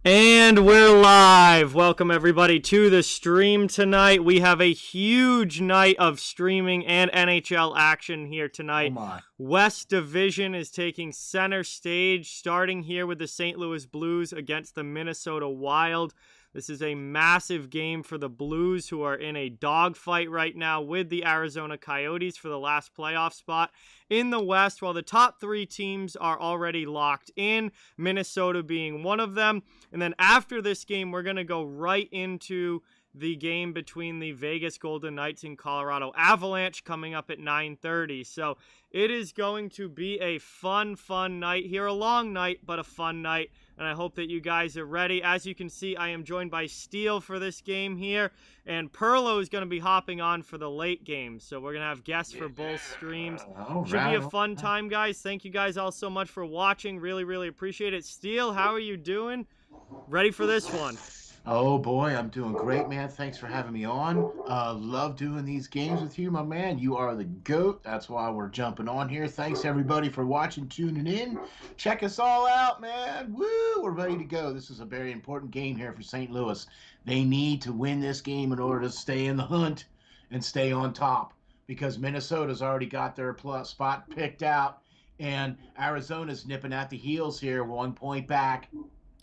And we're live. Welcome everybody to the stream tonight. We have a huge night of streaming and NHL action here Oh tonight. my. West Division is taking center stage, starting here with the St. Louis Blues against the Minnesota Wild. This is a massive game for the Blues, who are in a dogfight right now with the Arizona Coyotes for the last playoff spot in the West, while the top three teams are already locked in, Minnesota being one of them. And then after this game, we're going to go right into the game between the Vegas Golden Knights and Colorado Avalanche coming up at 9:30. So it is going to be a fun night here. A long night, but a fun night. And I hope that you guys are ready. As you can see, I am joined by Steele for this game here. And Perlo is going to be hopping on for the late game. So we're going to have guests for both streams. Should be a fun time, guys. Thank you guys all so much for watching. Really appreciate it. Steele, how are you doing? Ready for this one? Oh boy, I'm doing great, man. Thanks for having me on. Love doing these games with you, my man. You are the GOAT. That's why we're jumping on here. Thanks everybody for watching, tuning in. Check us all out, man. Woo! We're ready to go. This is a very important game here for St. Louis. They need to win this game in order to stay in the hunt and stay on top, because Minnesota's already got their spot picked out, and Arizona's nipping at the heels here, 1 point back.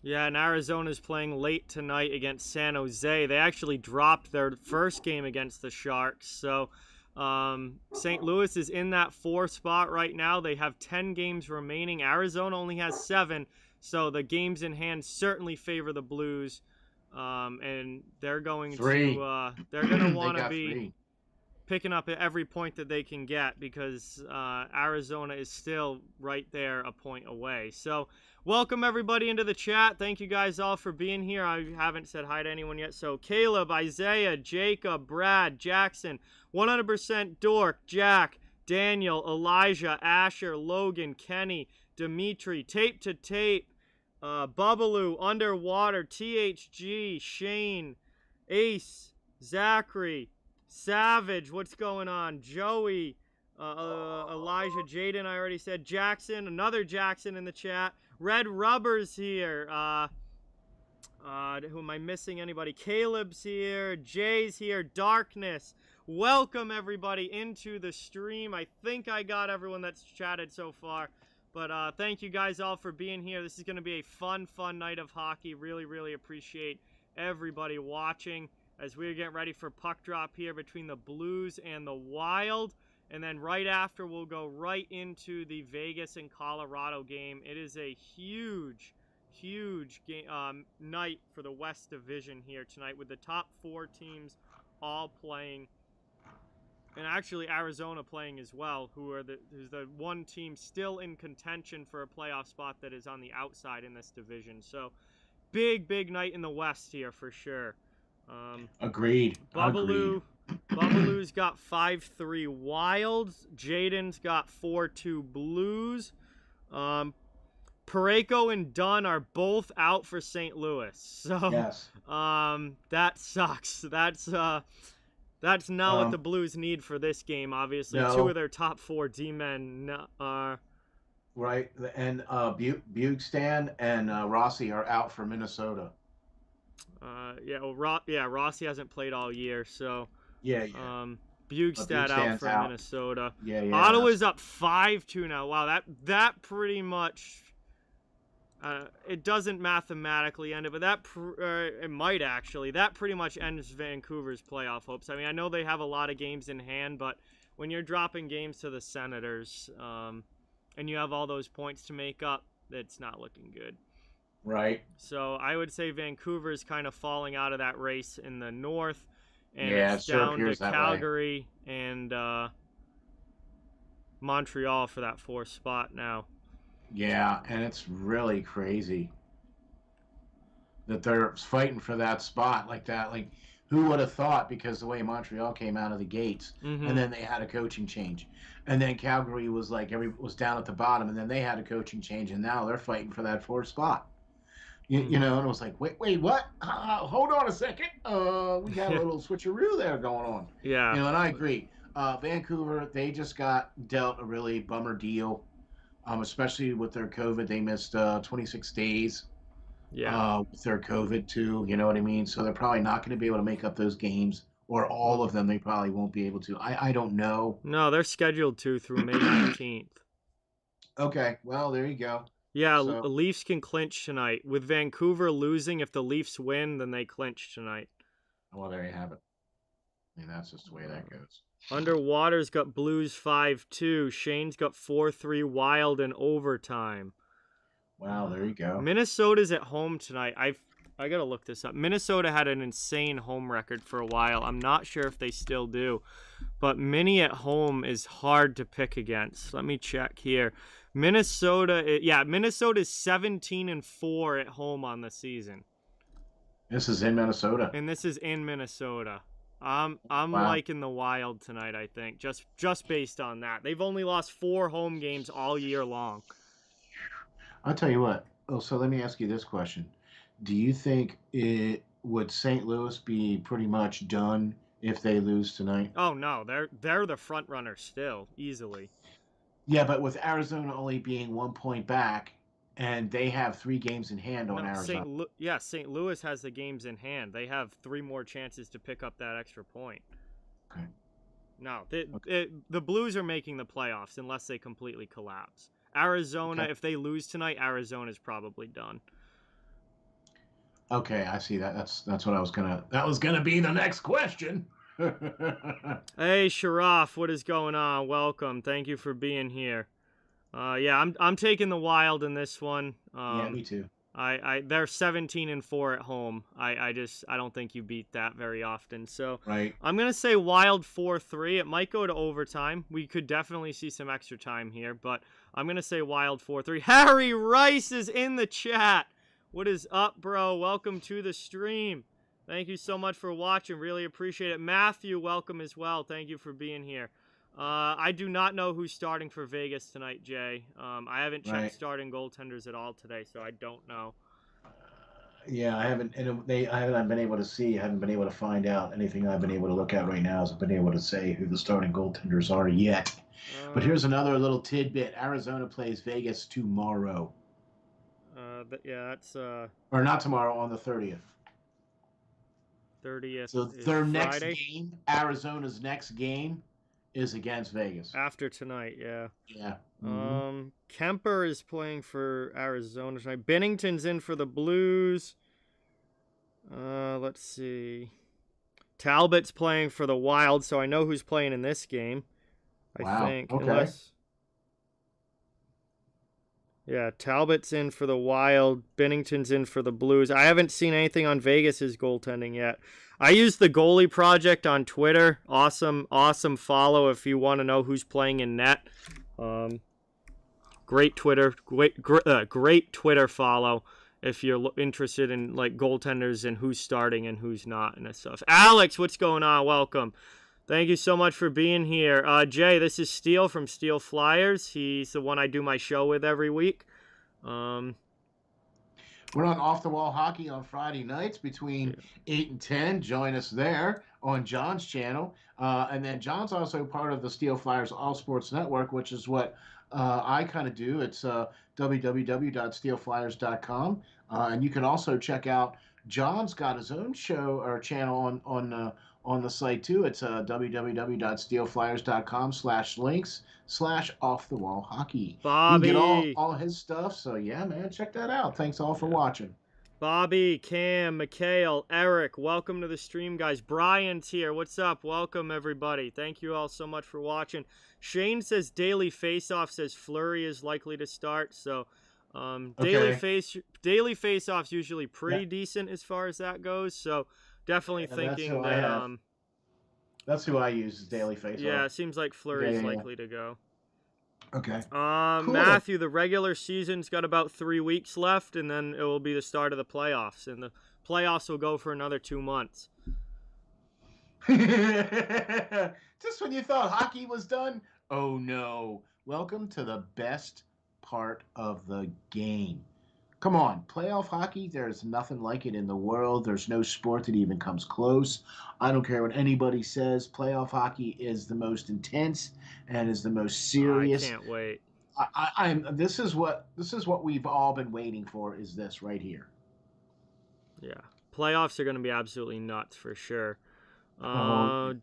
Yeah, and Arizona's playing late tonight against San Jose. They actually dropped their first game against the Sharks. So St. Louis is in that 4th spot right now. They have 10 games remaining. Arizona only has 7. So the games in hand certainly favor the Blues. And they're going to want to be picking up every point that they can get, because Arizona is still right there a point away. So welcome everybody into the chat. Thank you guys all for being here. I haven't said hi to anyone yet. So Caleb, Isaiah, Jacob, Brad, Jackson, 100% Dork, Jack, Daniel, Elijah, Asher, Logan, Kenny, Dimitri, Tape to Tape, Bubbaloo, Underwater, THG, Shane, Ace, Zachary, Savage, what's going on? Joey, Elijah, Jaden, I already said. Jackson, another Jackson in the chat. Red Rubber's here. Who am I missing? Anybody? Caleb's here. Jay's here. Darkness. Welcome everybody into the stream. I think I got everyone that's chatted so far. But thank you guys all for being here. This is going to be a fun night of hockey. Really appreciate everybody watching as we're getting ready for puck drop here between the Blues and the Wild. And then right after, we'll go right into the Vegas and Colorado game. It is a huge game, night for the West Division here tonight, with the top 4 teams all playing. And actually Arizona playing as well, who's the one team still in contention for a playoff spot that is on the outside in this division. So big night in the West here for sure. Agreed. Bubbaloo's got 5-3 Wilds. Jaden's got 4-2 Blues. Pareko and Dunn are both out for St. Louis. So yes. That sucks. That's not what the Blues need for this game, obviously. No. 2 of their top 4 D-men are... Right, and Bugstan and Rossi are out for Minnesota. Rossi hasn't played all year, so Bugstad out for Minnesota. Ottawa's up 5-2 now. Wow, that pretty much it doesn't mathematically end it, but it might actually. That pretty much ends Vancouver's playoff hopes. I mean, I know they have a lot of games in hand, but when you're dropping games to the Senators, and you have all those points to make up, it's not looking good. Right. So I would say Vancouver is kind of falling out of that race in the north, and it's down to Calgary and Montreal for that 4th spot now. Yeah, and it's really crazy that they're fighting for that spot like that. Like, who would have thought, because the way Montreal came out of the gates, and then they had a coaching change, and then Calgary was was down at the bottom, and then they had a coaching change, and now they're fighting for that 4th spot. You know, and it was like, wait, what? Hold on a second. We got a little switcheroo there going on. Yeah. You know, and I agree. Vancouver, they just got dealt a really bummer deal, especially with their COVID. They missed 26 days with their COVID too. You know what I mean? So they're probably not going to be able to make up those games, or all of them. They probably won't be able to. I don't know. No, they're scheduled to through May 19th. Okay, well there you go. Yeah, So the Leafs can clinch tonight. With Vancouver losing, if the Leafs win, then they clinch tonight. well there you have it. I mean that's just the way that goes. Underwater's got Blues 5-2. Shane's got 4-3 Wild in overtime. Wow, there you go. Minnesota's at home tonight. I gotta look this up. Minnesota had an insane home record for a while. I'm not sure if they still do, but Minnie at home is hard to pick against. Let me check here. Minnesota's 17-4 at home on the season. This is in Minnesota. And this is in Minnesota. I'm Wow. liking the Wild tonight, I think. Just based on that. They've only lost 4 home games all year long. I'll tell you what. Oh, so let me ask you this question. Do you think would St. Louis be pretty much done if they lose tonight? Oh no, they're the front runner still, easily. Yeah, but with Arizona only being 1 point back, and they have 3 games in hand on Arizona. St. Louis has the games in hand. They have 3 more chances to pick up that extra point. Okay. No, the Blues are making the playoffs unless they completely collapse. Arizona, if they lose tonight, Arizona's probably done. Okay, I see that. That's what I was gonna. That was gonna be the next question. Hey, Sharaf, what is going on? Welcome. Thank you for being here. Yeah, I'm taking the Wild in this one. Yeah, me too. They're 17-4 at home. I don't think you beat that very often. So right. I'm gonna say Wild 4-3. It might go to overtime. We could definitely see some extra time here, but I'm gonna say Wild 4-3. Harry Rice is in the chat. What is up, bro? Welcome to the stream. Thank you so much for watching. Really appreciate it. Matthew, welcome as well. Thank you for being here. I do not know who's starting for Vegas tonight, Jay. I haven't checked starting goaltenders at all today, so I don't know. Yeah, I haven't. I haven't been able to see. I haven't been able to find out anything. I've been able to look at right now is I've been able to say who the starting goaltenders are yet. But here's another little tidbit: Arizona plays Vegas tomorrow. That's or not tomorrow, on the 30th. 30th. So their next game, Arizona's next game, is against Vegas. After tonight, yeah. Yeah. Mm-hmm. Kemper is playing for Arizona tonight. Bennington's in for the Blues. Let's see. Talbot's playing for the Wild, so I know who's playing in this game. I think. Okay. Yeah, Talbot's in for the Wild. Bennington's in for the Blues. I haven't seen anything on Vegas's goaltending yet. I use the Goalie Project on Twitter. Awesome follow if you want to know who's playing in net. Great Twitter follow if you're interested in like goaltenders and who's starting and who's not and that stuff. Alex, what's going on? Welcome. Thank you so much for being here. Jay, this is Steele from Steel Flyers. He's the one I do my show with every week. We're on Off the Wall Hockey on Friday nights between 8 and 10. Join us there on John's channel. And then John's also part of the Steel Flyers All Sports Network, which is what I kind of do. It's www.steelflyers.com. And you can also check out John's got his own show or channel on the site too. It's www.steelflyers.com/links/off-the-wall-hockey. Bobby. You can get all his stuff. So yeah, man, check that out. Thanks all for watching. Bobby, Cam, Mikhail, Eric, welcome to the stream, guys. Brian's here. What's up? Welcome, everybody. Thank you all so much for watching. Shane says Daily Faceoff says Fleury is likely to start. So Daily Faceoff's usually pretty decent as far as that goes. So definitely thinking that that's who I use, is Daily Faceoff. Yeah, it seems like Fleury's likely to go. Okay. Cool. Matthew, the regular season's got about 3 weeks left, and then it will be the start of the playoffs, and the playoffs will go for another 2 months. Just when you thought hockey was done, oh no. Welcome to the best part of the game. Come on, playoff hockey, there's nothing like it in the world. There's no sport that even comes close. I don't care what anybody says. Playoff hockey is the most intense and is the most serious. I can't wait. This is what we've all been waiting for, is this right here. Yeah. Playoffs are going to be absolutely nuts for sure. Oh,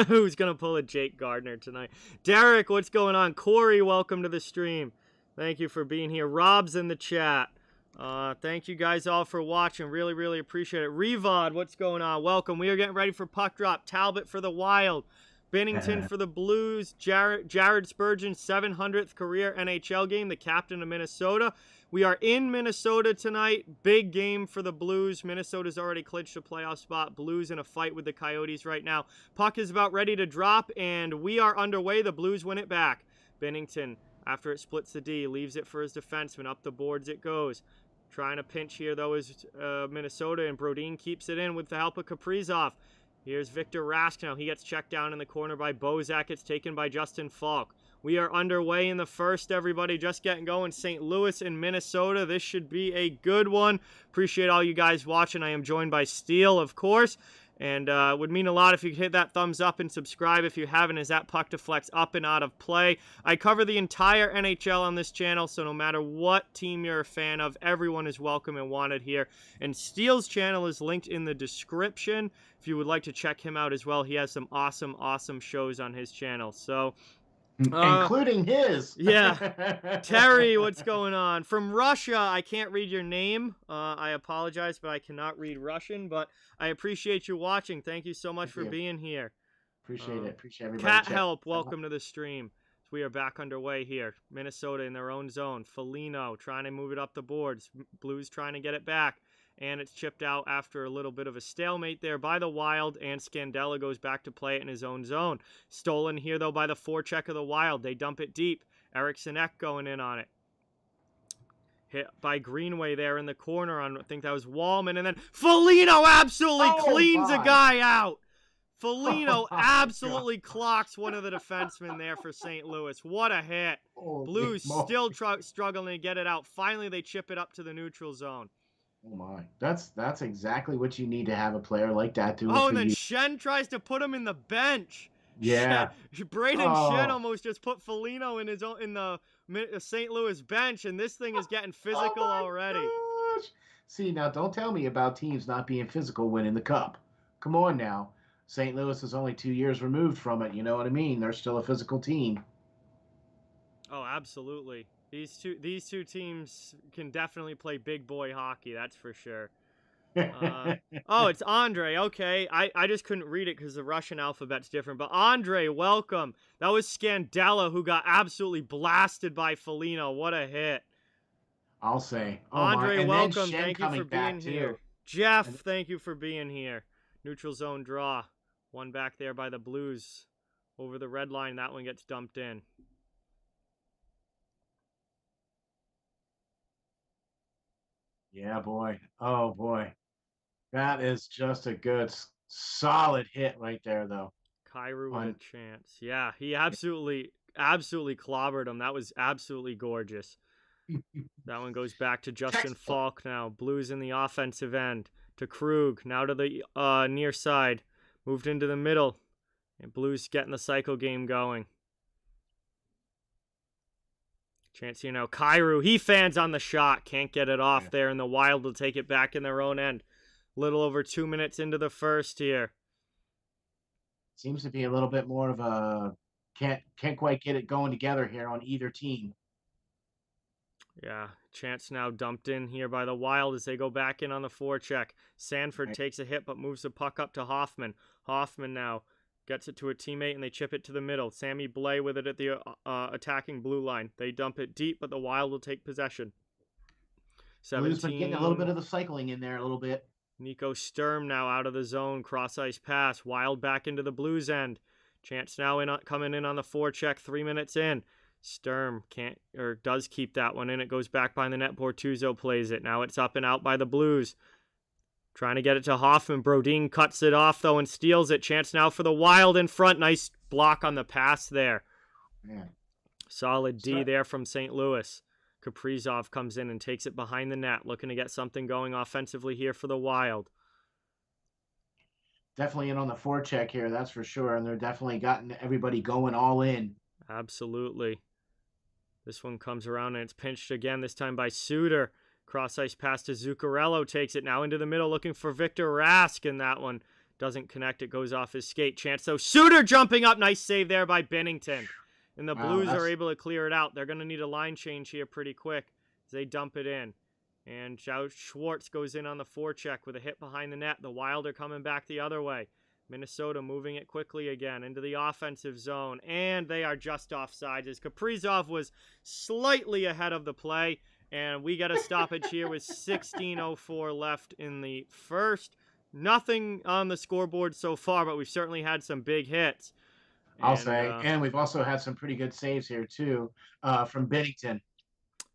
Who's going to pull a Jake Gardner tonight? Derek, what's going on? Corey, welcome to the stream. Thank you for being here. Rob's in the chat. Thank you guys all for watching. Really, really appreciate it. Revod, what's going on? Welcome. We are getting ready for puck drop. Talbot for the Wild. Bennington for the Blues. Jared Spurgeon's 700th career NHL game, the captain of Minnesota. We are in Minnesota tonight. Big game for the Blues. Minnesota's already clinched a playoff spot. Blues in a fight with the Coyotes right now. Puck is about ready to drop, and we are underway. The Blues win it back. Bennington, after it splits the D, leaves it for his defenseman. Up the boards it goes. Trying to pinch here, though, is Minnesota, and Brodin keeps it in with the help of Kaprizov. Here's Victor Rask now. He gets checked down in the corner by Bozak. It's taken by Justin Falk. We are underway in the first, everybody. Just getting going. St. Louis and Minnesota. This should be a good one. Appreciate all you guys watching. I am joined by Steele, of course. And would mean a lot if you could hit that thumbs up and subscribe if you haven't, as that puck deflects up and out of play. I cover the entire NHL on this channel, so no matter what team you're a fan of, everyone is welcome and wanted here. And Steele's channel is linked in the description if you would like to check him out as well. He has some awesome, awesome shows on his channel. So, including his. Yeah. Terry, what's going on? From Russia, I can't read your name. I apologize, but I cannot read Russian. But I appreciate you watching. Thank you so much for being here. Appreciate it. Appreciate everybody. Cat Help, welcome to the stream. So we are back underway here. Minnesota in their own zone. Foligno trying to move it up the boards. Blues trying to get it back. And it's chipped out after a little bit of a stalemate there by the Wild, and Scandella goes back to play it in his own zone. Stolen here, though, by the forecheck of the Wild. They dump it deep. Eriksson Ek going in on it. Hit by Greenway there in the corner on, I think that was Wallman, and then Foligno absolutely cleans a guy out. Foligno absolutely clocks one of the defensemen there for St. Louis. What a hit. Blues still struggling to get it out. Finally, they chip it up to the neutral zone. Oh my, that's exactly what you need to have a player like that do. Oh, and then Shen tries to put him in the bench. Yeah, Braden Shen almost just put Foligno in the St. Louis bench, and this thing is getting physical already. Gosh. See, now don't tell me about teams not being physical winning the cup. Come on now, St. Louis is only 2 years removed from it. You know what I mean? They're still a physical team. Oh, absolutely. These two teams can definitely play big boy hockey, that's for sure. Oh, it's Andre. Okay, I just couldn't read it because the Russian alphabet's different. But Andre, welcome. That was Scandella, who got absolutely blasted by Foligno. What a hit. I'll say. Oh, Andre, welcome. Thank you for being here. Jeff, thank you for being here. Neutral zone draw. One back there by the Blues. Over the red line, that one gets dumped in. Yeah, boy. Oh, boy. That is just a good, solid hit right there, though. Kyrou with a chance. Yeah, he absolutely clobbered him. That was absolutely gorgeous. That one goes back to Justin Falk now. Blues in the offensive end. To Krug. Now to the near side. Moved into the middle. And Blues getting the cycle game going. Chance here now. Kyrou, he fans on the shot. Can't get it off there, and the Wild will take it back in their own end. Little over 2 minutes into the first here. Seems to be a little bit more of a can't quite get it going together here on either team. Yeah, chance now dumped in here by the Wild as they go back in on the forecheck. Sanford takes a hit but moves the puck up to Hoffman. Hoffman now gets it to a teammate, and they chip it to the middle. Sammy Blais with it at the attacking blue line. They dump it deep, but the Wild will take possession. 17. Blues been getting a little bit of the cycling in there a little bit. Nico Sturm now out of the zone. Cross-ice pass. Wild back into the Blues end. Chance now coming in on the forecheck 3 minutes in. Sturm does keep that one in. It goes back behind the net. Bortuzzo plays it. Now it's up and out by the Blues. Trying to get it to Hoffman. Brodin cuts it off, though, and steals it. Chance now for the Wild in front. Nice block on the pass there. Man. Solid D there from St. Louis. Kaprizov comes in and takes it behind the net, looking to get something going offensively here for the Wild. Definitely in on the forecheck here, that's for sure, and they're definitely gotten everybody going all in. Absolutely. This one comes around, and it's pinched again, this time by Suter. Cross ice pass to Zuccarello, takes it now into the middle, looking for Victor Rask, and that one doesn't connect. It goes off his skate. Chance, though. Suter jumping up. Nice save there by Bennington. And the Blues are able to clear it out. They're going to need a line change here pretty quick as they dump it in. And Schwartz goes in on the forecheck with a hit behind the net. The Wild are coming back the other way. Minnesota moving it quickly again into the offensive zone. And they are just offsides as Kaprizov was slightly ahead of the play. And we got a stoppage here with 16:04 left in the first. Nothing on the scoreboard so far, but we've certainly had some big hits. I'll say. And we've also had some pretty good saves here, too, from Bennington.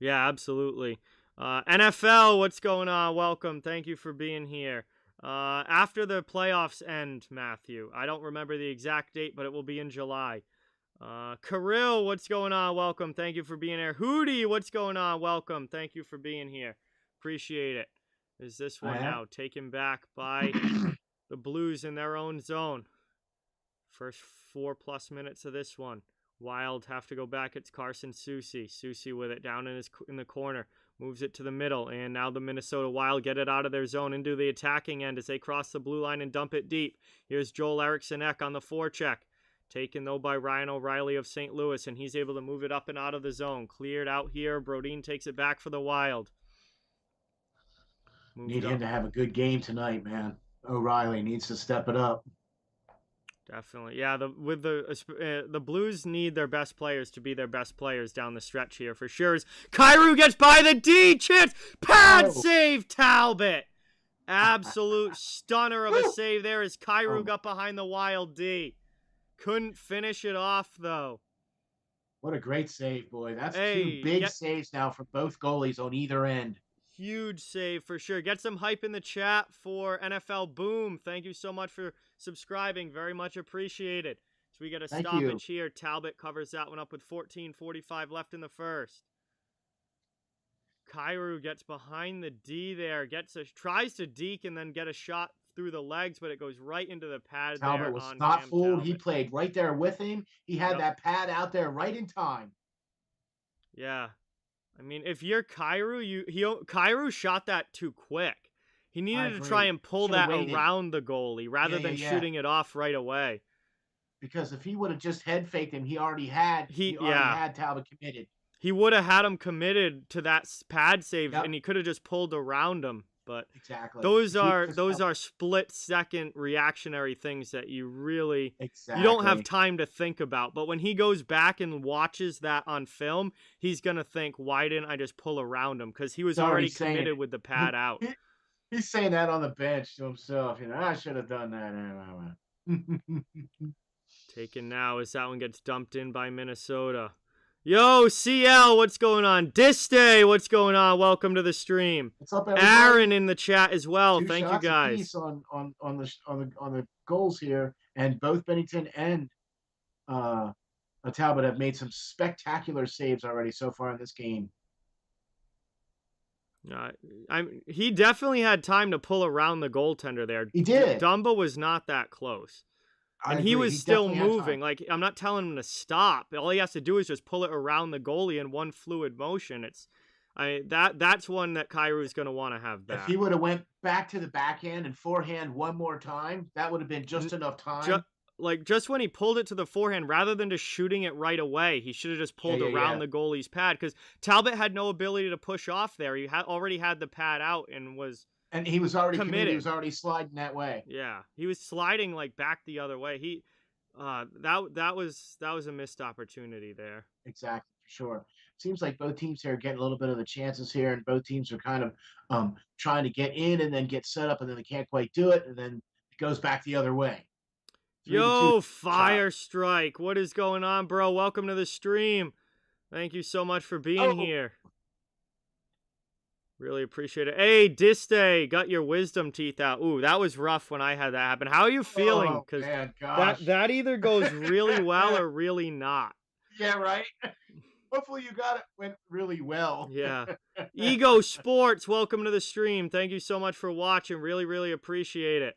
Yeah, absolutely. NFL, what's going on? Welcome. Thank you for being here. After the playoffs end, Matthew. I don't remember the exact date, but it will be in July. Kirill, what's going on? Welcome. Thank you for being here. Hootie, what's going on? Welcome. Thank you for being here. Appreciate it. Is this one now taken back by the Blues in their own zone? First 4+ minutes of this one. Wild have to go back. It's Carson Soucy. Soucy with it down in the corner. Moves it to the middle. And now the Minnesota Wild get it out of their zone into the attacking end as they cross the blue line and dump it deep. Here's Joel Eriksson-Ek on the forecheck. Taken, though, by Ryan O'Reilly of St. Louis. And he's able to move it up and out of the zone. Cleared out here. Brodin takes it back for the Wild. Need him to have a good game tonight, man. O'Reilly needs to step it up. Definitely. Yeah, the Blues need their best players to be their best players down the stretch here for sure. Kyrou gets by the D. Chance. Pad save, Talbot. Absolute stunner of a save there as Kyrou got behind the Wild D. Couldn't finish it off, though. What a great save, boy. That's two big saves now for both goalies on either end. Huge save for sure. Get some hype in the chat for NFL Boom. Thank you so much for subscribing. Very much appreciated. So we get a stoppage here. Talbot covers that one up with 14:45 left in the first. Kyrou gets behind the D there. Tries to deke and then get a shot through the legs, but it goes right into the pad. Talbot was not fooled. He played right there with him. He had that pad out there right in time. Yeah. I mean, if you're Kyrou, Kyrou shot that too quick. He needed to try and pull that around the goalie rather than shooting it off right away. Because if he would have just head faked him, he already had Talbot committed. He would have had him committed to that pad save, and he could have just pulled around him. But those are split-second reactionary things that you really you don't have time to think about. But when he goes back and watches that on film, he's gonna think, "Why didn't I just pull around him?" Because he was already committed with the pad out. He's saying that on the bench to himself. I should have done that. Taken now as that one gets dumped in by Minnesota. Yo, CL, what's going on? Diste, what's going on? Welcome to the stream. What's up, everybody? Aaron in the chat as well. Thank you, guys. On the goals here, and both Bennington and Talbot have made some spectacular saves already so far in this game. He definitely had time to pull around the goaltender there. He did. Dumba was not that close. And he was still moving. Like, I'm not telling him to stop. All he has to do is just pull it around the goalie in one fluid motion. That's one that Kyrou is going to want to have back. If he would have went back to the backhand and forehand one more time, that would have been just enough time. Just when he pulled it to the forehand, rather than just shooting it right away, he should have just pulled around the goalie's pad, because Talbot had no ability to push off there. He already had the pad out and was... And he was already committed. He was already sliding that way. Yeah, he was sliding like back the other way. That was a missed opportunity there. Exactly, for sure. Seems like both teams here are getting a little bit of the chances here, and both teams are kind of trying to get in and then get set up, and then they can't quite do it, and then it goes back the other way. Yo, Fire Strike, what is going on, bro? Welcome to the stream. Thank you so much for being here. Really appreciate it. Hey, Diste, got your wisdom teeth out. Ooh, that was rough when I had that happen. How are you feeling? Because that either goes really well or really not. Yeah, right? Hopefully you went really well. Yeah. Ego Sports, welcome to the stream. Thank you so much for watching. Really, really appreciate it.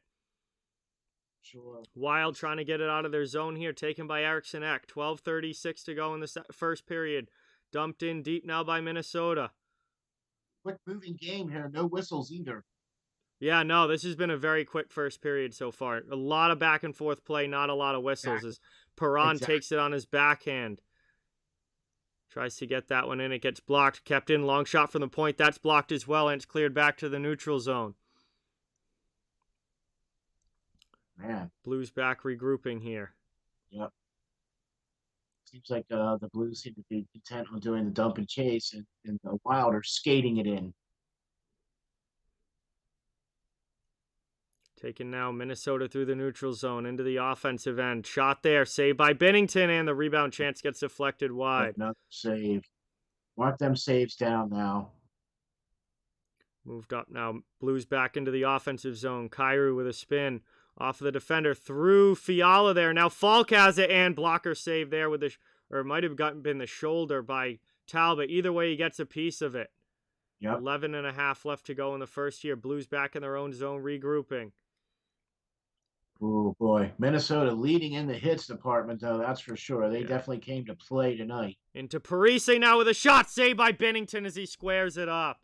Sure. Wild trying to get it out of their zone here. Taken by Eriksson-Ek. 12:36 to go in the first period. Dumped in deep now by Minnesota. quick moving game here. No whistles either. Yeah, no, this has been a very quick first period so far. A lot of back and forth play, not a lot of whistles Exactly. as Perron Exactly. takes it on his backhand. Tries to get that one in. It gets blocked. Kept in. Long shot from the point. That's blocked as well, and it's cleared back to the neutral zone. Man. Blues back regrouping here. Yep. Seems like the Blues seem to be content on doing the dump and chase, and the Wild are skating it in. Taking now Minnesota through the neutral zone into the offensive end. Shot there. Saved by Binnington, and the rebound chance gets deflected wide. Another save. Mark them saves down now. Moved up now. Blues back into the offensive zone. Kyrou with a spin. Off of the defender through Fiala there. Now Falk has it, and blocker save there with the, or it might have been the shoulder by Talbot. Either way, he gets a piece of it. Yep. 11 and a half left to go in the first year. Blues back in their own zone, regrouping. Oh boy, Minnesota leading in the hits department, though, that's for sure. They Yeah. definitely came to play tonight. Into Parise now with a shot saved by Binnington as he squares it up.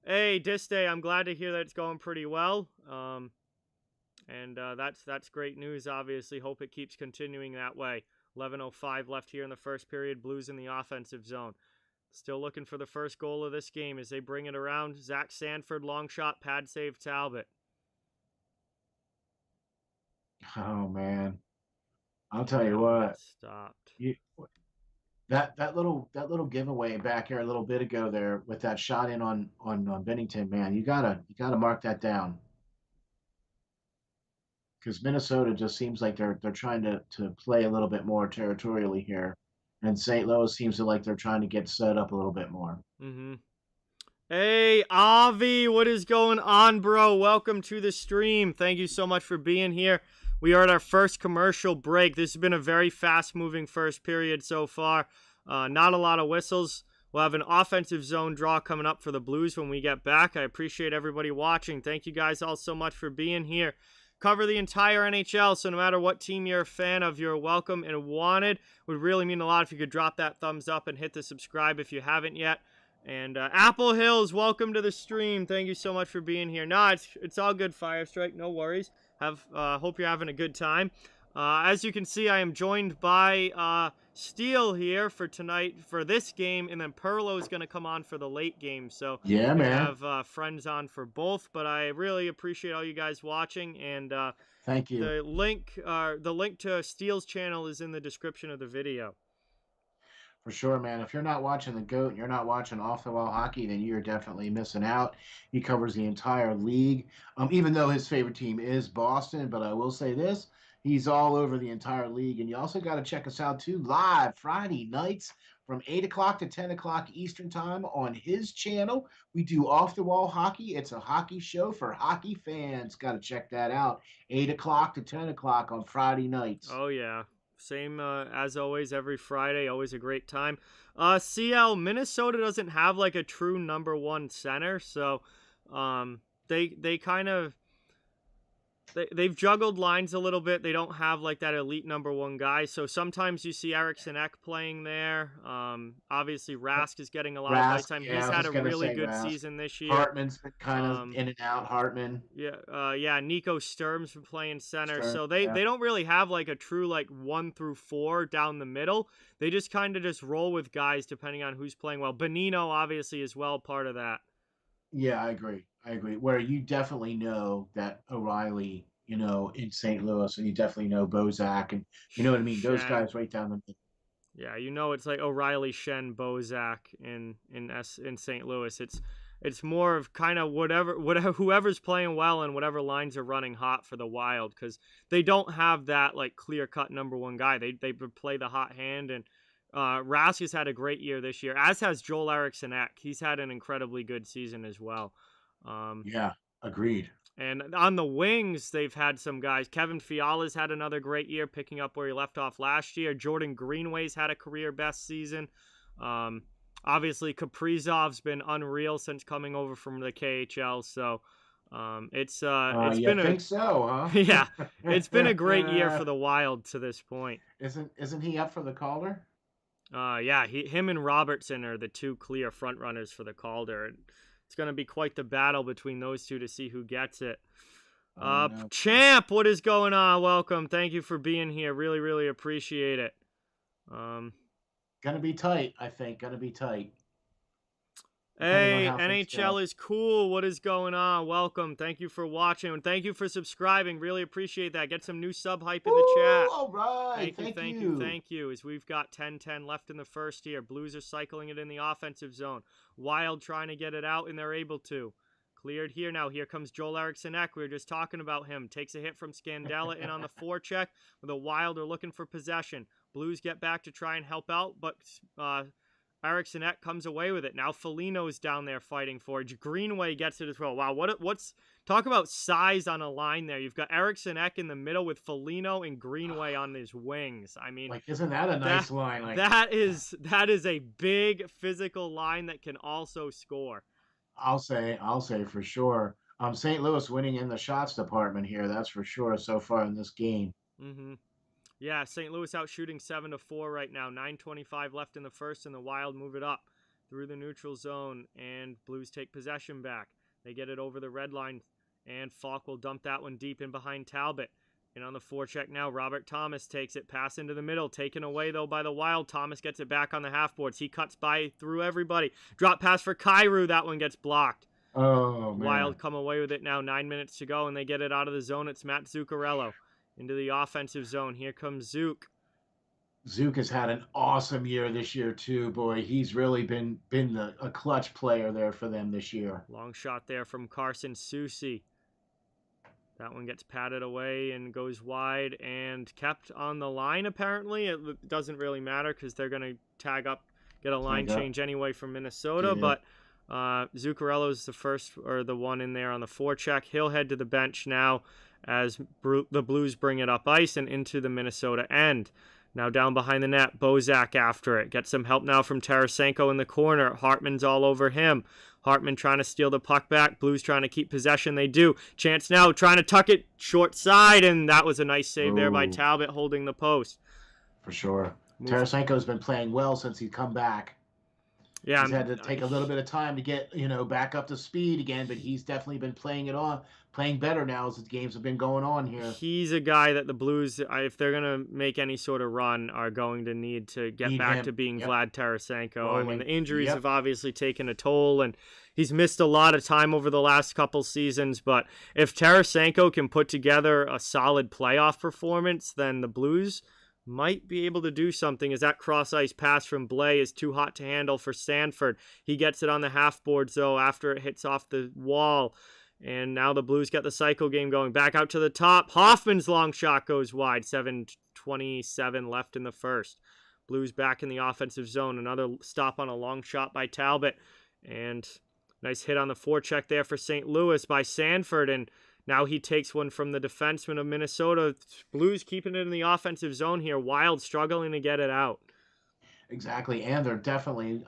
Hey, Diste, I'm glad to hear that it's going pretty well. And that's great news, obviously. Hope it keeps continuing that way. 11:05 left here in the first period. Blues in the offensive zone. Still looking for the first goal of this game as they bring it around. Zach Sanford, long shot, pad save Talbot. Oh man, I'll tell you Now what. it's stopped. That little giveaway back here a little bit ago there with that shot in on Bennington, man, you gotta mark that down. Because Minnesota just seems like they're trying to play a little bit more territorially here, and St. Louis seems to like they're trying to get set up a little bit more. Mm-hmm. Hey, Avi, what is going on, bro? Welcome to the stream. Thank you so much for being here. We are at our first commercial break. This has been a very fast-moving first period so far. Not a lot of whistles. We'll have an offensive zone draw coming up for the Blues when we get back. I appreciate everybody watching. Thank you guys all so much for being here. Cover the entire NHL, so no matter what team you're a fan of, you're welcome and wanted. It would really mean a lot if you could drop that thumbs up and hit the subscribe if you haven't yet. And Apple Hills, welcome to the stream. Thank you so much for being here. No, it's all good, Firestrike. No worries. Hope you're having a good time. As you can see, I am joined by Steele here for tonight for this game, and then Perlo is going to come on for the late game. So Yeah, we man. have friends on for both, but I really appreciate all you guys watching. And Thank you. the link to Steele's channel is in the description of the video. For sure, man. If you're not watching the GOAT and you're not watching off the wall hockey, then you're definitely missing out. He covers the entire league. Even though his favorite team is Boston, but I will say this, he's all over the entire league. And you also got to check us out too live Friday nights from 8 o'clock to 10 o'clock Eastern time on his channel. We do off the wall hockey. It's a hockey show for hockey fans. Got to check that out. 8 o'clock to 10 o'clock on Friday nights. Oh, yeah. Same as always, every Friday, always a great time. CL, Minnesota doesn't have like a true number one center, so they kind of they've juggled lines a little bit. They don't have like that elite number one guy, so sometimes you see Eriksson Ek playing there. Obviously Rask is getting a lot of ice time. Yeah, He's had a really good Rask. season this year. Hartman's been kind of in and out. Hartman. Yeah. Nico Sturm's been playing center, so they yeah. don't really have like a true like 1 through 4 down the middle. They just kind of just roll with guys depending on who's playing well. Benino obviously is well part of that. Yeah, I agree. Where you definitely know that O'Reilly, in St. Louis, and you definitely know Bozak, and you know what I mean. Those guys right down the middle. Yeah, it's like O'Reilly, Shen, Bozak in St. Louis. It's more of kind of whatever whoever's playing well and whatever lines are running hot for the Wild, because they don't have that like clear cut number one guy. They play the hot hand, and Rask has had a great year this year, as has Joel Eriksson Ek. He's had an incredibly good season as well. Yeah, agreed. And on the wings, they've had some guys. Kevin Fiala's had another great year, picking up where he left off last year. Jordan Greenway's had a career best season. Obviously, Kaprizov's been unreal since coming over from the KHL. So it's been think so, huh? Yeah, it's been a great year for the Wild to this point. Isn't he up for the Calder? Yeah, him and Robertson are the two clear front runners for the Calder. It's going to be quite the battle between those two to see who gets it. No. Champ, what is going on? Welcome. Thank you for being here. Really, really appreciate it. Gonna be tight, I think. Gonna be tight. Depending on Hey, how things NHL go. is cool. What is going on? Welcome. Thank you for watching, and thank you for subscribing. Really appreciate that. Get some new sub hype in the chat. All right. Thank you. As we've got 10-10 left in the first here. Blues are cycling it in the offensive zone. Wild trying to get it out, and they're able to. Cleared here now. Here comes Joel Eriksson-Ek. We were just talking about him. Takes a hit from Scandella in on the forecheck. The Wild are looking for possession. Blues get back to try and help out, but Eriksson-Ek comes away with it. Now Foligno's down there fighting for it. Greenway gets it as well. Wow, what's talk about size on a line there. You've got Eriksson-Ek in the middle with Foligno and Greenway on his wings. I mean, like, isn't that a nice line? Like, that is a big physical line that can also score. I'll say for sure. St. Louis winning in the shots department here. That's for sure so far in this game. Yeah, St. Louis out shooting 7-4 right now. 9:25 left in the first, and the Wild move it up through the neutral zone, and Blues take possession back. They get it over the red line, and Falk will dump that one deep in behind Talbot. And on the forecheck now, Robert Thomas takes it, pass into the middle, taken away, though, by the Wild. Thomas gets it back on the half boards. He cuts by through everybody. Drop pass for Kyrou. That one gets blocked. Oh, man. Wild come away with it now. 9 minutes to go, and they get it out of the zone. It's Matt Zuccarello into the offensive zone. Here comes Zook. Zook has had an awesome year this year, too. Boy, he's really been a clutch player there for them this year. Long shot there from Carson Soucy. That one gets patted away and goes wide and kept on the line, apparently. It doesn't really matter because they're going to tag up, get a line change anyway from Minnesota. Yeah. But Zuccarello's the first or the one in there on the forecheck. He'll head to the bench now as the Blues bring it up ice and into the Minnesota end. Now down behind the net, Bozak after it. Gets some help now from Tarasenko in the corner. Hartman's all over him. Hartman trying to steal the puck back. Blues trying to keep possession. They do. Chance now trying to tuck it short side, and that was a nice save there by Talbot holding the post. For sure. Tarasenko's been playing well since he's come back. Yeah, he's had to take a little bit of time to get, back up to speed again, but he's definitely been playing better now as the games have been going on here. He's a guy that the Blues, if they're going to make any sort of run, are going to need to get back to being Vlad Tarasenko. I mean, the injuries have obviously taken a toll, and he's missed a lot of time over the last couple seasons, but if Tarasenko can put together a solid playoff performance, then the Blues might be able to do something. As that cross-ice pass from Blais is too hot to handle for Sanford. He gets it on the half boards, though, after it hits off the wall. And now the Blues got the cycle game going. Back out to the top. Hoffman's long shot goes wide. 7:27 left in the first. Blues back in the offensive zone. Another stop on a long shot by Talbot. And nice hit on the forecheck there for St. Louis by Sanford. And now he takes one from the defenseman of Minnesota. Blues keeping it in the offensive zone here. Wild struggling to get it out. Exactly, and they're definitely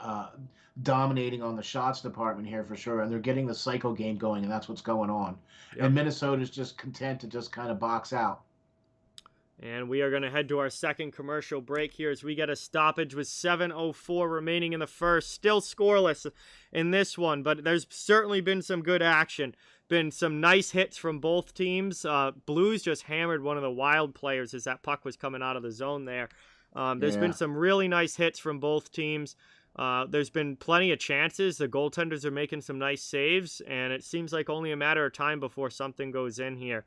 dominating on the shots department here for sure, and they're getting the cycle game going, and that's what's going on. Yep. And Minnesota's just content to just kind of box out. And we are going to head to our second commercial break here as we get a stoppage with 7:04 remaining in the first. Still scoreless in this one, but there's certainly been some good action. Been some nice hits from both teams. Blues just hammered one of the Wild players as that puck was coming out of the zone there. There's been some really nice hits from both teams. There's been plenty of chances. The goaltenders are making some nice saves, and it seems like only a matter of time before something goes in here.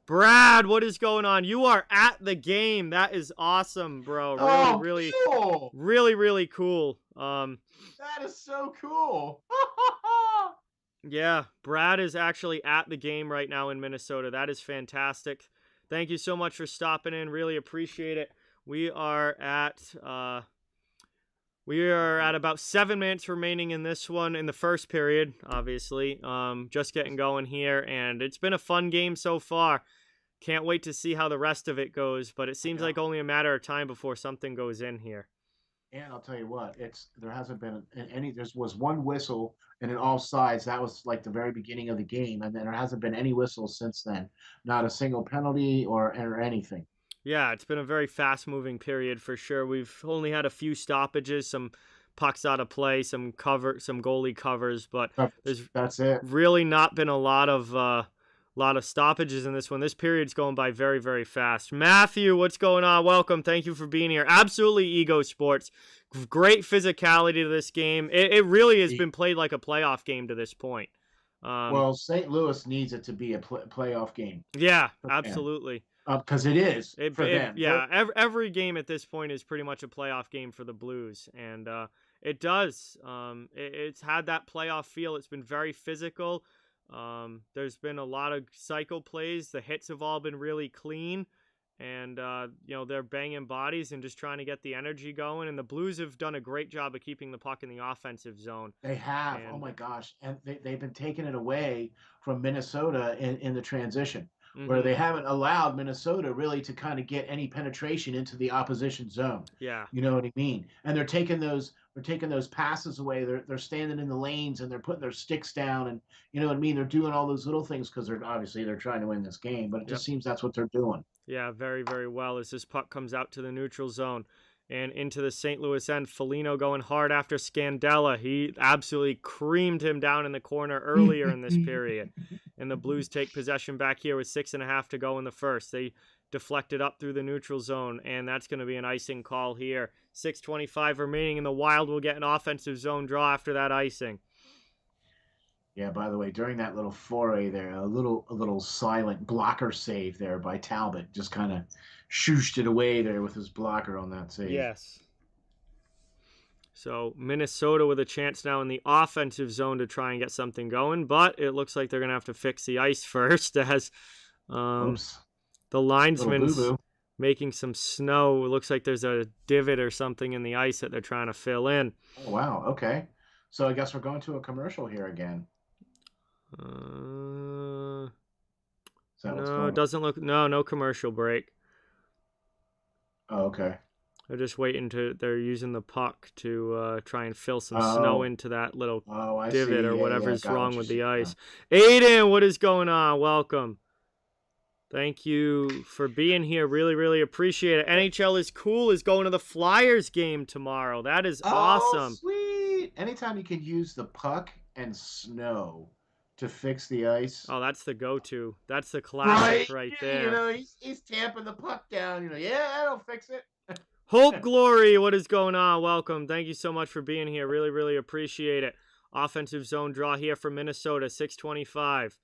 Brad, what is going on? You are at the game. That is awesome, bro. Really, cool. Really cool. That is so cool. Yeah, Brad is actually at the game right now in Minnesota. That is fantastic. Thank you so much for stopping in. Really appreciate it. We are at about 7 minutes remaining in this one, in the first period, obviously. Just getting going here, and it's been a fun game so far. Can't wait to see how the rest of it goes, but it seems like only a matter of time before something goes in here. And I'll tell you what, there hasn't been any. There was one whistle and an offsides. That was like the very beginning of the game, and then there hasn't been any whistles since then. Not a single penalty or anything. Yeah, it's been a very fast-moving period for sure. We've only had a few stoppages, some pucks out of play, some goalie covers, but there's That's it. really not been a lot of stoppages in this one. This period's going by very, very fast. Matthew, what's going on? Welcome. Thank you for being here. Absolutely ego sports. Great physicality to this game. It really has been played like a playoff game to this point. Well, St. Louis needs it to be a playoff game. Yeah, absolutely. Because it is for them. Yeah, every game at this point is pretty much a playoff game for the Blues, and it does. It's had that playoff feel. It's been very physical. There's been a lot of cycle plays. The hits have all been really clean, and they're banging bodies and just trying to get the energy going. And the Blues have done a great job of keeping the puck in the offensive zone. They have. Oh my gosh, and they've been taking it away from Minnesota in the transition, where they haven't allowed Minnesota really to kind of get any penetration into the opposition zone. Yeah, you know what I mean. And they're taking those passes away. They're standing in the lanes and they're putting their sticks down, and you know what I mean. They're doing all those little things because they're trying to win this game. But it just seems that's what they're doing. Yeah, very, very well as this puck comes out to the neutral zone and into the St. Louis end. Foligno going hard after Scandella. He absolutely creamed him down in the corner earlier in this period. And the Blues take possession back here with 6.5 to go in the first. They deflected up through the neutral zone, and that's going to be an icing call here. 6:25 remaining, and the Wild will get an offensive zone draw after that icing. Yeah, by the way, during that little foray there, a little silent blocker save there by Talbot. Just kind of shooshed it away there with his blocker on that save. Yes. So Minnesota with a chance now in the offensive zone to try and get something going, but it looks like they're going to have to fix the ice first as the linesman's making some snow. It looks like there's a divot or something in the ice that they're trying to fill in. Oh, wow. Okay. So I guess we're going to a commercial here again. No, it doesn't look. No commercial break. Oh, okay. They're just they're using the puck to try and fill some snow into that little divot or whatever's wrong with the ice. Aiden, what is going on? Welcome. Thank you for being here. Really, really appreciate it. NHL is cool is going to the Flyers game tomorrow. That is awesome. Sweet. Anytime you can use the puck and snow to fix the ice. Oh, that's the go-to. That's the classic right there. You know, he's tamping the puck down. You know, yeah, that'll fix it. Hope Glory, what is going on? Welcome. Thank you so much for being here. Really, really appreciate it. Offensive zone draw here for Minnesota, 6:25.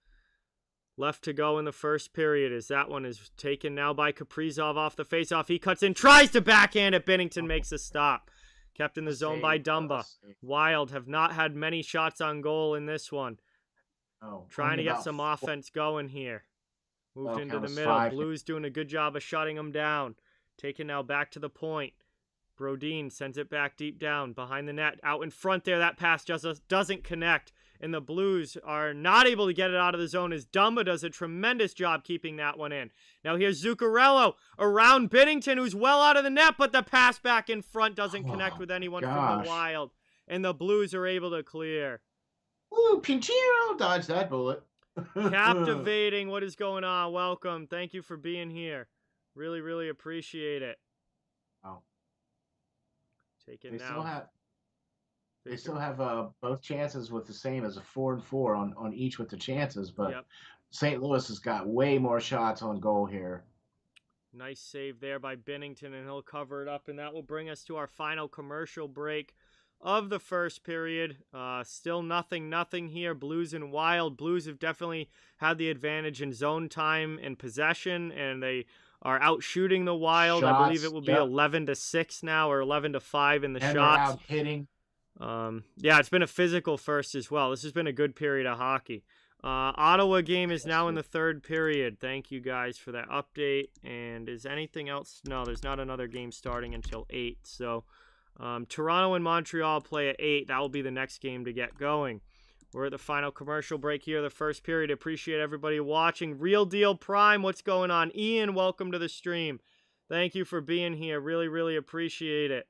Left to go in the first period as that one is taken now by Kaprizov off the faceoff. He cuts in, tries to backhand it. Bennington makes a stop. Kept in the zone by Dumba. Wild have not had many shots on goal in this one. Trying to get some offense going here. Moved into the middle. Blues doing a good job of shutting them down. Taken now back to the point. Brodin sends it back deep down behind the net. Out in front there, that pass just doesn't connect. And the Blues are not able to get it out of the zone as Dumba does a tremendous job keeping that one in. Now here's Zuccarello around Binnington, who's well out of the net, but the pass back in front doesn't connect with anyone from the Wild. And the Blues are able to clear. Ooh, Pinchero dodged that bullet. Captivating. What is going on? Welcome. Thank you for being here. Really, really appreciate it. Wow. Take it now. They still have both chances with the same as a 4-4 on each with the chances, but St. Louis has got way more shots on goal here. Nice save there by Binnington, and he'll cover it up, and that will bring us to our final commercial break of the first period. Still nothing here. Blues and Wild. Blues have definitely had the advantage in zone time and possession, and they are out shooting the Wild. Shots, I believe it will be 11-6 now, or 11-5 in the shots. They're out hitting. It's been a physical first as well. This has been a good period of hockey. Ottawa game is now in the third period. Thank you guys for that update. And is anything else? No, there's not another game starting until 8. So Toronto and Montreal play at 8. That will be the next game to get going. We're at the final commercial break here, the first period. Appreciate everybody watching. Real Deal Prime, what's going on? Ian, welcome to the stream. Thank you for being here. Really, really appreciate it.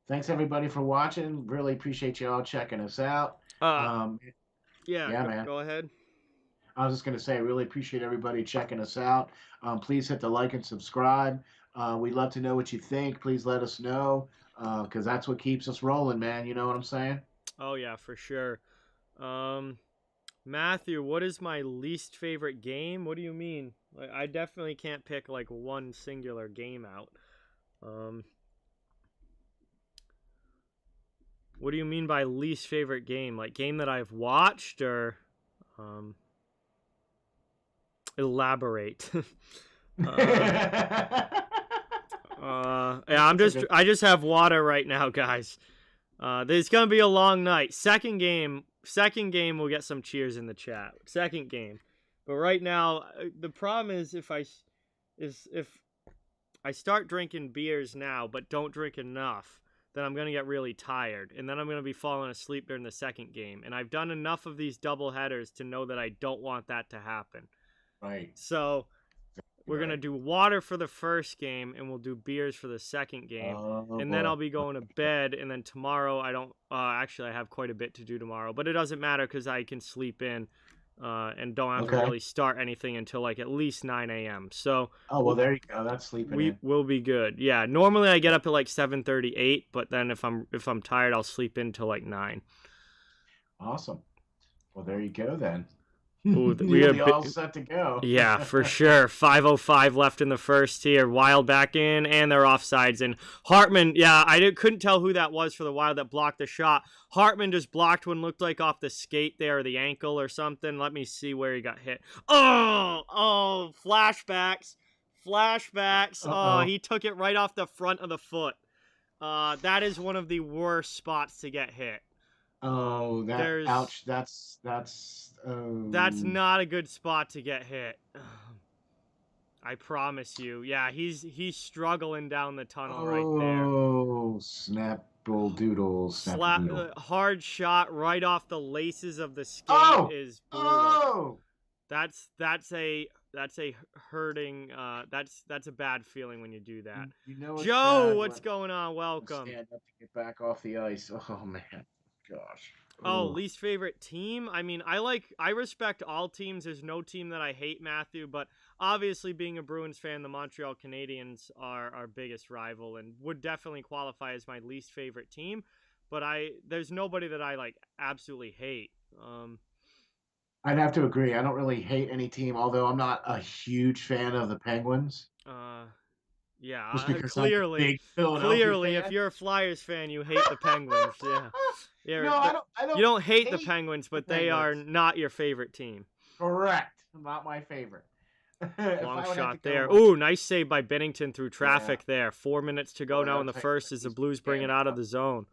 Thanks, everybody, for watching. Really appreciate you all checking us out. Man. Go ahead. I was just going to say, I really appreciate everybody checking us out. Please hit the like and subscribe. We'd love to know what you think. Please let us know. because that's what keeps us rolling, man. You know what I'm saying? Oh yeah, for sure. Matthew, what is my least favorite game? What do you mean? Like, I definitely can't pick like one singular game out. Um, what do you mean by least favorite game? Like game that I've watched or um, elaborate? Yeah, I just have water right now, guys. There's gonna be a long night. Second game, we'll get some cheers in the chat. Second game, but right now, the problem is if I start drinking beers now, but don't drink enough, then I'm gonna get really tired, and then I'm gonna be falling asleep during the second game. And I've done enough of these double headers to know that I don't want that to happen. Right. So we're going to do water for the first game, and we'll do beers for the second game. And then I'll be going to bed, and then tomorrow I don't... actually, I have quite a bit to do tomorrow, but it doesn't matter because I can sleep in and don't have to really start anything until like at least 9 a.m. So... Oh, well, there you go. That's sleeping in. We'll be good. Yeah, normally I get up at like 7:38, but then if I'm tired, I'll sleep in till like 9. Awesome. Well, there you go then. Ooh, we are all set to go. Yeah, for sure. 5:05 left in the first here. Wild back in, and they're offsides. And Hartman, yeah, couldn't tell who that was for the Wild that blocked the shot. Hartman just blocked one, looked like off the skate there, or the ankle or something. Let me see where he got hit. Oh, flashbacks. Oh, he took it right off the front of the foot. That is one of the worst spots to get hit. Oh, ouch. That's not a good spot to get hit. I promise you. Yeah, he's struggling down the tunnel right there. Oh, snap-doodle. Hard shot right off the laces of the skate is brutal. Oh! That's a hurting. That's a bad feeling when you do that. You know Joe, what's going on? Welcome. Stand up to get back off the ice. Oh man, gosh. Oh, least favorite team? I mean, I respect all teams. There's no team that I hate, Matthew, but obviously being a Bruins fan, the Montreal Canadiens are our biggest rival and would definitely qualify as my least favorite team, but there's nobody that I like absolutely hate. I'd have to agree. I don't really hate any team, although I'm not a huge fan of the Penguins. Yeah, clearly, if you're a Flyers fan, you hate the Penguins. Yeah. No, I don't. You don't hate the Penguins, but they are not your favorite team. Correct. Not my favorite. Long shot there. Ooh, nice save by Binnington through traffic there. 4 minutes to go now in the first as the Blues bring it out of the zone.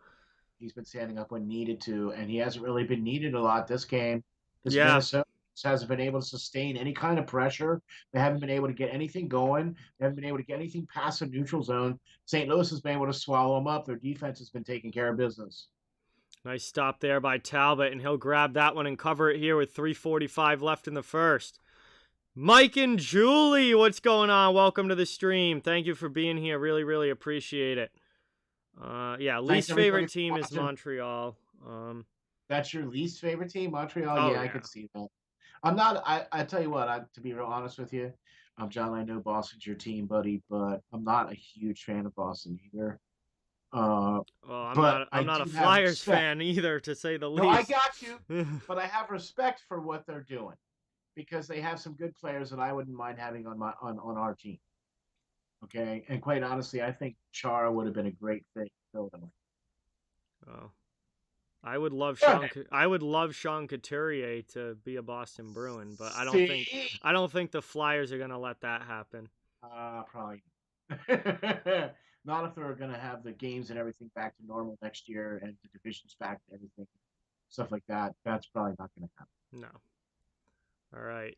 He's been standing up when needed to, and he hasn't really been needed a lot this game. Minnesota hasn't been able to sustain any kind of pressure. They haven't been able to get anything going. They haven't been able to get anything past the neutral zone. St. Louis has been able to swallow them up. Their defense has been taking care of business. Nice stop there by Talbot, and he'll grab that one and cover it here with 3:45 left in the first. Mike and Julie, what's going on? Welcome to the stream. Thank you for being here. Really, really appreciate it. Yeah, least favorite team is Montreal. That's your least favorite team, Montreal? Yeah, I could see that. I'm not. I tell you what. To be real honest with you, John. I know Boston's your team, buddy, but I'm not a huge fan of Boston either. I'm not a Flyers fan either, to say the least. No, I got you, but I have respect for what they're doing because they have some good players that I wouldn't mind having on our team. Okay, and quite honestly, I think Chara would have been a great fit to fill them. Oh, I would love Sean Couturier to be a Boston Bruin, but I don't think the Flyers are gonna let that happen. Probably. Not if they're going to have the games and everything back to normal next year and the divisions back to everything, stuff like that. That's probably not going to happen. No. All right.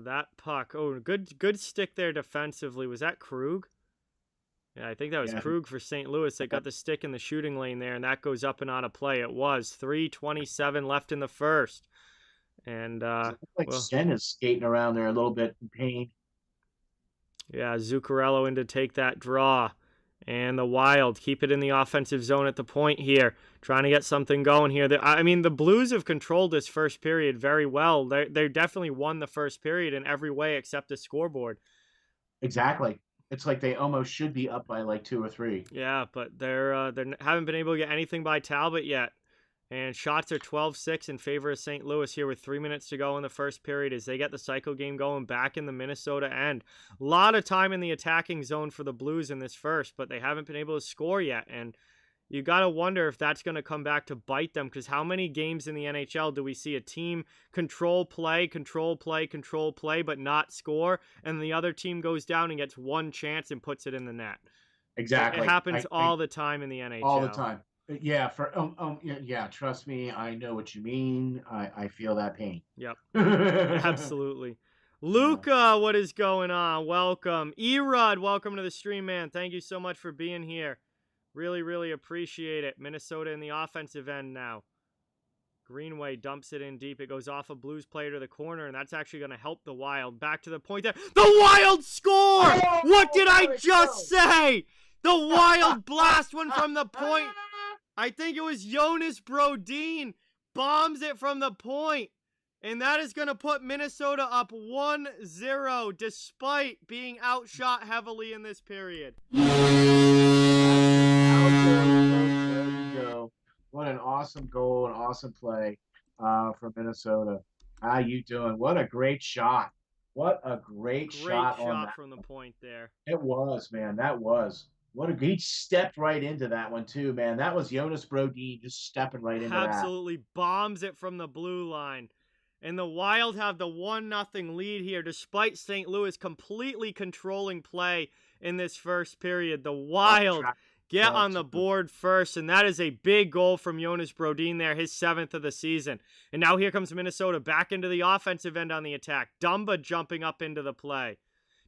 That puck. Oh, good stick there defensively. Was that Krug? Yeah, I think that was Krug for St. Louis that got the stick in the shooting lane there, and that goes up and out of play. It was 3:27 left in the first. And Sten is skating around there a little bit in pain. Yeah, Zuccarello in to take that draw. And the Wild keep it in the offensive zone at the point here, trying to get something going here. I mean, the Blues have controlled this first period very well. They definitely won the first period in every way except the scoreboard. Exactly. It's like they almost should be up by like 2 or 3. Yeah, but they haven't been able to get anything by Talbot yet. And shots are 12-6 in favor of St. Louis here with 3 minutes to go in the first period as they get the cycle game going back in the Minnesota end. A lot of time in the attacking zone for the Blues in this first, but they haven't been able to score yet. And you got to wonder if that's going to come back to bite them, because how many games in the NHL do we see a team control play, but not score, and the other team goes down and gets one chance and puts it in the net? It Exactly. happens all the time in the NHL. All the time. Yeah, yeah, trust me, I know what you mean. I feel that pain. Yep. Absolutely. Luca, what is going on? Welcome. Erod, welcome to the stream, man. Thank you so much for being here. Really, really appreciate it. Minnesota in the offensive end now. Greenway dumps it in deep. It goes off a Blues player to the corner, and that's actually going to help the Wild. Back to the point there. The Wild score! Oh, what did I just say? The Wild blast one from the point. I think it was Jonas Brodin bombs it from the point. And that is going to put Minnesota up 1-0 despite being outshot heavily in this period. There you go. What an awesome goal, an awesome play from Minnesota. How you doing? What a great shot. What a great shot on that from the point there. It was, man. That was. He stepped right into that one too, man. That was Jonas Brodin just stepping right into that. Absolutely bombs it from the blue line. And the Wild have the 1-0 lead here, despite St. Louis completely controlling play in this first period. The Wild get on the board first, and that is a big goal from Jonas Brodin there, his 7th of the season. And now here comes Minnesota back into the offensive end on the attack. Dumba jumping up into the play.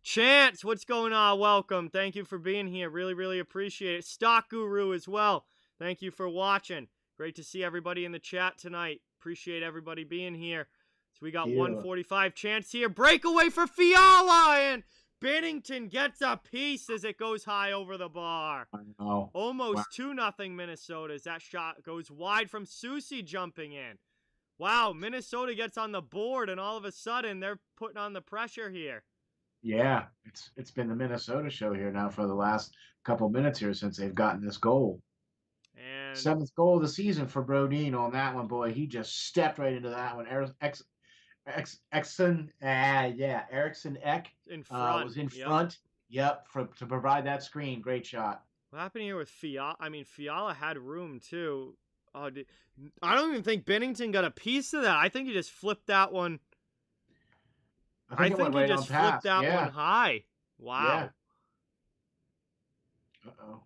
Chance, what's going on? Welcome. Thank you for being here. Really, really appreciate it. Stock Guru as well. Thank you for watching. Great to see everybody in the chat tonight. Appreciate everybody being here. So we got 145. Chance here. Breakaway for Fiala, and Binnington gets a piece as it goes high over the bar. I know. Almost 2-0 Minnesota as that shot goes wide from Soucy jumping in. Wow, Minnesota gets on the board, and all of a sudden they're putting on the pressure here. Yeah, it's been the Minnesota show here now for the last couple minutes here since they've gotten this goal. And 7th goal of the season for Brodin on that one, boy. He just stepped right into that one. Eriksson Ek in front. Was in front. Yep, to provide that screen. Great shot. What happened here with Fiala? I mean, Fiala had room too. I don't even think Binnington got a piece of that. I think he just flipped that one. I think he just flipped that one high. Wow. Yeah. Uh-oh.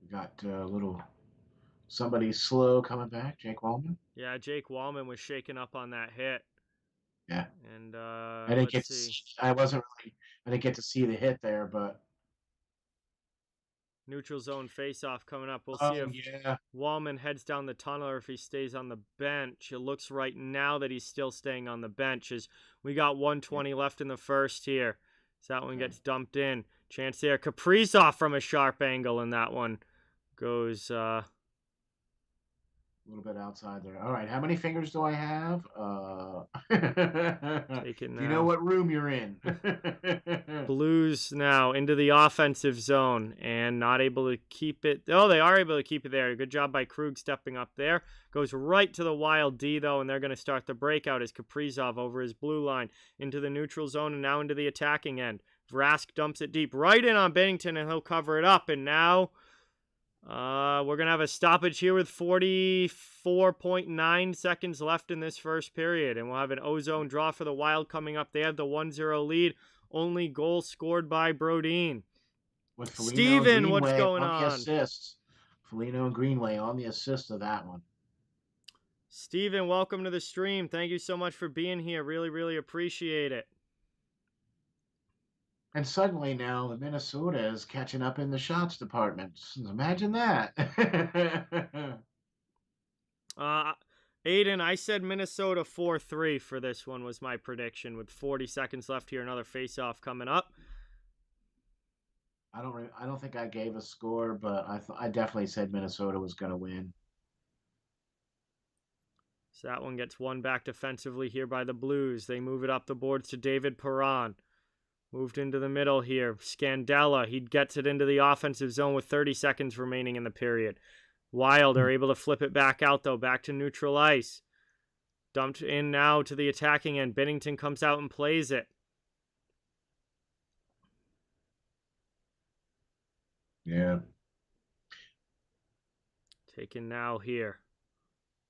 We got a little somebody slow coming back. Jake Wallman. Yeah, Jake Wallman was shaken up on that hit. Yeah. And I didn't get to see. I didn't get to see the hit there, but. Neutral zone face-off coming up. We'll see if Wallman heads down the tunnel or if he stays on the bench. It looks right now that he's still staying on the bench as we got 1:20 left in the first here. So that one gets dumped in. Chance there. Kaprizov from a sharp angle, and that one goes... a little bit outside there. All right, how many fingers do I have? Take it now. You know what room you're in. Blues now into the offensive zone and not able to keep it. Oh, they are able to keep it there. Good job by Krug stepping up there. Goes right to the Wild D, though, and they're going to start the breakout as Kaprizov over his blue line into the neutral zone and now into the attacking end. Vrask dumps it deep right in on Binnington, and he'll cover it up. And now... we're going to have a stoppage here with 44.9 seconds left in this first period. And we'll have an ozone draw for the Wild coming up. They have the 1-0 lead. Only goal scored by Brodin. Steven, what's going on? The assists. Foligno and Greenway on the assist of that one. Steven, welcome to the stream. Thank you so much for being here. Really, really appreciate it. And suddenly now the Minnesota is catching up in the shots department. Imagine that. Aiden, I said Minnesota 4-3 for this one was my prediction with 40 seconds left here. Another face-off coming up. I don't think I gave a score, but I definitely said Minnesota was going to win. So that one gets won back defensively here by the Blues. They move it up the boards to David Perron. Moved into the middle here. Scandella, he gets it into the offensive zone with 30 seconds remaining in the period. Wild are able to flip it back out, though, back to neutral ice. Dumped in now to the attacking end. Bennington comes out and plays it. Yeah. Taken now here.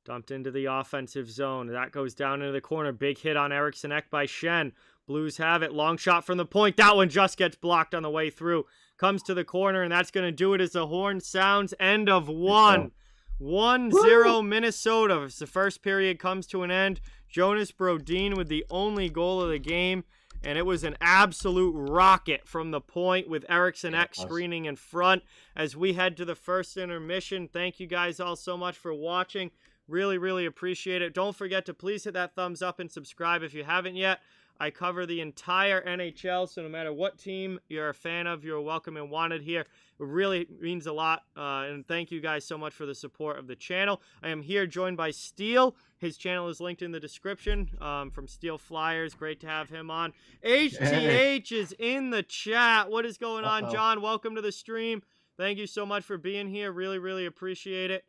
Dumped into the offensive zone. That goes down into the corner. Big hit on Eriksson Ek by Shen. Blues have it. Long shot from the point. That one just gets blocked on the way through. Comes to the corner, and that's going to do it as the horn sounds. End of one. 1-0 Minnesota. As the first period comes to an end, Jonas Brodin with the only goal of the game. And it was an absolute rocket from the point with Eriksson Ek screening in front. As we head to the first intermission, thank you guys all so much for watching. Really, really appreciate it. Don't forget to please hit that thumbs up and subscribe if you haven't yet. I cover the entire NHL, so no matter what team you're a fan of, you're welcome and wanted here. It really means a lot, and thank you guys so much for the support of the channel. I am here joined by Steel. His channel is linked in the description from Steel Flyers. Great to have him on. HTH is in the chat. What is going on, John? Welcome to the stream. Thank you so much for being here. Really, really appreciate it.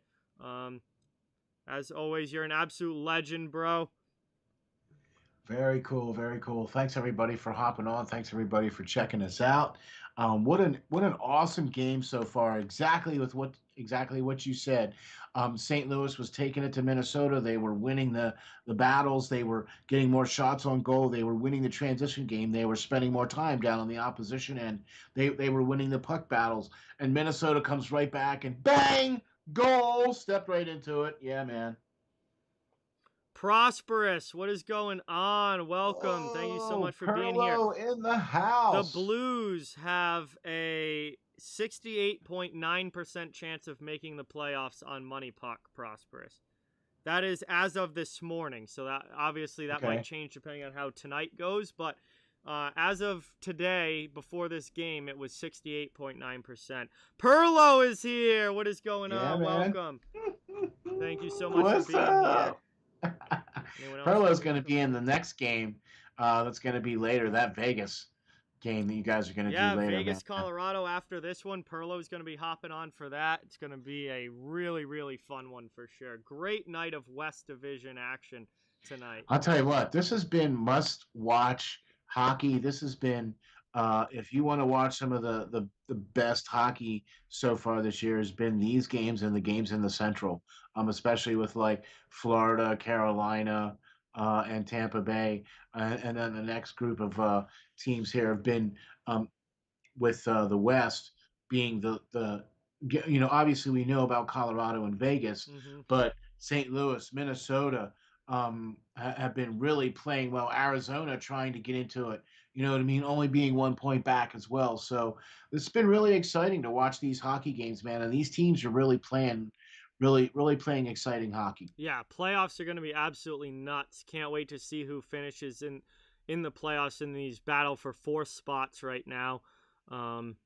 As always, you're an absolute legend, bro. Very cool, very cool. Thanks everybody for hopping on. Thanks everybody for checking us out. What an awesome game so far. Exactly what you said. St. Louis was taking it to Minnesota. They were winning the battles. They were getting more shots on goal. They were winning the transition game. They were spending more time down on the opposition end. They were winning the puck battles. And Minnesota comes right back and bang, goal, stepped right into it. Yeah, man. Prosperous, what is going on? Welcome. Thank you so much for being here. In the house. The Blues have a 68.9% chance of making the playoffs on Money Puck, Prosperous. That is as of this morning, so that obviously that might change depending on how tonight goes, but as of today, before this game, it was 68.9%. Perlo is here. What is going on? Man. Welcome. Thank you so much for being here. Perlo's going to be in the next game. That's going to be later. That Vegas game that you guys are going to do later. Yeah, Vegas, Colorado. After this one, Perlo's going to be hopping on for that. It's going to be a really, really fun one for sure. Great night of West Division action tonight. I'll tell you what. This has been must-watch hockey. This has been, if you want to watch some of the best hockey so far this year, has been these games and the games in the Central. Especially with like Florida, Carolina, and Tampa Bay, and then the next group of teams here have been with the West being the obviously we know about Colorado and Vegas, but St. Louis, Minnesota have been really playing well. Arizona trying to get into it. You know what I mean? Only being 1 point back as well. So it's been really exciting to watch these hockey games, man. And these teams are really playing. Really playing exciting hockey. Yeah, playoffs are going to be absolutely nuts. Can't wait to see who finishes in the playoffs in these battle for fourth spots right now. And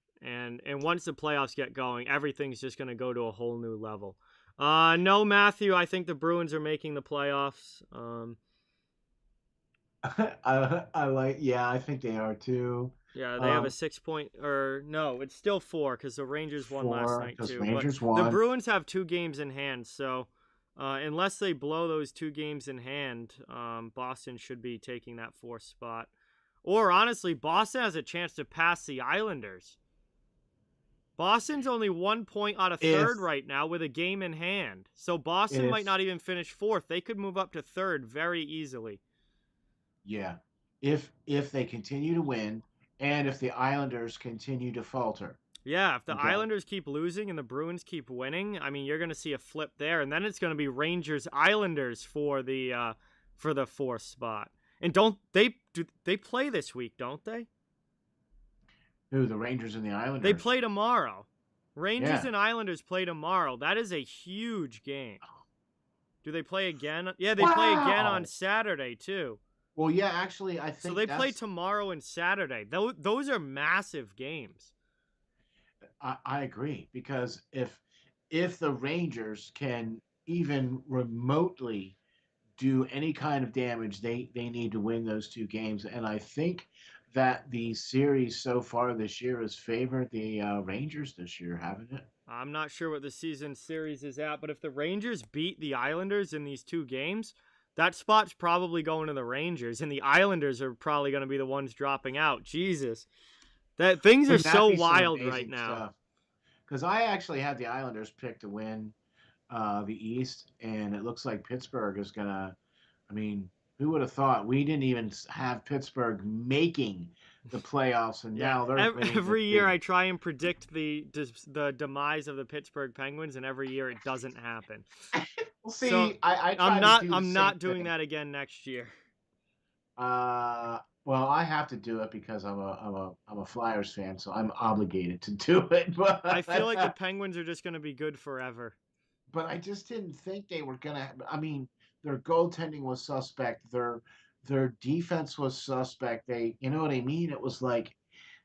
once the playoffs get going, everything's just going to go to a whole new level. No, Matthew, I think the Bruins are making the playoffs. I think they are too. Yeah, they have a 6 point, or no, it's still 4 because the Rangers won last night too. The Bruins have 2 games in hand, so unless they blow those 2 games in hand, Boston should be taking that 4th spot. Or honestly, Boston has a chance to pass the Islanders. Boston's only 1 point out of 3rd right now with a game in hand, so Boston might not even finish 4th. They could move up to 3rd very easily. Yeah, if they continue to win. And if the Islanders continue to falter. Yeah, if the Islanders keep losing and the Bruins keep winning, I mean, you're going to see a flip there. And then it's going to be Rangers-Islanders for the 4th spot. And they play this week, don't they? Who, the Rangers and the Islanders? They play tomorrow. Rangers and Islanders play tomorrow. That is a huge game. Do they play again? Yeah, they play again on Saturday, too. Well, yeah, actually, I think so. They play tomorrow and Saturday. Those are massive games. I agree, because if the Rangers can even remotely do any kind of damage, they need to win those two games. And I think that the series so far this year has favored the Rangers this year, haven't it? I'm not sure what the season series is at, but if the Rangers beat the Islanders in these two games, that spot's probably going to the Rangers, and the Islanders are probably going to be the ones dropping out. Jesus, that things are Wouldn't that so be some wild right amazing now. stuff? Because I actually had the Islanders pick to win the East, and it looks like Pittsburgh is gonna. I mean, who would have thought we didn't even have Pittsburgh making the playoffs, and Yeah, now they're winning the every year division. I try and predict the demise of the Pittsburgh Penguins, and every year it doesn't happen. Well, So see, I try to do the I'm same not doing thing. that again next year. Well, I have to do it because I'm a Flyers fan, so I'm obligated to do it. I feel like the Penguins are just going to be good forever. But I just didn't think they were gonna. I mean, their goaltending was suspect. Their defense was suspect. You know what I mean? It was like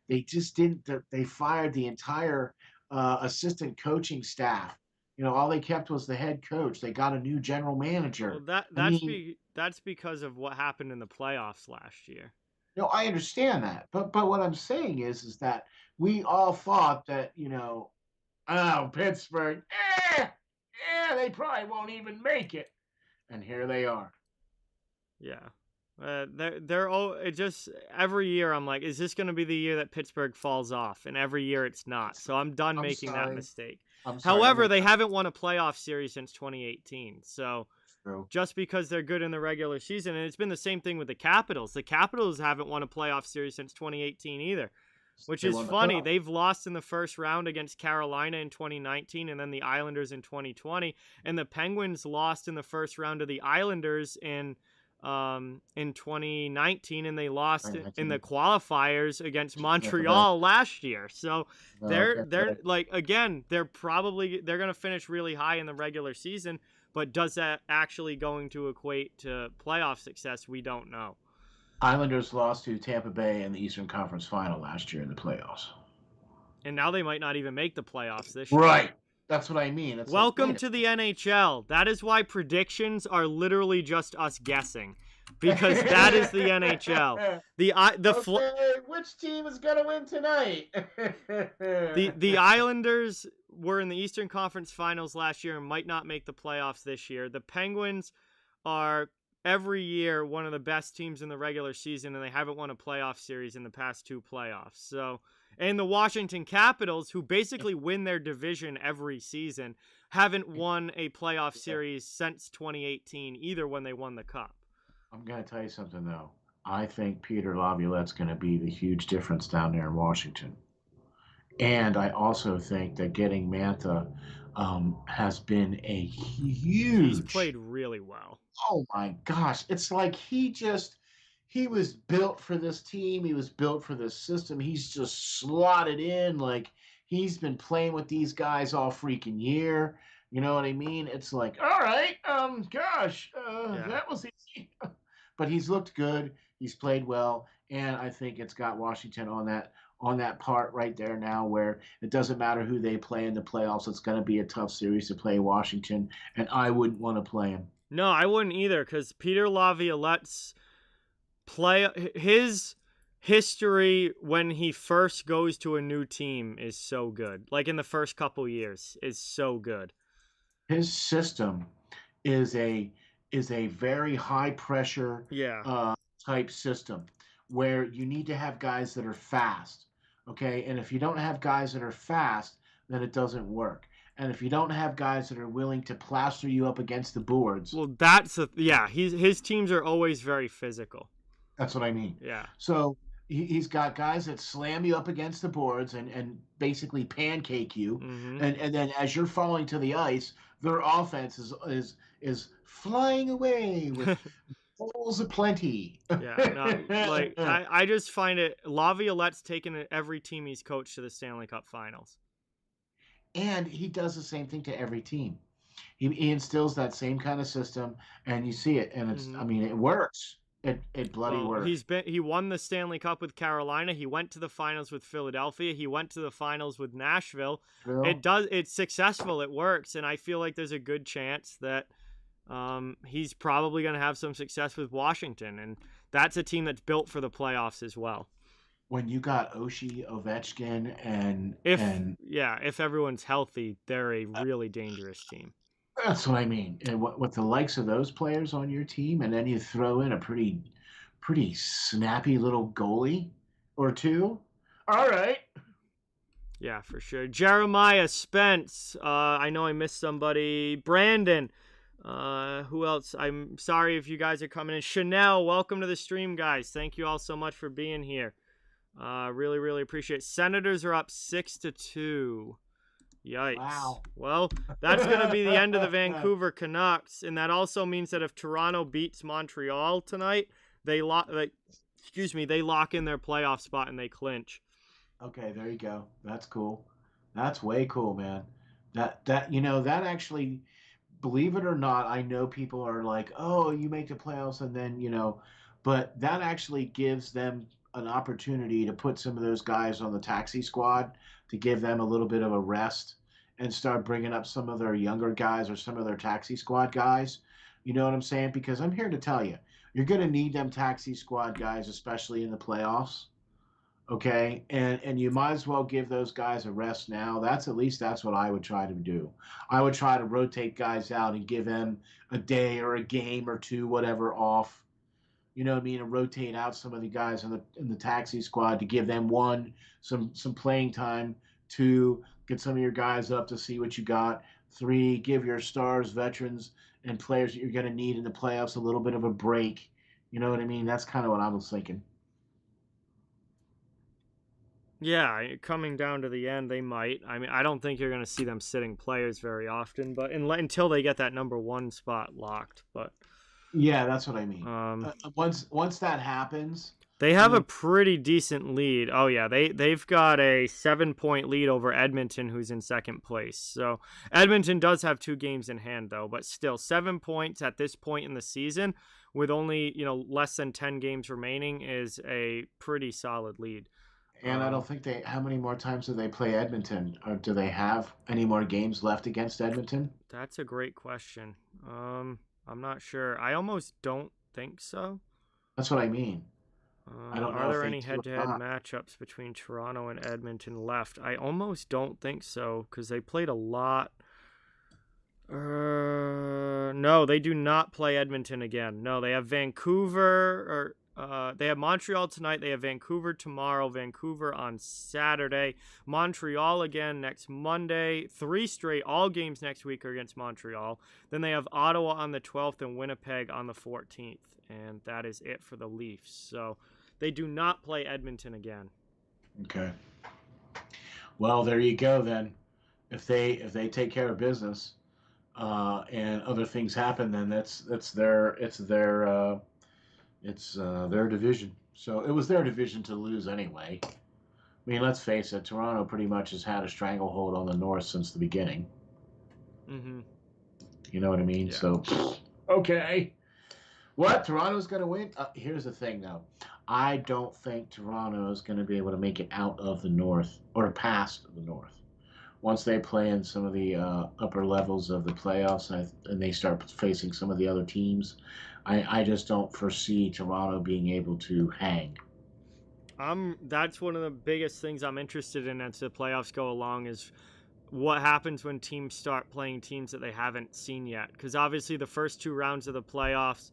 they just didn't. They fired the entire assistant coaching staff. You know, all they kept was the head coach. They got a new general Well, manager. that I mean, that's because of what happened in the playoffs last year. no, I understand that, but what I'm saying is that we all thought that oh, Pittsburgh, they probably won't even make it, and here they are. Yeah. They're all it just every year I'm like, is this going to be the year that Pittsburgh falls off? And every year it's not. So I'm done I'm making that sorry. mistake. I'm sorry. However, they haven't won a playoff series since 2018. So True. just because they're good in the regular season, and it's been the same thing with the Capitals. The Capitals haven't won a playoff series since 2018 either, which They is won the funny. cup. They've lost in the first round against Carolina in 2019 and then the Islanders in 2020, and the Penguins lost in the first round to the Islanders in 2019, and they lost in the qualifiers against Montreal last year. So they're like, again, they're going to finish really high in the regular season, but does that actually going to equate to playoff success? We don't know. Islanders lost to Tampa Bay in the Eastern Conference Final last year in the playoffs. And now they might not even make the playoffs this year. Right. That's what I mean. It's Welcome like, to the NHL. That is why predictions are literally just us guessing, because that is the NHL. Which team is gonna win tonight? the Islanders were in the Eastern Conference Finals last year and might not make the playoffs this year. The Penguins are every year one of the best teams in the regular season, and they haven't won a playoff series in the past two playoffs. So, and the Washington Capitals, who basically win their division every season, haven't won a playoff series since 2018 either, when they won the Cup. I'm gonna tell you something though. I think Peter Laviolette's gonna be the huge difference down there in Washington. And I also think that getting Mantha has been a huge. He's played really well. Oh my gosh. It's like he was built for this team. He was built for this system. He's just slotted in. Like, he's been playing with these guys all freaking year. You know what I mean? It's like, all right, gosh, that was easy. But he's looked good. He's played well, and I think it's got Washington on that part right there now, where it doesn't matter who they play in the playoffs. It's going to be a tough series to play Washington, and I wouldn't want to play him. No, I wouldn't either, because Peter Laviolette's his history when he first goes to a new team is so good. Like, in the first couple years is so good. His system is a very high pressure type system where you need to have guys that are fast. Okay, and if you don't have guys that are fast, then it doesn't work. And if you don't have guys that are willing to plaster you up against the boards, well, his teams are always very physical. That's what I mean. Yeah. So he's got guys that slam you up against the boards and basically pancake you, and then as you're falling to the ice, their offense is flying away with goals aplenty. Yeah, no, like I just find it. Laviolette's taken every team he's coached to the Stanley Cup Finals, and he does the same thing to every team. He instills that same kind of system, and you see it, and it's I mean, it works. It bloody works. He won the Stanley Cup with Carolina. He went to the finals with Philadelphia. He went to the finals with Nashville. It's successful. It works, and I feel like there's a good chance that he's probably going to have some success with Washington, and that's a team that's built for the playoffs as well. When you got Oshie, Ovechkin, If everyone's healthy, they're a really dangerous team. that's what I mean. And with the likes of those players on your team, and then you throw in a pretty snappy little goalie or two. All right. Yeah, for sure. Jeremiah Spence. I know I missed somebody. Brandon. Who else? I'm sorry if you guys are coming in. Chanel, welcome to the stream, guys. Thank you all so much for being here. Really, really appreciate it. Senators are up 6-2. Yikes. Wow. Well, that's going to be the end of the Vancouver Canucks, and that also means that if Toronto beats Montreal tonight, they lock in their playoff spot and they clinch. Okay, there you go. That's cool. That's way cool, man. That actually, believe it or not, I know people are like, "Oh, you make the playoffs and then, but that actually gives them an opportunity to put some of those guys on the taxi squad to give them a little bit of a rest and start bringing up some of their younger guys or some of their taxi squad guys. You know what I'm saying? Because I'm here to tell you, you're going to need them taxi squad guys, especially in the playoffs. Okay, and you might as well give those guys a rest now. At least that's what I would try to do. I would try to rotate guys out and give them a day or a game or two, whatever, off. You know what I mean? And rotate out some of the guys in the taxi squad to give them some playing time. Two, get some of your guys up to see what you got. Three, give your stars, veterans, and players that you're going to need in the playoffs a little bit of a break. You know what I mean? That's kind of what I was thinking. Yeah, coming down to the end, they might. I mean, I don't think you're going to see them sitting players very often, but until they get that number one spot locked. But yeah, that's what I mean. Once that happens, they have a pretty decent lead. Oh yeah, they've got a 7-point lead over Edmonton, who's in second place. So Edmonton does have 2 games in hand though, but still 7 points at this point in the season with only less than 10 games remaining is a pretty solid lead. And I don't think how many more times do they play Edmonton? Or do they have any more games left against Edmonton? That's a great question. I'm not sure. I almost don't think so. That's what I mean. I don't know. Are there any head-to-head matchups between Toronto and Edmonton left? I almost don't think so because they played a lot. No, they do not play Edmonton again. No, they have Vancouver they have Montreal tonight. They have Vancouver tomorrow. Vancouver on Saturday. Montreal again next Monday. 3 straight. All games next week are against Montreal. Then they have Ottawa on the 12th and Winnipeg on the 14th. And that is it for the Leafs. So they do not play Edmonton again. Okay. Well, there you go then. If they take care of business and other things happen, then it's their division. So it was their division to lose anyway. I mean, let's face it, Toronto pretty much has had a stranglehold on the North since the beginning. Mm-hmm. You know what I mean? Yeah. So, okay. What? Toronto's going to win? Here's the thing, though. I don't think Toronto is going to be able to make it out of the North or past the North. Once they play in some of the upper levels of the playoffs and they start facing some of the other teams, I just don't foresee Toronto being able to hang. That's one of the biggest things I'm interested in as the playoffs go along is what happens when teams start playing teams that they haven't seen yet. Because obviously the first 2 rounds of the playoffs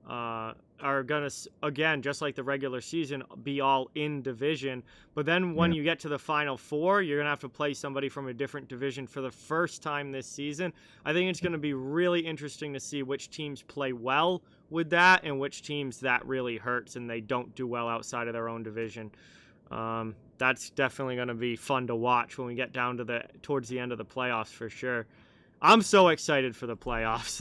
are going to, again, just like the regular season, be all in division. But then when you get to the Final 4, you're going to have to play somebody from a different division for the first time this season. I think it's going to be really interesting to see which teams play well with that and which teams that really hurts and they don't do well outside of their own division. That's definitely going to be fun to watch when we get down to towards the end of the playoffs for sure. I'm so excited for the playoffs.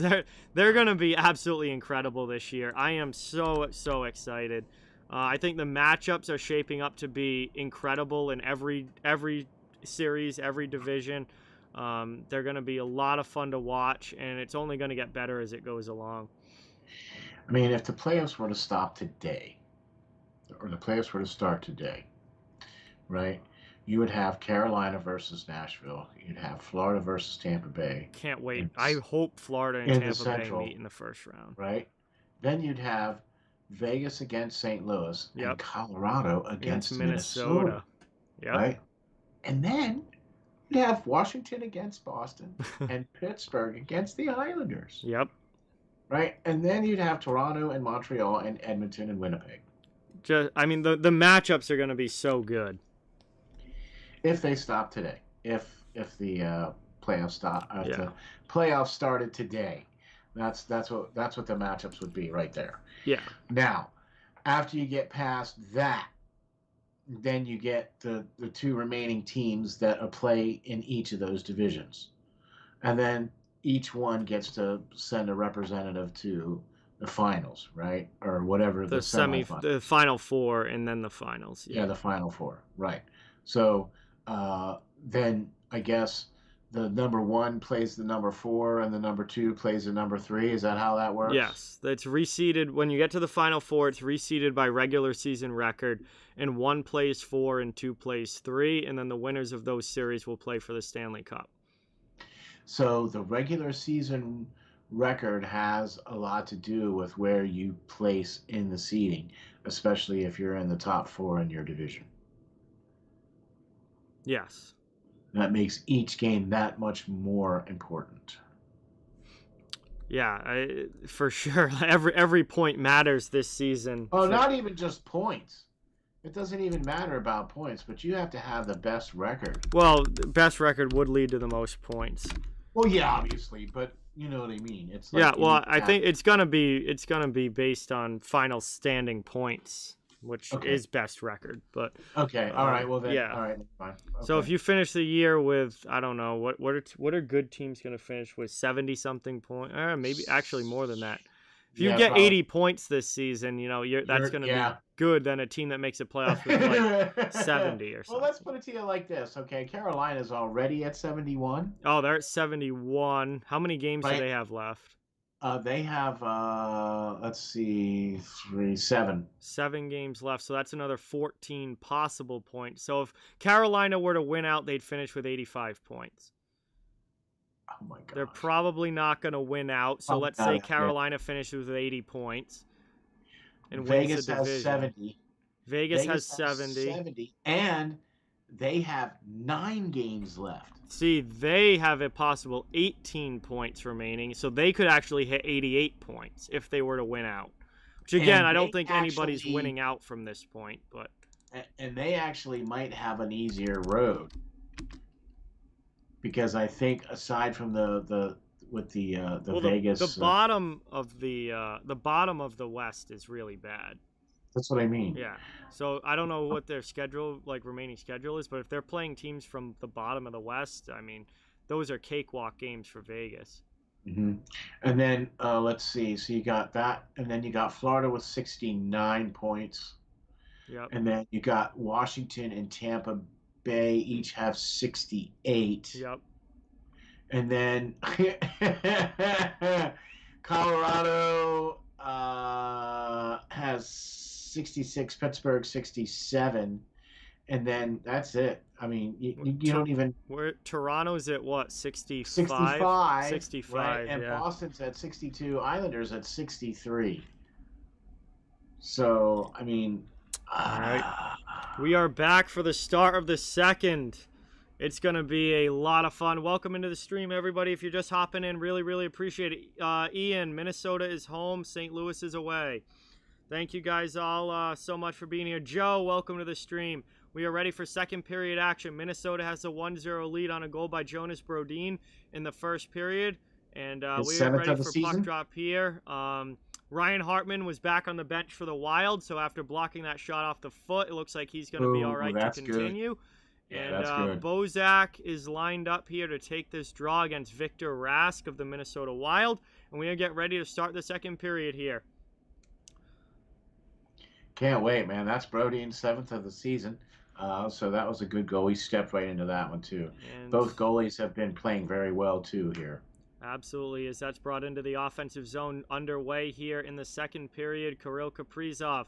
They're going to be absolutely incredible this year. I am so excited. I think the matchups are shaping up to be incredible in every series, every division. They're going to be a lot of fun to watch, and it's only going to get better as it goes along. I mean, if the playoffs were to stop today, or the playoffs were to start today, right? you would have Carolina versus Nashville. You'd have Florida versus Tampa Bay. Can't wait. In, I hope Florida and in the Tampa Bay Central, meet in the first round. right? Then you'd have Vegas against St. Louis and Yep. Colorado Against against Minnesota, Yep. right? And then you'd have Washington against Boston and Pittsburgh against the Islanders, Yep. right? And then you'd have Toronto and Montreal and Edmonton and Winnipeg. I mean, the matchups are going to be so good. If they stop today, if the playoffs stop, Yeah. the playoffs started today, that's what the matchups would be right there. Yeah. Now, after you get past that, then you get the two remaining teams that play in each of those divisions, and then each one gets to send a representative to the finals, right, or whatever the semifinals. The final four, and then the finals. Yeah, the final four, right. So then I guess the number one plays the number four, and the number two plays the number three. Is that how that works? Yes, it's reseeded. When you get to the final four, it's reseeded by regular season record, and one plays 4 and 2 plays 3, and then the winners of those series will play for the Stanley Cup. So the regular season record has a lot to do with where you place in the seeding, especially if you're in the top 4 in your division. Yes. That makes each game that much more important. Yeah, for sure. Every point matters this season. Oh, not even just points. It doesn't even matter about points, but you have to have the best record. Well, the best record would lead to the most points. Well, yeah, obviously, but you know what I mean. It's like, yeah. Well, I think it's gonna be based on final standing points, which is best record. But okay, all right. Well then, yeah. All right, fine. Okay. So if you finish the year with, I don't know, what are good teams gonna finish with, 70 something points? Maybe actually more than that. If you get 80 points this season, that's going to be good than a team that makes a playoff with like 70 or something. Well, let's put it to you like this, okay? Carolina's already at 71. Oh, they're at 71. How many games do they have left? They have, let's see, 7. 7 games left, so that's another 14 possible points. So if Carolina were to win out, they'd finish with 85 points. Oh my God. They're probably not going to win out. So let's say Carolina finishes with 80 points and wins the division. Vegas has 70. Vegas has 70. And they have 9 games left. See, they have a possible 18 points remaining, so they could actually hit 88 points if they were to win out. Which, again, I don't think anybody's winning out from this point. And they actually might have an easier road. Because I think aside from the Vegas, the bottom of the West is really bad. That's what I mean. Yeah. So I don't know what their remaining schedule is, but if they're playing teams from the bottom of the West, I mean, those are cakewalk games for Vegas. Mm-hmm. And then let's see. So you got that, and then you got Florida with 69 points. Yep. And then you got Washington and Tampa Bay each have 68. Yep. And then Colorado has 66, Pittsburgh 67, and then that's it. I mean, you don't even. Toronto's at what, 65? 65, right? And Boston's at 62. Islanders at 63. So I mean. All right. We are back for the start of the second. It's going to be a lot of fun. Welcome into the stream, everybody. If you're just hopping in, really, really appreciate it. Ian, Minnesota is home. St. Louis is away. Thank you guys all so much for being here. Joe, welcome to the stream. We are ready for second period action. Minnesota has a 1-0 lead on a goal by Jonas Brodin in the first period. And we are ready for puck drop here. Ryan Hartman was back on the bench for the Wild, so after blocking that shot off the foot, it looks like he's going to be all right to continue. Good. Yeah, and that's good. Bozak is lined up here to take this draw against Victor Rask of the Minnesota Wild, and we're going to get ready to start the second period here. Can't wait, man. That's Brodin's 7th of the season, so that was a good goal. He stepped right into that one, too. And both goalies have been playing very well, too, here. Absolutely, as that's brought into the offensive zone underway here in the second period. Kirill Kaprizov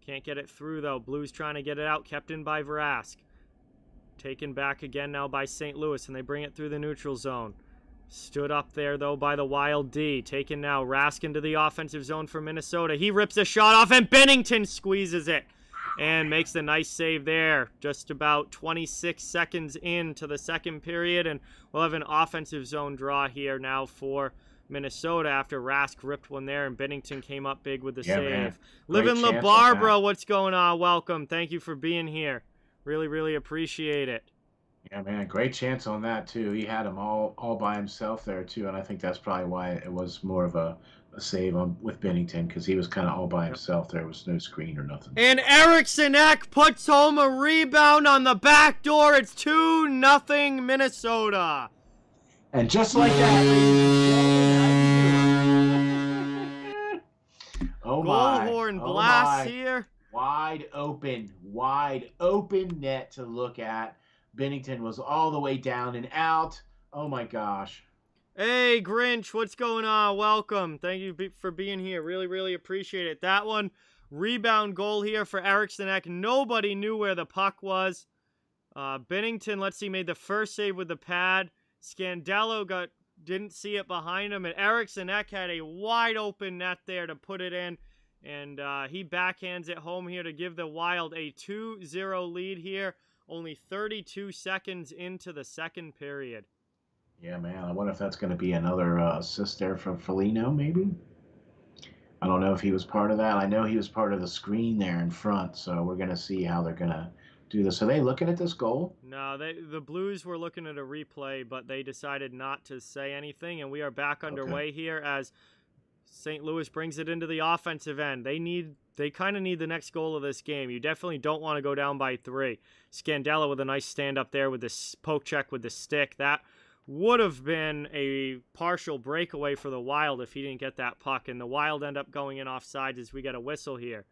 can't get it through, though. Blues trying to get it out, kept in by Vrask. Taken back again now by St. Louis, and they bring it through the neutral zone. Stood up there, though, by the Wild D. Taken now. Rask into the offensive zone for Minnesota. He rips a shot off, and Binnington squeezes it and makes the nice save there. Just about 26 seconds into the second period, and we'll have an offensive zone draw here now for Minnesota after Rask ripped one there, and Binnington came up big with the save. Man. Livin' La Barbara, what's going on? Welcome. Thank you for being here. Really, really appreciate it. Yeah, man, great chance on that too. He had him all by himself there too, and I think that's probably why it was more of a save with Binnington, because he was kind of all by himself. There was no screen or nothing. And Eriksson Ek puts home a rebound on the back door. It's 2-0 Minnesota. And just like that, oh my! Goalhorn blast here. Wide open net to look at. Binnington was all the way down and out. Oh my gosh. Hey, Grinch, what's going on? Welcome. Thank you for being here. Really, really appreciate it. That one, rebound goal here for Eriksson Ek. Nobody knew where the puck was. Binnington, let's see, made the first save with the pad. Scandalo didn't see it behind him, and Eriksson Ek had a wide open net there to put it in. And he backhands it home here to give the Wild a 2-0 lead here. Only 32 seconds into the second period. Yeah, man. I wonder if that's going to be another assist there from Foligno, maybe? I don't know if he was part of that. I know he was part of the screen there in front, so we're going to see how they're going to do this. Are they looking at this goal? No, the Blues were looking at a replay, but they decided not to say anything, and we are back underway here as St. Louis brings it into the offensive end. They kind of need the next goal of this game. You definitely don't want to go down by 3. Scandella with a nice stand up there with this poke check with the stick. That would have been a partial breakaway for the Wild if he didn't get that puck. And the Wild end up going in offsides as we get a whistle here.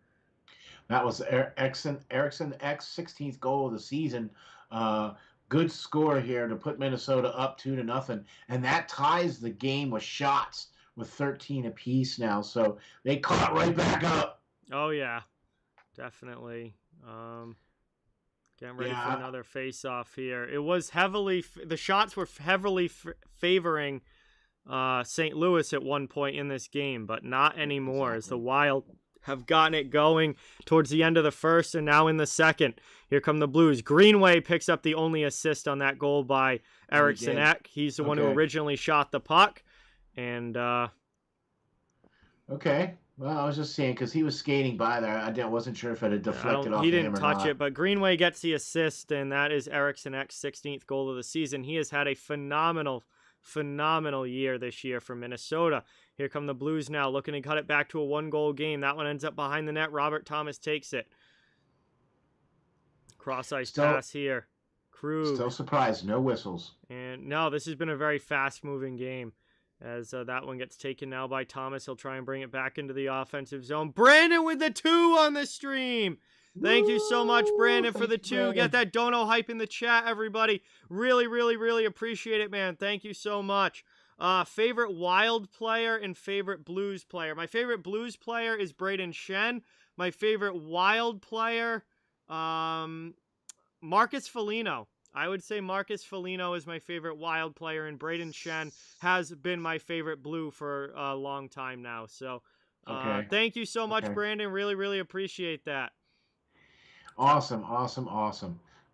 That was Eriksson Ek's 16th goal of the season. Good score here to put Minnesota up 2-0. And that ties the game with shots with 13 apiece now. So they caught right back up. Oh, yeah, definitely. Getting ready for another face-off here. It was the shots were heavily favoring St. Louis at one point in this game, but not anymore as the Wild have gotten it going towards the end of the first and now in the second. Here come the Blues. Greenway picks up the only assist on that goal by Eriksson Ek. He's the one who originally shot the puck. And, okay. Well, I was just saying, because he was skating by there. I wasn't sure if it had deflected off him or not. He didn't touch it, but Greenway gets the assist, and that is Eriksson Ek's 16th goal of the season. He has had a phenomenal year this year for Minnesota. Here come the Blues now, looking to cut it back to a 1-goal game. That one ends up behind the net. Robert Thomas takes it. Cross-ice pass here. Krug. Still surprised. No whistles. And no, this has been a very fast-moving game. As that one gets taken now by Thomas. He'll try and bring it back into the offensive zone. Brandon with the 2 on the stream. Thank you so much, Brandon, for the 2. Brandon. Get that dono hype in the chat, everybody. Really, really, really appreciate it, man. Thank you so much. Favorite Wild player and favorite Blues player. My favorite Blues player is Braden Shen. My favorite Wild player, Marcus Foligno. I would say Marcus Foligno is my favorite Wild player, and Braden Shen has been my favorite Blue for a long time now. So thank you so much, Brandon. Really, really appreciate that. Awesome.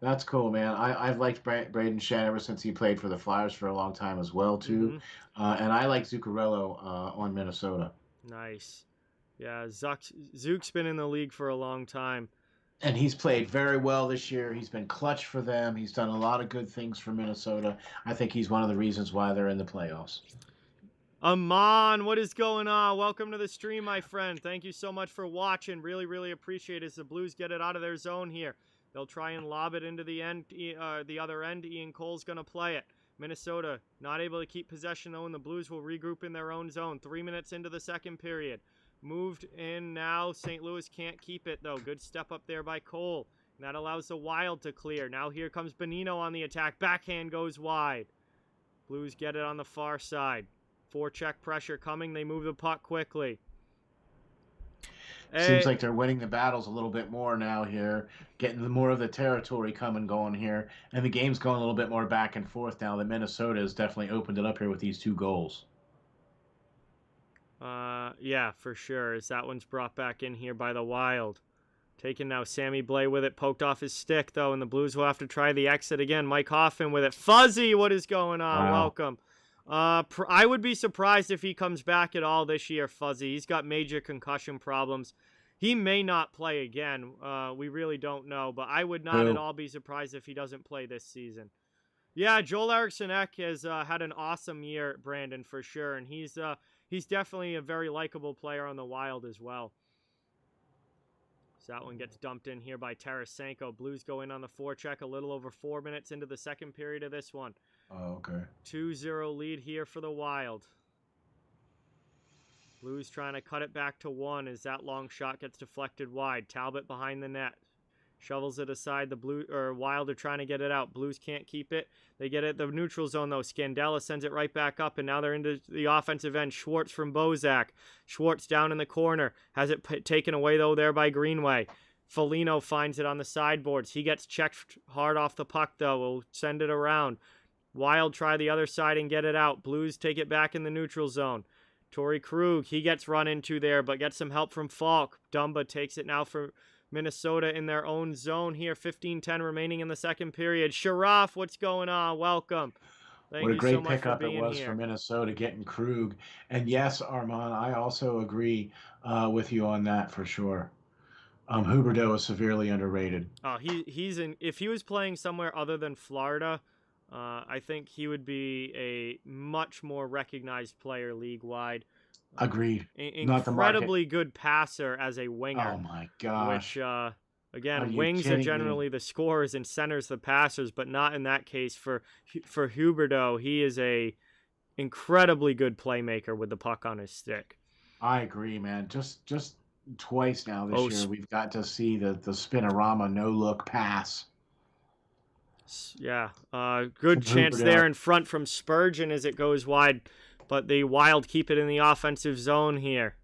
That's cool, man. I've liked Braden Shen ever since he played for the Flyers for a long time as well, too. And I like Zuccarello on Minnesota. Nice. Yeah, Zook's been in the league for a long time. And he's played very well this year. He's been clutch for them. He's done a lot of good things for Minnesota. I think he's one of the reasons why they're in the playoffs. Amon, what is going on? Welcome to the stream, my friend. Thank you so much for watching. Really, really appreciate it as the Blues get it out of their zone here. They'll try and lob it into the other end. Ian Cole's going to play it. Minnesota not able to keep possession, though, and the Blues will regroup in their own zone. 3 minutes into the second period. Moved in now. St. Louis can't keep it, though. Good step up there by Cole. And that allows the Wild to clear. Now here comes Bonino on the attack. Backhand goes wide. Blues get it on the far side. Forecheck pressure coming. They move the puck quickly. Seems Eh, like they're winning the battles a little bit more now here, getting more of the territory coming going here, and the game's going a little bit more back and forth now that Minnesota has definitely opened it up here with these 2 goals. yeah, for sure. As that one's brought back in here by the Wild. Taking now Sammy Blais with it, poked off his stick though, and the Blues will have to try the exit again. Mike Hoffman with it. Fuzzy, what is going on? Wow. Welcome. I would be surprised if he comes back at all this year, Fuzzy. He's got major concussion problems. He may not play again. We really don't know, but I would not at Who? all be surprised if he doesn't play this season. Yeah, Joel Eriksson Ek has had an awesome year, Brandon, for sure, and he's definitely a very likable player on the Wild as well. So that one gets dumped in here by Tarasenko. Blues go in on the forecheck a little over 4 minutes into the second period of this one. Oh, okay. 2-0 lead here for the Wild. Blues trying to cut it back to 1 as that long shot gets deflected wide. Talbot behind the net. Shovels it aside. The Wild are trying to get it out. Blues can't keep it. They get it the neutral zone though. Scandella sends it right back up, and now they're into the offensive end. Schwartz from Bozak. Schwartz down in the corner. Has it taken away though there by Greenway. Foligno finds it on the sideboards. He gets checked hard off the puck though. Will send it around. Wild try the other side and get it out. Blues take it back in the neutral zone. Torrey Krug, he gets run into there, but gets some help from Falk. Dumba takes it now for Minnesota in their own zone here. 15-10 remaining in the second period. Sharaf, what's going on? Welcome. Thank What a you great so much for pickup it being was here. for Minnesota getting Krug. And yes, Armand, I also agree with you on that for sure. Huberdeau is severely underrated. Oh, he's in. If he was playing somewhere other than Florida, I think he would be a much more recognized player league-wide. Agreed. Not the market. Incredibly good passer as a winger. Oh my gosh. Which, Are again, you wings are kidding me? generally the scorers and centers the passers, but not in that case for Huberdeau. He is a incredibly good playmaker with the puck on his stick. I agree, man. Just twice now this year we've got to see the spinorama no look pass. Yeah, good chance there in front from Spurgeon as it goes wide, but the Wild keep it in the offensive zone here.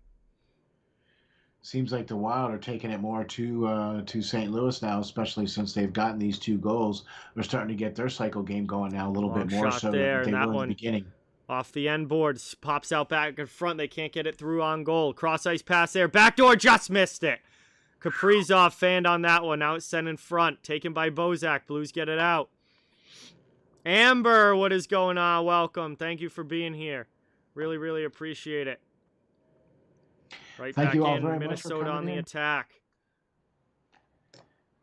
Seems like the Wild are taking it more to St. Louis now, especially since they've gotten these 2 goals. They're starting to get their cycle game going now a little bit more so there, than they that were in one the beginning. Off the end boards, pops out back in front. They can't get it through on goal. Cross ice pass there. Backdoor just missed it. Kaprizov fanned on that one. Now it's sent in front. Taken by Bozak. Blues get it out. Amber, what is going on? Welcome. Thank you for being here. Really, really appreciate it. Right Thank back you all in. very Minnesota much for on coming the in. attack.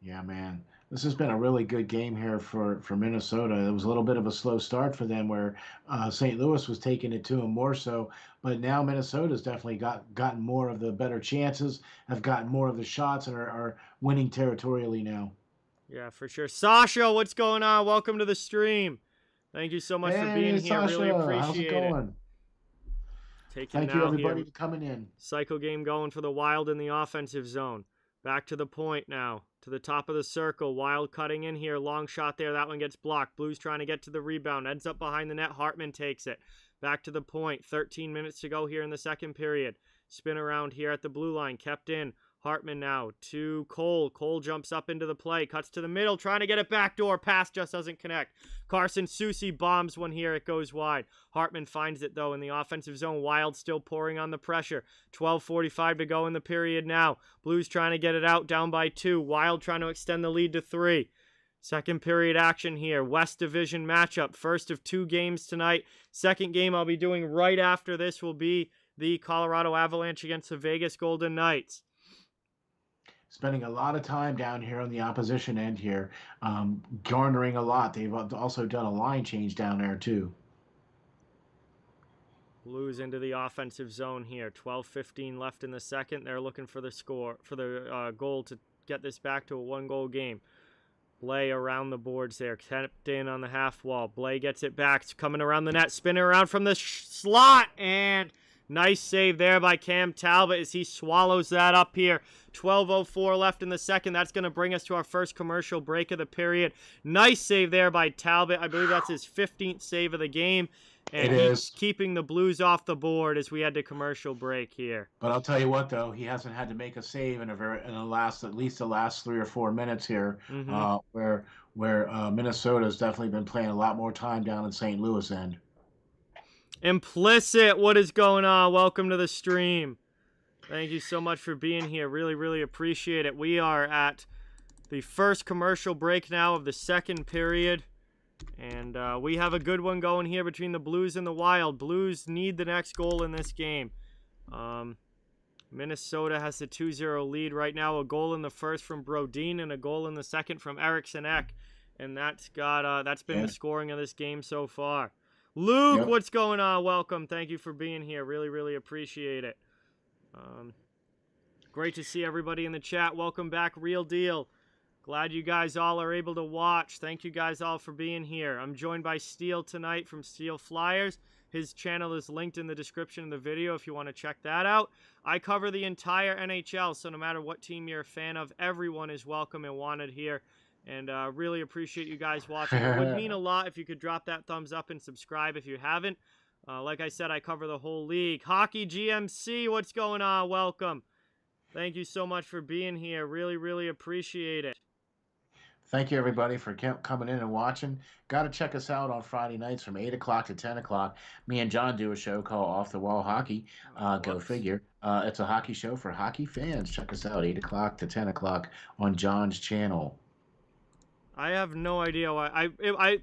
Yeah, man. This has been a really good game here for Minnesota. It was a little bit of a slow start for them where St. Louis was taking it to them more so. But now Minnesota's definitely gotten more of the better chances, have gotten more of the shots, and are winning territorially now. Yeah, for sure. Sasha, what's going on? Welcome to the stream. Thank you so much for being here. Sasha, really appreciate how's it going? Thank you, everybody, for coming in. Cycle game going for the Wild in the offensive zone. Back to the point now. To the top of the circle. Wild cutting in here. Long shot there. That one gets blocked. Blues trying to get to the rebound. Ends up behind the net. Hartman takes it. Back to the point. 13 minutes to go here in the second period. Spin around here at the blue line. Kept in. Hartman now to Cole. Cole jumps up into the play. Cuts to the middle. Trying to get it backdoor. Pass just doesn't connect. Carson Soucy bombs one here. It goes wide. Hartman finds it, though, in the offensive zone. Wild still pouring on the pressure. 12:45 to go in the period now. Blues trying to get it out, down by 2. Wild trying to extend the lead to 3. Second period action here. West Division matchup. First of 2 games tonight. Second game I'll be doing right after this will be the Colorado Avalanche against the Vegas Golden Knights. Spending a lot of time down here on the opposition end here, garnering a lot. They've also done a line change down there too. Blues into the offensive zone here. 12:15 left in the second. They're looking for the goal to get this back to a 1-goal game. Blais around the boards there. Kept in on the half wall. Blais gets it back. It's coming around the net. Spinning around from the slot. And nice save there by Cam Talbot as he swallows that up here. 12:04 left in the second. That's going to bring us to our first commercial break of the period. Nice save there by Talbot. I believe that's his 15th save of the game. and It he's is. keeping the Blues off the board as we head to commercial break here. But I'll tell you what, though, he hasn't had to make a save in at least the last 3 or 4 minutes here, Mm-hmm. where Minnesota's definitely been playing a lot more time down in St. Louis end. Implicit, what is going on? Welcome to the stream. Thank you so much for being here. Really, really appreciate it. We are at the first commercial break now of the second period. And we have a good one going here between the Blues and the Wild. Blues need the next goal in this game. Minnesota has the 2-0 lead right now. A goal in the first from Brodin and a goal in the second from Eriksson Ek. And that's been the scoring of this game so far. Luke, what's going on? Welcome. Thank you for being here. Really, really appreciate it. Great to see everybody in the chat. Welcome back, Real Deal. Glad you guys all are able to watch. Thank you guys all for being here. I'm joined by Steele tonight from Steel Flyers. His channel is linked in the description of the video if you want to check that out. I cover the entire NHL, so no matter what team you're a fan of, everyone is welcome and wanted here. And really appreciate you guys watching. It would mean a lot if you could drop that thumbs up and subscribe if you haven't. Like I said, I cover the whole league. Hockey GMC, what's going on? Welcome. Thank you so much for being here. Really, really appreciate it. Thank you, everybody, for coming in and watching. Got to check us out on Friday nights from 8 o'clock to 10 o'clock. Me and John do a show called Off the Wall Hockey. Go figure. It's a hockey show for hockey fans. Check us out, 8 o'clock to 10 o'clock on John's channel. I have no idea why.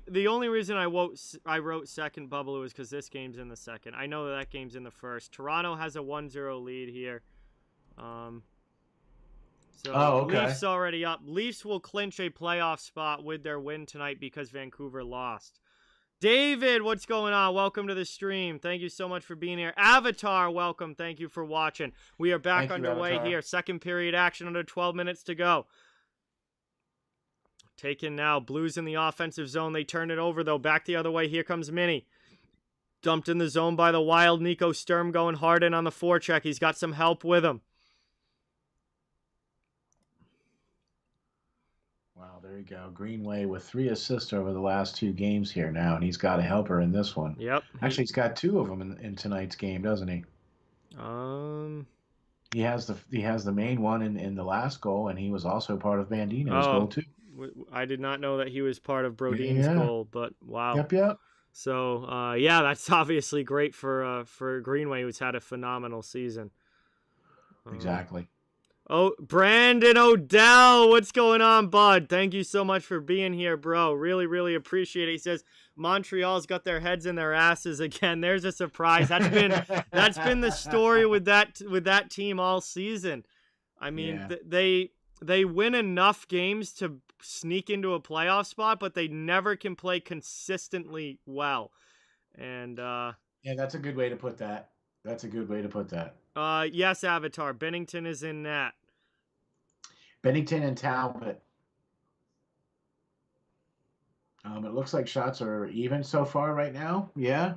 The only reason I wrote second bubble was because this game's in the second. I know that game's in the first. Toronto has a 1-0 lead here. Okay. Leafs already up. Leafs will clinch a playoff spot with their win tonight because Vancouver lost. David, what's going on? Welcome to the stream. Thank you so much for being here. Avatar, welcome. Thank you for watching. We are back underway here. Second period action, under 12 minutes to go. Taken now. Blues in the offensive zone. They turn it over, though. Back the other way. Here comes Minnie. Dumped in the zone by the Wild. Nico Sturm going hard in on the forecheck. He's got some help with him. Wow, there you go. Greenway with 3 assists over the last 2 games here now, and he's got a helper in this one. Yep. Actually, he's got 2 of them in tonight's game, doesn't he? He has the main one in the last goal, and he was also part of Bandino's goal too. I did not know that he was part of Brodin's goal, but wow. Yep. So, yeah, that's obviously great for Greenway, who's had a phenomenal season. Exactly. Oh, Brandon Odell, what's going on, bud? Thank you so much for being here, bro. Really, really appreciate it. He says Montreal's got their heads in their asses again. There's a surprise. That's been the story with that team all season. I mean, they win enough games to sneak into a playoff spot, but they never can play consistently well. And yeah, that's a good way to put that. Yes, Avatar. Bennington is in net. Bennington and Talbot. It looks like shots are even so far right now. Yeah.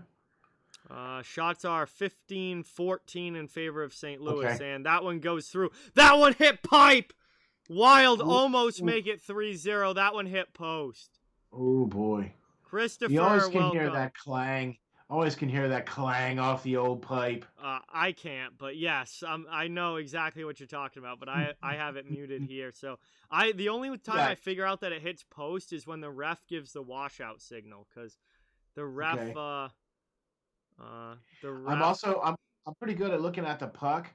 Shots are 15-14 in favor of St. Louis, and that one goes through. That one hit pipe! Wild almost make it 3-0. That one hit post. Oh, boy. Christopher, you always can welcome. Hear that clang. Always can hear that clang off the old pipe. I can't, but yes, I know exactly what you're talking about, but I have it muted here. So the only time I figure out that it hits post is when the ref gives the washout signal, because the ref, I'm pretty good at looking at the puck.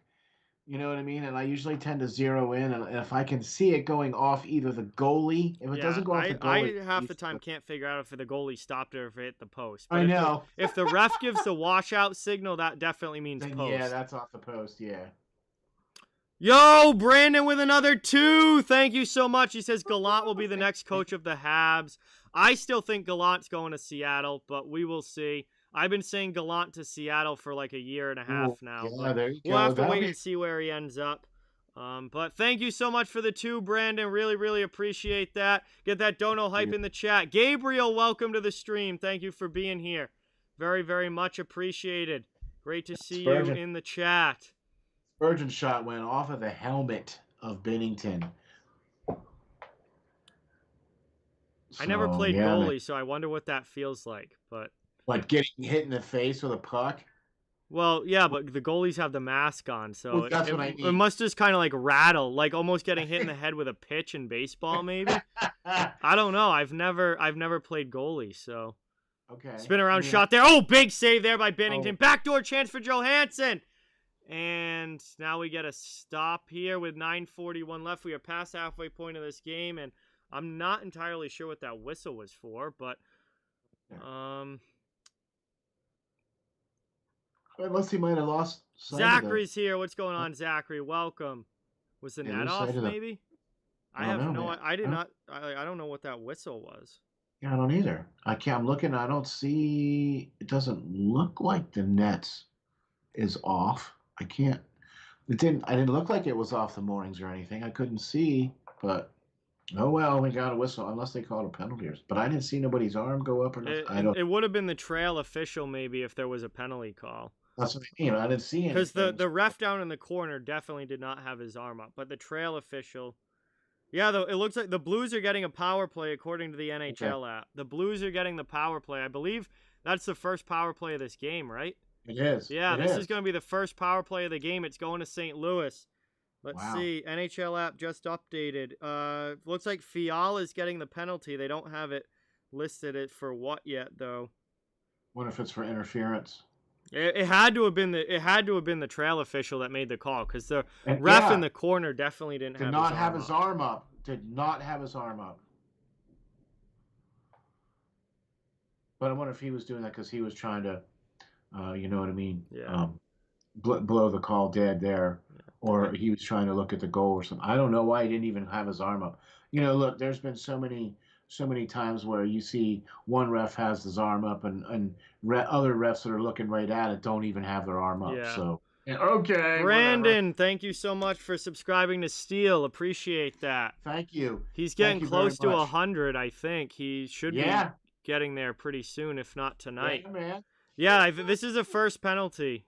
You know what I mean? And I usually tend to zero in, and if I can see it going off either the goalie, if it doesn't go off the goalie, I half the time can't figure out if the goalie stopped it or if it hit the post. But I know. If the ref gives the washout signal, that definitely means then post. Yeah, that's off the post, yeah. Yo, Brandon with another 2. Thank you so much. He says Gallant will be the next coach of the Habs. I still think Gallant's going to Seattle, but we will see. I've been saying Gallant to Seattle for like a year and a half now. Yeah, there you go. We'll have to wait and see where he ends up. But thank you so much for the 2, Brandon. Really, really appreciate that. Get that dono hype in the chat. Gabriel, welcome to the stream. Thank you for being here. Very, very much appreciated. Great to see you in the chat. Spurgeon's shot went off of the helmet of Bennington. I never played goalie, so I wonder what that feels like. But Like getting hit in the face with a puck. Well, yeah, but the goalies have the mask on, so Well, it, that's it, what I it mean. must just kind of like rattle, like almost getting hit in the head with a pitch in baseball, maybe. I don't know. I've never played goalie, so Okay. spin I around mean, shot there. Oh, big save there by oh, Bennington. Backdoor chance for Johansson. And now we get a stop here with 9:41 left. We are past halfway point of this game, and I'm not entirely sure what that whistle was for, but um, unless he might have lost sight of the. Zachary's here. What's going on, Zachary? Welcome. Was the Yeah, net lose sight off? of the. Maybe. I I don't have know, no. man. I did not. I don't know what that whistle was. Yeah, I don't either. I can't. I'm looking. I don't see. It doesn't look like the nets is off. I can't. It didn't. I didn't look like it was off the moorings or anything. I couldn't see. But oh well, we got a whistle unless they called a penalty. But I didn't see nobody's arm go up or nothing. It, I it, don't. it would have been the trail official maybe if there was a penalty call. That's what I mean. I didn't see Because the, anything. the ref down in the corner definitely did not have his arm up. But the trail official. Yeah, though, it looks like the Blues are getting a power play according to the Okay. NHL app. The Blues are getting the power play. I believe that's the first power play of this game, right? It is. Yeah, It this is. is going to be the first power play of the game. It's going to St. Louis. Let's Wow. see. NHL app just updated. Looks like Fiala is getting the penalty. They don't have it listed it for what yet, though. Wonder if it's for interference. It had to have been the trail official that made the call because the And ref yeah, in the corner definitely didn't did have not his have arm his up. arm up. Did not have his arm up. But I wonder if he was doing that because he was trying to, you know what I mean? Yeah. Blow the call dead there, or he was trying to look at the goal or something. I don't know why he didn't even have his arm up. You know, look, there's been so many times where you see one ref has his arm up, and other refs that are looking right at it don't even have their arm up. Yeah. So yeah, okay, Brandon, thank you so much for subscribing to Steel. Appreciate that. thank you. He's getting Thank you very close to much. 100, I think. He should Yeah, be getting there pretty soon, if not tonight. yeah, man. Yeah, this is a first penalty.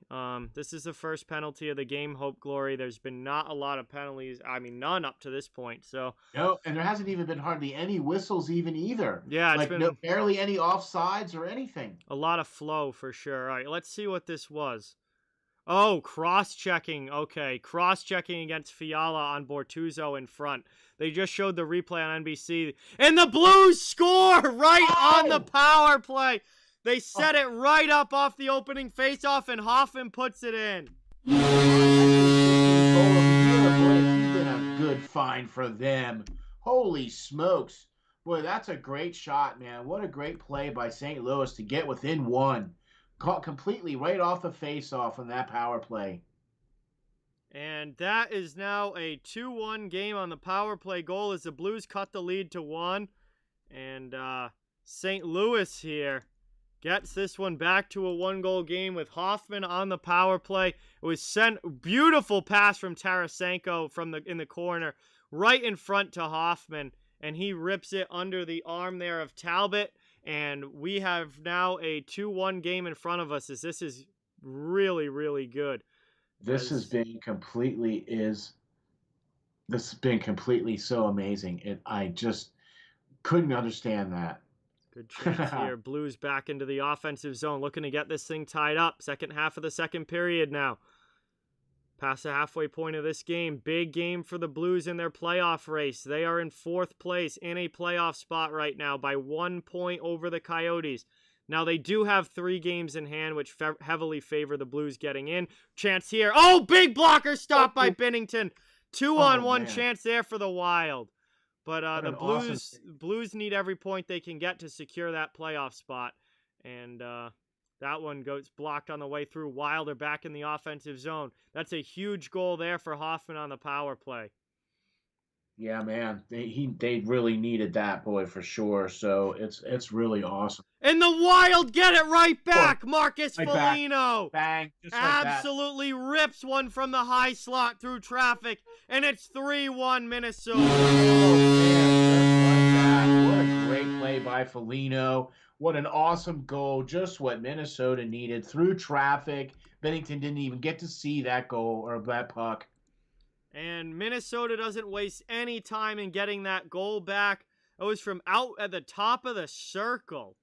This is the first penalty of the game, Hope Glory. There's been not a lot of penalties. I mean, none up to this point. So No, and there hasn't even been hardly any whistles even either. yeah, it's Like been no, barely any offsides or anything. a lot of flow for sure. All right, let's see what this was. Oh, cross-checking. Okay, cross-checking against Fiala on Bortuzzo in front. They just showed the replay on NBC. And the Blues score right on the power play. They set it right up off the opening faceoff, and Hoffman puts it in. Boy, it's been a good find for them. Holy smokes. Boy, that's a great shot, man. What a great play by St. Louis to get within one. Caught completely right off the face-off on that power play. And that is now a 2-1 game on the power play goal as the Blues cut the lead to 1. And St. Louis here gets this one back to a 1-goal game with Hoffman on the power play. It was sent beautiful pass from Tarasenko in the corner right in front to Hoffman, and he rips it under the arm there of Talbot. And we have now a 2-1 game in front of us as this is really, really good. This has been completely so amazing. I just couldn't understand that. Good chance here. Blues back into the offensive zone, looking to get this thing tied up. Second half of the second period now. Past the halfway point of this game. Big game for the Blues in their playoff race. They are in 4th place in a playoff spot right now by 1 point over the Coyotes. Now, they do have 3 games in hand, which heavily favor the Blues getting in. Chance here. Oh, big blocker stop by Binnington. 2-on-1 chance there for the Wild. But the Blues need every point they can get to secure that playoff spot. And that one goes blocked on the way through. Wilder back in the offensive zone. That's a huge goal there for Hoffman on the power play. Yeah, man, they really needed that, boy, for sure. So it's really awesome. And the Wild get it right back. Marcus Foligno. Bang. Just like absolutely that. Rips one from the high slot through traffic. And it's 3-1 Minnesota. Oh, man, just like that. What a great play by Foligno. What an awesome goal. Just what Minnesota needed through traffic. Bennington didn't even get to see that goal or that puck. And Minnesota doesn't waste any time in getting that goal back. It was from out at the top of the circle.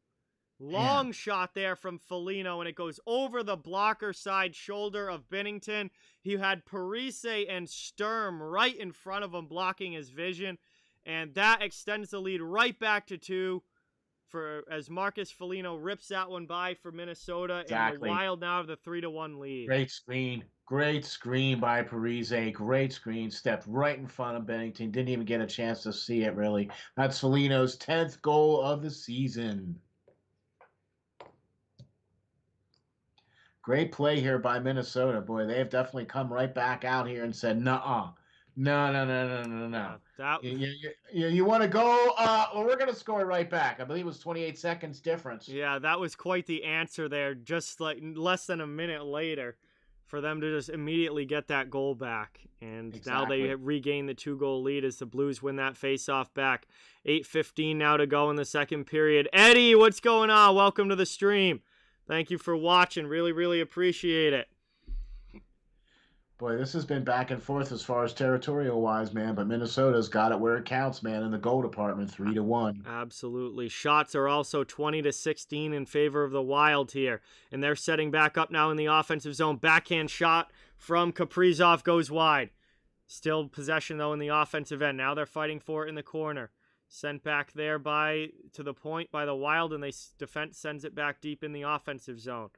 Long shot there from Foligno, and it goes over the blocker side shoulder of Binnington. He had Parise and Sturm right in front of him, blocking his vision, and that extends the lead right back to 2 as Marcus Foligno rips that one by for Minnesota, and the Wild now have the 3-1 lead. Great screen by Parise. Great screen. Stepped right in front of Binnington. Didn't even get a chance to see it, really. That's Foligno's 10th goal of the season. Great play here by Minnesota. Boy, they have definitely come right back out here and said, nuh-uh. No. You want to go? Well, we're going to score right back. I believe it was 28 seconds difference. Yeah, that was quite the answer there, just like less than a minute later, for them to just immediately get that goal back. And Now they regain the 2-goal lead as the Blues win that faceoff back. 8:15 now to go in the second period. Eddie, what's going on? Welcome to the stream. Thank you for watching. Really, really appreciate it. Boy, this has been back and forth as far as territorial-wise, man, but Minnesota's got it where it counts, man, in the goal department, 3-1. Absolutely. Shots are also 20-16 in favor of the Wild here, and they're setting back up now in the offensive zone. Backhand shot from Kaprizov goes wide. Still possession, though, in the offensive end. Now they're fighting for it in the corner. Sent back there to the point by the Wild, and defense sends it back deep in the offensive zone.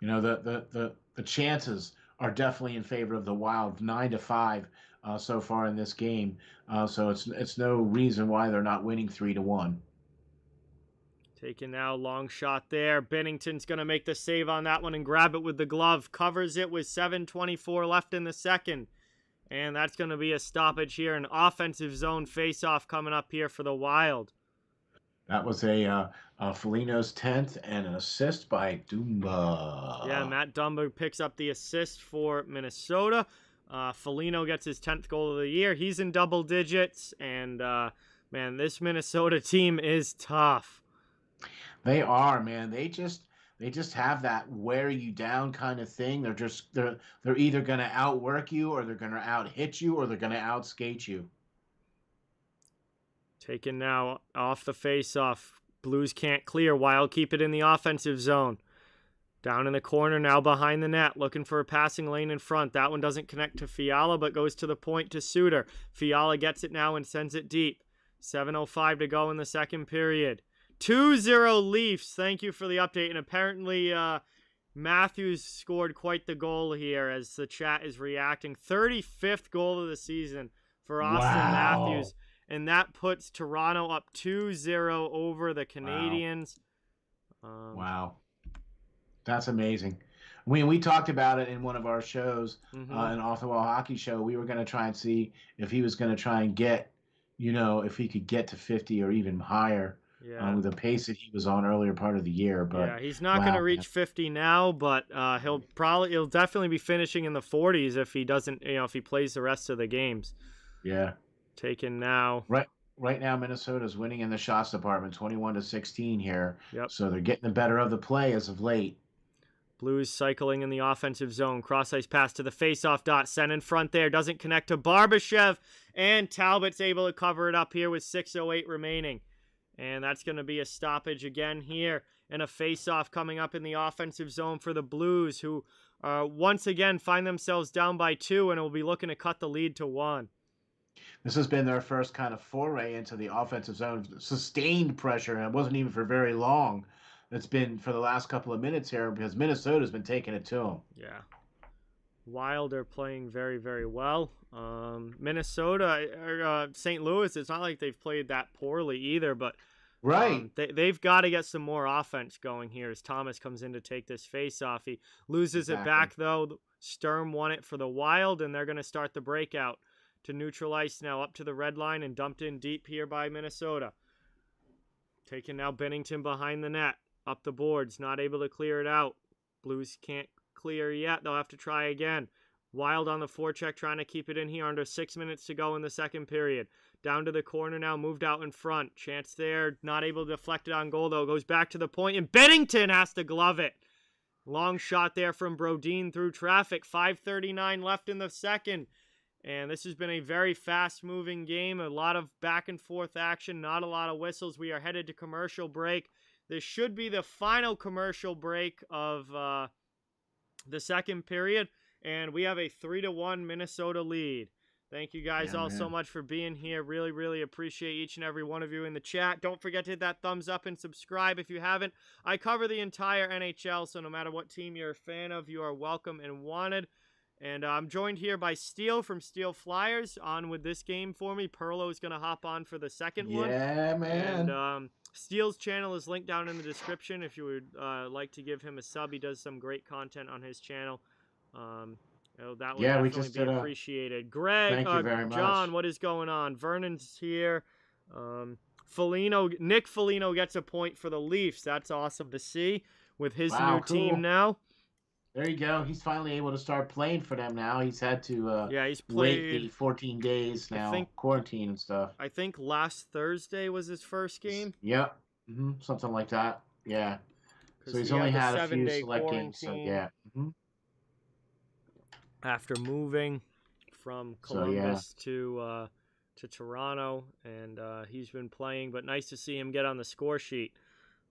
You know, the chances are definitely in favor of the Wild, 9-5 so far in this game. So it's no reason why they're not winning 3-1. Taking now, long shot there. Binnington's going to make the save on that one and grab it with the glove. Covers it with 7:24 left in the second. And that's going to be a stoppage here. An offensive zone face-off coming up here for the Wild. That was a Foligno's 10th and an assist by Dumba. Yeah, Matt Dumba picks up the assist for Minnesota. Foligno gets his 10th goal of the year. He's in double digits. And, man, this Minnesota team is tough. They are, man. They just have that wear you down kind of thing. They're either going to outwork you, or they're going to out hit you, or they're going to outskate you. Taken now off the face-off. Blues can't clear. Wild keep it in the offensive zone. Down in the corner now behind the net, looking for a passing lane in front. That one doesn't connect to Fiala, but goes to the point to Suter. Fiala gets it now and sends it deep. 7:05 to go in the second period. 2-0 Leafs. Thank you for the update. And apparently Matthews scored quite the goal here as the chat is reacting. 35th goal of the season for Austin Matthews. And that puts Toronto up 2-0 over the Canadiens. Wow. That's amazing. We talked about it in one of our shows, an off-the-wall hockey show. We were going to try and see if he was going to try and get, if he could get to 50 or even higher with the pace that he was on earlier part of the year. But yeah, he's not going to reach 50 now, but he'll definitely be finishing in the 40s if he doesn't, if he plays the rest of the games. Yeah. Taken now. Right now, Minnesota's winning in the shots department, 21-16 here. Yep. So they're getting the better of the play as of late. Blues cycling in the offensive zone. Cross-ice pass to the face-off dot. Sent in front there. Doesn't connect to Barbashev. And Talbot's able to cover it up here with 6:08 remaining. And that's going to be a stoppage again here. And a face-off coming up in the offensive zone for the Blues, who once again find themselves down by 2 and will be looking to cut the lead to 1. This has been their first kind of foray into the offensive zone. Sustained pressure, and it wasn't even for very long. It's been for the last couple of minutes here because Minnesota's been taking it to them. Yeah. Wild are playing very, very well. Minnesota, or St. Louis, it's not like they've played that poorly either, but they've got to get some more offense going here as Thomas comes in to take this face-off. He loses it back, though. Sturm won it for the Wild, and they're going to start the breakout to neutral ice now up to the red line and dumped in deep here by Minnesota. Taking now Binnington behind the net. Up the boards, not able to clear it out. Blues can't clear yet. They'll have to try again. Wild on the forecheck, trying to keep it in here under 6 minutes to go in the second period. Down to the corner now, moved out in front. Chance there, not able to deflect it on goal, though. Goes back to the point, and Binnington has to glove it. Long shot there from Brodin through traffic. 5:39 left in the second. And this has been a very fast-moving game, a lot of back-and-forth action, not a lot of whistles. We are headed to commercial break. This should be the final commercial break of the second period, and we have a 3-1 Minnesota lead. Thank you guys all so much for being here. Really, really appreciate each and every one of you in the chat. Don't forget to hit that thumbs up and subscribe if you haven't. I cover the entire NHL, so no matter what team you're a fan of, you are welcome and wanted. And I'm joined here by Steele from Steel Flyers on with this game for me. Perlo is going to hop on for the second one. Yeah, man. And Steele's channel is linked down in the description if you would like to give him a sub. He does some great content on his channel. That would definitely be appreciated. Greg, thank you very much. John, what is going on? Vernon's here. Nick Foligno gets a point for the Leafs. That's awesome to see with his new team now. There you go. He's finally able to start playing for them now. He's had to he's played, wait the 14 days now, quarantine and stuff. I think last Thursday was his first game. Yep. Something like that. Yeah. So he's only had a few select games. So yeah. After moving from Columbus to Toronto, and he's been playing, but nice to see him get on the score sheet.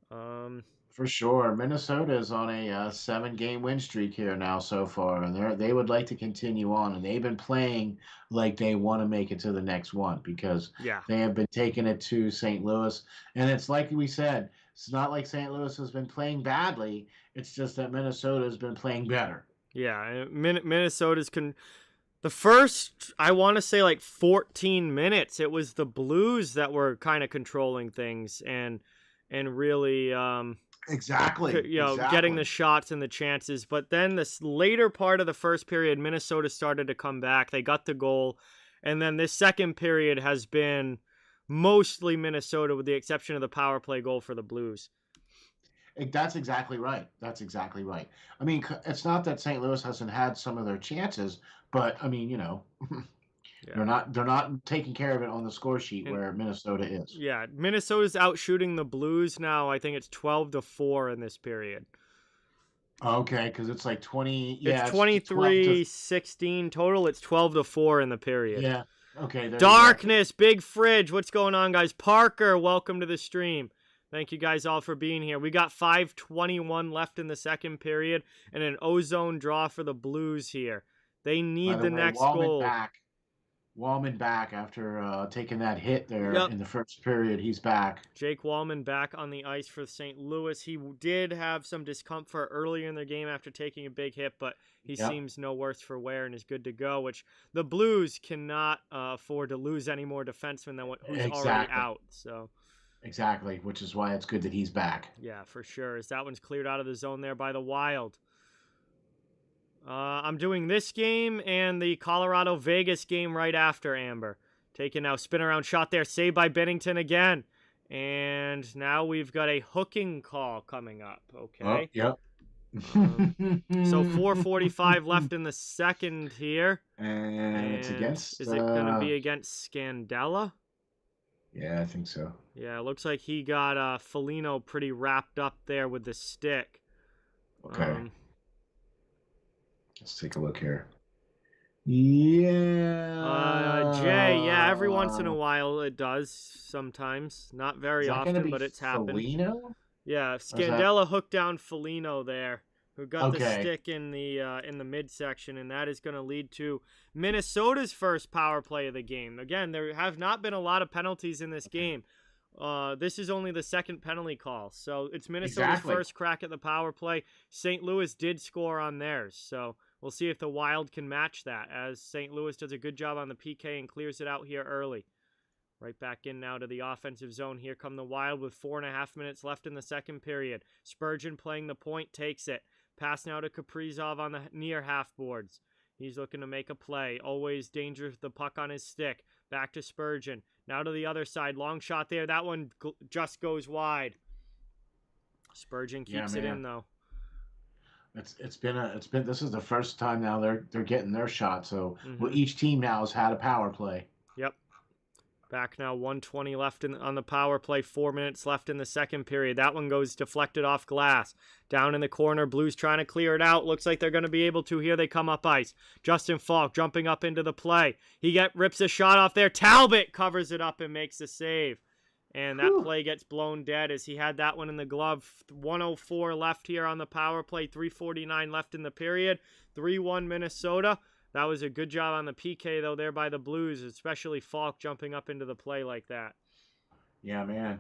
For sure. Minnesota is on a 7-game win streak here now so far, and they would like to continue on, and they've been playing like they want to make it to the next one because they have been taking it to St. Louis. And it's like we said, it's not like St. Louis has been playing badly. It's just that Minnesota has been playing better. Yeah, Minnesota's the first, I want to say, like 14 minutes, it was the Blues that were kind of controlling things and really getting the shots and the chances. But then this later part of the first period, Minnesota started to come back. They got the goal. And then this second period has been mostly Minnesota with the exception of the power play goal for the Blues. That's exactly right. I mean, it's not that St. Louis hasn't had some of their chances, but I mean, they're not taking care of it on the score sheet where Minnesota is. Yeah, Minnesota's out shooting the Blues now. I think it's 12-4 in this period. Okay, because it's like 20. Yeah, it's 23-16 total. It's 12-4 in the period. Yeah. Okay. Darkness, Big Fridge. What's going on, guys? Parker, welcome to the stream. Thank you guys all for being here. We got 5:21 left in the second period and an ozone draw for the Blues here. They need the next goal. Wallman back after taking that hit there in the first period. He's back. Jake Wallman back on the ice for St. Louis. He did have some discomfort earlier in the game after taking a big hit, but he seems no worse for wear and is good to go, which the Blues cannot afford to lose any more defensemen than who's already out. So. Exactly, which is why it's good that he's back. Yeah, for sure. As that one's cleared out of the zone there by the Wild. I'm doing this game and the Colorado-Vegas game right after, Amber. Taking now, spin around shot there, saved by Bennington again. And now we've got a hooking call coming up, okay? Yep. So 4:45 left in the second here. And it's against... Is it going to be against Scandella? Yeah, I think so. Yeah, it looks like he got Foligno pretty wrapped up there with the stick. Okay. Let's take a look here. Yeah. Jay, every once in a while it does sometimes. Not very often, but it's happened. Foligno? Yeah, Scandella hooked down Foligno there, who got the stick in the midsection, and that is going to lead to Minnesota's first power play of the game. Again, there have not been a lot of penalties in this game. This is only the second penalty call, so it's Minnesota's first crack at the power play. St. Louis did score on theirs, so we'll see if the Wild can match that, as St. Louis does a good job on the PK and clears it out here early. Right back in now to the offensive zone. Here come the Wild with 4.5 minutes left in the second period. Spurgeon playing the point, takes it. Pass now to Kaprizov on the near half boards. He's looking to make a play. Always dangerous with the puck on his stick. Back to Spurgeon. Now to the other side. Long shot there. That one just goes wide. Spurgeon keeps it in though. This is the first time now they're getting their shot. So each team now has had a power play. Yep. Back now, 1:20 left on the power play, 4 minutes left in the second period. That one goes deflected off glass. Down in the corner, Blues trying to clear it out. Looks like they're going to be able to. Here they come up ice. Justin Falk jumping up into the play. He rips a shot off there. Talbot covers it up and makes the save. And that play gets blown dead as he had that one in the glove. 1:04 left here on the power play. 3:49 left in the period. 3-1 Minnesota. That was a good job on the PK, though, there by the Blues, especially Falk jumping up into the play like that. Yeah, man.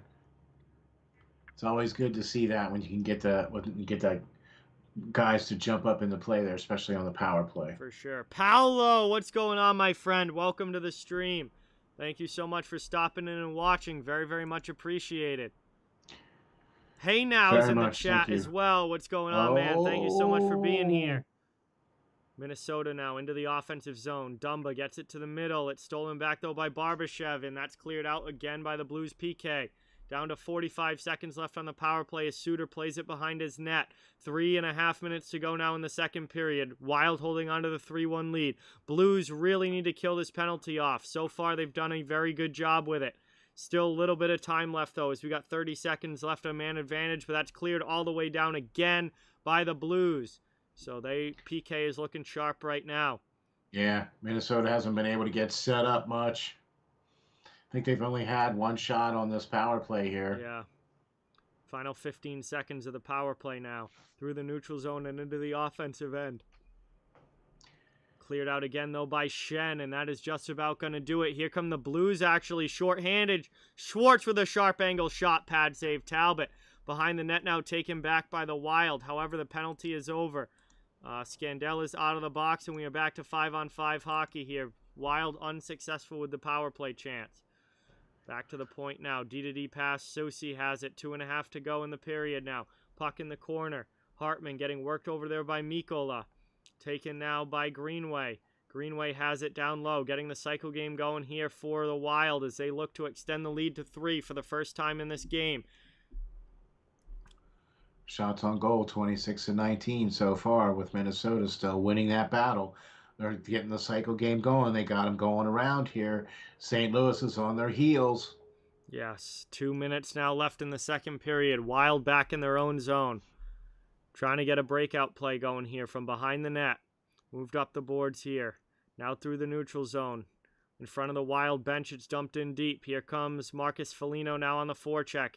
It's always good to see that when you can get the guys to jump up in the play there, especially on the power play. For sure. Paolo, what's going on, my friend? Welcome to the stream. Thank you so much for stopping in and watching. Very, very much appreciated. Hey Now's in the chat as well. What's going on, man? Thank you so much for being here. Minnesota now into the offensive zone. Dumba gets it to the middle. It's stolen back, though, by Barbashev, and that's cleared out again by the Blues PK. Down to 45 seconds left on the power play as Suter plays it behind his net. 3.5 minutes to go now in the second period. Wild holding on to the 3-1 lead. Blues really need to kill this penalty off. So far, they've done a very good job with it. Still a little bit of time left, though, as we got 30 seconds left on man advantage, but that's cleared all the way down again by the Blues. So PK is looking sharp right now. Yeah, Minnesota hasn't been able to get set up much. I think they've only had one shot on this power play here. Yeah. Final 15 seconds of the power play now. Through the neutral zone and into the offensive end. Cleared out again, though, by Shen, and that is just about going to do it. Here come the Blues, actually, shorthanded. Schwartz with a sharp angle shot, pad save. Talbot behind the net now, taken back by the Wild. However, the penalty is over. Scandell is out of the box, and we are back to 5-on-5 hockey here. Wild unsuccessful with the power play chance. Back to the point now. D-to-D pass. Soucy has it. 2.5 to go in the period now. Puck in the corner. Hartman getting worked over there by Mikola. Taken now by Greenway. Greenway has it down low, getting the cycle game going here for the Wild as they look to extend the lead to 3 for the first time in this game. Shots on goal, 26-19 so far, with Minnesota still winning that battle. They're getting the cycle game going. They got them going around here. St. Louis is on their heels. Yes, 2 minutes now left in the second period. Wild back in their own zone. Trying to get a breakout play going here from behind the net. Moved up the boards here. Now through the neutral zone. In front of the Wild bench, it's dumped in deep. Here comes Marcus Foligno now on the forecheck.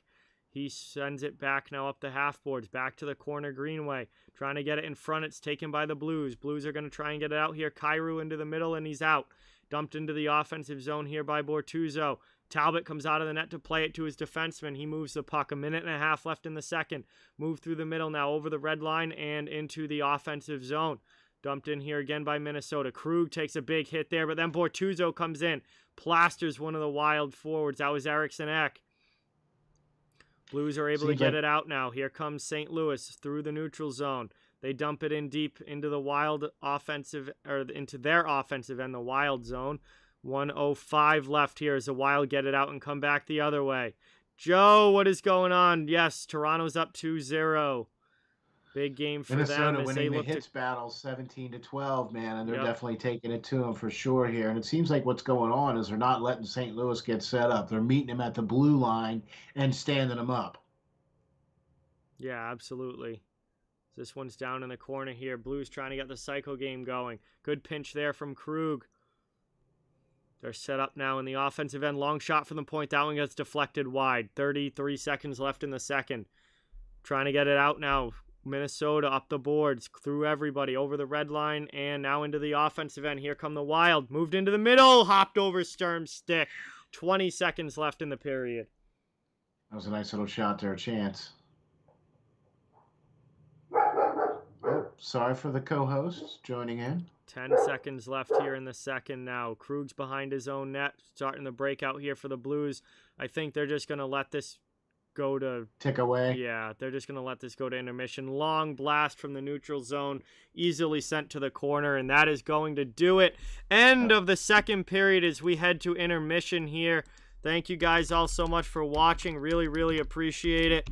He sends it back now up the half boards, back to the corner. Greenway trying to get it in front. It's taken by the Blues. Blues are going to try and get it out here. Kyrou into the middle, and he's out. Dumped into the offensive zone here by Bortuzzo. Talbot comes out of the net to play it to his defenseman. He moves the puck. 1.5 minutes left in the second. Move through the middle now over the red line and into the offensive zone. Dumped in here again by Minnesota. Krug takes a big hit there, but then Bortuzzo comes in. Plasters one of the Wild forwards. That was Eriksson Ek. Blues are able to get it out now. Here comes St. Louis through the neutral zone. They dump it in deep into the Wild offensive, or into their offensive end, the Wild zone. 1:05 left here as the Wild get it out and come back the other way. Joe, what is going on? Yes, Toronto's up 2-0. Big game for Minnesota them. winning the hits battle 17-12, man, and they're definitely taking it to them for sure here. And it seems like what's going on is they're not letting St. Louis get set up. They're meeting them at the blue line and standing them up. Yeah, absolutely. This one's down in the corner here. Blues trying to get the cycle game going. Good pinch there from Krug. They're set up now in the offensive end. Long shot from the point. That one gets deflected wide. 33 seconds left in the second. Trying to get it out now. Minnesota up the boards, through everybody, over the red line, and now into the offensive end. Here come the Wild. Moved into the middle, hopped over Sturm's stick. 20 seconds left in the period. That was a nice little shot there, Chance. Oh, sorry for the co-hosts joining in. 10 seconds left here in the second now. Krug's behind his own net, starting the breakout here for the Blues. I think they're just going to let this go to tick away. Yeah, they're just going to let this go to intermission. Long blast from the neutral zone, easily sent to the corner, and that is going to do it. End of the second period as we head to intermission here. Thank you guys all so much for watching. Really, really appreciate it.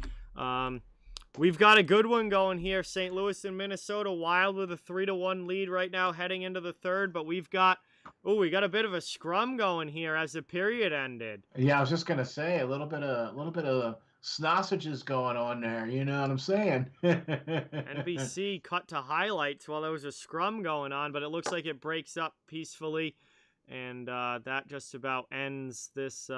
We've got a good one going here. St. Louis and Minnesota. Wild with a 3-1 lead right now heading into the third, but we've got Oh, we got a bit of a scrum going here as the period ended. Yeah, I was just gonna say a little bit of sausages going on there. You know what I'm saying? NBC cut to highlights while there was a scrum going on, but it looks like it breaks up peacefully, and that just about ends this.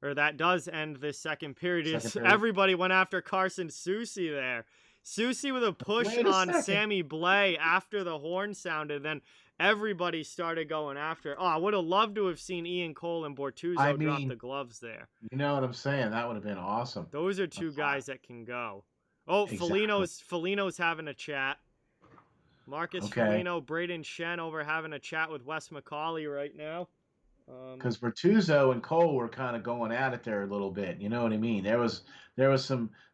Or that does end this second period. Second Is period. everybody went after Carson Soucy there. Soucy with a push Wait a on second. Sammy Blais after the horn sounded. Then everybody started going after. Oh, I would have loved to have seen Ian Cole and Bortuzzo I drop mean, the gloves there. you know what I'm saying? That would have been awesome. Those are two guys that can go. Oh, Exactly. Foligno's having a chat. Marcus Okay. Foligno, Braden Shen over having a chat with Wes McCauley right now. Because Bertuzzo and Cole were kind of going at it there a little bit. You know what I mean? There was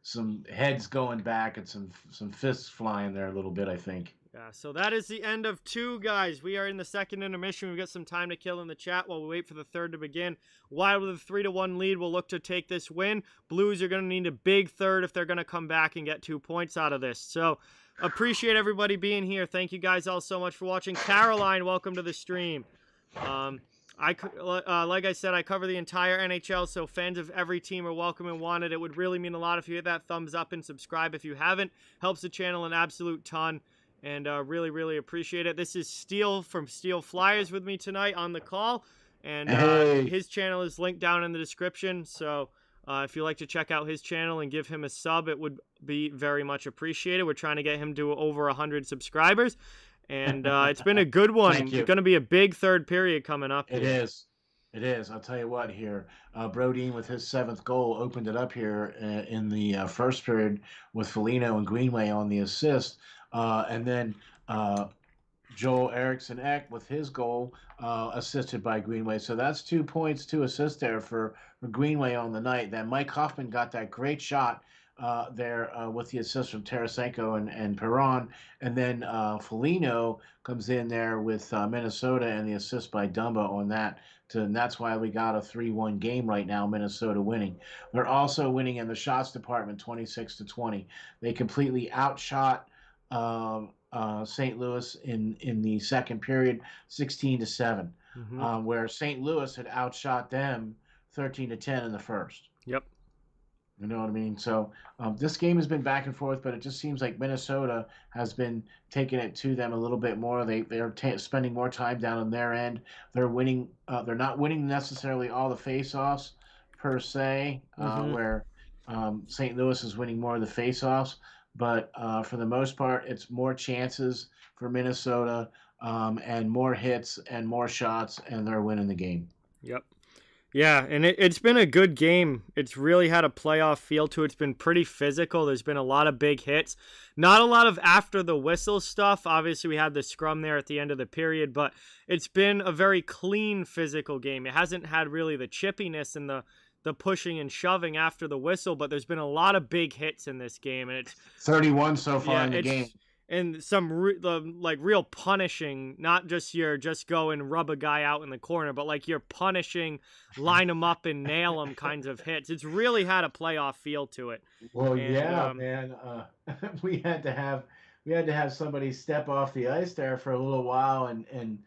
some heads going back and some fists flying there a little bit, I think. Yeah, so that is the end of two, guys. We are in the second intermission. We've got some time to kill in the chat while we wait for the third to begin. Wild with a 3-1 lead will look to take this win. Blues are going to need a big third if they're going to come back and get 2 points out of this. So appreciate everybody being here. Thank you guys all so much for watching. Caroline, welcome to the stream. Like I said, I cover the entire NHL, so fans of every team are welcome and wanted. It would really mean a lot if you hit that thumbs up and subscribe if you haven't. Helps the channel an absolute ton, and really, really appreciate it. This is Steele from Steel Flyers with me tonight on the call, and Hey. his channel is linked down in the description, so if you'd like to check out his channel and give him a sub, it would be very much appreciated. We're trying to get him to over 100 subscribers. And it's been a good one. Thank you. It's going to be a big third period coming up. It is. It is. I'll tell you what here. Brodeen with his 7th goal opened it up here in the first period with Foligno and Greenway on the assist. And then Joel Eriksson Ek with his goal assisted by Greenway. So that's 2 points, 2 assists there for Greenway on the night. Then Mike Hoffman got that great shot there with the assist from Tarasenko and Perron. And then Foligno comes in there with Minnesota and the assist by Dumba on that. And that's why we got a 3-1 game right now, Minnesota winning. They're also winning in the shots department, 26-20. They completely outshot St. Louis in the second period, 16-7, where St. Louis had outshot them 13-10 in the first. Yep. You know what I mean? So this game has been back and forth, but it just seems like Minnesota has been taking it to them a little bit more. They're spending more time down on their end. They're winning. They're not winning necessarily all the face-offs per se, where St. Louis is winning more of the face-offs. But for the most part, it's more chances for Minnesota and more hits and more shots, and they're winning the game. Yep. Yeah, and it's been a good game. It's really had a playoff feel to it. It's been pretty physical. There's been a lot of big hits. Not a lot of after the whistle stuff. Obviously, we had the scrum there at the end of the period, but it's been a very clean physical game. It hasn't had really the chippiness and the pushing and shoving after the whistle, but there's been a lot of big hits in this game, and it's 31 so far in the game. And some real punishing, not just your just go and rub a guy out in the corner, but like you're punishing, line them up and nail them kinds of hits. It's really had a playoff feel to it. Well, and, man, we had to have somebody step off the ice there for a little while, and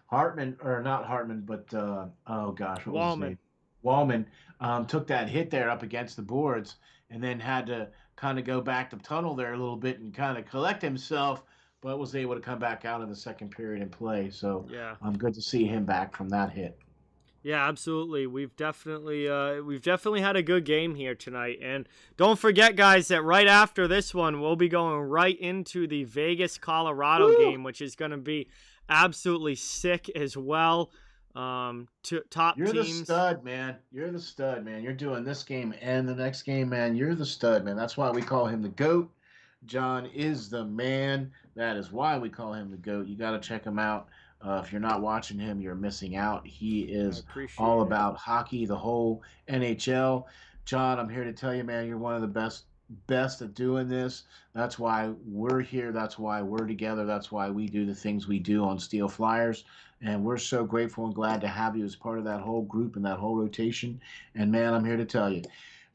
Hartman, or not Hartman, but oh gosh, what was his name? Wallman took that hit there up against the boards, and then had to kind of go back to tunnel there a little bit and kind of collect himself, but was able to come back out in the second period and play. So yeah, good to see him back from that hit. Yeah, absolutely. We've definitely had a good game here tonight. And don't forget, guys, that right after this one, we'll be going right into the Vegas Colorado game, which is going to be absolutely sick as well. Top You're teams. The stud, man. You're the stud, man. You're doing this game and the next game, man. You're the stud, man. That's why we call him the GOAT. John is the man. That is why we call him the GOAT. You got to check him out. If you're not watching him, you're missing out. He is all about hockey, the whole NHL. John, I'm here to tell you, man, you're one of the best at doing this. That's why we're here. That's why we're together. That's why we do the things we do on Steel Flyers. And we're so grateful and glad to have you as part of that whole group and that whole rotation. And, man, I'm here to tell you,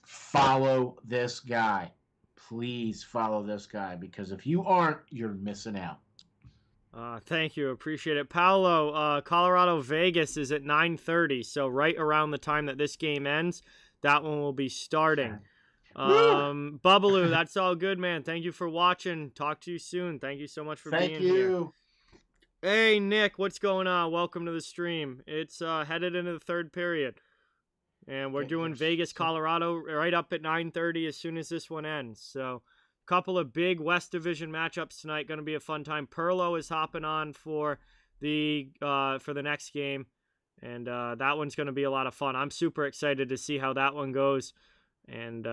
follow this guy. Please follow this guy, because if you aren't, you're missing out. Thank you. Appreciate it. Paolo, Colorado Vegas is at 9:30, so right around the time that this game ends, that one will be starting. Woo! Bubbaloo, that's all good, man. Thank you for watching. Talk to you soon. Thank you so much for Thank being here. you. Hey, Nick, what's going on? Welcome to the stream. It's headed into the third period, and we're doing Vegas, Colorado right up at 9:30 as soon as this one ends. So, couple of big West Division matchups tonight. Going to be a fun time. Perlo is hopping on for the next game, and that one's going to be a lot of fun. I'm super excited to see how that one goes. And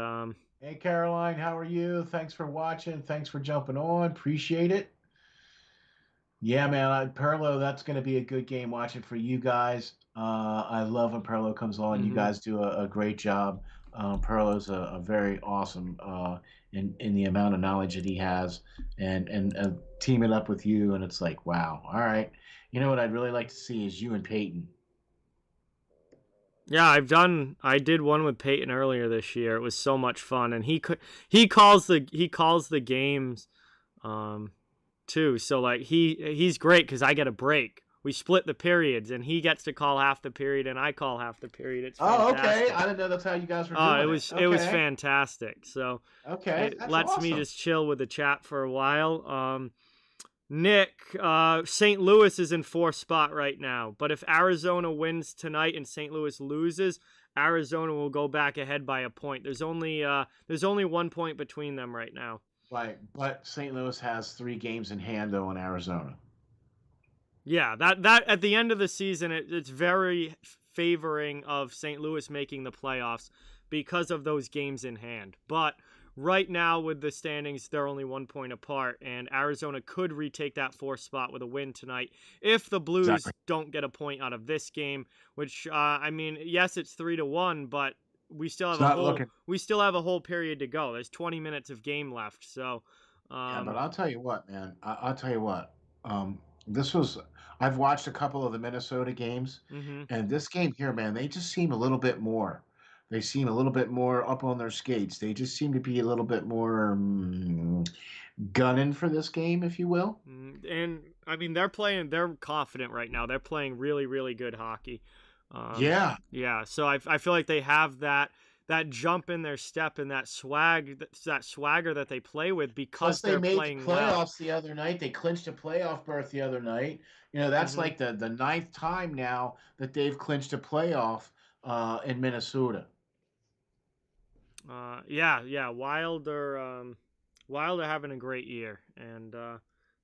hey, Caroline, how are you? Thanks for watching. Thanks for jumping on. Appreciate it. Yeah, man, Perlo, that's going to be a good game watching for you guys. I love when Perlo comes on. You guys do a great job. Perlo's a very awesome in the amount of knowledge that he has, and team it up with you, and it's like, wow, all right. You know what I'd really like to see is you and Peyton. yeah, I did one with Peyton earlier this year. It was so much fun, and he calls the games, too. So like he's great because I get a break. We split the periods, and he gets to call half the period, and I call half the period. It's fantastic. Oh, okay. I didn't know that's how you guys were doing it was fantastic. So okay, it lets me just chill with the chat for a while. Nick, St. Louis is in fourth spot right now, but if Arizona wins tonight and St. Louis loses, Arizona will go back ahead by a point. There's only 1 point between them right now. Right, but St. Louis has 3 games in hand though in Arizona. Yeah, that at the end of the season, it's very favoring of St. Louis making the playoffs because of those games in hand. But right now, with the standings, they're only 1 point apart, and Arizona could retake that fourth spot with a win tonight if the Blues don't get a point out of this game. Which I mean, yes, it's 3-1, but we still have a whole period to go. There's 20 minutes of game left, so. Yeah, but I'll tell you what, man. I'll tell you what. I've watched a couple of the Minnesota games, and this game here, man, they just seem a little bit more. They seem a little bit more up on their skates. They just seem to be a little bit more gunning for this game, if you will. And I mean, they're confident right now. They're playing really, really good hockey. Yeah. So I feel like they have that jump in their step and that swagger that they play with because they made playing the playoffs the other night. They clinched a playoff berth the other night. You know, that's like the 9th time now that they've clinched a playoff in Minnesota. Wild are having a great year, and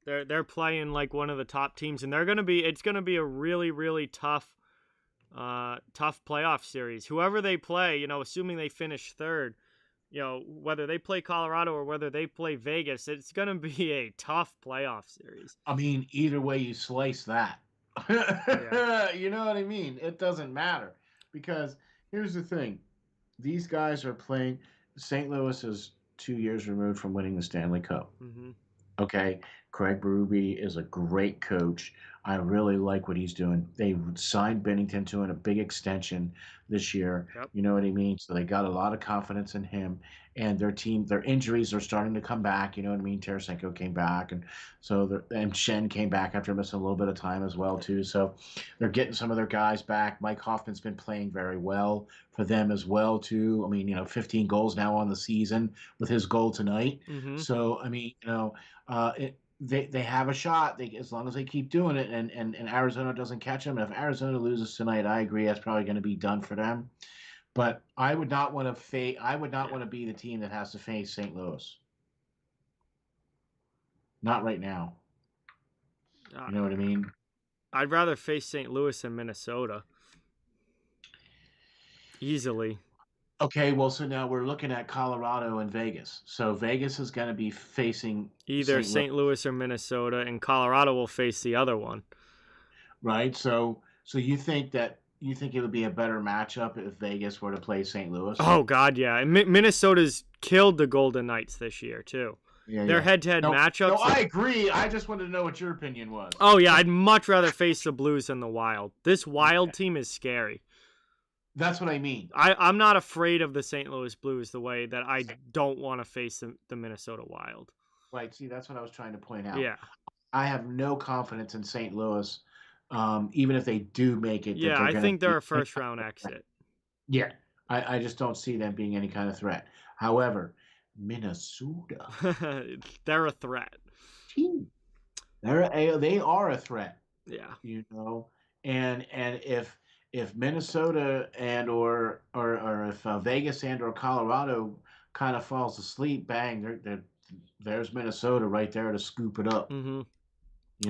they're playing like one of the top teams, and it's gonna be a really, really tough playoff series. Whoever they play, assuming they finish third, whether they play Colorado or whether they play Vegas, it's going to be a tough playoff series. I mean, either way you slice that. Yeah. You know what I mean? It doesn't matter because here's the thing. These guys are playing. St. Louis is 2 years removed from winning the Stanley Cup. Okay, Craig Berube is a great coach. I really like what he's doing. They signed Bennington to a big extension this year. Yep. You know what I mean? So they got a lot of confidence in him. And their team, their injuries are starting to come back. You know what I mean? Tarasenko came back, and Shen came back after missing a little bit of time as well too. So they're getting some of their guys back. Mike Hoffman's been playing very well for them as well too. I mean, 15 goals now on the season with his goal tonight. So I mean, they have a shot as long as they keep doing it, and Arizona doesn't catch them. And if Arizona loses tonight, I agree that's probably going to be done for them. But I would not want to want to be the team that has to face St. Louis. Not right now. You know what I mean? I'd rather face St. Louis than Minnesota. Easily. Okay, well, so now we're looking at Colorado and Vegas. So Vegas is going to be facing either St. Louis or Minnesota, and Colorado will face the other one. Right. So you think it would be a better matchup if Vegas were to play St. Louis? Oh God, yeah. Minnesota's killed the Golden Knights this year too. Their head-to-head matchups. No, I agree. I just wanted to know what your opinion was. Oh yeah, I'd much rather face the Blues than the Wild. This Wild team is scary. That's what I mean. I'm not afraid of the St. Louis Blues the way that I don't want to face the Minnesota Wild. Right. See, that's what I was trying to point out. Yeah. I have no confidence in St. Louis. Even if they do make it, that Yeah, they're I going to think be they're a any first kind round of threat. exit. Yeah, I just don't see them being any kind of threat. However, Minnesota, They're a threat. gee, they are a threat, Yeah. you know. And if Minnesota and or if Vegas and or Colorado kind of falls asleep, bang, there's Minnesota right there to scoop it up. Mm-hmm. You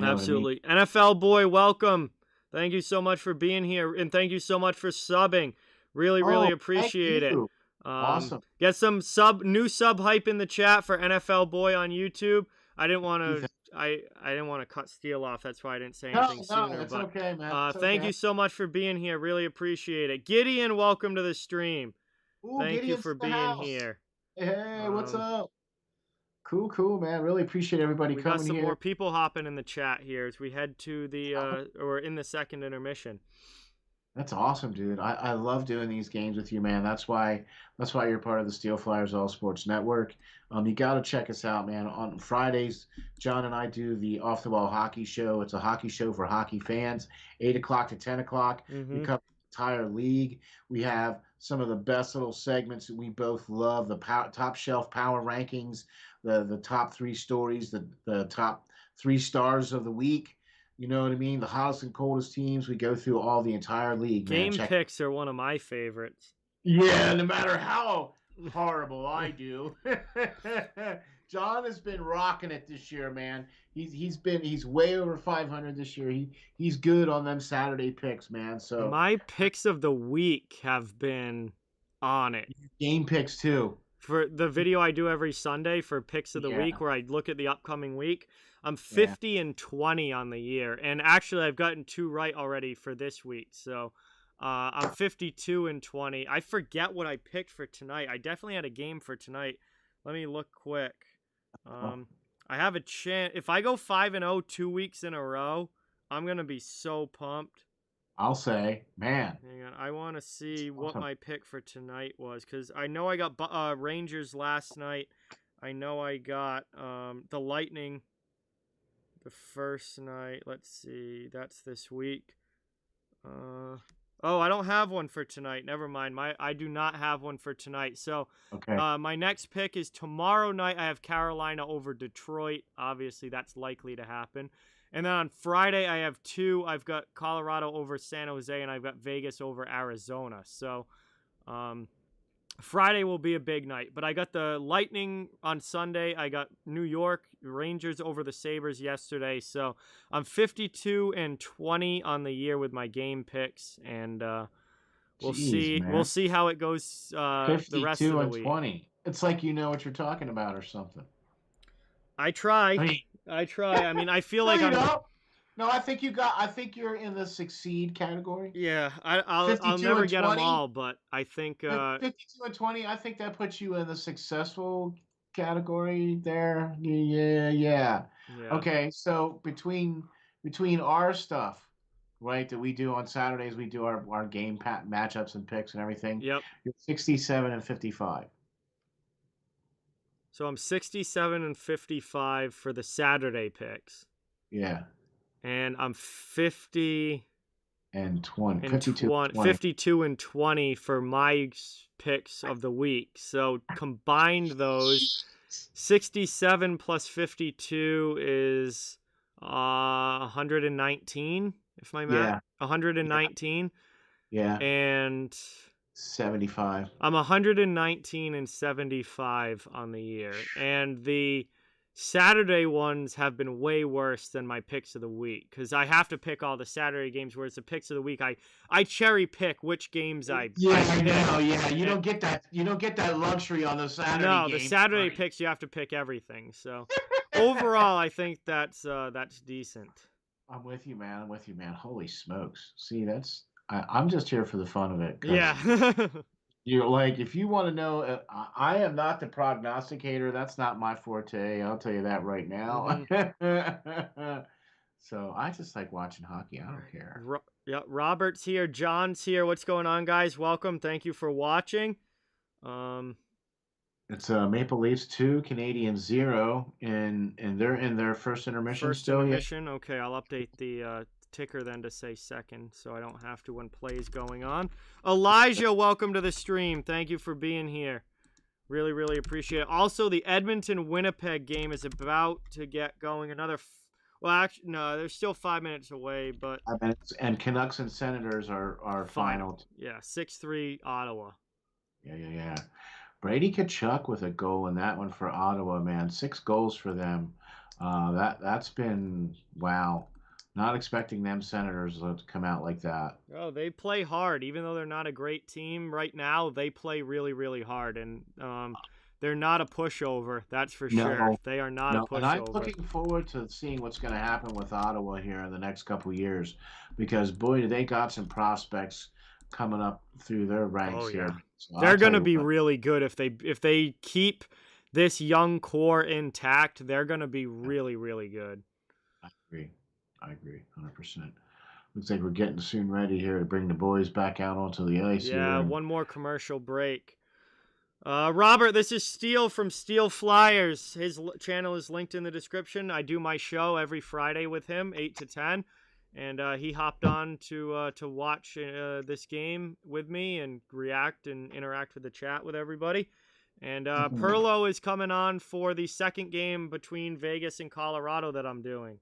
know what I mean? Absolutely. NFL boy, welcome. Thank you so much for being here, and thank you so much for subbing. Really, really Oh, thank appreciate it. you. Awesome. Get some new sub hype in the chat for NFL boy on YouTube. I didn't want to. I didn't want to cut Steele off. That's why I didn't say No, anything no, sooner. it's But okay, man. It's thank okay. you so much for being here. Really appreciate it. Gideon, welcome to the stream. Ooh, Thank you Gideon's for in the being house. here. Hey, what's Um, up? Cool, cool, man. Really appreciate everybody we got coming some more here. people hopping in the chat here as we head to the or in the second intermission. That's awesome, dude. I love doing these games with you, man. That's why you're part of the Steel Flyers All Sports Network. You got to check us out, man. On Fridays, John and I do the Off the Ball Hockey Show. It's a hockey show for hockey fans, 8 o'clock to 10 o'clock. We Mm-hmm. cover the entire league. We have some of the best little segments that we both love: the top shelf power rankings, the top three stories, the top 3 stars of the week. You know what I mean? The hottest and coldest teams. We go through all the entire league, man. Game Check. picks are one of my favorites. Yeah, no matter how horrible I do. John has been rocking it this year, man. He's way over 500 this year. He's good on them Saturday picks, man. So My picks of the week have been on it. game picks too. For the video I do every Sunday for picks of the Yeah, week where I look at the upcoming week, I'm yeah. 50 and 20 on the year. And actually I've gotten 2 right already for this week. So I'm 52 and 20. I forget what I picked for tonight. I definitely had a game for tonight. Let me look quick. I have a chance. If I go 5 and 0 2 weeks in a row, I'm going to be so pumped. I'll say, man. Hang on, I want to see what Awesome. my pick for tonight was because I know I got Rangers last night. I know I got the Lightning the first night. Let's see, that's this week. Oh, I don't have one for tonight. Never mind. I do not have one for tonight. So, Okay. my next pick is tomorrow night. I have Carolina over Detroit. Obviously, that's likely to happen. And then on Friday, I have 2. I've got Colorado over San Jose, and I've got Vegas over Arizona. So, Friday will be a big night. But I got the Lightning on Sunday. I got New York Rangers over the Sabres yesterday. So I'm 52 and 20 on the year with my game picks, and we'll Jeez, see. man. We'll see how it goes the rest of 52 the and week. 20. It's like you know what you're talking about or something. I try. I mean, I mean, I feel no, like you I'm. don't. No, I think you got. I think you're in the succeed category. Yeah, I'll 52 never and get them 20. all, but I think 52 and 20. I think that puts you in the successful category there. Yeah, yeah. yeah. Okay, so between our stuff, right, that we do on Saturdays, we do our game matchups and picks and everything. Yep. You're 67 and 55. So I'm 67 and 55 for the Saturday picks. Yeah. And I'm 50 And 20. and 52 and 20. 52 and 20 for my picks of the week. So combined those, 67 plus 52 is 119, if my math, Yeah. 119. Yeah. And 75. I'm 119 and 75 on the year. And the Saturday ones have been way worse than my picks of the week because I have to pick all the Saturday games, whereas the picks of the week, I cherry pick which games I Yeah, I I pick. know. Yeah, you don't get that. You don't get that luxury on the Saturday No, games. the Saturday buddy. picks you have to pick everything. So overall, I think that's decent. I'm with you, man. I'm with you, man. Holy smokes! See, I'm just here for the fun of it. 'Cause Yeah. you're like, if you want to know, I am not the prognosticator. That's not my forte. I'll tell you that right now. So I just like watching hockey. I don't care. Yeah, Robert's here, John's here. What's going on, guys? Welcome. Thank you for watching. It's Maple Leafs 2, Canadians 0, and they're in their first intermission First still. Yeah. intermission. Okay, I'll update the ticker then to say second, so I don't have to when play's going on. Elijah, welcome to the stream. Thank you for being here. Really, really appreciate it. Also, the Edmonton-Winnipeg game is about to get going. Well, actually, no, they're still 5 minutes away, but And Canucks and Senators are final. Yeah, 6-3 Ottawa. Yeah. Brady Tkachuk with a goal in that one for Ottawa, man. 6 goals for them. That's been wow. Not expecting them Senators to come out like that. Oh, they play hard, even though they're not a great team right now. They play really, really hard, and they're not a pushover. That's for sure. They are not a pushover. And I'm looking forward to seeing what's going to happen with Ottawa here in the next couple of years, because boy, do they got some prospects coming up through their ranks here. So they're going to be really good if they keep this young core intact. They're going to be really, really good. I agree 100%. Looks like we're getting soon ready here to bring the boys back out onto the ice. Yeah, one more commercial break. Robert, this is Steele from Steel Flyers. His channel is linked in the description. I do my show every Friday with him, 8 to 10. And he hopped on to watch this game with me and react and interact with the chat with everybody. And Perlo is coming on for the second game between Vegas and Colorado that I'm doing.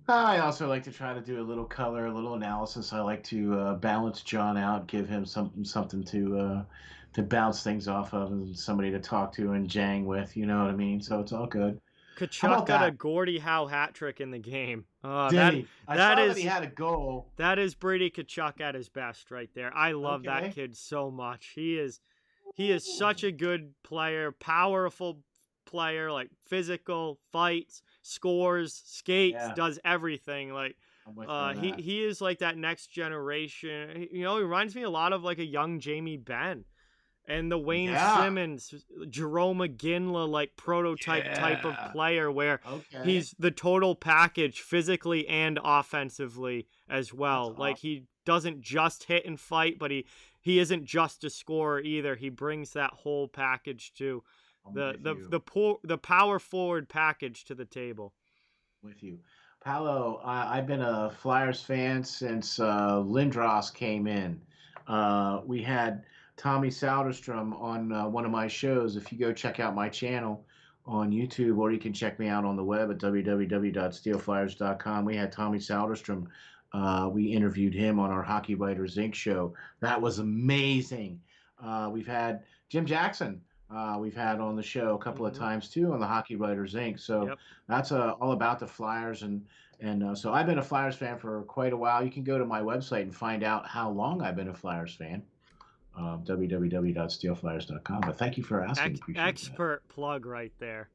I also like to try to do a little color, a little analysis. I like to balance John out, give him something to bounce things off of, and somebody to talk to and jang with. You know what I mean? So it's all good. Tkachuk got a Gordie Howe hat trick in the game. I saw that he had a goal. That is Brady Tkachuk at his best right there. I love that kid so much. He is such a good player, powerful player, like physical, fights, scores, skates, does everything. Like he is like that next generation. You know, he reminds me a lot of like a young Jamie Benn. And the Wayne Simmons, Jerome McGinley, like prototype type of player where he's the total package physically and offensively as well. That's like he doesn't just hit and fight, but he isn't just a scorer either. He brings that whole package to the power forward package to the table. With you. Paolo, I've been a Flyers fan since Lindros came in. We had Tommy Soderstrom on one of my shows. If you go check out my channel on YouTube, or you can check me out on the web at www.steelflyers.com. We had Tommy Soderstrom. We interviewed him on our Hockey Writers Inc. show. That was amazing. We've had Jim Jackson. We've had on the show a couple of times too on the Hockey Writers Inc. So that's all about the Flyers, and so I've been a Flyers fan for quite a while. You can go to my website and find out how long I've been a Flyers fan. www.steelflyers.com. But thank you for asking. Expert plug right there.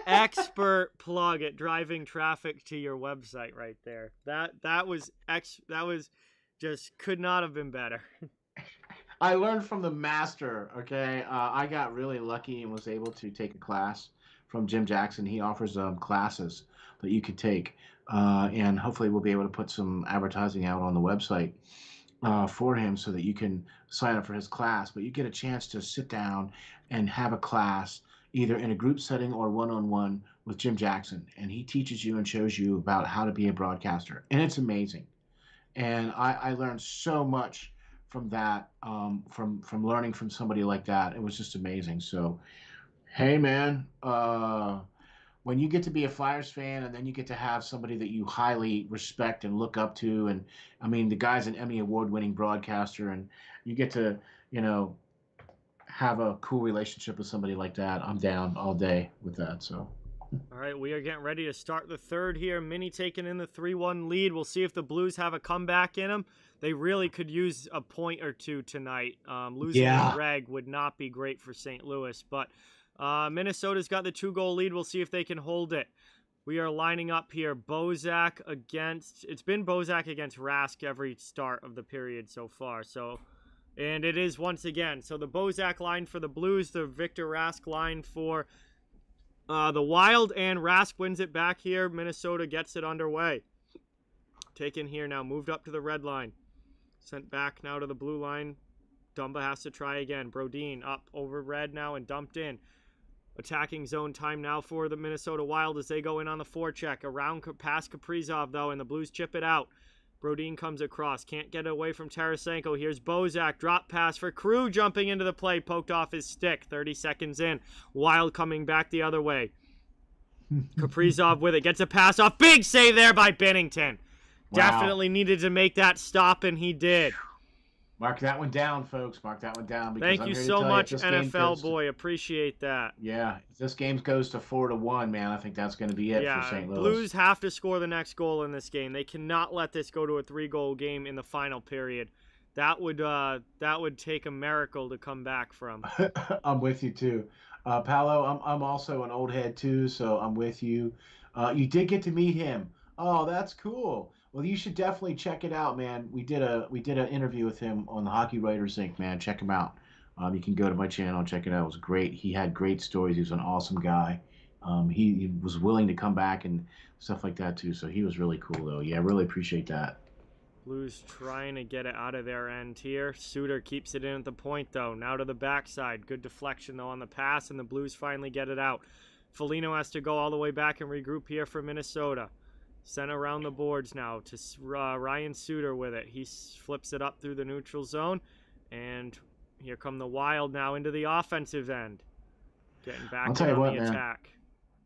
Expert plug at driving traffic to your website right there. That was just could not have been better. I learned from the master. Okay, I got really lucky and was able to take a class from Jim Jackson. He offers classes that you could take, and hopefully we'll be able to put some advertising out on the website for him so that you can sign up for his class. But you get a chance to sit down and have a class either in a group setting or one-on-one with Jim Jackson, and he teaches you and shows you about how to be a broadcaster, and it's amazing. And I learned so much from that, from learning from somebody like that. It was just amazing. So hey man, when you get to be a Flyers fan and then you get to have somebody that you highly respect and look up to, and I mean the guy's an Emmy award-winning broadcaster, and you get to have a cool relationship with somebody like that, I'm down all day with that. So all right, we are getting ready to start the third here. Mini taking in the 3-1 lead. We'll see if the Blues have a comeback in them. They really could use a point or two tonight. Losing to Greg would not be great for St. Louis, but Minnesota's got the 2-goal lead. We'll see if they can hold it. We are lining up here. It's been Bozak against Rask every start of the period so far. And it is once again. So the Bozak line for the Blues, the Victor Rask line for the Wild, and Rask wins it back here. Minnesota gets it underway. Taken here now, moved up to the red line. Sent back now to the blue line. Dumba has to try again. Brodin up over red now and dumped in. Attacking zone time now for the Minnesota Wild as they go in on the forecheck. Around past Kaprizov, though, and the Blues chip it out. Brodin comes across. Can't get away from Tarasenko. Here's Bozak. Drop pass for Krug jumping into the play. Poked off his stick. 30 seconds in. Wild coming back the other way. Kaprizov with it. Gets a pass off. Big save there by Binnington. Wow. Definitely needed to make that stop, and he did. Mark that one down, folks. Mark that one down. Because Thank I'm you here to so tell much, if this game NFL goes to- boy. Appreciate that. Yeah, if this game goes to 4-1, man, I think that's going to be it for St. Louis. Blues have to score the next goal in this game. They cannot let this go to a 3-goal game in the final period. That would take a miracle to come back from. I'm with you too, Paolo. I'm also an old head too, so I'm with you. You did get to meet him. Oh, that's cool. Well, you should definitely check it out, man. We did an interview with him on the Hockey Writers Inc. Man, check him out. You can go to my channel and check it out. It was great. He had great stories. He was an awesome guy. He was willing to come back and stuff like that too. So he was really cool, though. Yeah, really appreciate that. Blues trying to get it out of their end here. Suter keeps it in at the point, though. Now to the backside. Good deflection, though, on the pass, and the Blues finally get it out. Foligno has to go all the way back and regroup here for Minnesota. Sent around the boards now to Ryan Suter with it. He flips it up through the neutral zone, and here come the Wild now into the offensive end. Getting back in on the attack.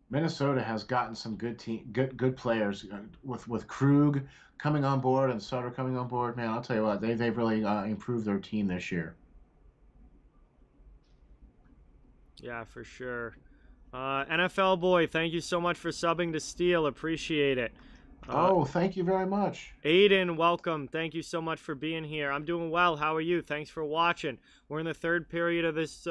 Minnesota has gotten some good players with Krug coming on board and Sutter coming on board. Man, I'll tell you what, they've really improved their team this year. Yeah, for sure. NFL boy, thank you so much for subbing to Steel. Appreciate it. Thank you very much. Aiden, welcome. Thank you so much for being here. I'm doing well. How are you? Thanks for watching. We're in the third period of this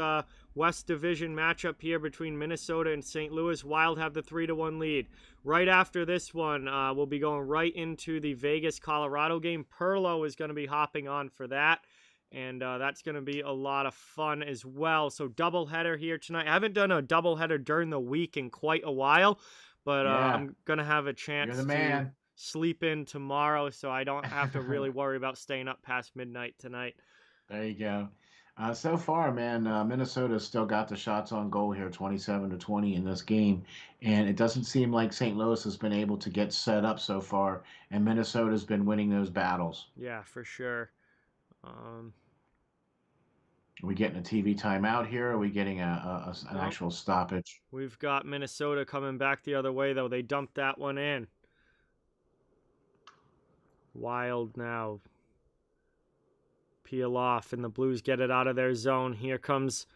West Division matchup here between Minnesota and St. Louis. Wild have the 3-1 lead. Right after this one, we'll be going right into the Vegas-Colorado game. Perlo is going to be hopping on for that. And that's going to be a lot of fun as well. So doubleheader here tonight. I haven't done a doubleheader during the week in quite a while. But I'm going to have a chance to sleep in tomorrow, so I don't have to really worry about staying up past midnight tonight. There you go. So far, man, Minnesota's still got the shots on goal here, 27-20 in this game. And it doesn't seem like St. Louis has been able to get set up so far, and Minnesota's been winning those battles. Yeah, for sure. Are we getting a TV timeout here? Or are we getting an actual stoppage? We've got Minnesota coming back the other way, though. They dumped that one in. Wild now. Peel off, and the Blues get it out of their zone. Here comes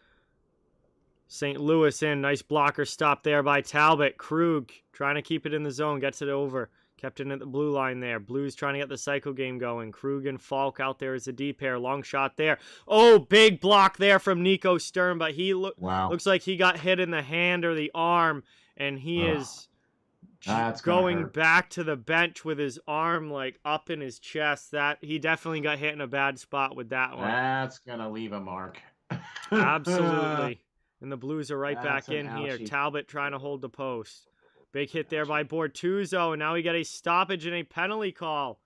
St. Louis in. Nice blocker stop there by Talbot. Krug trying to keep it in the zone. Gets it over. Kept it at the blue line there. Blues trying to get the cycle game going. Krug and Falk out there as a D pair. Long shot there. Oh, big block there from Nico Sturm, but he looks like he got hit in the hand or the arm, and he is going back to the bench with his arm like up in his chest. That he definitely got hit in a bad spot with that one. That's gonna leave a mark. Absolutely. And the Blues are right back in here. Talbot trying to hold the post. Big hit there by Bortuzzo, and now we got a stoppage and a penalty call.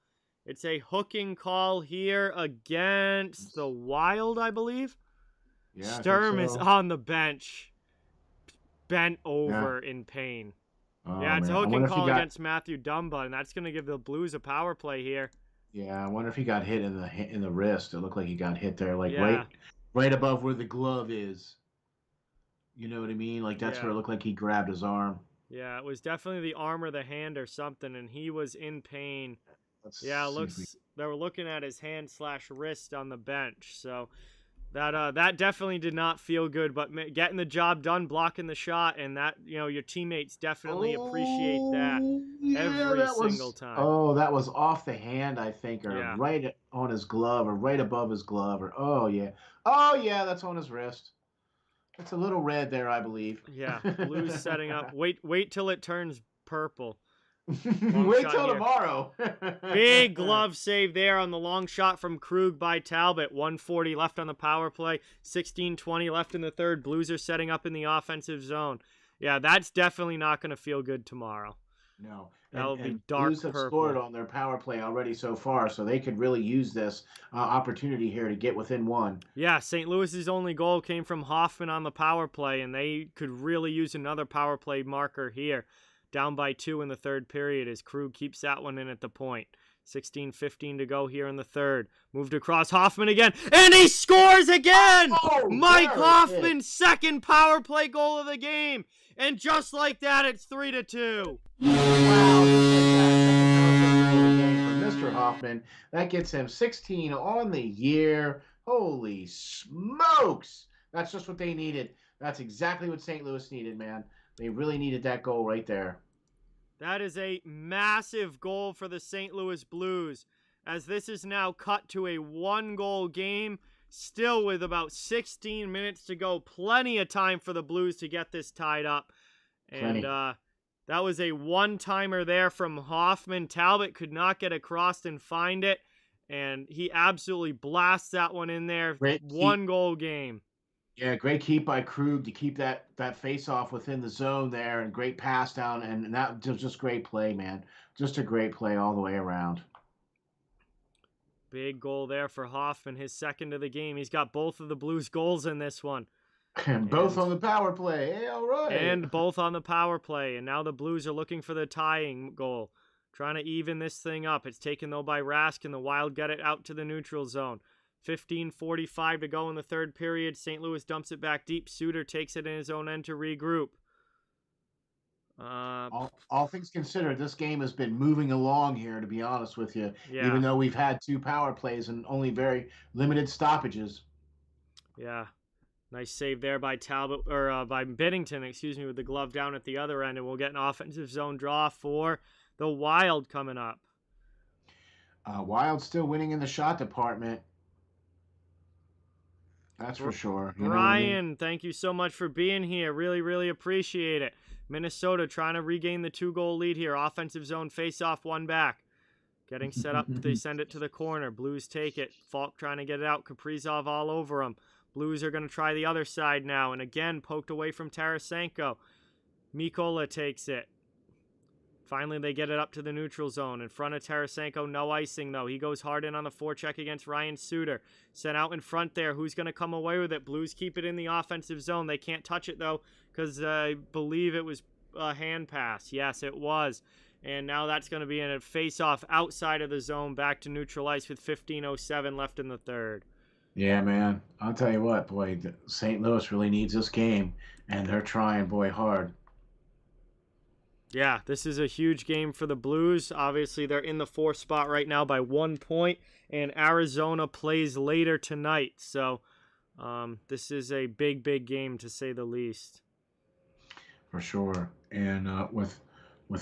It's a hooking call here against the Wild, I believe. Yeah, Sturm is on the bench, bent over in pain. It's a hooking call against Matthew Dumba, and that's going to give the Blues a power play here. Yeah, I wonder if he got hit in the wrist. It looked like he got hit there, like right above where the glove is. You know what I mean? Like that's where it looked like he grabbed his arm. Yeah, it was definitely the arm or the hand or something, and he was in pain. They were looking at his hand/wrist on the bench, so that definitely did not feel good. But getting the job done, blocking the shot, and that your teammates definitely appreciate that every single time. Oh, that was off the hand, I think, or right on his glove, or right above his glove, or oh yeah, that's on his wrist. It's a little red there, I believe. Yeah, Blues setting up. Wait till it turns purple. Wait till tomorrow. Big glove save there on the long shot from Krug by Talbot. 1:40 left on the power play. 16:20 left in the third. Blues are setting up in the offensive zone. Yeah, that's definitely not going to feel good tomorrow. No, That would be and Blues dark have scored purple. on their power play already so far, so they could really use this opportunity here to get within one. Yeah, St. Louis's only goal came from Hoffman on the power play, and they could really use another power play marker here. Down by 2 in the third period as Krug keeps that one in at the point. 16:15 to go here in the third. Moved across Hoffman again, and he scores again! Oh, Mike there it is. Hoffman's second power play goal of the game. And just like that, it's 3-2. Wow, Mr. Hoffman. That gets him 16 on the year. Holy smokes! That's just what they needed. That's exactly what St. Louis needed, man. They really needed that goal right there. That is a massive goal for the St. Louis Blues, as this is now cut to a 1-goal game, still with about 16 minutes to go. Plenty of time for the Blues to get this tied up. Plenty. And that was a one-timer there from Hoffman. Talbot could not get across and find it, and he absolutely blasts that one in there. Great 1-goal game. Yeah, great keep by Krug to keep that face-off within the zone there, and great pass down, and that was just great play, man. Just a great play all the way around. Big goal there for Hoffman, his second of the game. He's got both of the Blues goals in this one. And both on the power play. Hey, all right. And both on the power play. And now the Blues are looking for the tying goal. Trying to even this thing up. It's taken, though, by Rask, and the Wild get it out to the neutral zone. 15:45 to go in the third period. St. Louis dumps it back deep. Suter takes it in his own end to regroup. All things considered, this game has been moving along here, to be honest with you. Yeah. Even though we've had 2 power plays and only very limited stoppages. Yeah. Nice save there by Talbot, or by Binnington, with the glove down at the other end. And we'll get an offensive zone draw for the Wild coming up. Wild still winning in the shot department. That's for sure. You Brian, thank you so much for being here. Really, really appreciate it. Minnesota trying to regain the 2-goal lead here. Offensive zone face-off, 1 back. Getting set up, they send it to the corner. Blues take it. Falk trying to get it out. Kaprizov all over him. Blues are going to try the other side now. And again, poked away from Tarasenko. Mikola takes it. Finally, they get it up to the neutral zone. In front of Tarasenko, no icing, though. He goes hard in on the forecheck against Ryan Suter. Sent out in front there. Who's going to come away with it? Blues keep it in the offensive zone. They can't touch it, though, because I believe it was a hand pass. Yes, it was. And now that's going to be in a face-off outside of the zone, back to neutral ice with 15:07 left in the third. Yeah, man. I'll tell you what, boy, St. Louis really needs this game, and they're trying, boy, hard. Yeah, this is a huge game for the Blues. Obviously, they're in the 4th spot right now by 1 point, and Arizona plays later tonight. So this is a big, big game, to say the least. For sure. And with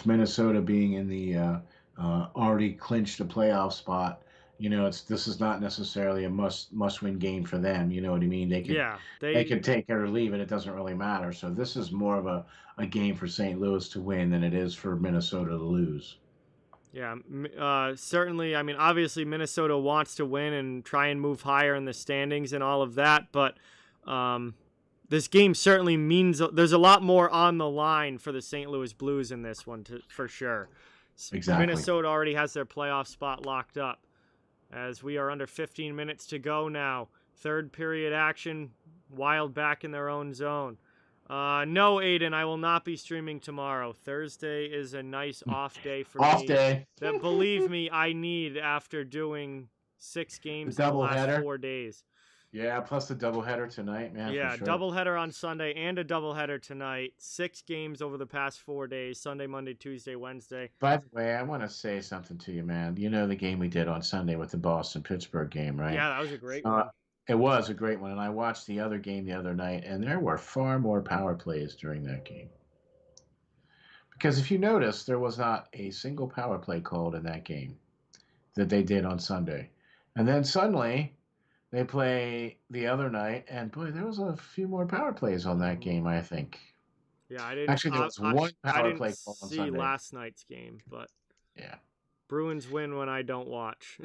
Minnesota being in the already clinched a playoff spot, this is not necessarily a must-win game for them. You know what I mean? They could take it or leave it. It doesn't really matter. So this is more of a game for St. Louis to win than it is for Minnesota to lose. Yeah, certainly. I mean, obviously Minnesota wants to win and try and move higher in the standings and all of that, but this game certainly means there's a lot more on the line for the St. Louis Blues in this one, for sure. Exactly. Minnesota already has their playoff spot locked up. As we are under 15 minutes to go now. Third period action. Wild back in their own zone. No, Aiden, I will not be streaming tomorrow. Thursday is a nice off day for me. Off day. That, believe me, I need after doing 6 games in the last 4 days. Yeah, plus the doubleheader tonight, man. Yeah, for sure. Doubleheader on Sunday and a doubleheader tonight. 6 games over the past 4 days, Sunday, Monday, Tuesday, Wednesday. By the way, I want to say something to you, man. You know the game we did on Sunday with the Boston-Pittsburgh game, right? Yeah, that was a great one. It was a great one, and I watched the other game the other night, and there were far more power plays during that game. Because if you notice, there was not a single power play called in that game that they did on Sunday. And then suddenly they play the other night, and boy, there was a few more power plays on that game, I think. Yeah, I didn't. Actually, there was one power play call on Sunday. I didn't see last night's game, but yeah, Bruins win when I don't watch.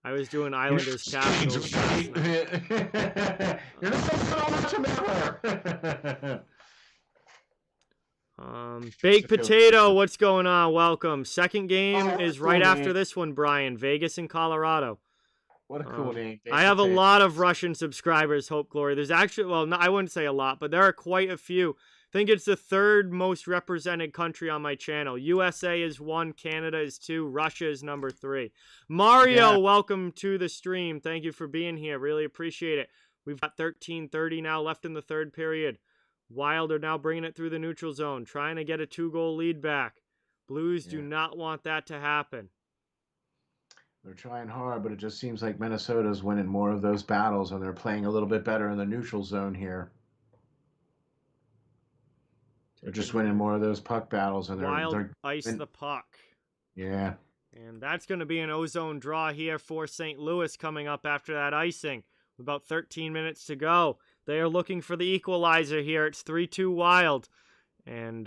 I was doing Islanders Capitals last night. You're not so much a member. Baked Potato, what's going on? Welcome. Second game is right cool after name. this one, Brian. Vegas and Colorado. What a cool name. I have a lot of Russian subscribers, Hope Glory. There's actually, well, no, I wouldn't say a lot, but there are quite a few. I think it's the third most represented country on my channel. USA is 1, Canada is 2, Russia is number 3. Mario, welcome to the stream. Thank you for being here. Really appreciate it. We've got 13:30 now left in the third period. Wild are now bringing it through the neutral zone, trying to get a 2-goal lead back. Blues do not want that to happen. They're trying hard, but it just seems like Minnesota's winning more of those battles, and they're playing a little bit better in the neutral zone here. They're just winning more of those puck battles, and they're ice the puck. Yeah. And that's going to be an ozone draw here for St. Louis coming up after that icing. With about 13 minutes to go. They are looking for the equalizer here. It's 3-2 Wild. And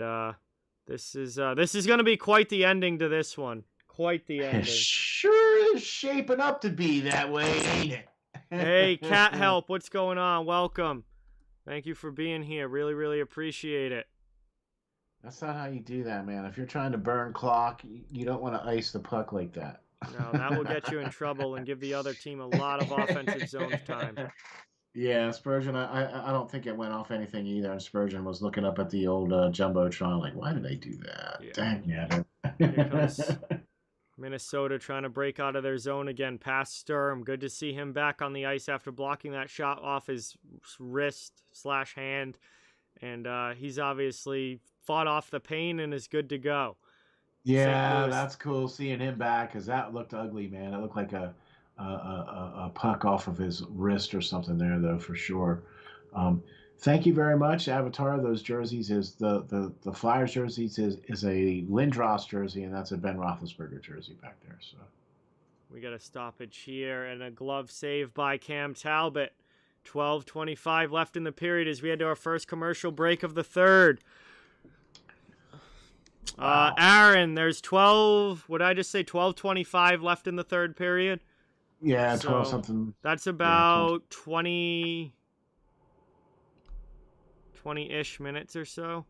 this is going to be quite the ending to this one. Quite the ending. It sure is shaping up to be that way, ain't it? Hey, Cat Help, what's going on? Welcome. Thank you for being here. Really, really appreciate it. That's not how you do that, man. If you're trying to burn clock, you don't want to ice the puck like that. No, that will get you in trouble and give the other team a lot of offensive zone time. Yeah, Spurgeon, I don't think it went off anything either. And Spurgeon was looking up at the old Jumbotron like, why did they do that? Yeah. Dang it. Here comes Minnesota trying to break out of their zone again past Sturm. Good to see him back on the ice after blocking that shot off his wrist/hand. And he's obviously fought off the pain and is good to go. Yeah, that's cool seeing him back because that looked ugly, man. It looked like a puck off of his wrist or something there, though, for sure. Thank you very much, Avatar. Those jerseys is the Flyers jerseys is a Lindros jersey, and that's a Ben Roethlisberger jersey back there. So we got a stoppage here and a glove save by Cam Talbot. 12:25 left in the period as we head to our first commercial break of the third. Wow. Aaron, there's 12:25 left in the third period? Yeah, 12 something. That's about 20-ish minutes or so.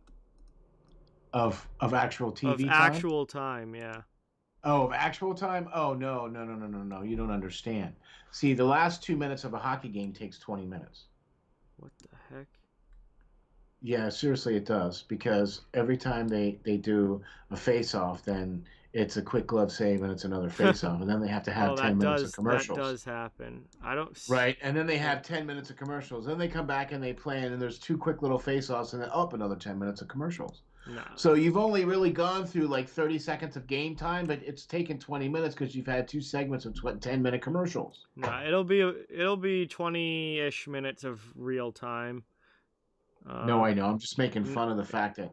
Of actual TV time? Of actual time, yeah. Oh, of actual time? Oh, no. You don't understand. See, the last 2 minutes of a hockey game takes 20 minutes. What the heck? Yeah, seriously, it does. Because every time they do a face-off, then it's a quick glove save and it's another face-off. And then they have to have 10 minutes of commercials. That does happen. Right, and then they have 10 minutes of commercials. Then they come back and they play, and then there's 2 quick little face-offs, and then another 10 minutes of commercials. No. So you've only really gone through like 30 seconds of game time, but it's taken 20 minutes because you've had 2 segments of 10-minute commercials. No, it'll be 20-ish minutes of real time. No, I know. I'm just making fun of the fact that,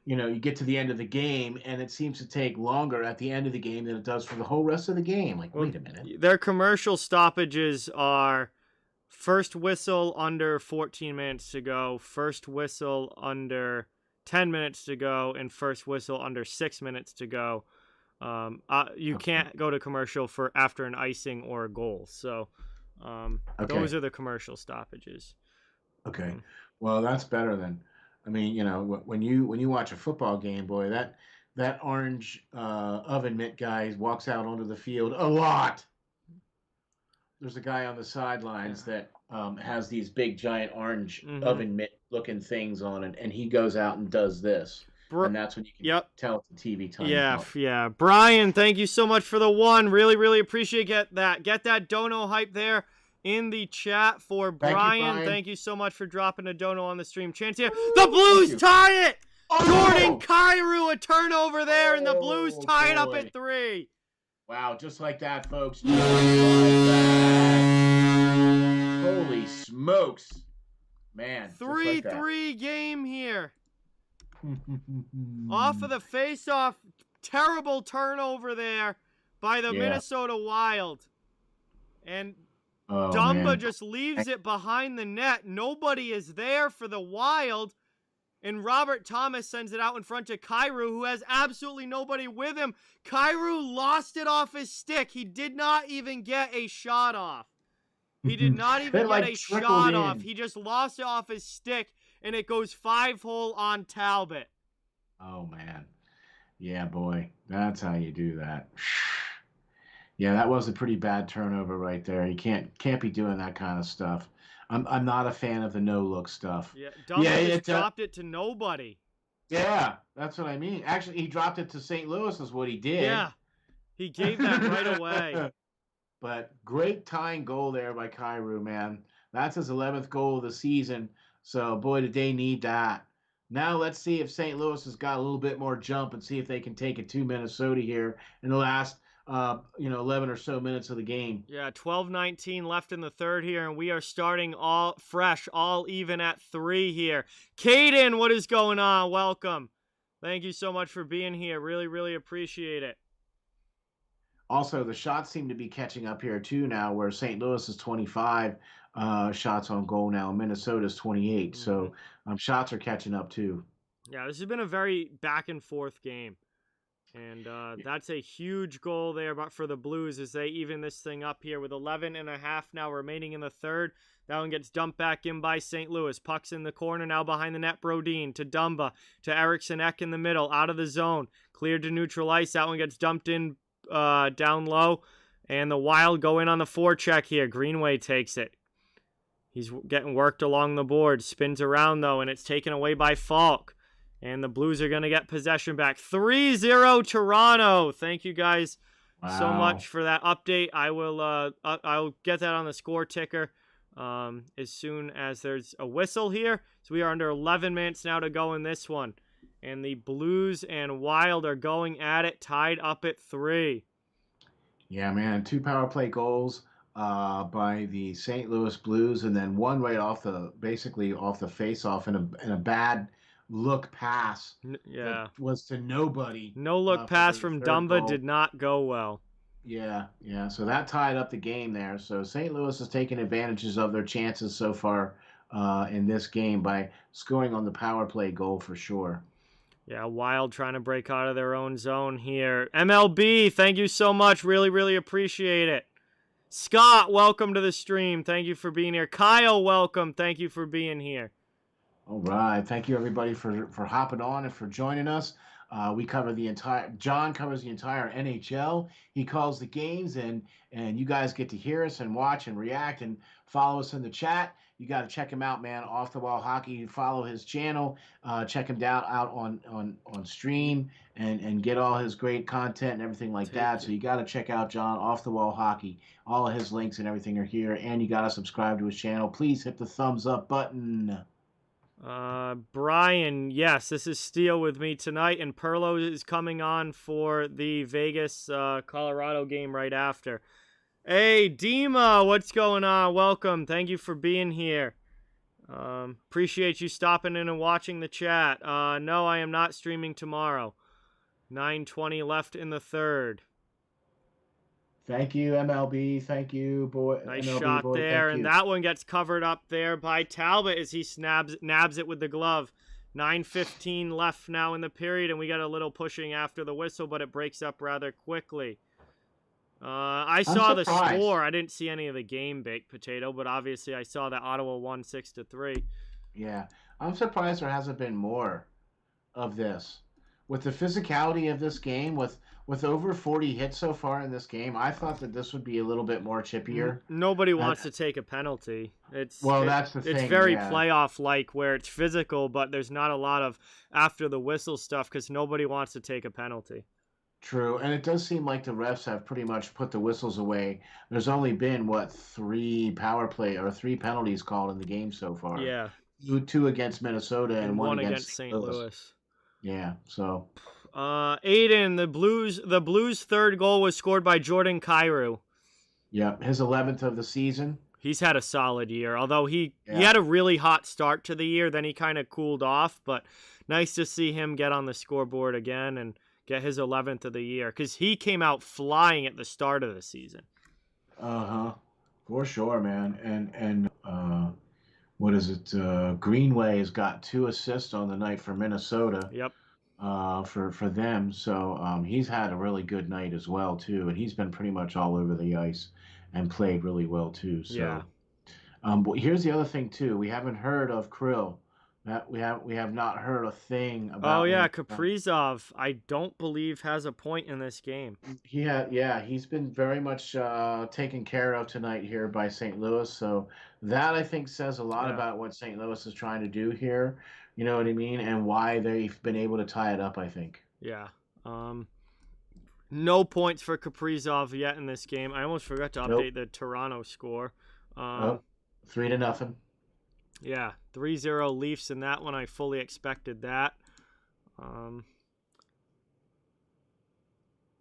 you get to the end of the game and it seems to take longer at the end of the game than it does for the whole rest of the game. Like, wait a minute. Their commercial stoppages are first whistle under 14 minutes to go, first whistle under 10 minutes to go, and first whistle under 6 minutes to go. You can't go to commercial for after an icing or a goal. So those are the commercial stoppages. Okay. Well, that's better than, when you watch a football game, boy, that orange oven mitt guy walks out onto the field a lot. There's a guy on the sidelines that has these big giant orange oven mitt looking things on it, and he goes out and does this. And that's when you can tell it's the TV time. Yeah. Brian, thank you so much for the one. Really, really appreciate that. Get that dono hype there in the chat for Brian. Thank you so much for dropping a dono on the stream. Chance here. The Blues tie it! Oh! Jordan Kyrou, a turnover there, and the Blues tie it up at 3. Wow, just like that, folks. Just like that. Holy smokes. Man. 3-3 game here. Off of the face-off. Terrible turnover there by the Minnesota Wild. And Dumba just leaves it behind the net. Nobody is there for the Wild. And Robert Thomas sends it out in front to Kyrou, who has absolutely nobody with him. Kyrou lost it off his stick. He did not even get a shot off. He did not even get a shot off. He just lost it off his stick, and it goes 5-hole on Talbot. Oh man. Yeah, boy. That's how you do that. Yeah, that was a pretty bad turnover right there. You can't be doing that kind of stuff. I'm not a fan of the no look stuff. Yeah, Yeah, Dumba just dropped it to nobody. yeah, that's what I mean. Actually, he dropped it to St. Louis is what he did. Yeah, he gave that right away. But great tying goal there by Kyrou, man. That's his 11th goal of the season. So, boy, did they need that. Now let's see if St. Louis has got a little bit more jump and see if they can take it to Minnesota here in the last, 11 or so minutes of the game. Yeah, 12:19 left in the third here, and we are starting all fresh, all even at 3 here. Caden, what is going on? Welcome. Thank you so much for being here. Really, really appreciate it. Also, the shots seem to be catching up here too now, where St. Louis is 25 shots on goal now, and Minnesota's 28. Mm-hmm. So shots are catching up too. Yeah, this has been a very back and forth game. And that's a huge goal there but for the Blues as they even this thing up here with 11 and a half now remaining in the third. That one gets dumped back in by St. Louis. Puck's in the corner now behind the net. Brodin to Dumba to Eriksson Ek in the middle. Out of the zone. Cleared to neutral ice. That one gets dumped in down low. And the Wild go in on the forecheck here. Greenway takes it. He's getting worked along the board. Spins around though and it's taken away by Falk. And the Blues are going to get possession back. 3-0 Toronto. Thank you guys so much for that update. I'll get that on the score ticker as soon as there's a whistle here. So we are under 11 minutes now to go in this one. And the Blues and Wild are going at it, tied up at 3. Yeah, man. 2 power play goals by the St. Louis Blues, and then one right basically off the face-off in a bad look pass. Yeah. That was to nobody. No look pass from Dumba goal. did not go well. Yeah. So that tied up the game there. So St. Louis has taken advantages of their chances so far in this game by scoring on the power play goal for sure. Yeah, Wild trying to break out of their own zone here. MLB, thank you so much. Really, really appreciate it. Scott, welcome to the stream. Thank you for being here. Kyle, welcome. Thank you for being here. All right. Thank you, everybody, for hopping on and for joining us. We cover John covers the entire NHL. He calls the games, and you guys get to hear us and watch and react and follow us in the chat. You got to check him out, man. Off the Wall Hockey. Follow his channel. Check him out on stream and get all his great content and everything like that. So you got to check out John Off the Wall Hockey. All of his links and everything are here, and you got to subscribe to his channel. Please hit the thumbs up button. Brian, yes, this is Steele with me tonight, and Perlo is coming on for the Vegas, Colorado game right after. Hey, Dima, what's going on? Welcome. Thank you for being here. Appreciate you stopping in and watching the chat. No, I am not streaming tomorrow. 9:20 left in the third. Thank you, MLB. Thank you, boy. Nice MLB shot boy. there, Thank and you. that one gets covered up there by Talbot as he nabs it with the glove. 9:15 left now in the period, and we got a little pushing after the whistle, but it breaks up rather quickly. I saw the score. I didn't see any of the game, Baked Potato, but obviously I saw that Ottawa won 6-3. Yeah, I'm surprised there hasn't been more of this. With the physicality of this game, with over 40 hits so far in this game, I thought that this would be a little bit more chippier. Nobody wants to take a penalty. That's the thing. It's very playoff-like where it's physical, but there's not a lot of after the whistle stuff because nobody wants to take a penalty. True, and it does seem like the refs have pretty much put the whistles away. There's only been, 3 power play or 3 penalties called in the game so far. Yeah. 2 against Minnesota and 1 against St. Louis. Yeah, so. Aiden, the Blues' third goal was scored by Jordan Kyrou. Yeah, his 11th of the season. He's had a solid year, although he had a really hot start to the year, then he kind of cooled off, but nice to see him get on the scoreboard again and get his 11th of the year, because he came out flying at the start of the season. For sure, man. And what is it? Greenway has got 2 assists on the night for Minnesota. Yep. For them, so he's had a really good night as well too, and he's been pretty much all over the ice and played really well too. So, yeah. But here's the other thing too: we haven't heard of Krill That we have not heard a thing Oh about yeah, him. Kaprizov, I don't believe has a point in this game. He's been very much taken care of tonight here by St. Louis. So that I think says a lot Yeah, about what St. Louis is trying to do here. You know what I mean? And why they've been able to tie it up, I think. yeah. No points for Kaprizov yet in this game. I almost forgot to Nope. update the Toronto score. Oh, 3-0. Yeah, 3-0 Leafs in that one. I fully expected that. Um,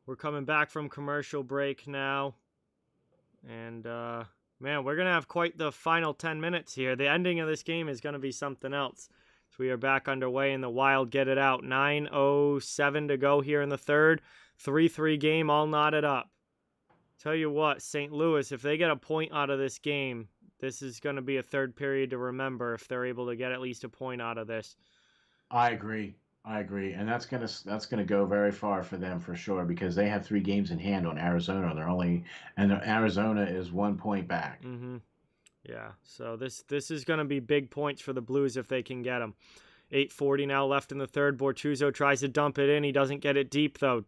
we're coming back from commercial break now. And, man, we're going to have quite the final 10 minutes here. The ending of this game is going to be something else. So we are back underway in the Wild. Get it out. 9:07 to go here in the third. 3-3 game, all knotted up. Tell you what, St. Louis, if they get a point out of this game, this is going to be a third period to remember if they're able to get at least a point out of this. I agree. I agree, and that's gonna go very far for them for sure because they have 3 games in hand on Arizona. Arizona is 1 point back. Mm-hmm. Yeah, so this is going to be big points for the Blues if they can get them. 8:40 now left in the third. Bortuzzo tries to dump it in. He doesn't get it deep, though.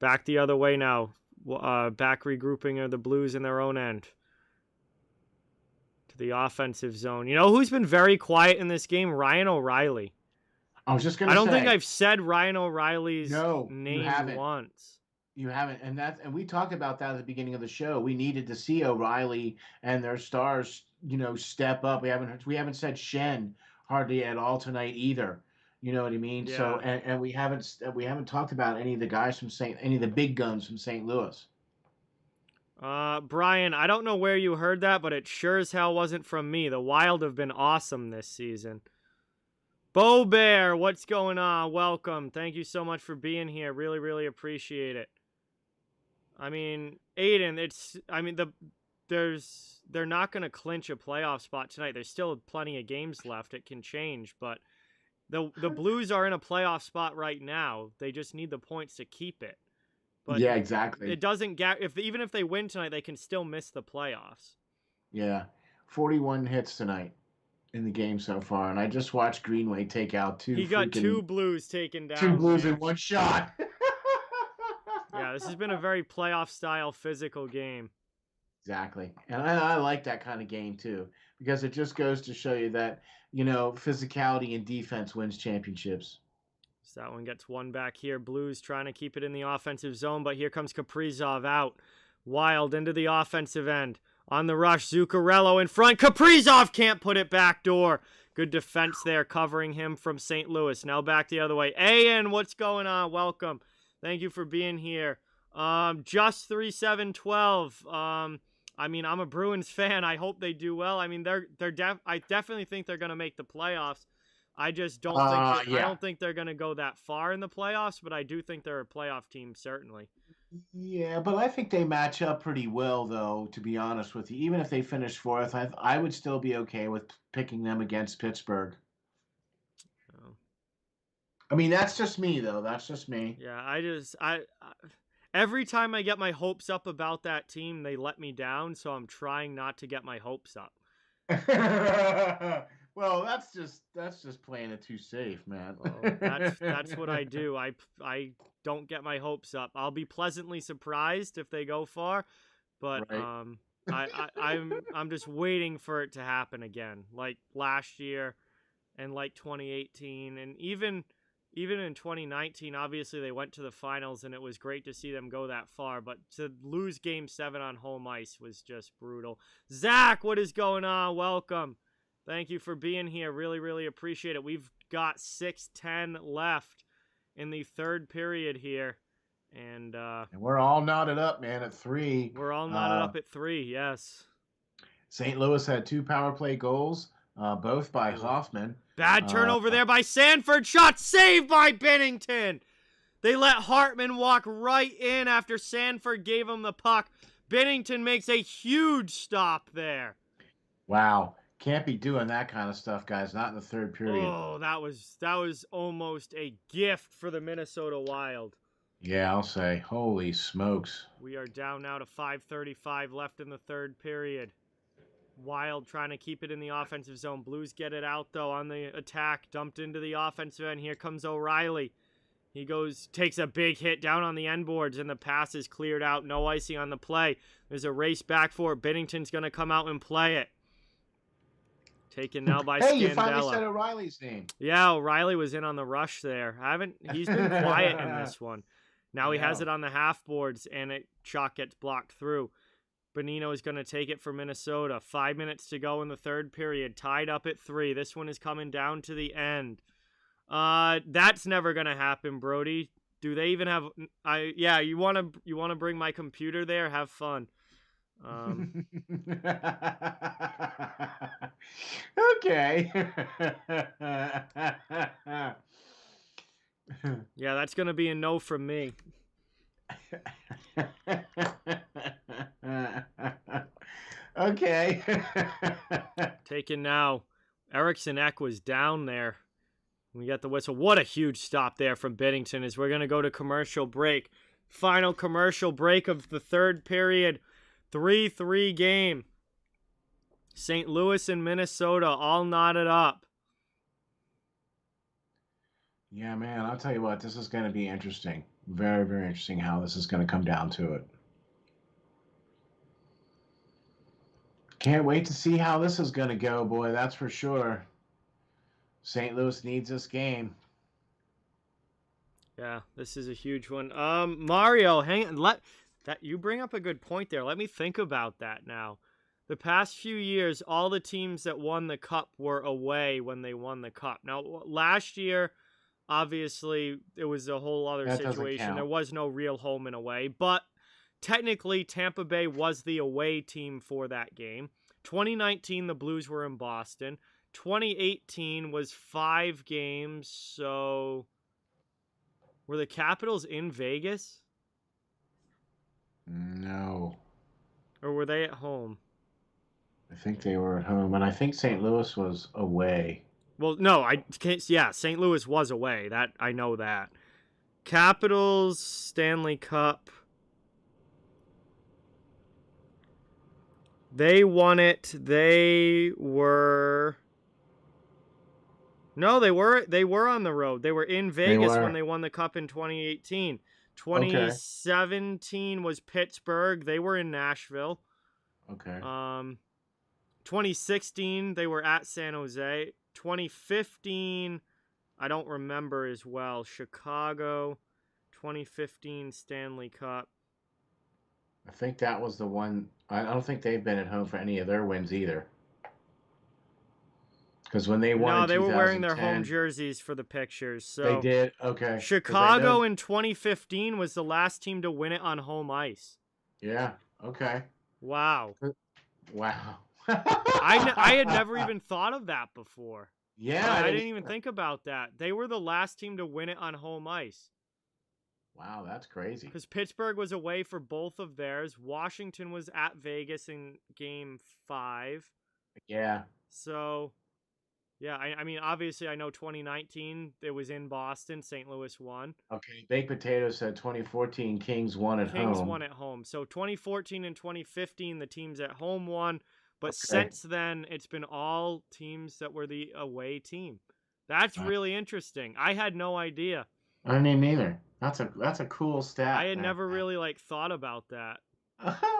Back the other way now. Back regrouping of the Blues in their own end. To the offensive zone. You know who's been very quiet in this game? Ryan O'Reilly. I was just I gonna don't think say, I've said Ryan O'Reilly's no, you name haven't. once. You haven't, and we talked about that at the beginning of the show. We needed to see O'Reilly and their stars, step up. We haven't said Shen hardly at all tonight either. You know what I mean? So, Yeah. and we haven't talked about any of the big guns from St. Louis. Brian, I don't know where you heard that, but it sure as hell wasn't from me. The Wild have been awesome this season. Bo Bear, what's going on? Welcome. Thank you so much for being here. Really, really appreciate it. I mean, Aiden, they're not going to clinch a playoff spot tonight. There's still plenty of games left. It can change, but the Blues are in a playoff spot right now. They just need the points to keep it. But Yeah, exactly. it doesn't get even if they win tonight, they can still miss the playoffs. Yeah, 41 hits tonight in the game so far, and I just watched Greenway take out He got two Blues taken two down Blues there. in one shot. Yeah, this has been a very playoff style physical game. Exactly. And I like that kind of game too, because it just goes to show you that, physicality and defense wins championships. So that one gets one back here. Blues trying to keep it in the offensive zone, but here comes Kaprizov out. Wild into the offensive end. On the rush, Zuccarello in front. Kaprizov can't put it back door. Good defense there covering him from St. Louis. Now back the other way. Ayan, what's going on? Welcome. Thank you for being here. Just 3-7-12. I'm a Bruins fan. I hope they do well. I mean, I definitely think they're going to make the playoffs. I just don't think I Yeah. don't think they're going to go that far in the playoffs, but I do think they're a playoff team certainly. Yeah, but I think they match up pretty well, though, to be honest with you. Even if they finish fourth, I would still be okay with picking them against Pittsburgh. So, I mean, that's just me, though. That's just me. yeah, I every time I get my hopes up about that team, they let me down, so I'm trying not to get my hopes up. Well, that's just playing it too safe, man. Well, that's what I do. I don't get my hopes up. I'll be pleasantly surprised if they go far, but Right. I'm just waiting for it to happen again, like last year and like 2018 and even in 2019. Obviously they went to the finals and it was great to see them go that far, but to lose game 7 on home ice was just brutal. Zach, what is going on? Welcome. Thank you for being here. Really, really appreciate it. We've got 6:10 left in the third period here. And we're all knotted up, man, at 3. we're all knotted up at 3, yes. St. Louis had 2 power play goals, both by Hoffman. Bad turnover there by Sanford. Shot saved by Binnington. They let Hartman walk right in after Sanford gave him the puck. Binnington makes a huge stop there. Wow. Can't be doing that kind of stuff, guys. Not in the third period. Oh, that was almost a gift for the Minnesota Wild. Yeah, I'll say. Holy smokes. We are down now to 5:35 left in the third period. Wild trying to keep it in the offensive zone. Blues get it out, though, on the attack. Dumped into the offensive end. Here comes O'Reilly. He takes a big hit down on the end boards, and the pass is cleared out. No icing on the play. There's a race back for it. Binnington's going to come out and play it. Taken now by Hey, Scandella. you finally said O'Reilly's name. Yeah, O'Reilly was in on the rush there. He's been quiet in this one. Now he has it on the half boards, and shot gets blocked through. Bonino is going to take it for Minnesota. 5 minutes to go in the third period. Tied up at 3. This one is coming down to the end. That's never going to happen, Brody. Do they even have... Yeah, you want to bring my computer there? Have fun. Okay. Yeah, that's going to be a no from me. Okay. Taken now. Eriksson Ek was down there. We got the whistle. What a huge stop there from Binnington as we're going to go to commercial break. Final commercial break of the third period. 3-3 game. St. Louis and Minnesota all knotted up. Yeah, man, I'll tell you what, this is going to be interesting. Very, very interesting how this is going to come down to it. Can't wait to see how this is going to go, boy, that's for sure. St. Louis needs this game. Yeah, this is a huge one. Mario, hang on. You bring up a good point there. Let me think about that now. The past few years, all the teams that won the cup were away when they won the cup. Now, last year, obviously, it was a whole other situation. There was no real home and away, but technically, Tampa Bay was the away team for that game. 2019, the Blues were in Boston. 2018 was 5 games, so were the Capitals in Vegas? No. Or were they at home? I think they were at home, and I think St. Louis was away. Well, no, yeah, St. Louis was away. That I know that. Capitals, Stanley Cup. They won it. They were on the road. They were in Vegas when they won the cup in 2018. 2017 was Pittsburgh. They were in Nashville. Okay. 2016 they were at San Jose. 2015 I don't remember as well. Chicago. 2015 Stanley Cup. I think that was the one. I don't think they've been at home for any of their wins either. Because when they won, no, they were wearing their home jerseys for the pictures. So they did. Okay. Chicago in 2015 was the last team to win it on home ice. Yeah. Okay. Wow. Wow. I had never even thought of that before. Yeah, I didn't even think about that. They were the last team to win it on home ice. Wow, that's crazy. Because Pittsburgh was away for both of theirs. Washington was at Vegas in Game 5. Yeah. So, yeah, I mean, obviously, I know 2019, it was in Boston. St. Louis won. Okay, Baked Potato said 2014 Kings won at home. Kings won at home. So 2014 and 2015, the teams at home won. But since then, it's been all teams that were the away team. That's really interesting. I had no idea. I didn't either. That's a cool stat. I had never really thought about that.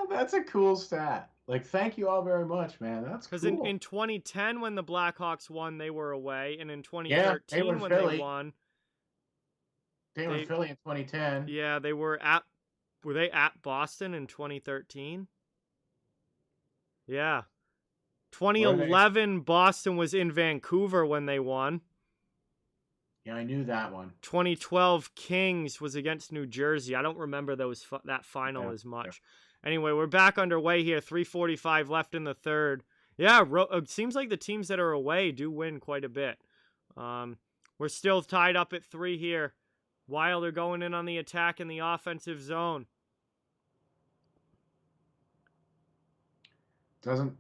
That's a cool stat. Thank you all very much, man. That's cool. Because in 2010, when the Blackhawks won, they were away, and in 2013, when they won, they were Philly in 2010. Yeah, they were at. Were they at Boston in 2013? Yeah. 2011, Boston was in Vancouver when they won. Yeah, I knew that one. 2012, Kings was against New Jersey. I don't remember that final as much. Yeah. Anyway, we're back underway here. 3:45 left in the third. Yeah, it seems like the teams that are away do win quite a bit. We're still tied up at 3 here. Wild are going in on the attack in the offensive zone.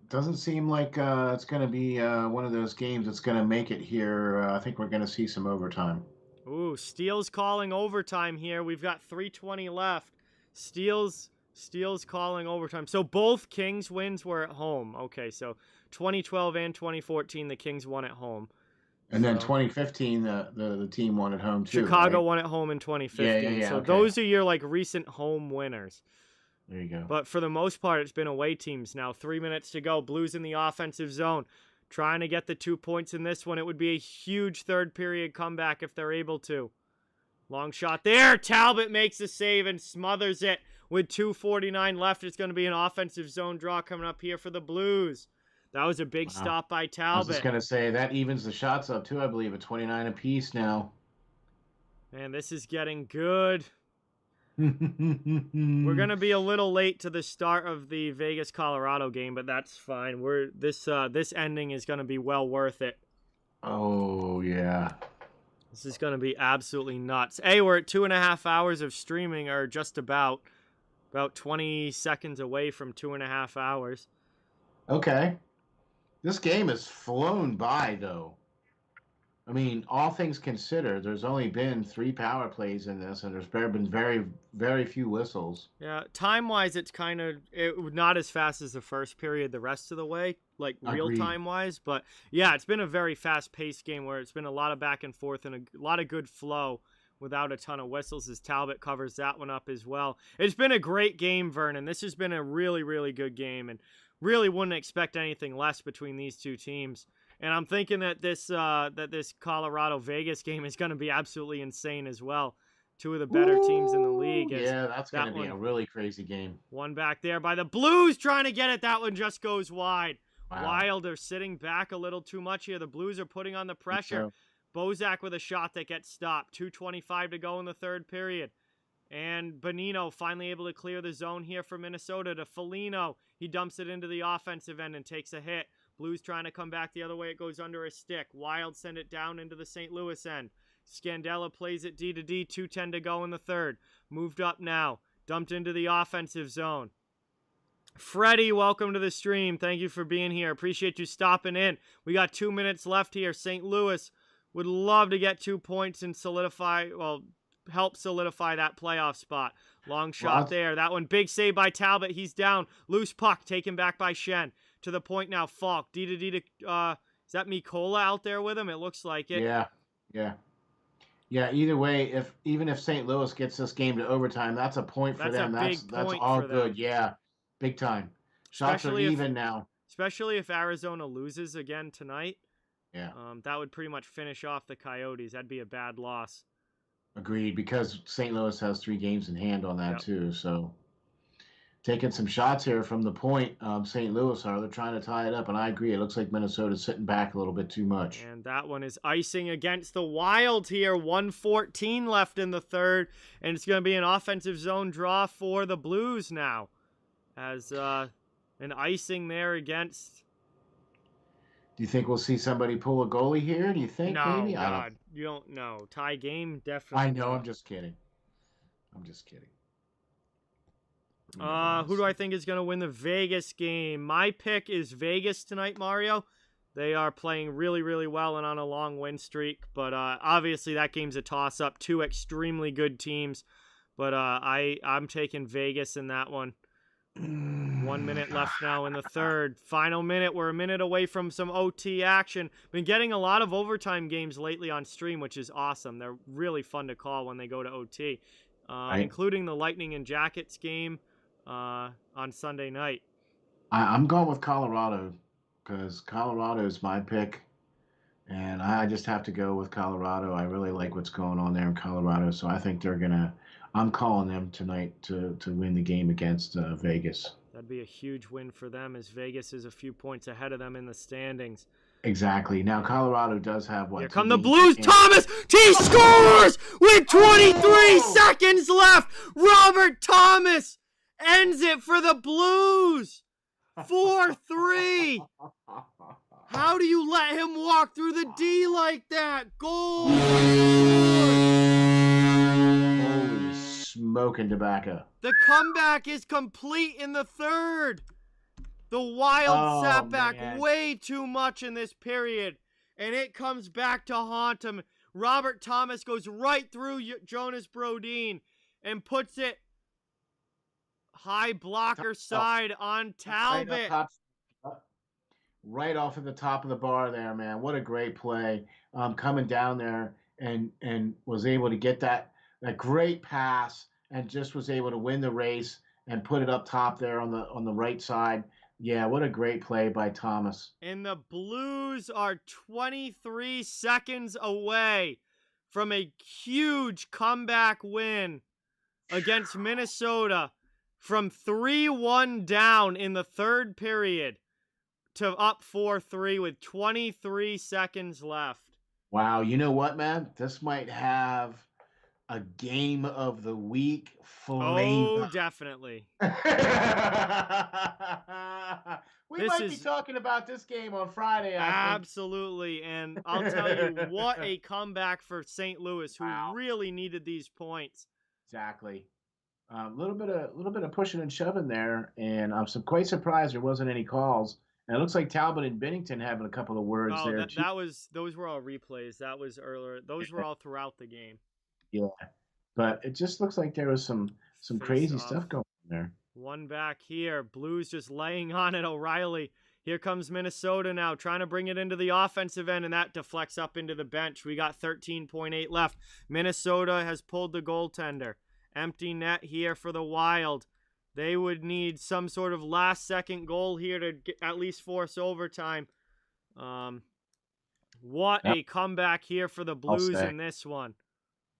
Doesn't seem like it's going to be one of those games that's going to make it here. I think we're going to see some overtime. Ooh, Steele's calling overtime here. We've got 3:20 left. Steele's Steele's calling overtime. So both Kings wins were at home. Okay, so 2012 and 2014, the Kings won at home. And then 2015, the team won at home too. Chicago right? won at home in 2015. Yeah. So Okay. those are your like recent home winners. There you go. But for the most part, it's been away teams now. 3 minutes to go. Blues in the offensive zone, trying to get the 2 points in this one. It would be a huge third period comeback if they're able to. Long shot there. Talbot makes the save and smothers it with 2:49 left. It's going to be an offensive zone draw coming up here for the Blues. That was a big stop by Talbot. I was just going to say, that evens the shots up too, I believe, at 29 apiece now. Man, this is getting good. We're going to be a little late to the start of the Vegas-Colorado game, but that's fine. This ending is going to be well worth it. Oh, yeah. This is going to be absolutely nuts. Hey, we're at 2.5 hours of streaming, or just about 20 seconds away from 2.5 hours. Okay. This game has flown by, though. I mean, all things considered, there's only been 3 power plays in this, and there's been very, very few whistles. Yeah, time-wise, it's not as fast as the first period the rest of the way, like real-time-wise. But, yeah, it's been a very fast-paced game where it's been a lot of back and forth and a lot of good flow without a ton of whistles as Talbot covers that one up as well. It's been a great game, Vernon. This has been a really, really good game, and really wouldn't expect anything less between these two teams. And I'm thinking that this Colorado-Vegas game is going to be absolutely insane as well. 2 of the better teams in the league. Yeah, that's going to be a really crazy game. One back there by the Blues trying to get it. That one just goes wide. Wow. Wild are sitting back a little too much here. The Blues are putting on the pressure. Bozak with a shot that gets stopped. 2:25 to go in the third period. And Bonino finally able to clear the zone here for Minnesota to Foligno. He dumps it into the offensive end and takes a hit. Blues trying to come back the other way. It goes under a stick. Wild send it down into the St. Louis end. Scandella plays it D to D. 2:10 to go in the third. Moved up now. Dumped into the offensive zone. Freddie, welcome to the stream. Thank you for being here. Appreciate you stopping in. We got 2 minutes left here. St. Louis would love to get 2 points and help solidify that playoff spot. Long shot there. That one, big save by Talbot. He's down. Loose puck taken back by Shen. To the point now, Falk. D to D to, is that Mikola out there with him? It looks like it. Yeah, either way, even if St. Louis gets this game to overtime, that's a point for them. That's all good. Yeah, big time. Shots are even now. Especially if Arizona loses again tonight. Yeah. That would pretty much finish off the Coyotes. That'd be a bad loss. Agreed, because St. Louis has 3 games in hand on that too. So taking some shots here from the point. St. Louis they're trying to tie it up, and I agree. It looks like Minnesota's sitting back a little bit too much. And that one is icing against the Wild here. 1:14 left in the third, and it's going to be an offensive zone draw for the Blues now, as an icing there against. Do you think we'll see somebody pull a goalie here? Do you think maybe? No, God, you don't know. Tie game, definitely. I know. I'm just kidding. Who do I think is going to win the Vegas game? My pick is Vegas tonight, Mario. They are playing really, really well and on a long win streak. But obviously that game's a toss-up. 2 extremely good teams. But I'm taking Vegas in that one. 1 minute left now in the third. Final minute. We're a minute away from some OT action. Been getting a lot of overtime games lately on stream, which is awesome. They're really fun to call when they go to OT. Including the Lightning and Jackets game on Sunday night. I'm going with Colorado because Colorado is my pick, and I just have to go with Colorado. I really like what's going on there in Colorado, so I think I'm calling them tonight to win the game against Vegas. That'd be a huge win for them, as Vegas is a few points ahead of them in the standings. Exactly. Now, Colorado does have what? Here come the Blues. Thomas! He scores with 23 seconds left! Robert Thomas ends it for the Blues! 4-3! How do you let him walk through the D like that? Goal! Holy smoking tobacco. The comeback is complete in the third. The Wild sat back way too much in this period, and it comes back to haunt him. Robert Thomas goes right through Jonas Brodin and puts it High blocker side on Right up Talbot. top, right off of the top of the bar there, man. What a great play. Coming down there and was able to get that great pass and just was able to win the race and put it up top there on the right side. Yeah, what a great play by Thomas. And the Blues are 23 seconds away from a huge comeback win against Minnesota from 3-1 down in the third period to up 4-3 with 23 seconds left. Wow, you know what, man? This might have a game of the week Oh, flavor. definitely. We This might be is talking about this game on Friday, I think. absolutely. And I'll tell you, what a comeback for St. Louis, who Wow, really needed these points. exactly. A little bit of pushing and shoving there, and I'm quite surprised there wasn't any calls. And it looks like Talbot and Bennington having a couple of words Oh, there that too. that was those were all replays. That was earlier. Those were all throughout the game. Yeah, but it just looks like there was some Face crazy off. stuff going on there. One back here. Blues just laying on it. O'Reilly. Here comes Minnesota now, trying to bring it into the offensive end, and that deflects up into the bench. We got 13.8 left. Minnesota has pulled the goaltender. Empty net here for the Wild. They would need some sort of last-second goal here to at least force overtime. What Yep, a comeback here for the I'll Blues say in this one.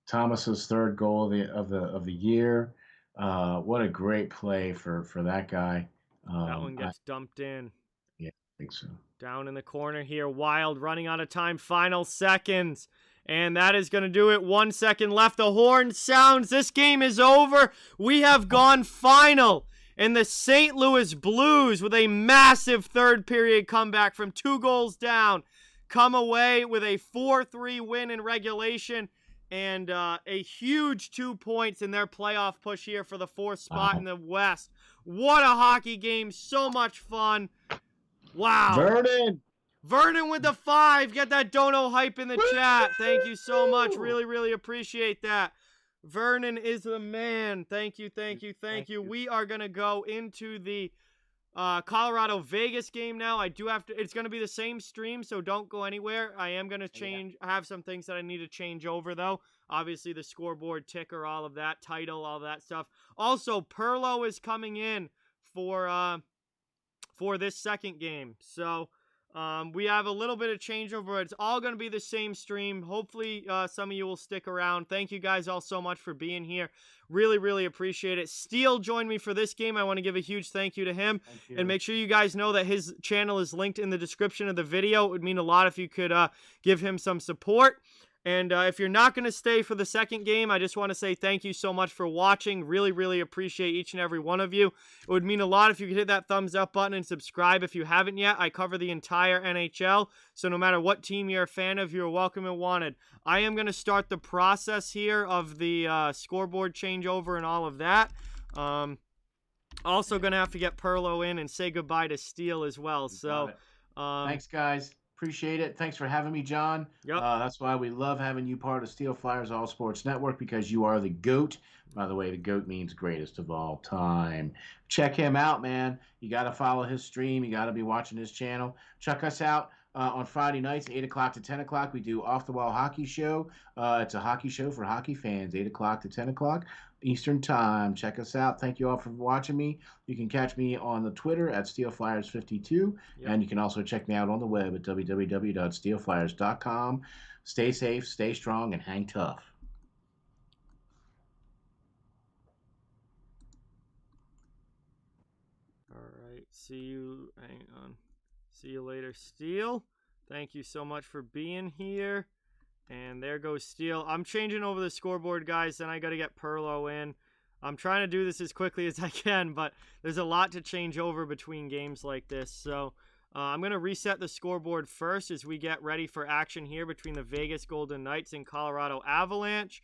Thomas's third goal of the year. What a great play for that guy. That one I gets dumped in. Yeah, I think so. Down in the corner here, Wild running out of time, final seconds. And that is going to do it. 1 second left. The horn sounds. This game is over. We have gone final. And the St. Louis Blues, with a massive third period comeback from 2 goals down, come away with a 4-3 win in regulation and a huge 2 points in their playoff push here for the 4th spot in Wow. the West. What a hockey game. So much fun. Wow. Vernon with the 5. Get that dono hype in the chat. Thank you so much. Really, really appreciate that. Vernon is the man. Thank you, thank you, thank you. We are going to go into the Colorado-Vegas game now. I do have to, it's going to be the same stream, so don't go anywhere. I am going to change, I have some things that I need to change over, though. Obviously, the scoreboard, ticker, all of that, title, all that stuff. Also, Perlo is coming in for this second game. So, we have a little bit of changeover. It's all going to be the same stream. Hopefully, some of you will stick around. Thank you guys all so much for being here. Really, really appreciate it. Steele joined me for this game. I want to give a huge thank you to him. And make sure you guys know that his channel is linked in the description of the video. It would mean a lot if you could give him some support. And if you're not going to stay for the second game, I just want to say thank you so much for watching. Really, really appreciate each and every one of you. It would mean a lot if you could hit that thumbs up button and subscribe if you haven't yet. I cover the entire NHL, so no matter what team you're a fan of, you're welcome and wanted. I am going to start the process here of the scoreboard changeover and all of that. Also going to have to get Perlo in and say goodbye to Steele as well. So, thanks, guys. Appreciate it. Thanks for having me, John. Yep. That's why we love having you part of Steel Flyers All Sports Network, because you are the GOAT. By the way, the GOAT means greatest of all time. Check him out, man. You got to follow his stream. You got to be watching his channel. Check us out on Friday nights, 8 o'clock to 10 o'clock. We do Off the Wall Hockey Show. It's a hockey show for hockey fans, 8 o'clock to 10 o'clock Eastern Time. Check us out. Thank you all for watching me. You can catch me on the Twitter at SteelFlyers52, and you can also check me out on the web at www.steelflyers.com. Stay safe, stay strong, and hang tough. All right. See you. Hang on. See you later, Steele. Thank you so much for being here. And there goes Steele. I'm changing over the scoreboard, guys. Then I got to get Perlo in. I'm trying to do this as quickly as I can, but there's a lot to change over between games like this. So I'm going to reset the scoreboard first as we get ready for action here between the Vegas Golden Knights and Colorado Avalanche.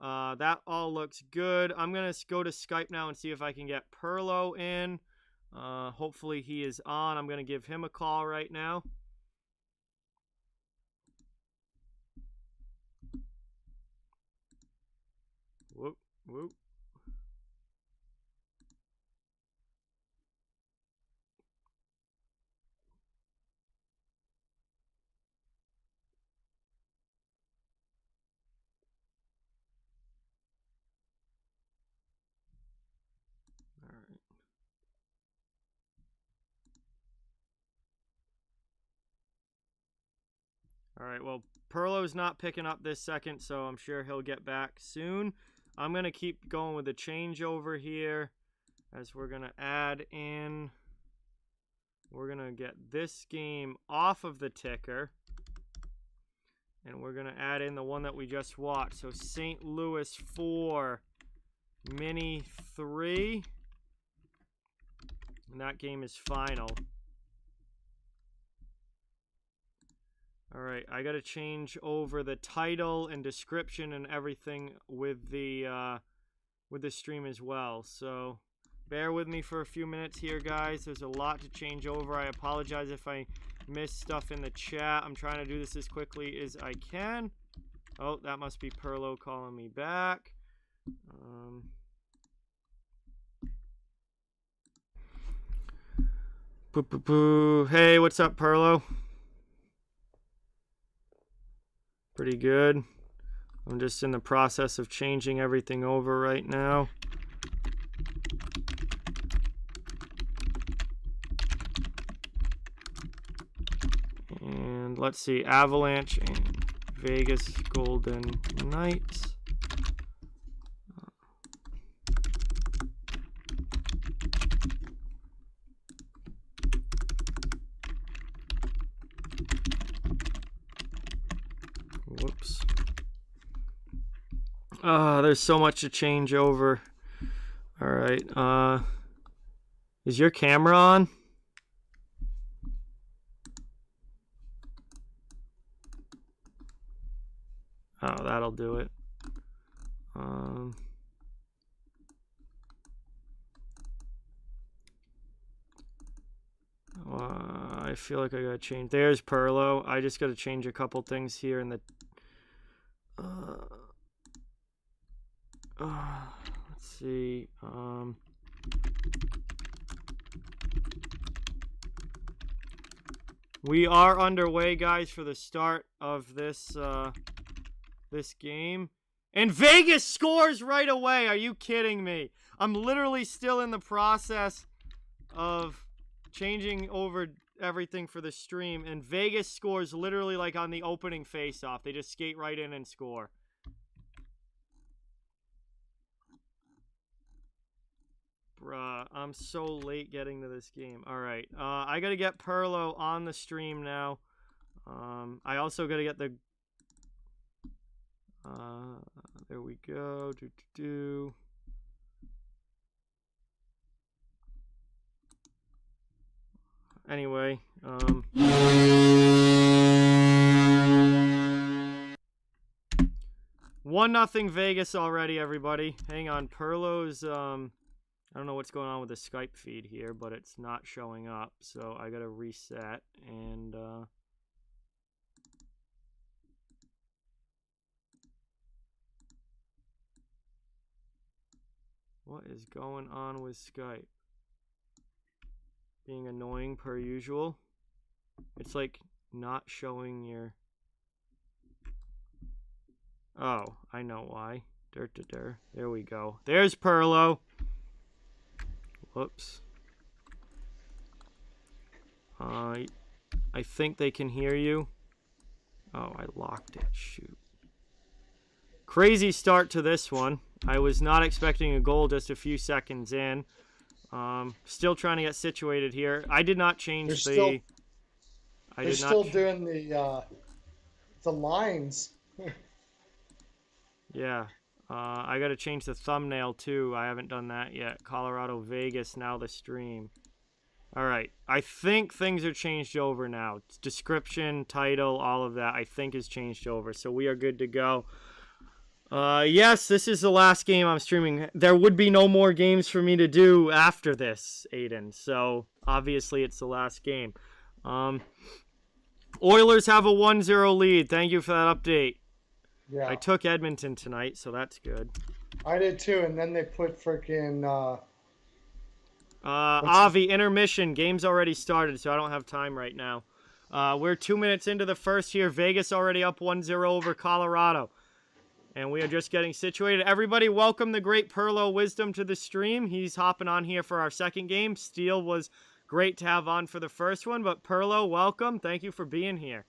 That all looks good. I'm going to go to Skype now and see if I can get Perlo in. Hopefully he is on. I'm going to give him a call right now. Whoop, whoop. All right, well, Perlo's not picking up this second, so I'm sure he'll get back soon. I'm going to keep going with the changeover here as we're going to add in. We're going to get this game off of the ticker. And we're going to add in the one that we just watched. So St. Louis 4, Mini 3. And that game is final. All right, I got to change over the title and description and everything with the stream as well. So bear with me for a few minutes here, guys. There's a lot to change over. I apologize if I missed stuff in the chat. I'm trying to do this as quickly as I can. Oh, that must be Perlo calling me back. Hey, what's up, Perlo? Pretty good. I'm just in the process of changing everything over right now. And let's see, Avalanche and Vegas Golden Knights. Whoops. There's so much to change over. All right. Is your camera on? Oh, that'll do it. I feel like I gotta change. There's Perlo. I just gotta change a couple things here in the. Let's see. We are underway, guys, for the start of this this game. And Vegas scores right away. Are you kidding me? I'm literally still in the process of changing over everything for the stream, and Vegas scores literally like on the opening face-off. They just skate right in and score. Bruh, I'm so late getting to this game. All right, I gotta get Perlo on the stream now. I also gotta get the. There we go. Anyway, 1-0 Vegas already, everybody. Hang on, Perlo's, I don't know what's going on with the Skype feed here, but it's not showing up, so I gotta reset, and, what is going on with Skype? Being annoying per usual. It's like not showing your. Oh, I know why. There we go. There's Perlo. Whoops. I think they can hear you. Oh, I locked it. Shoot. Crazy start to this one. I was not expecting a goal just a few seconds in. Still trying to get situated here. I did not change They're still doing the lines. Yeah. I got to change the thumbnail too. I haven't done that yet. Colorado, Vegas, now the stream. All right. I think things are changed over now. Description, title, all of that I think is changed over. So we are good to go. Yes, this is the last game I'm streaming. There would be no more games for me to do after this, Aiden. So, obviously, it's the last game. Oilers have a 1-0 lead. Thank you for that update. Yeah. I took Edmonton tonight, so that's good. I did too, and then they put freaking... Avi, intermission. Game's already started, so I don't have time right now. We're 2 minutes into the first here. Vegas already up 1-0 over Colorado. And we are just getting situated. Everybody, welcome the great Perlo Wisdom to the stream. He's hopping on here for our second game. Steele was great to have on for the first one. But Perlo, welcome. Thank you for being here.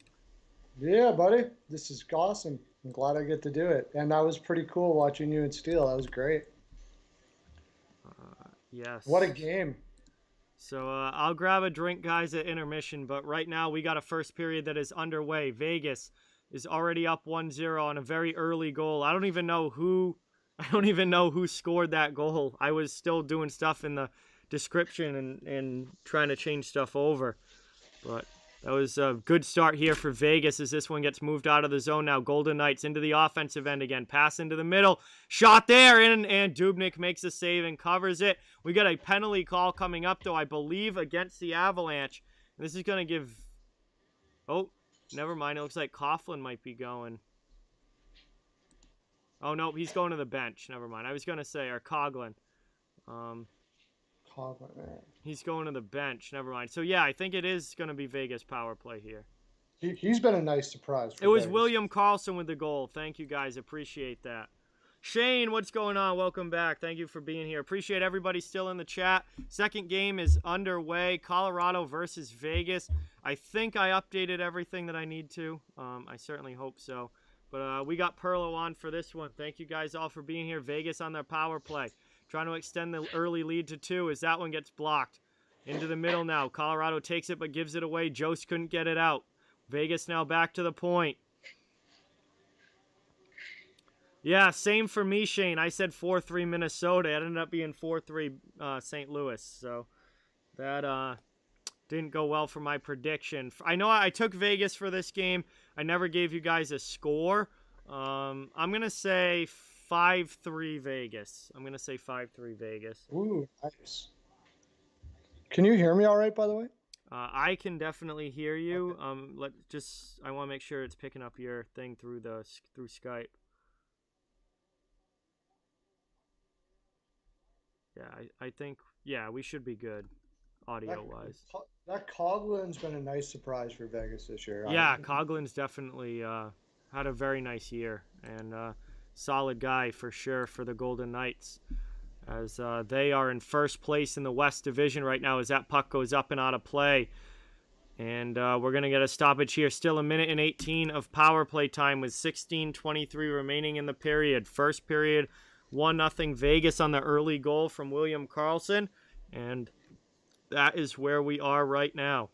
Yeah, buddy. This is awesome. I'm glad I get to do it. And that was pretty cool watching you and Steele. That was great. What a Yes. game. So I'll grab a drink, guys, at intermission. But right now we got a first period that is underway. Vegas is already up 1-0 on a very early goal. I don't even know who scored that goal. I was still doing stuff in the description and trying to change stuff over. But that was a good start here for Vegas as this one gets moved out of the zone now. Golden Knights into the offensive end again. Pass into the middle. Shot there, and Dubnyk makes a save and covers it. We got a penalty call coming up, though, I believe, against the Avalanche. And this is going to give... Oh, never mind. It looks like Coughlin might be going. Oh, no, he's going to the bench. Never mind. I was going to say, or Coughlin. He's going to the bench. Never mind. So, yeah, I think it is going to be Vegas power play here. He's been a nice surprise. It was William Karlsson with the goal. Thank you, guys. Appreciate that. Shane, what's going on? Welcome back. Thank you for being here. Appreciate everybody still in the chat. Second game is underway. Colorado versus Vegas. I think I updated everything that I need to. I certainly hope so. But we got Perlo on for this one. Thank you guys all for being here. Vegas on their power play. Trying to extend the early lead to 2 as that one gets blocked. Into the middle now. Colorado takes it but gives it away. Jost couldn't get it out. Vegas now back to the point. Yeah, same for me, Shane. I said 4-3 Minnesota. It ended up being 4-3 St. Louis. So that didn't go well for my prediction. I know I took Vegas for this game. I never gave you guys a score. I'm going to say 5-3 Vegas. I'm going to say 5-3 Vegas. Ooh, nice. Can you hear me all right, by the way? I can definitely hear you. Okay. I want to make sure it's picking up your thing through Skype. Yeah, I think, yeah, we should be good audio-wise. That Coughlin's been a nice surprise for Vegas this year. Yeah, Coughlin's definitely had a very nice year and solid guy for sure for the Golden Knights as they are in first place in the West Division right now as that puck goes up and out of play. And we're going to get a stoppage here. Still 1:18 of power play time with 16:23 remaining in the period. First period, 1-0 Vegas on the early goal from William Karlsson. And that is where we are right now.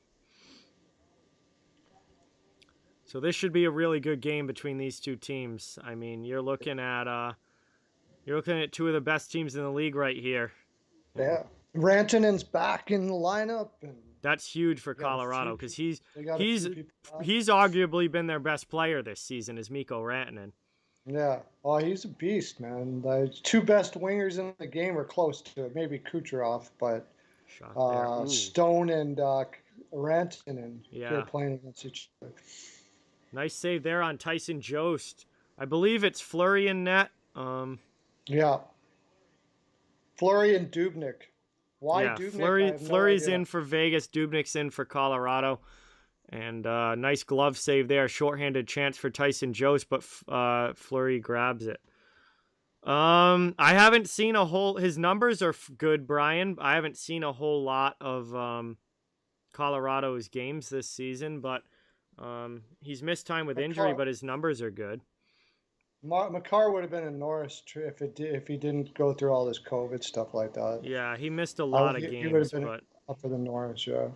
So this should be a really good game between these two teams. I mean, you're looking at two of the best teams in the league right here. Yeah. Rantanen's back in the lineup, and that's huge for Colorado because he's arguably been their best player this season is Mikko Rantanen. Yeah. Oh, he's a beast, man. The two best wingers in the game are close to it. Maybe Kucherov, but Stone and Rantanen are playing against each other. Nice save there on Tyson Jost. I believe it's Fleury in net. Yeah. Fleury and Dubnyk. Why Dubnyk? Fleury's in for Vegas. Dubnyk's in for Colorado. And nice glove save there. Shorthanded chance for Tyson Jost, but Fleury grabs it. I haven't seen his numbers are good, Brian. I haven't seen a whole lot of Colorado's games this season, but he's missed time with injury, but his numbers are good. Makar would have been in Norris if he didn't go through all this COVID stuff like that. Yeah, he missed a lot of games. He would have been up for the Norris, yeah.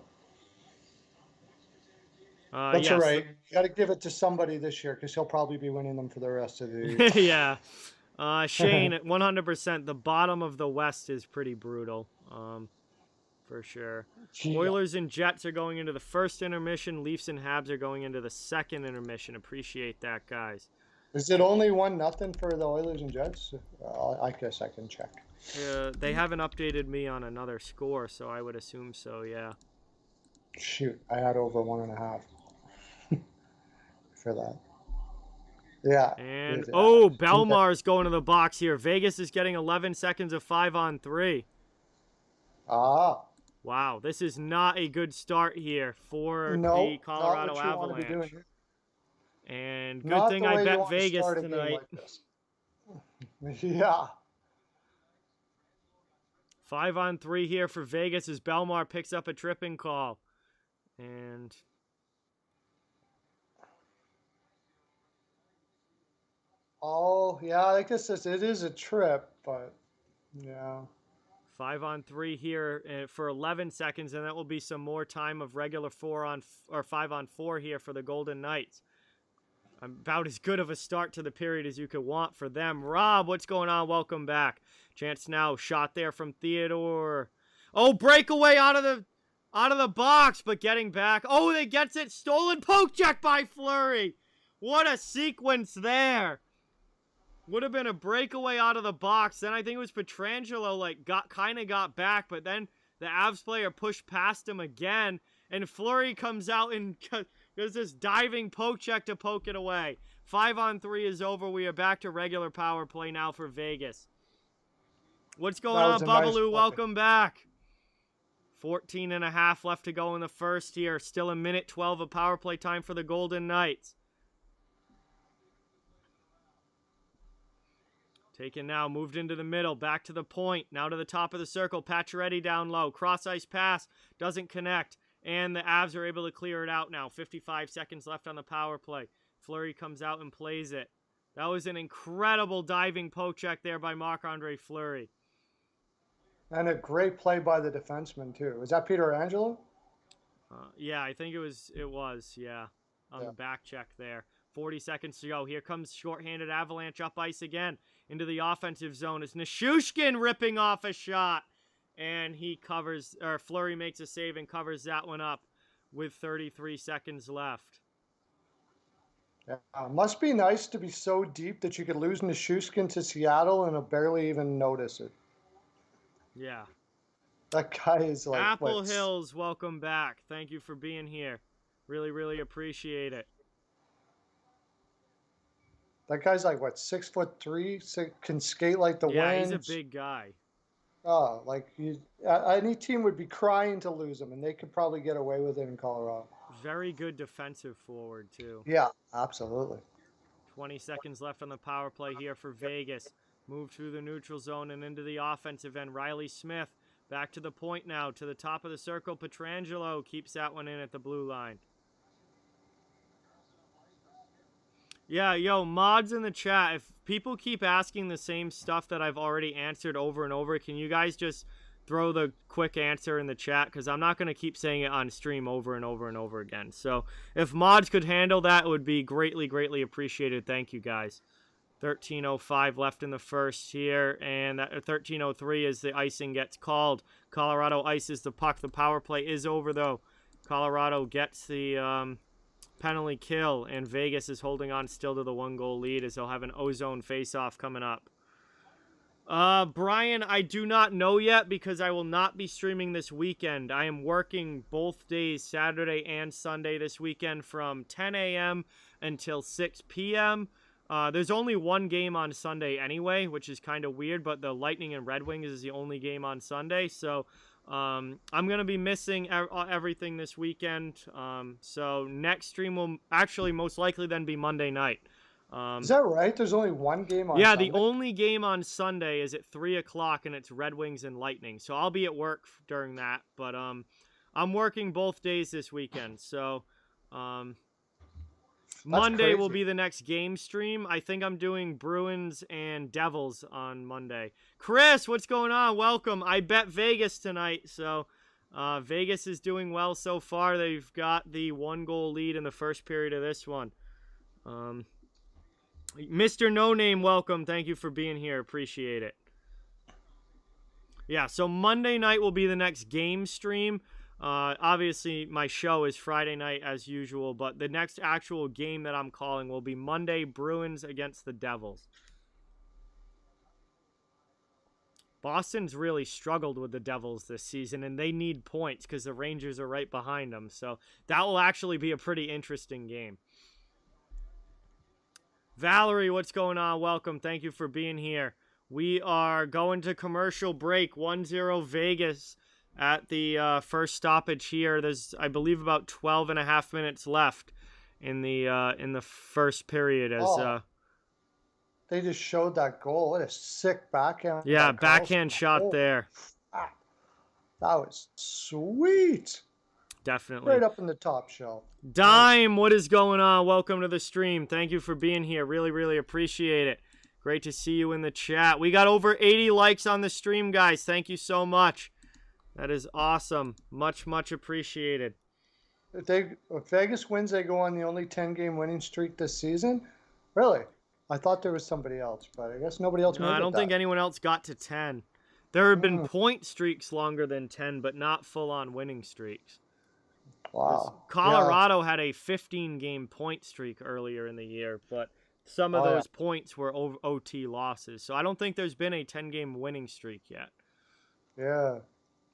That's all right. You got to give it to somebody this year because he'll probably be winning them for the rest of the year. Yeah. Shane, at 100%, the bottom of the West is pretty brutal, for sure. Yeah. Oilers and Jets are going into the first intermission. Leafs and Habs are going into the second intermission. Appreciate that, guys. Is it only 1-0 for the Oilers and Jets? I guess I can check. They haven't updated me on another score, so I would assume so, yeah. Shoot, I had over 1.5 for that. Yeah. And, Belmar's going to the box here. Vegas is getting 11 seconds of 5-on-3. Ah. Wow, this is not a good start here for the Colorado Avalanche. And good thing I bet Vegas tonight. Yeah. 5-on-3 here for Vegas as Belmar picks up a tripping call. And Oh, yeah, I guess it is a trip, but yeah. 5-on-3 here for 11 seconds, and that will be some more time of regular 5-on-4 here for the Golden Knights. About as good of a start to the period as you could want for them. Rob, what's going on? Welcome back. Chance now, shot there from Theodore. Oh, breakaway out of the box, but getting back. Oh, they gets it stolen. Poke check by Fleury. What a sequence there. Would have been a breakaway out of the box. Then I think it was Pietrangelo got back, but then the Avs player pushed past him again, and Fleury comes out and does this diving poke check to poke it away. 5-on-3 is over. We are back to regular power play now for Vegas. What's going on, Bubbaloo? Welcome back. 14.5 left to go in the first here. Still a minute 12 of power play time for the Golden Knights. Taken now, moved into the middle, back to the point, now to the top of the circle. Pacioretty down low, cross-ice pass, doesn't connect, and the Avs are able to clear it out now. 55 seconds left on the power play. Fleury comes out and plays it. That was an incredible diving poke check there by Marc-Andre Fleury. And a great play by the defenseman, too. Is that Pietrangelo? Yeah, I think it was, yeah, on the back check there. 40 seconds to go. Here comes shorthanded Avalanche up ice again into the offensive zone. It's Nichushkin ripping off a shot, and Fleury makes a save and covers that one up with 33 seconds left. Yeah, must be nice to be so deep that you could lose Nichushkin to Seattle and barely even notice it. Yeah. That guy is like... Apple Hills, welcome back. Thank you for being here. Really, really appreciate it. That guy's like, 6'3", can skate like the wind. Yeah, he's a big guy. Oh, any team would be crying to lose him, and they could probably get away with it in Colorado. Very good defensive forward, too. Yeah, absolutely. 20 seconds left on the power play here for Vegas. Move through the neutral zone and into the offensive end. Riley Smith back to the point now, to the top of the circle. Pietrangelo keeps that one in at the blue line. Yeah, yo, mods in the chat, if people keep asking the same stuff that I've already answered over and over, can you guys just throw the quick answer in the chat? Because I'm not going to keep saying it on stream over and over and over again. So if mods could handle that, it would be greatly, greatly appreciated. Thank you, guys. 13:05 left in the first here, and that 13:03 as the icing gets called. Colorado ices the puck. The power play is over, though. Colorado gets the... penalty kill, and Vegas is holding on still to the 1-goal lead as they'll have an ozone face-off coming up. Brian, I do not know yet because I will not be streaming this weekend. I am working both days, Saturday and Sunday this weekend from 10 a.m. until 6 p.m. There's only one game on Sunday anyway, which is kind of weird, but the Lightning and Red Wings is the only game on Sunday, so... I'm going to be missing everything this weekend, so next stream will actually most likely then be Monday night. Is that right? There's only one game on Sunday? Yeah, the only game on Sunday is at 3 o'clock, and it's Red Wings and Lightning, so I'll be at work during that, but I'm working both days this weekend, so Monday will be the next game stream. I think I'm doing Bruins and Devils on Monday. Chris, what's going on? Welcome. I bet Vegas tonight, so Vegas is doing well so far. They've got the 1-goal lead in the first period of this one. Mr. No Name, welcome. Thank you for being here. Appreciate it. Yeah, so Monday night will be the next game stream. Obviously, my show is Friday night as usual, but the next actual game that I'm calling will be Monday, Bruins against the Devils. Boston's really struggled with the Devils this season, and they need points because the Rangers are right behind them, so that will actually be a pretty interesting game. Valerie, what's going on? Welcome. Thank you for being here. We are going to commercial break, 1-0 Vegas. At the first stoppage here, there's, I believe, about 12 and a half minutes left in the first period. As they just showed that goal. What a sick backhand! Yeah, backhand shot there. That was sweet. definitely. Right up in the top shelf. Dime, what is going on? Welcome to the stream. Thank you for being here. Really, really appreciate it. Great to see you in the chat. We got over 80 likes on the stream, guys. Thank you so much. That is awesome. Much, much appreciated. If Vegas wins, they go on the only 10-game winning streak this season? Really? I thought there was somebody else, but I guess nobody else made it. I don't think anyone else got to 10. There have been point streaks longer than 10, but not full-on winning streaks. Wow. Colorado had a 15-game point streak earlier in the year, but some of those points were OT losses. So I don't think there's been a 10-game winning streak yet. Yeah.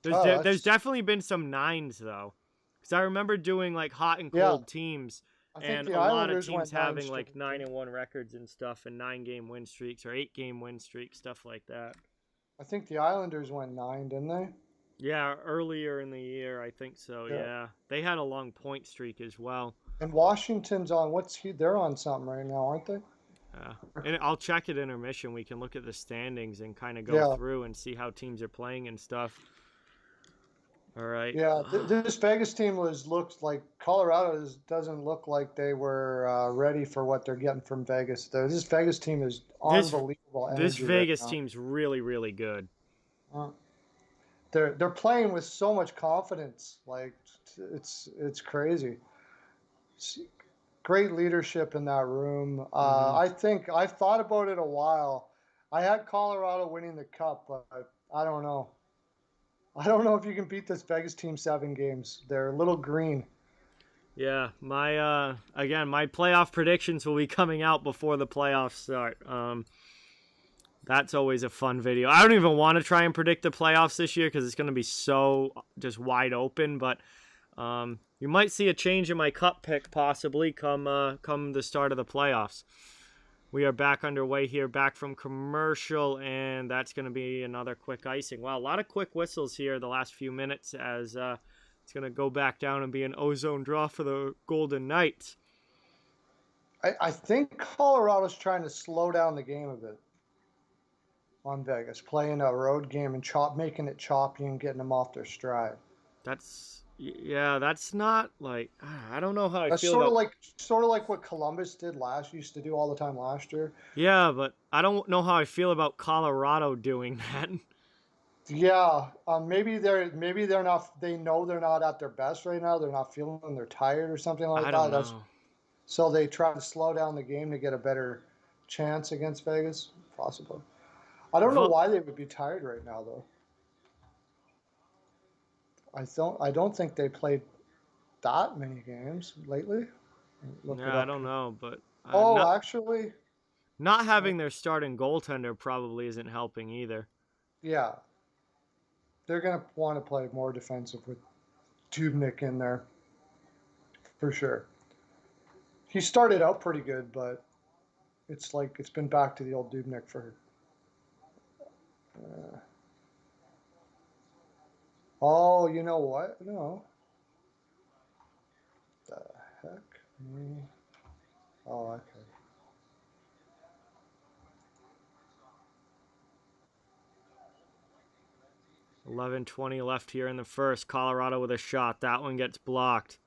There's definitely been some 9s, though. Because I remember doing, like, hot and cold teams, and a lot of teams having, like, 9-1 records and stuff, and 9-game win streaks, or 8-game win streaks, stuff like that. I think the Islanders went 9, didn't they? Yeah, earlier in the year, I think so, yeah. They had a long point streak as well. And Washington's on, they're on something right now, aren't they? Yeah. And I'll check at intermission. We can look at the standings and kind of go through and see how teams are playing and stuff. All right. Yeah, this Vegas team looks like Colorado doesn't look like they were ready for what they're getting from Vegas. This Vegas team is unbelievable. This Vegas team's really, really good. They're playing with so much confidence. Like it's crazy. Great leadership in that room. I think I've thought about it a while. I had Colorado winning the cup, but I don't know. I don't know if you can beat this Vegas team 7 games. They're a little green. Yeah, my playoff predictions will be coming out before the playoffs start. That's always a fun video. I don't even want to try and predict the playoffs this year because it's going to be so just wide open. But you might see a change in my cup pick possibly come the start of the playoffs. We are back underway here, back from commercial, and that's going to be another quick icing. Wow, a lot of quick whistles here the last few minutes as it's going to go back down and be an ozone draw for the Golden Knights. I think Colorado's trying to slow down the game a bit on Vegas, playing a road game and making it choppy and getting them off their stride. That's not like, I don't know how I feel sort of like what Columbus used to do all the time last year. Yeah, but I don't know how I feel about Colorado doing that. Yeah, maybe they're not. They know they're not at their best right now. They're not feeling. They're tired or something like that. I don't know. So they try to slow down the game to get a better chance against Vegas, possibly. I don't know why they would be tired right now, though. I don't think they played that many games lately. Yeah, I don't know, but actually, not having their starting goaltender probably isn't helping either. Yeah, they're gonna want to play more defensive with Dubnyk in there for sure. He started out pretty good, but it's been back to the old Dubnyk for. Oh, you know what? No. The heck? Oh, okay. $11:20 left here in the first. Colorado with a shot. That one gets blocked.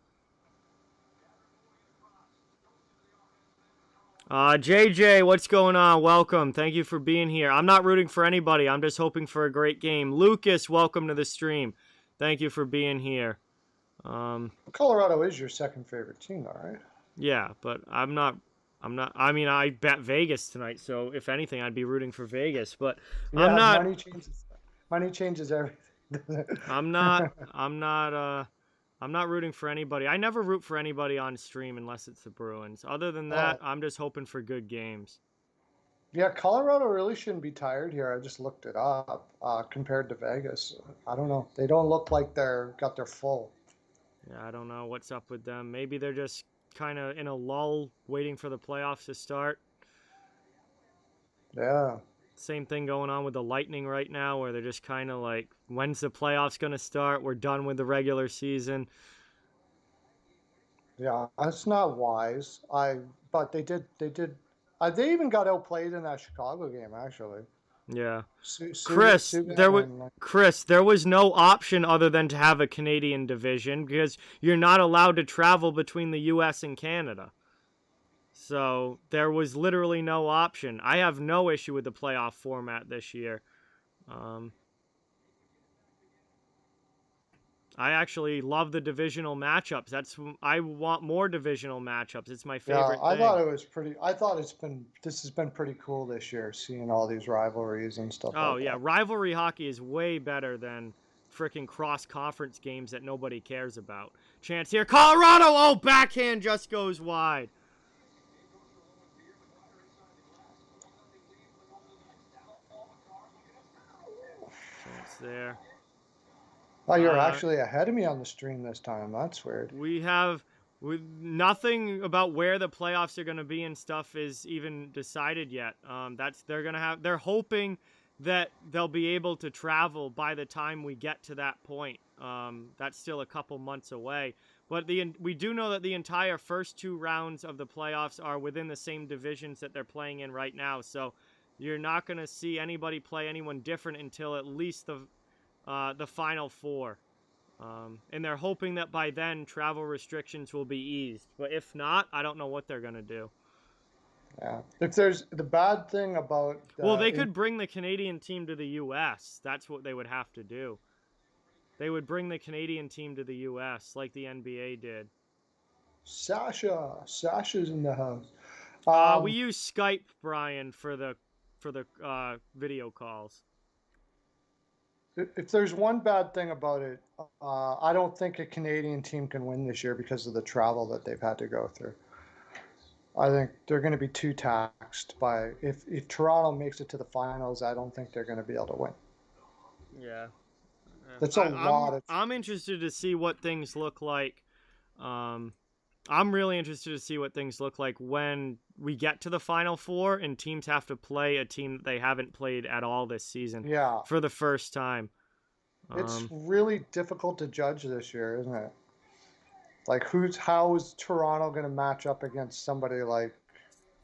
JJ, what's going on? Welcome. Thank you for being here. I'm not rooting for anybody. I'm just hoping for a great game. Lucas, welcome to the stream. Thank you for being here. Colorado is your second favorite team, all right? Yeah, but I'm not. I mean, I bet Vegas tonight, so if anything, I'd be rooting for Vegas. But yeah, I'm not. Money changes everything. I'm not rooting for anybody. I never root for anybody on stream unless it's the Bruins. Other than that, I'm just hoping for good games. Yeah, Colorado really shouldn't be tired here. I just looked it up compared to Vegas. I don't know. They don't look like got their full. Yeah, I don't know what's up with them. Maybe they're just kind of in a lull, waiting for the playoffs to start. Yeah. Same thing going on with the Lightning right now, where they're just kind of like, when's the playoffs going to start? We're done with the regular season. Yeah, that's not wise. But they did. They even got outplayed in that Chicago game, actually. Yeah. Chris, there was no option other than to have a Canadian division because you're not allowed to travel between the U.S. and Canada. So there was literally no option. I have no issue with the playoff format this year. I actually love the divisional matchups. I want more divisional matchups. It's my favorite I thing. thought it was pretty. I thought this has been pretty cool this year, seeing all these rivalries and stuff. Oh yeah, rivalry hockey is way better than freaking cross-conference games that nobody cares about. Chance here, Colorado. Oh, backhand just goes wide. Chance there. Oh, you're actually ahead of me on the stream this time. That's weird. We have nothing about where the playoffs are going to be and stuff is even decided yet. They're hoping that they'll be able to travel by the time we get to that point. That's still a couple months away. But we do know that the entire first 2 rounds of the playoffs are within the same divisions that they're playing in right now. So you're not going to see anybody play anyone different until at least the Final 4. And they're hoping that by then travel restrictions will be eased. But if not, I don't know what they're going to do. Yeah. If there's the bad thing about... well, they could bring the Canadian team to the U.S. That's what they would have to do. They would bring the Canadian team to the U.S. like the NBA did. Sasha's in the house. We use Skype, Brian, for the video calls. If there's one bad thing about it, I don't think a Canadian team can win this year because of the travel that they've had to go through. I think they're going to be too taxed by if Toronto makes it to the finals. I don't think they're going to be able to win. Yeah, that's a lot. I'm interested to see what things look like. I'm really interested to see what things look like when we get to the Final 4 and teams have to play a team that they haven't played at all this season. Yeah, for the first time. It's really difficult to judge this year, isn't it? Like, how is Toronto going to match up against somebody like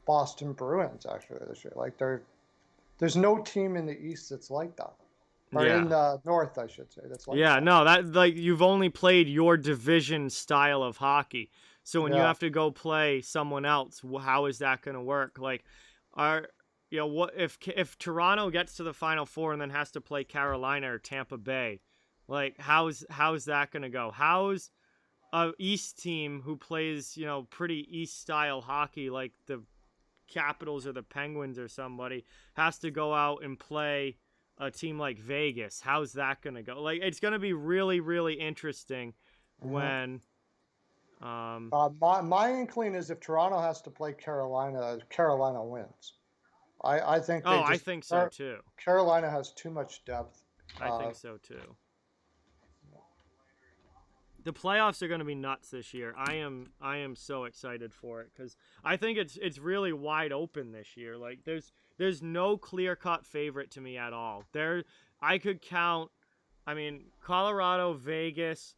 Boston Bruins actually this year? Like, there's no team in the East that's like that. Or in the North, I should say. That's like that. No, that like you've only played your division style of hockey. So when you have to go play someone else, how is that going to work? Like, what if Toronto gets to the Final 4 and then has to play Carolina or Tampa Bay? Like, how's that going to go? How's a East team who plays, pretty East style hockey like the Capitals or the Penguins or somebody has to go out and play a team like Vegas? How's that going to go? Like, it's going to be really, really interesting when... my inkling is if Toronto has to play Carolina, Carolina wins. I think. I think so too. Carolina has too much depth. I think so too. The playoffs are going to be nuts this year. I am so excited for it because I think it's really wide open this year. Like there's no clear-cut favorite to me at all. I could count. I mean, Colorado, Vegas,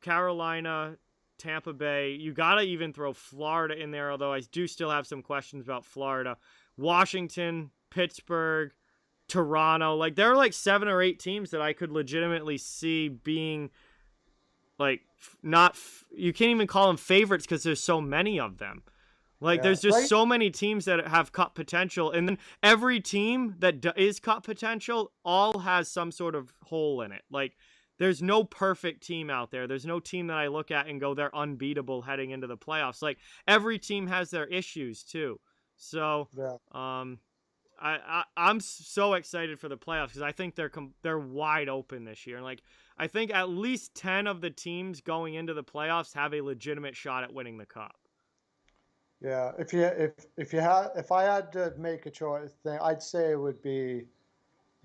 Carolina, Tampa Bay. You gotta even throw Florida in there, although I do still have some questions about Florida. Washington, Pittsburgh, Toronto. Like, there are like 7 or 8 teams that I could legitimately see being like you can't even call them favorites because there's so many of them. Like, there's just so many teams that have cup potential, and then every team that is cup potential all has some sort of hole in it. Like, there's no perfect team out there. There's no team that I look at and go, they're unbeatable heading into the playoffs. Like, every team has their issues too. So, I'm so excited for the playoffs because I think they're wide open this year. And like, I think at least 10 of the teams going into the playoffs have a legitimate shot at winning the cup. Yeah, if I had to make a choice, I'd say it would be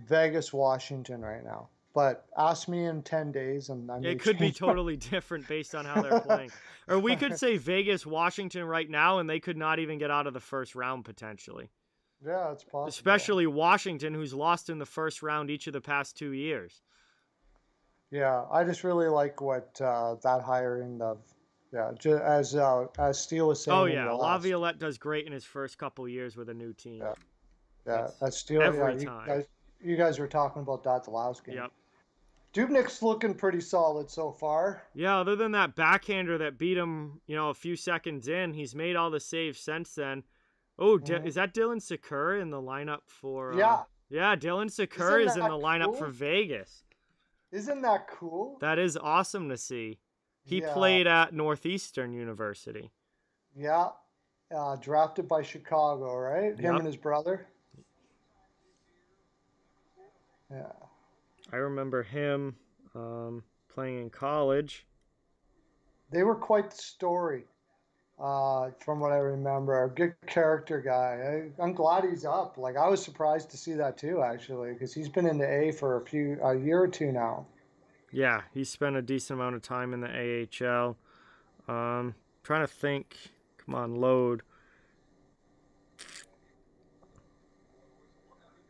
Vegas, Washington right now. But ask me in 10 days, and it could be totally different based on how they're playing. Or we could say Vegas, Washington right now, and they could not even get out of the first round potentially. Yeah, it's possible. Especially Washington, who's lost in the first round each of the past 2 years. Yeah, I just really like what that hiring of, as Steele was saying. Oh yeah, Laviolette does great in his first couple years with a new team. Yeah. Yeah, that's still every time. You guys were talking about that the last game. Yep. Dubnik's looking pretty solid so far. Yeah, other than that backhander that beat him, a few seconds in, he's made all the saves since then. Oh, is that Dylan Sakura in the lineup for? Yeah. Yeah, Dylan Sakura is in the lineup for Vegas. Isn't that cool? That is awesome to see. He played at Northeastern University. Yeah. Drafted by Chicago, right? Yep. Him and his brother. Yeah. I remember him playing in college. They were quite the story, from what I remember. A good character guy. I'm glad he's up. Like, I was surprised to see that too, actually, because he's been in the A for a year or two now. Yeah, he spent a decent amount of time in the AHL. Trying to think. Come on, load.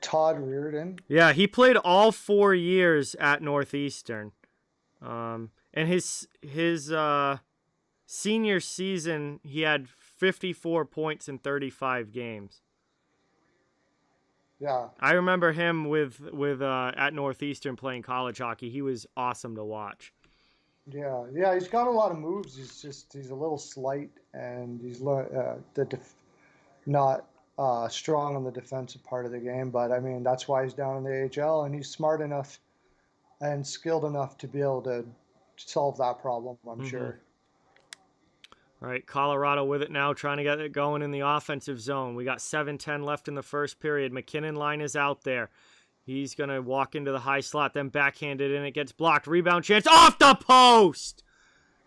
Todd Reardon. Yeah, he played all 4 years at Northeastern. And his senior season, he had 54 points in 35 games. Yeah. I remember him with at Northeastern playing college hockey. He was awesome to watch. Yeah, he's got a lot of moves. He's a little slight, and he's not strong on the defensive part of the game. But I mean, that's why he's down in the AHL, and he's smart enough and skilled enough to be able to solve that problem, I'm sure. All right, Colorado with it now, trying to get it going in the offensive zone. We got 7:10 left in the first period. McKinnon line is out there. He's going to walk into the high slot, then backhanded in. It gets blocked. Rebound chance off the post.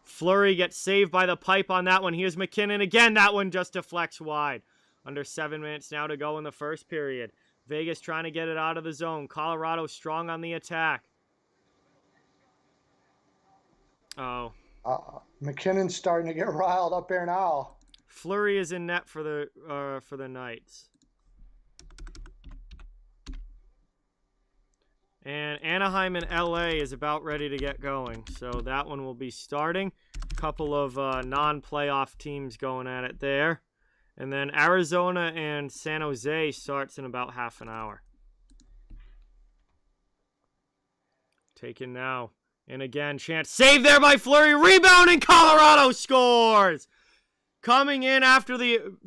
Fleury gets saved by the pipe on that one. Here's McKinnon again. That one just deflects wide. Under 7 minutes now to go in the first period. Vegas trying to get it out of the zone. Colorado strong on the attack. Oh. McKinnon's starting to get riled up there now. Fleury is in net for the Knights. And Anaheim and LA is about ready to get going. So that one will be starting. A couple of non-playoff teams going at it there. And then Arizona and San Jose starts in about half an hour. Taken now. And again, chance saved there by Fleury. Rebound, and Colorado scores! Coming in after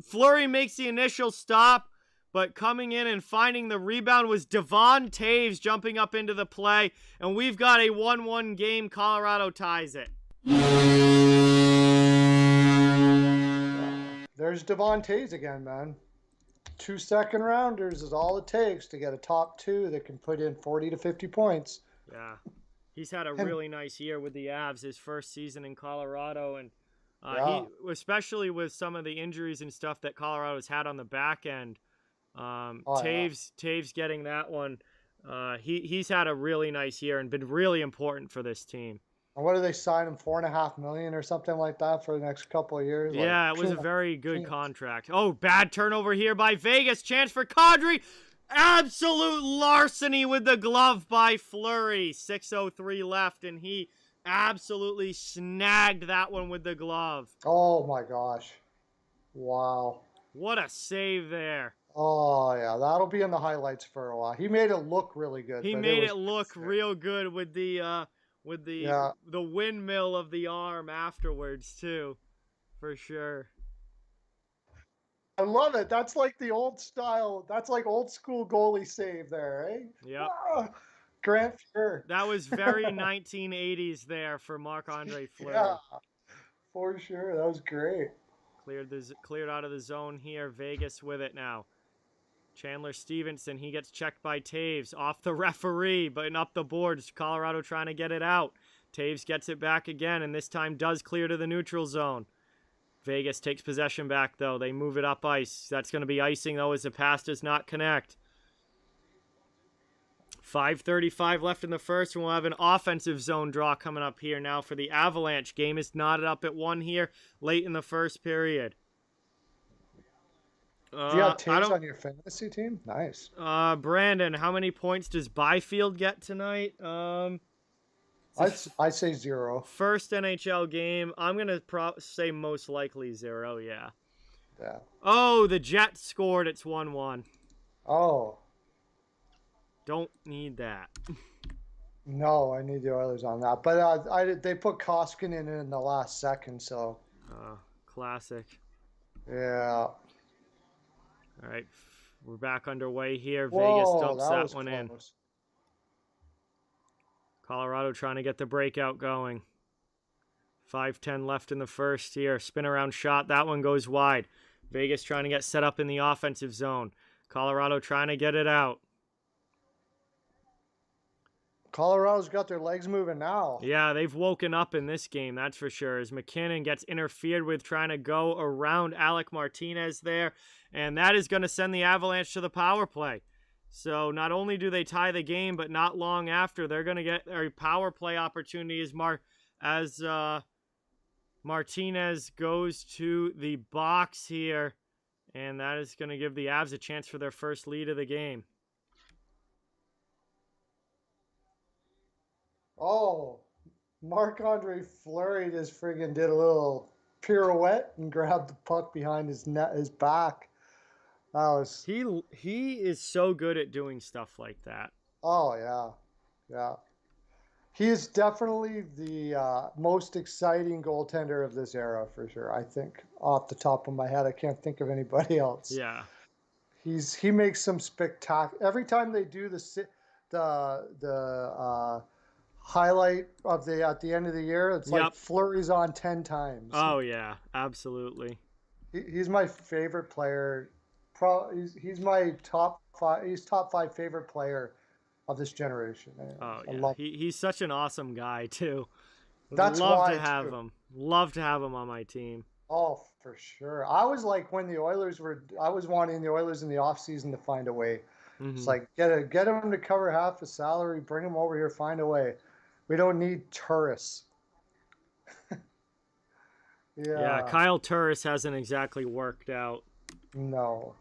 Fleury makes the initial stop. But coming in and finding the rebound was Devon Taves jumping up into the play. And we've got a 1-1 game. Colorado ties it. There's Devon Taves again, man. 2 second-rounders is all it takes to get a top 2 that can put in 40 to 50 points. Yeah. He's had a really nice year with the Avs, his first season in Colorado. And he, especially with some of the injuries and stuff that Colorado's had on the back end, Taves getting that one. He's had a really nice year and been really important for this team. And what did they sign him, $4.5 million or something like that for the next couple of years? Yeah, it was a very good contract. Oh, bad turnover here by Vegas. Chance for Kadri. Absolute larceny with the glove by Fleury. 6:03 left, and he absolutely snagged that one with the glove. Oh my gosh. Wow. What a save there. Oh, yeah, that'll be in the highlights for a while. He made it look really good. He made it look real good with the windmill of the arm afterwards too, for sure. I love it. That's like the old style. That's like old school goalie save there, eh? Yeah. Grant Fuhr. That was very 1980s there for Marc-Andre Fleury. Yeah, for sure. That was great. Cleared out of the zone here. Vegas with it now. Chandler Stevenson, he gets checked by Taves. Off the referee, but up the boards. Colorado trying to get it out. Taves gets it back again, and this time does clear to the neutral zone. Vegas takes possession back, though. They move it up ice. That's going to be icing, though, as the pass does not connect. 5:35 left in the first, and we'll have an offensive zone draw coming up here now for the Avalanche. Game is knotted up at 1 here, late in the first period. Do you have Taves on your fantasy team? Nice. Brandon, how many points does Byfield get tonight? I say 0. First NHL game. I'm going to say most likely 0, yeah. Yeah. Oh, the Jets scored. It's 1-1. Oh. Don't need that. No, I need the Oilers on that. But they put Koskinen in the last second, so. Classic. Yeah. All right, we're back underway here. Vegas Whoa, dumps that that was one in. close. Colorado trying to get the breakout going. 5:10 left in the first here. Spin around shot. That one goes wide. Vegas trying to get set up in the offensive zone. Colorado trying to get it out. Colorado's got their legs moving now. Yeah, they've woken up in this game, that's for sure. As McKinnon gets interfered with trying to go around Alec Martinez there. And that is going to send the Avalanche to the power play. So not only do they tie the game, but not long after, they're going to get a power play opportunity as Martinez goes to the box here. And that is going to give the Avs a chance for their first lead of the game. Oh, Marc-Andre Fleury just friggin' did a little pirouette and grabbed the puck behind his back. That was... He is so good at doing stuff like that. Oh, yeah. Yeah. He is definitely the most exciting goaltender of this era, for sure. I think, off the top of my head, I can't think of anybody else. Yeah. He makes some spectacular... Every time they do the highlight of at the end of the year, it's like Fleury's on 10 times. Oh, yeah. Absolutely. He's my favorite player. He's my top 5. He's top 5 favorite player of this generation. Oh, yeah. He's such an awesome guy, too. That's Love why, to have him. Love to have him on my team. Oh, for sure. I was like, when the Oilers I was wanting the Oilers in the offseason to find a way. Mm-hmm. It's like, get him to cover half the salary, bring him over here, find a way. We don't need Turris. Yeah, Kyle Turris hasn't exactly worked out. No,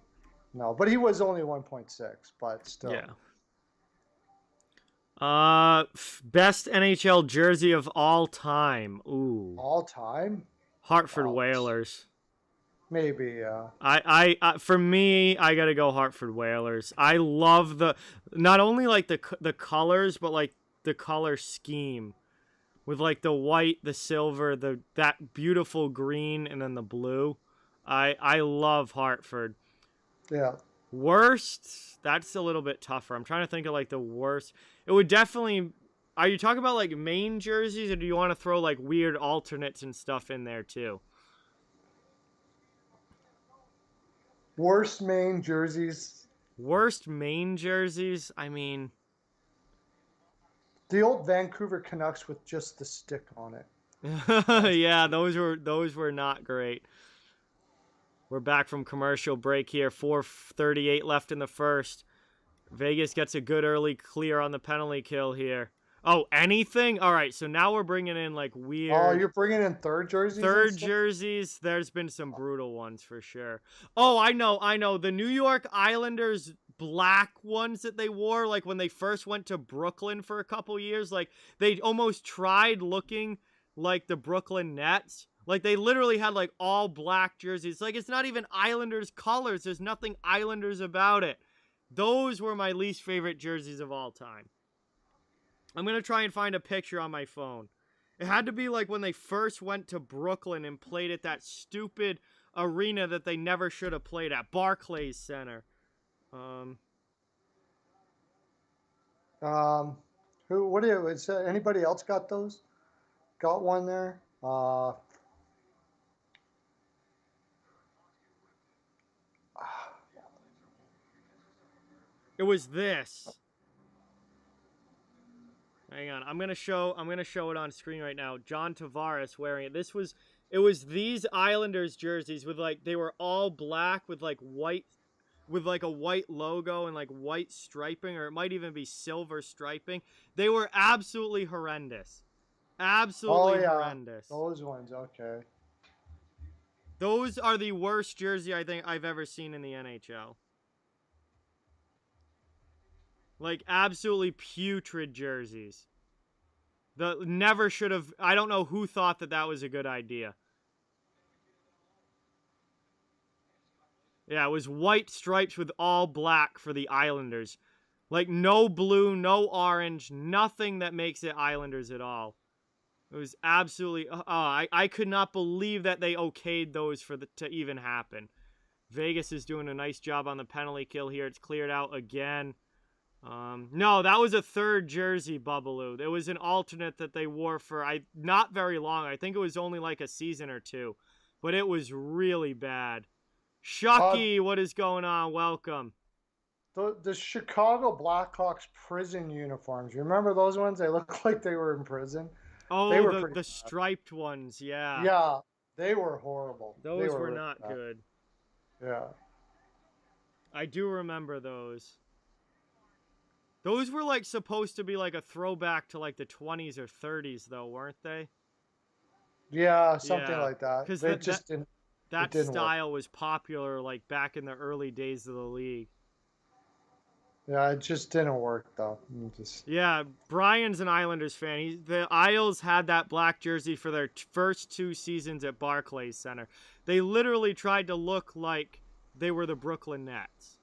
but he was only 1.6, but still. Yeah. Best NHL jersey of all time. Ooh. All time? Hartford Whalers. Maybe, yeah. I for me, I gotta go Hartford Whalers. I love not only like the colors, but like the color scheme, with like the white, the silver, that beautiful green, and then the blue. I love Hartford. Yeah. Worst, that's a little bit tougher. I'm trying to think of like the worst. It would definitely. Are you talking about like main jerseys, or do you want to throw like weird alternates and stuff in there too? Worst main jerseys. Worst main jerseys? I mean, the old Vancouver Canucks with just the stick on it. Yeah, those were not great. We're back from commercial break here. 4:38 left in the first. Vegas gets a good early clear on the penalty kill here. Oh, anything? All right, so now we're bringing in like weird... Oh, you're bringing in third jerseys? Third jerseys. There's been some brutal ones for sure. Oh, I know. The New York Islanders black ones that they wore, like when they first went to Brooklyn for a couple years, like they almost tried looking like the Brooklyn Nets. Like they literally had like all black jerseys. Like it's not even Islanders colors. There's nothing Islanders about it. Those were my least favorite jerseys of all time. I'm going to try and find a picture on my phone. It had to be like when they first went to Brooklyn and played at that stupid arena that they never should have played at, Barclays Center. Anybody else got those? Got one there? It was this. Hang on, I'm gonna show it on screen right now. John Tavares wearing it. It was these Islanders jerseys with like they were all black with like white, with like a white logo and like white striping, or it might even be silver striping. They were absolutely horrendous. Absolutely horrendous. Those ones, okay. Those are the worst jersey I think I've ever seen in the NHL. Like, absolutely putrid jerseys. Never should have... I don't know who thought that was a good idea. Yeah, it was white stripes with all black for the Islanders. Like, no blue, no orange, nothing that makes it Islanders at all. It was absolutely... I could not believe that they okayed those to even happen. Vegas is doing a nice job on the penalty kill here. It's cleared out again. No, that was a third jersey, Bubbaloo. It was an alternate that they wore for not very long. I think it was only like a season or two. But it was really bad. Shucky, what is going on? Welcome. The Chicago Blackhawks prison uniforms. You remember those ones? They looked like they were in prison. Oh, the striped ones, yeah. Yeah, they were horrible. Those were not good. Yeah. I do remember those. Those were like supposed to be like a throwback to like the 20s or 30s though, weren't they? Yeah, something like that. Because that style was popular like back in the early days of the league. Yeah, it just didn't work though. Yeah, Brian's an Islanders fan. The Isles had that black jersey for their first 2 seasons at Barclays Center. They literally tried to look like they were the Brooklyn Nets.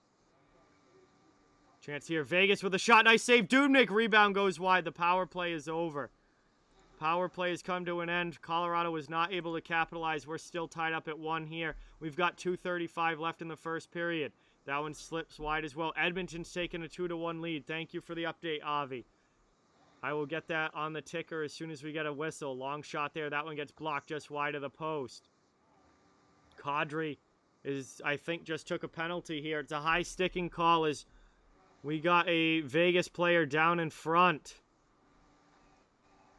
Chance here. Vegas with a shot. Nice save. Dubnyk. Rebound goes wide. The power play is over. Power play has come to an end. Colorado was not able to capitalize. We're still tied up at 1 here. We've got 2:35 left in the first period. That one slips wide as well. Edmonton's taking a 2-1 lead. Thank you for the update, Avi. I will get that on the ticker as soon as we get a whistle. Long shot there. That one gets blocked just wide of the post. Kadri I think, just took a penalty here. It's a high sticking call as we got a Vegas player down in front.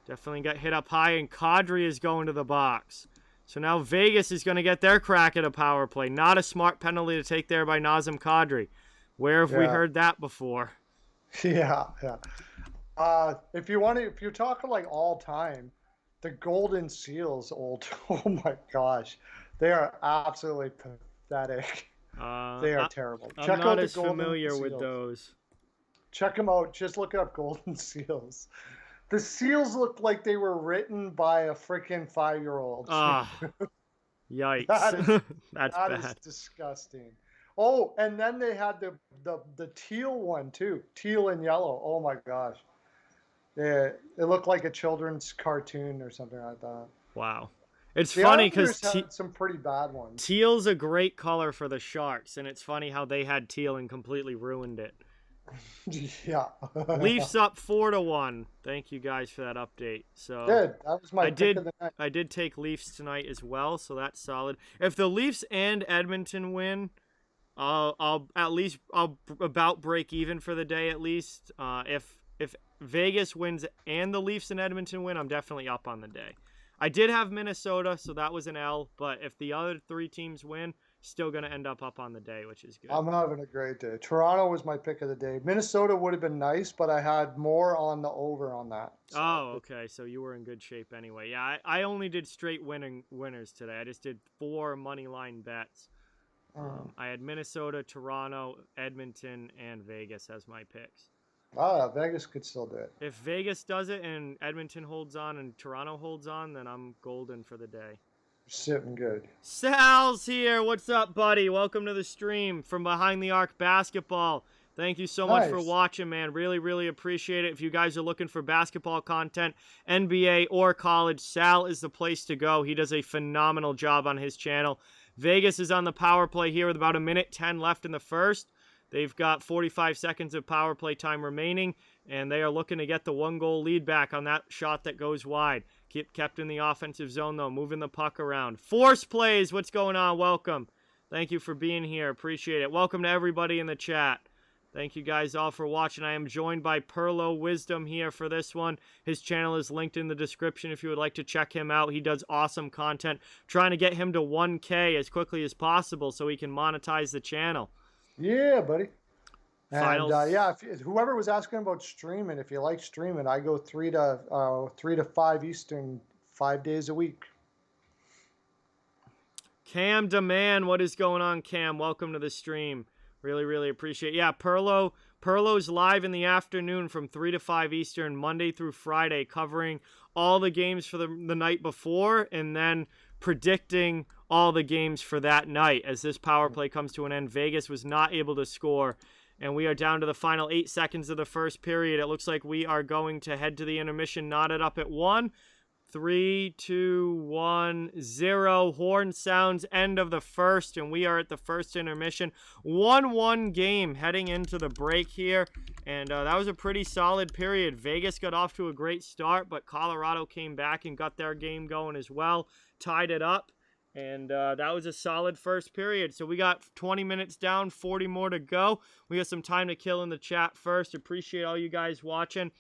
Definitely got hit up high, and Kadri is going to the box. So now Vegas is going to get their crack at a power play. Not a smart penalty to take there by Nazem Kadri. Where have we heard that before? Yeah. If you're talking like all time, the Golden Seals oh my gosh, they are absolutely pathetic. They are terrible. I'm not as familiar with those. Check them out. Just look up Golden Seals. The seals looked like they were written by a freaking 5-year-old. Yikes. That's bad. That is disgusting. Oh, and then they had the teal one too. Teal and yellow. Oh my gosh. It looked like a children's cartoon or something like that. Wow. It's funny because some pretty bad ones. Teal's a great color for the Sharks, and it's funny how they had teal and completely ruined it. Yeah. Leafs up 4-1. Thank you guys for that update. So good. That was my pick of the night. I did take Leafs tonight as well, so that's solid. If the Leafs and Edmonton win, I'll about break even for the day at least. If Vegas wins and the Leafs and Edmonton win, I'm definitely up on the day. I did have Minnesota, so that was an L. But if the other 3 teams win, still going to end up on the day, which is good. I'm having a great day. Toronto was my pick of the day. Minnesota would have been nice, but I had more on the over on that. So. Oh, okay. So you were in good shape anyway. Yeah, I only did straight winners today. I just did 4 money line bets. I had Minnesota, Toronto, Edmonton, and Vegas as my picks. Vegas could still do it. If Vegas does it and Edmonton holds on and Toronto holds on, then I'm golden for the day. Sitting good. Sal's here. What's up, buddy? Welcome to the stream from Behind the Arc Basketball. Thank you so much for watching, man. Really, really appreciate it. If you guys are looking for basketball content, NBA or college, Sal is the place to go. He does a phenomenal job on his channel. Vegas is on the power play here with about 1:10 left in the first. They've got 45 seconds of power play time remaining, and they are looking to get the 1-goal lead back on that shot that goes wide. Kept in the offensive zone, though, moving the puck around. Force plays, what's going on? Welcome. Thank you for being here. Appreciate it. Welcome to everybody in the chat. Thank you guys all for watching. I am joined by Perlo Wisdom here for this one. His channel is linked in the description if you would like to check him out. He does awesome content. Trying to get him to 1K as quickly as possible so he can monetize the channel. Yeah, buddy. And if whoever was asking about streaming, if you like streaming, I go 3 to 5 Eastern 5 days a week. Cam Demand, what is going on, Cam? Welcome to the stream. Really, really appreciate it. Yeah, Perlo's live in the afternoon from 3 to 5 Eastern, Monday through Friday, covering all the games for the night before and then predicting all the games for that night. As this power play comes to an end, Vegas was not able to score, and we are down to the final 8 seconds of the first period. It looks like we are going to head to the intermission, knotted up at 1. 3, 2, 1, 0. Horn sounds, end of the first, and we are at the first intermission. 1-1 game heading into the break here, and that was a pretty solid period. Vegas got off to a great start, but Colorado came back and got their game going as well, tied it up, and that was a solid first period. So we got 20 minutes down, 40 more to go. We got some time to kill in the chat first. Appreciate all you guys watching.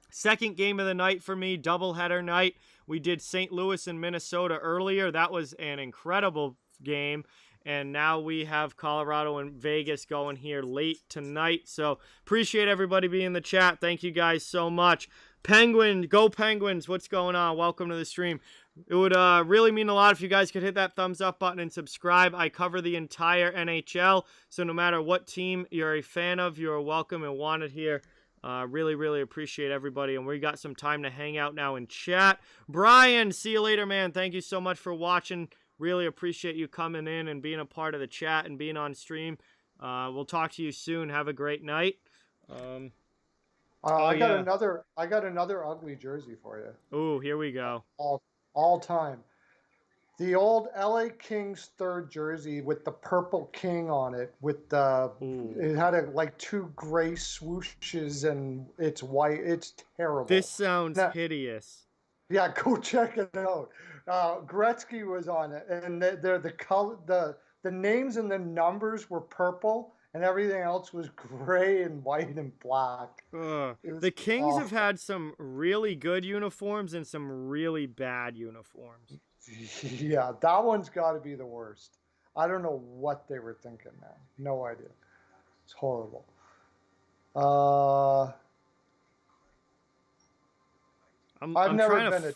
Second game of the night for me, doubleheader night. We did St. Louis and Minnesota earlier. That was an incredible game. And now we have Colorado and Vegas going here late tonight. So appreciate everybody being in the chat. Thank you guys so much. Penguin, go Penguins. What's going on? Welcome to the stream. It would really mean a lot if you guys could hit that thumbs up button and subscribe. I cover the entire NHL. So no matter what team you're a fan of, you're welcome and wanted here. Really, really appreciate everybody, and we got some time to hang out now and chat. Brian, see you later, man. Thank you so much for watching. Really appreciate you coming in and being a part of the chat and being on stream. We'll talk to you soon. Have a great night. I got another ugly jersey for you. Ooh, here we go. All time. The old LA Kings third jersey with the purple king on it, with the it had like 2 gray swooshes and it's white. It's terrible. This sounds hideous. Yeah, go check it out. Gretzky was on it, and the names and the numbers were purple, and everything else was gray and white and black. The Kings have had some really good uniforms and some really bad uniforms. Yeah, that one's got to be the worst. I don't know what they were thinking, man. No idea. It's horrible. I've never been a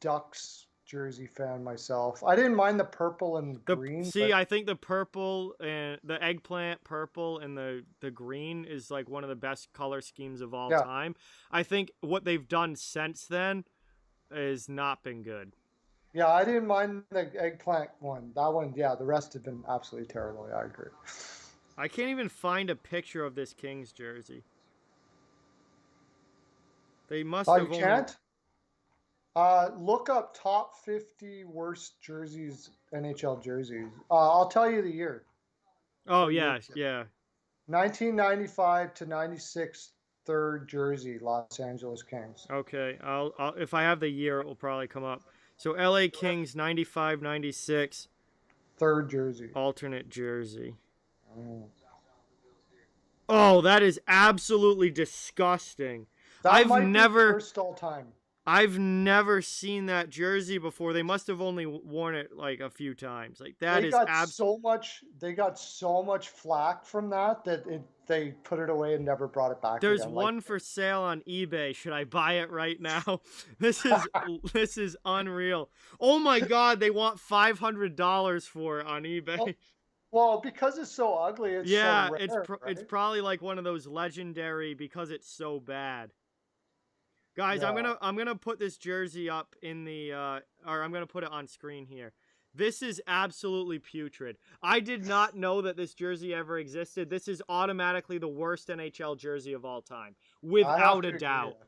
Ducks jersey fan myself. I didn't mind the purple and green. See, I think the purple and the eggplant purple and the green is like one of the best color schemes of all time. I think what they've done since then has not been good. Yeah, I didn't mind the eggplant one. That one, yeah, the rest have been absolutely terrible. I agree. I can't even find a picture of this Kings jersey. They must have You can't? Look up top 50 worst jerseys, NHL jerseys. I'll tell you the year. Oh, yeah, yeah. 1995 to 96 third jersey, Los Angeles Kings. Okay, I'll if I have the year, it will probably come up. So LA Kings 95-96 third jersey. Alternate jersey. Oh, that is absolutely disgusting. That might be the worst all time. I've never seen that jersey before. They must have only worn it like a few times. Like that They got so much flack from that they put it away and never brought it back. There's one for sale on eBay. Should I buy it right now? This is unreal. Oh my God, they want $500 for it on eBay. Well, because it's so ugly, it's so rare, it's probably like one of those legendary because it's so bad. Guys, yeah. I'm gonna put this jersey up in the or I'm gonna put it on screen here. This is absolutely putrid. I did not know that this jersey ever existed. This is automatically the worst NHL jersey of all time, without a doubt.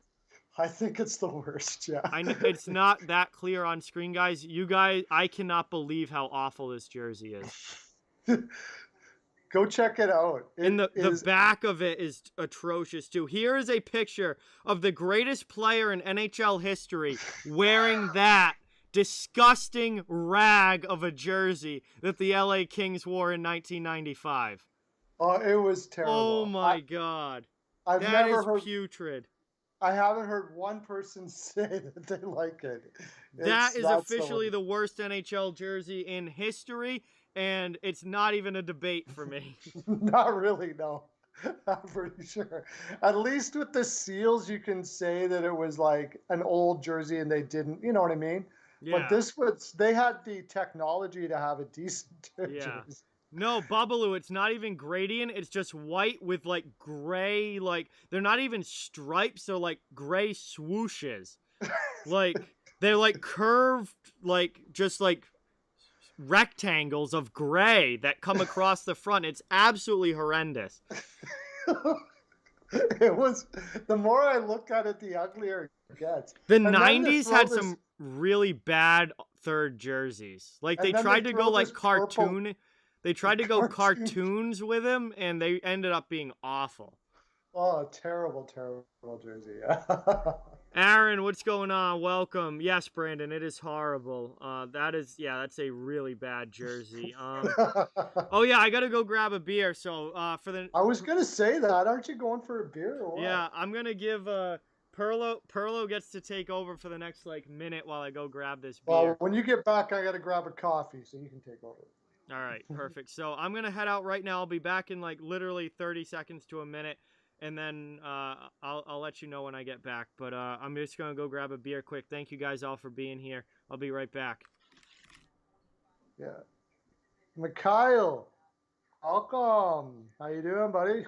I think it's the worst. Yeah. I know it's not that clear on screen, guys. You guys, I cannot believe how awful this jersey is. Go check it out. The back of it is atrocious too. Here is a picture of the greatest player in NHL history wearing that disgusting rag of a jersey that the LA Kings wore in 1995. Oh, it was terrible. Oh my God. That is putrid. I haven't heard one person say that they like it. That is officially the worst NHL jersey in history. And it's not even a debate for me. Not really, no. I'm pretty sure. At least with the Seals, you can say that it was like an old jersey and they didn't, you know what I mean? Yeah. But they had the technology to have a decent jersey. No, Bubbaloo, it's not even gradient. It's just white with like gray, like they're not even stripes. They're like gray swooshes. Like they're like curved, like just like rectangles of gray that come across the front. It's absolutely horrendous. It was, the more I look at it, the uglier it gets. The 90s had some really bad third jerseys. Like they tried to go like cartoon. They tried to go cartoons with him, and they ended up being awful. Oh, terrible, terrible jersey. Aaron, what's going on? Welcome. Yes, Brandon, it is horrible. That's a really bad jersey. Oh yeah, I gotta go grab a beer. So I was gonna say that. Aren't you going for a beer or what? Yeah, I'm gonna give Perlo gets to take over for the next minute while I go grab this beer. Well, when you get back, I gotta grab a coffee so you can take over. All right, perfect. So I'm gonna head out right now. I'll be back in literally 30 seconds to a minute. And then I'll let you know when I get back. But I'm just going to go grab a beer quick. Thank you guys all for being here. I'll be right back. Yeah. Mikhail, welcome. How you doing, buddy?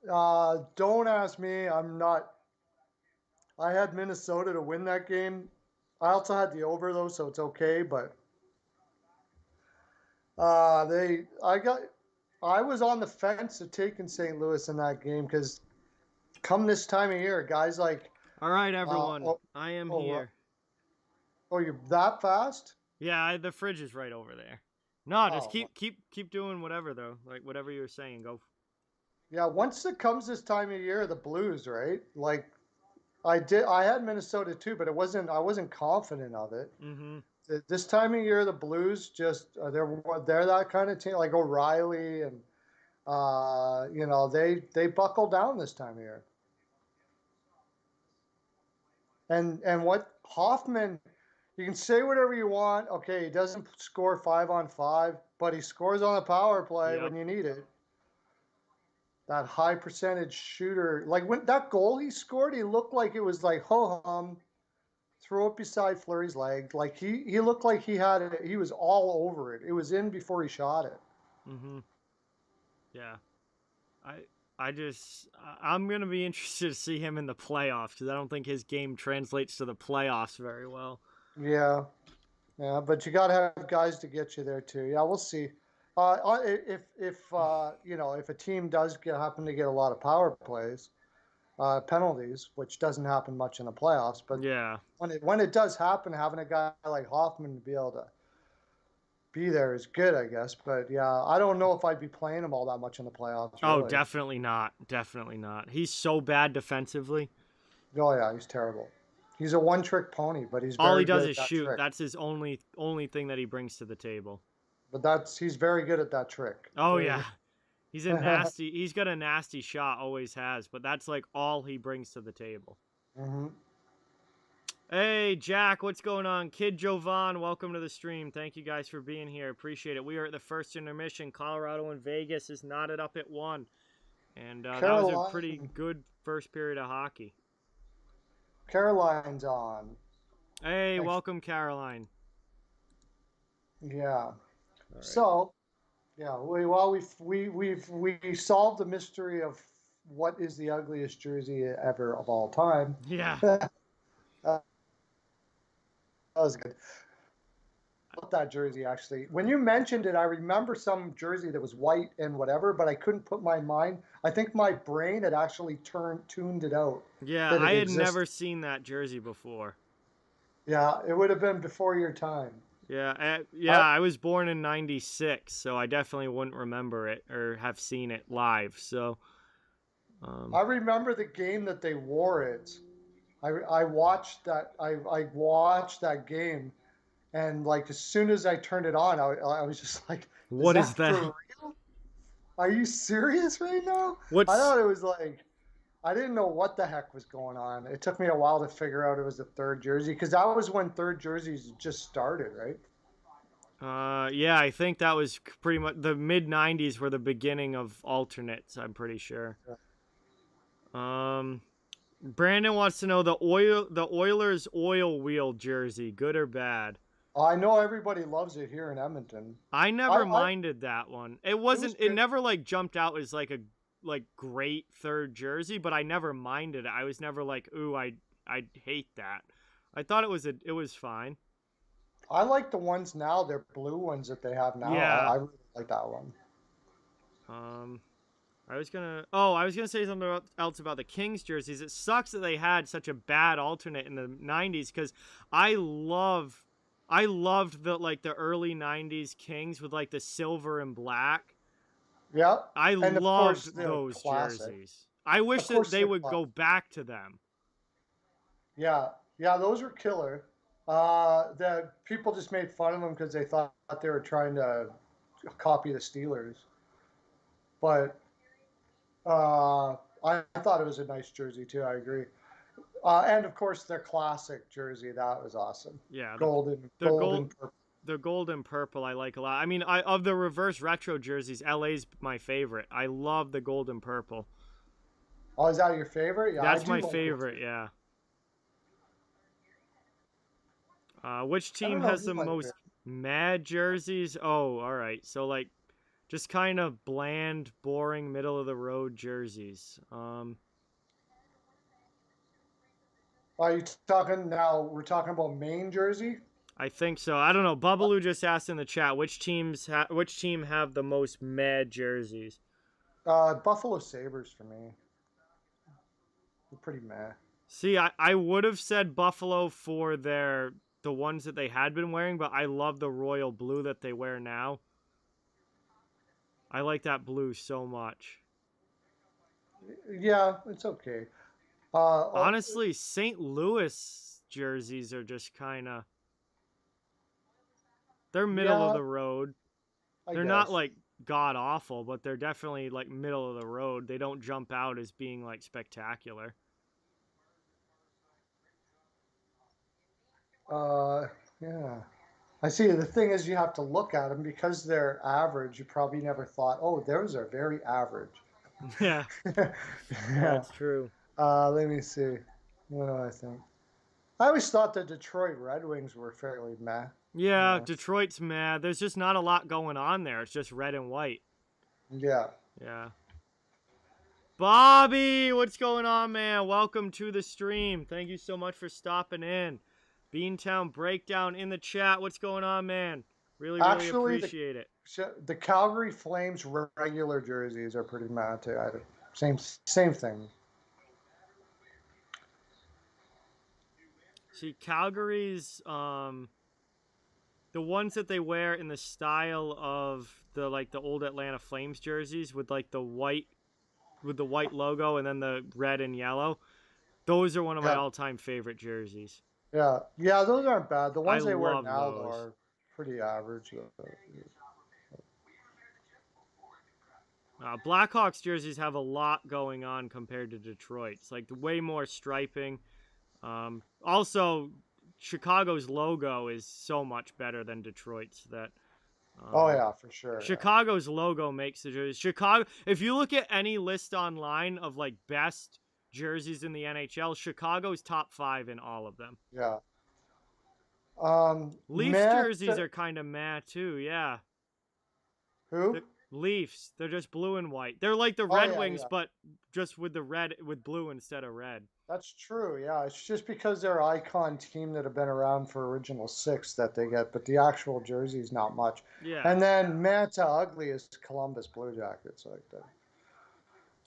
Don't ask me. I'm not. I had Minnesota to win that game. I also had the over, though, so it's okay. But I was on the fence of taking St. Louis in that game because come this time of year, guys like. All right, everyone, I am here. Oh, you're that fast? Yeah, the fridge is right over there. No, just keep doing whatever though, whatever you were saying. Go. Yeah, once it comes this time of year, the Blues, right? I had Minnesota too, but I wasn't confident of it. Mm-hmm. This time of year, the Blues just they're that kind of team, like O'Reilly, and they buckle down this time of year. And what Hoffman, you can say whatever you want. Okay, he doesn't score 5-on-5, but he scores on a power play when you need it. That high percentage shooter, like when that goal he scored, he looked like it was like ho-hum. Throw it beside Fleury's leg. Like he looked like he had it. He was all over it. It was in before he shot it. Mm-hmm. Yeah. I'm going to be interested to see him in the playoffs because I don't think his game translates to the playoffs very well. Yeah. Yeah, but you got to have guys to get you there too. Yeah, we'll see. If a team does happen to get a lot of power plays, penalties, which doesn't happen much in the playoffs, but yeah, when it does happen, having a guy like Hoffman to be able to be there is good, I guess. But yeah, I don't know if I'd be playing him all that much in the playoffs. Oh, really. Definitely not. Definitely not. He's so bad defensively. Oh yeah, he's terrible. He's a one-trick pony, but he's all he does is shoot. Trick. That's his only thing that he brings to the table. But he's very good at that trick. Oh yeah. He's got a nasty shot, always has, but that's all he brings to the table. Mm-hmm. Hey, Jack, what's going on? Kid Jovan, welcome to the stream. Thank you guys for being here. Appreciate it. We are at the first intermission. Colorado and Vegas is knotted up at 1. And that was a pretty good first period of hockey. Caroline's on. Hey, thanks. Welcome, Caroline. Yeah. Right. So, yeah, we solved the mystery of what is the ugliest jersey ever of all time. Yeah. That was good. About that jersey, actually. When you mentioned it, I remember some jersey that was white and whatever, but I couldn't put my mind. I think my brain had actually tuned it out. Yeah, I had never seen that jersey before. Yeah, it would have been before your time. Yeah, I was born in '96, so I definitely wouldn't remember it or have seen it live. So, I remember the game that they wore it. I watched that. I watched that game, and as soon as I turned it on, I was just like, "What is that? For real? Are you serious right now?" I thought it was I didn't know what the heck was going on. It took me a while to figure out it was the third jersey because that was when third jerseys just started, right? Yeah, I think that was pretty much the mid '90s were the beginning of alternates. I'm pretty sure. Brandon wants to know the Oilers oil wheel jersey, good or bad? I know everybody loves it here in Edmonton. I never minded that one. It wasn't. It never jumped out as a great third jersey, but I never minded it. I was never ooh, I hate that. I thought it was fine. I like the ones now. They're blue ones that they have now. Yeah. I really like that one. I was gonna say something else about the Kings jerseys. It sucks that they had such a bad alternate in the '90s because I loved the early '90s Kings with like the silver and black. Yeah, I and of course loved those classic. jerseys. I wish that they would go back to them. Yeah, those were killer. The people just made fun of them because they thought they were trying to copy the Steelers. But I thought it was a nice jersey too. I agree. And of course, their classic jersey, that was awesome. Yeah, golden purple. The golden purple I like a lot. I mean, of the reverse retro jerseys, LA's my favorite. I love the golden purple. Oh, is that your favorite? Yeah, that's my favorite. Yeah. Which team has the most mad jerseys? Oh, all right. So like, just kind of bland, boring, middle of the road jerseys. Are you talking now? We're talking about main jersey. I think so. I don't know. Bubbaloo just asked in the chat which team have the most mad jerseys. Buffalo Sabres for me. They're pretty mad. See, I would have said Buffalo for the ones that they had been wearing, but I love the royal blue that they wear now. I like that blue so much. Yeah, it's okay. Honestly, St. Louis jerseys are just kind of... They're middle of the road. They're not like god awful, but they're definitely like middle of the road. They don't jump out as being like spectacular. Yeah. I see. The thing is, you have to look at them because they're average. You probably never thought, oh, those are very average. Yeah. That's true. Let me see. What do I think? I always thought the Detroit Red Wings were fairly meh. Yeah, Detroit's mad. There's just not a lot going on there. It's just red and white. Yeah. Yeah. Bobby, what's going on, man? Welcome to the stream. Thank you so much for stopping in. Beantown Breakdown in the chat. What's going on, man? Really appreciate it. The Calgary Flames regular jerseys are pretty mad too. Same thing. See, Calgary's the ones that they wear in the style of the old Atlanta Flames jerseys with like the white logo and then the red and yellow. Those are one of my all-time favorite jerseys. Yeah, those aren't bad. The ones they wear now are pretty average. Blackhawks jerseys have a lot going on compared to Detroit's. Like way more striping. Also, Chicago's logo is so much better than Detroit's. Oh yeah, for sure. Chicago's logo makes the jersey. Chicago. If you look at any list online of like best jerseys in the NHL, Chicago's top 5 in all of them. Yeah. Leafs jerseys are kind of mad too. Yeah. Who? The Leafs. They're just blue and white. They're like the Red Wings, but just with blue instead of red. That's true. Yeah, it's just because they're an icon team that have been around for original 6 that they get, but the actual jersey's not much. Yeah. And then Manta Ugly is Columbus Blue Jackets like that.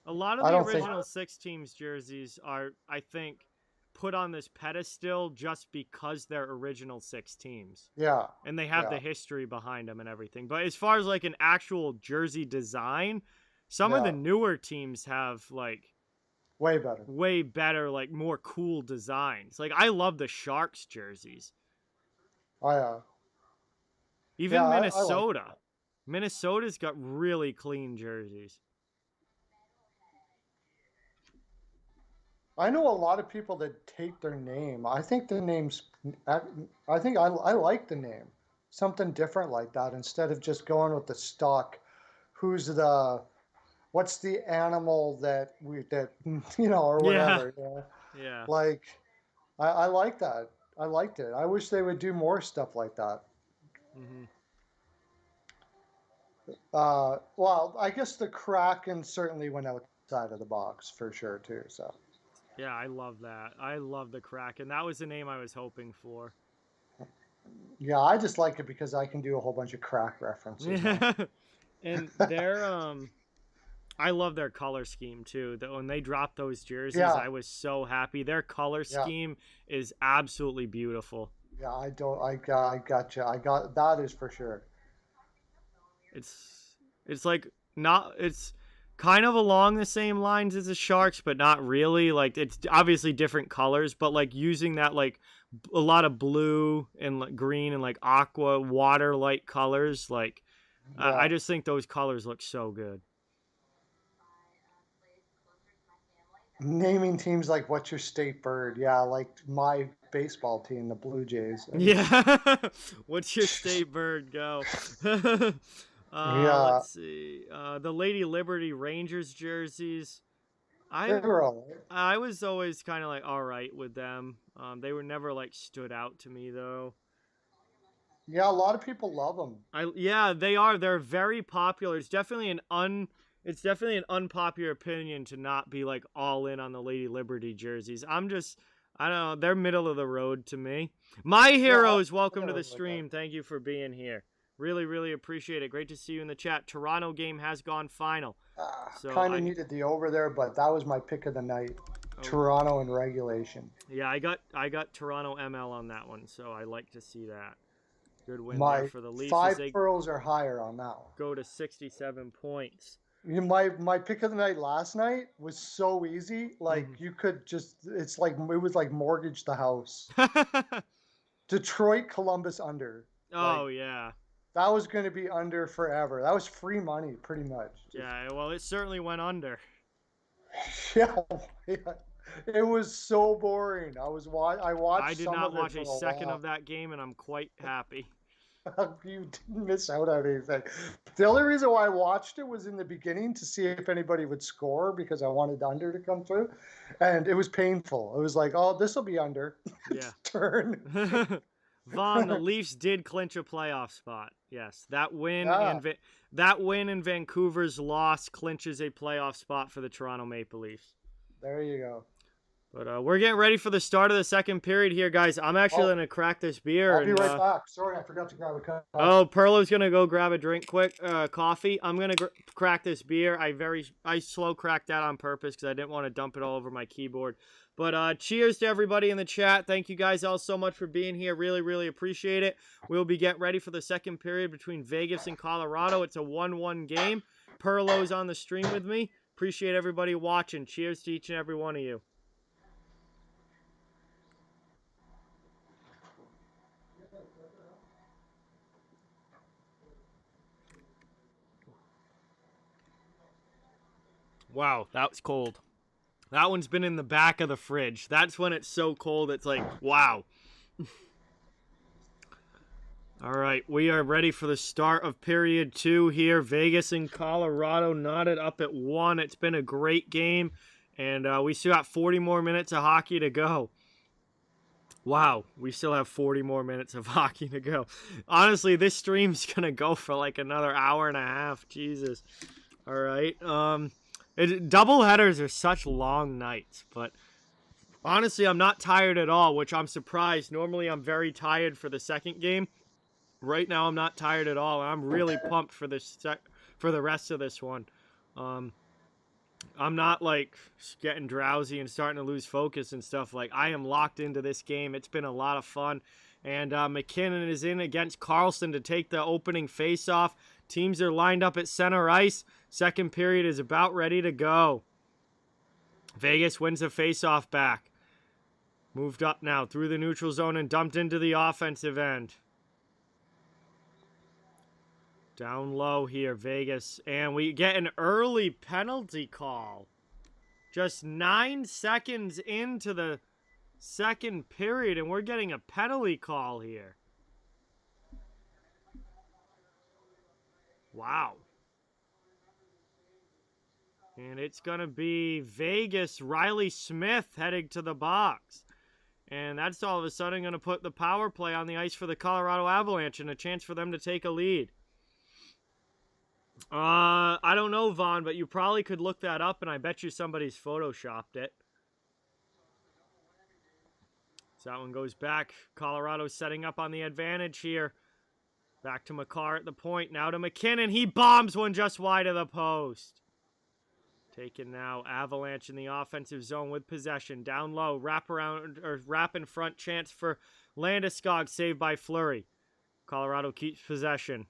A lot of the original 6 teams jerseys are, I think, put on this pedestal just because they're original 6 teams. Yeah. And they have the history behind them and everything. But as far as like an actual jersey design, some of the newer teams have like way better, like more cool designs. Like I love the Sharks jerseys. Oh yeah. Even Minnesota. I like Minnesota's got really clean jerseys. I know a lot of people that take their name. I think the name's. I like the name. Something different like that instead of just going with the stock. What's the animal that or whatever. Yeah. Like, I like that. I liked it. I wish they would do more stuff like that. Mm-hmm. Well, I guess the Kraken certainly went outside of the box for sure too. So. Yeah, I love that. I love the Kraken. That was the name I was hoping for. Yeah, I just like it because I can do a whole bunch of crack references. Yeah. And their I love their color scheme too. When they dropped those jerseys, Yeah. I was so happy. Their color scheme is absolutely beautiful. Yeah, I got you. I got that is for sure. It's like not it's kind of along the same lines as the Sharks, but not really. Like it's obviously different colors, but like using that like a lot of blue and like green and like aqua water light colors. Like I just think those colors look so good. Naming teams like what's your state bird? Yeah, like my baseball team, the Blue Jays. Yeah. What's your state bird? Go. Let's see. The Lady Liberty Rangers jerseys. I was always kind of like all right with them. They were never like stood out to me though. Yeah, a lot of people love them. Yeah, they are. They're very popular. It's definitely an unpopular opinion to not be like all in on the Lady Liberty jerseys. I don't know, they're middle of the road to me. My heroes, welcome to the stream. Thank you for being here. Really, really appreciate it. Great to see you in the chat. Toronto game has gone final. So kind of needed the over there, but that was my pick of the night. Toronto in regulation. Yeah, I got Toronto ML on that one, so I like to see that. Good win there for the Leafs. 5 pearls or higher on that one. Go to 67 points. My pick of the night last night was so easy. Like you could just, it was like mortgage the house. Detroit Columbus under. Oh yeah. That was going to be under forever. That was free money, pretty much. Yeah, well, it certainly went under. Yeah. It was so boring. I watched. I did not watch a second of that game, and I'm quite happy. You didn't miss out on anything. The only reason why I watched it was in the beginning to see if anybody would score because I wanted under to come through, and it was painful. It was like, oh, this will be under. Yeah. Turn. Vaughn, the Leafs did clinch a playoff spot. Yes, that win and Vancouver's loss clinches a playoff spot for the Toronto Maple Leafs. There you go. But we're getting ready for the start of the second period here, guys. I'm actually going to crack this beer. I'll be right back. Sorry, I forgot to grab a cup. Oh, Perlo's going to go grab a drink quick, coffee. I'm going to crack this beer. I slow cracked that on purpose because I didn't want to dump it all over my keyboard. But cheers to everybody in the chat. Thank you guys all so much for being here. Really, really appreciate it. We'll be getting ready for the second period between Vegas and Colorado. It's a 1-1 game. Perlo's on the stream with me. Appreciate everybody watching. Cheers to each and every one of you. Wow, that was cold. That one's been in the back of the fridge. That's when it's so cold, it's like, wow. All right, we are ready for the start of period 2 here. Vegas and Colorado knotted up at 1. It's been a great game, and we still got 40 more minutes of hockey to go. Wow, we still have 40 more minutes of hockey to go. Honestly, this stream's going to go for like another hour and a half. Jesus. All right. Double headers are such long nights, but honestly, I'm not tired at all, which I'm surprised. Normally, I'm very tired for the second game. Right now, I'm not tired at all. I'm really pumped for the rest of this one. I'm not like getting drowsy and starting to lose focus and stuff. Like, I am locked into this game. It's been a lot of fun. And McKinnon is in against Carlson to take the opening faceoff. Teams are lined up at center ice. Second period is about ready to go. Vegas wins the faceoff back. Moved up now through the neutral zone and dumped into the offensive end. Down low here, Vegas. And we get an early penalty call. Just 9 seconds into the second period, and we're getting a penalty call here. Wow. And it's going to be Vegas, Riley Smith heading to the box. And that's all of a sudden going to put the power play on the ice for the Colorado Avalanche and a chance for them to take a lead. I don't know, Vaughn, but you probably could look that up, and I bet you somebody's photoshopped it. So that one goes back. Colorado setting up on the advantage here. Back to McCarr at the point. Now to McKinnon. He bombs one just wide of the post. Taken now. Avalanche in the offensive zone with possession. Down low. Wrap around or wrap in front. Chance for Landeskog. Saved by Fleury. Colorado keeps possession.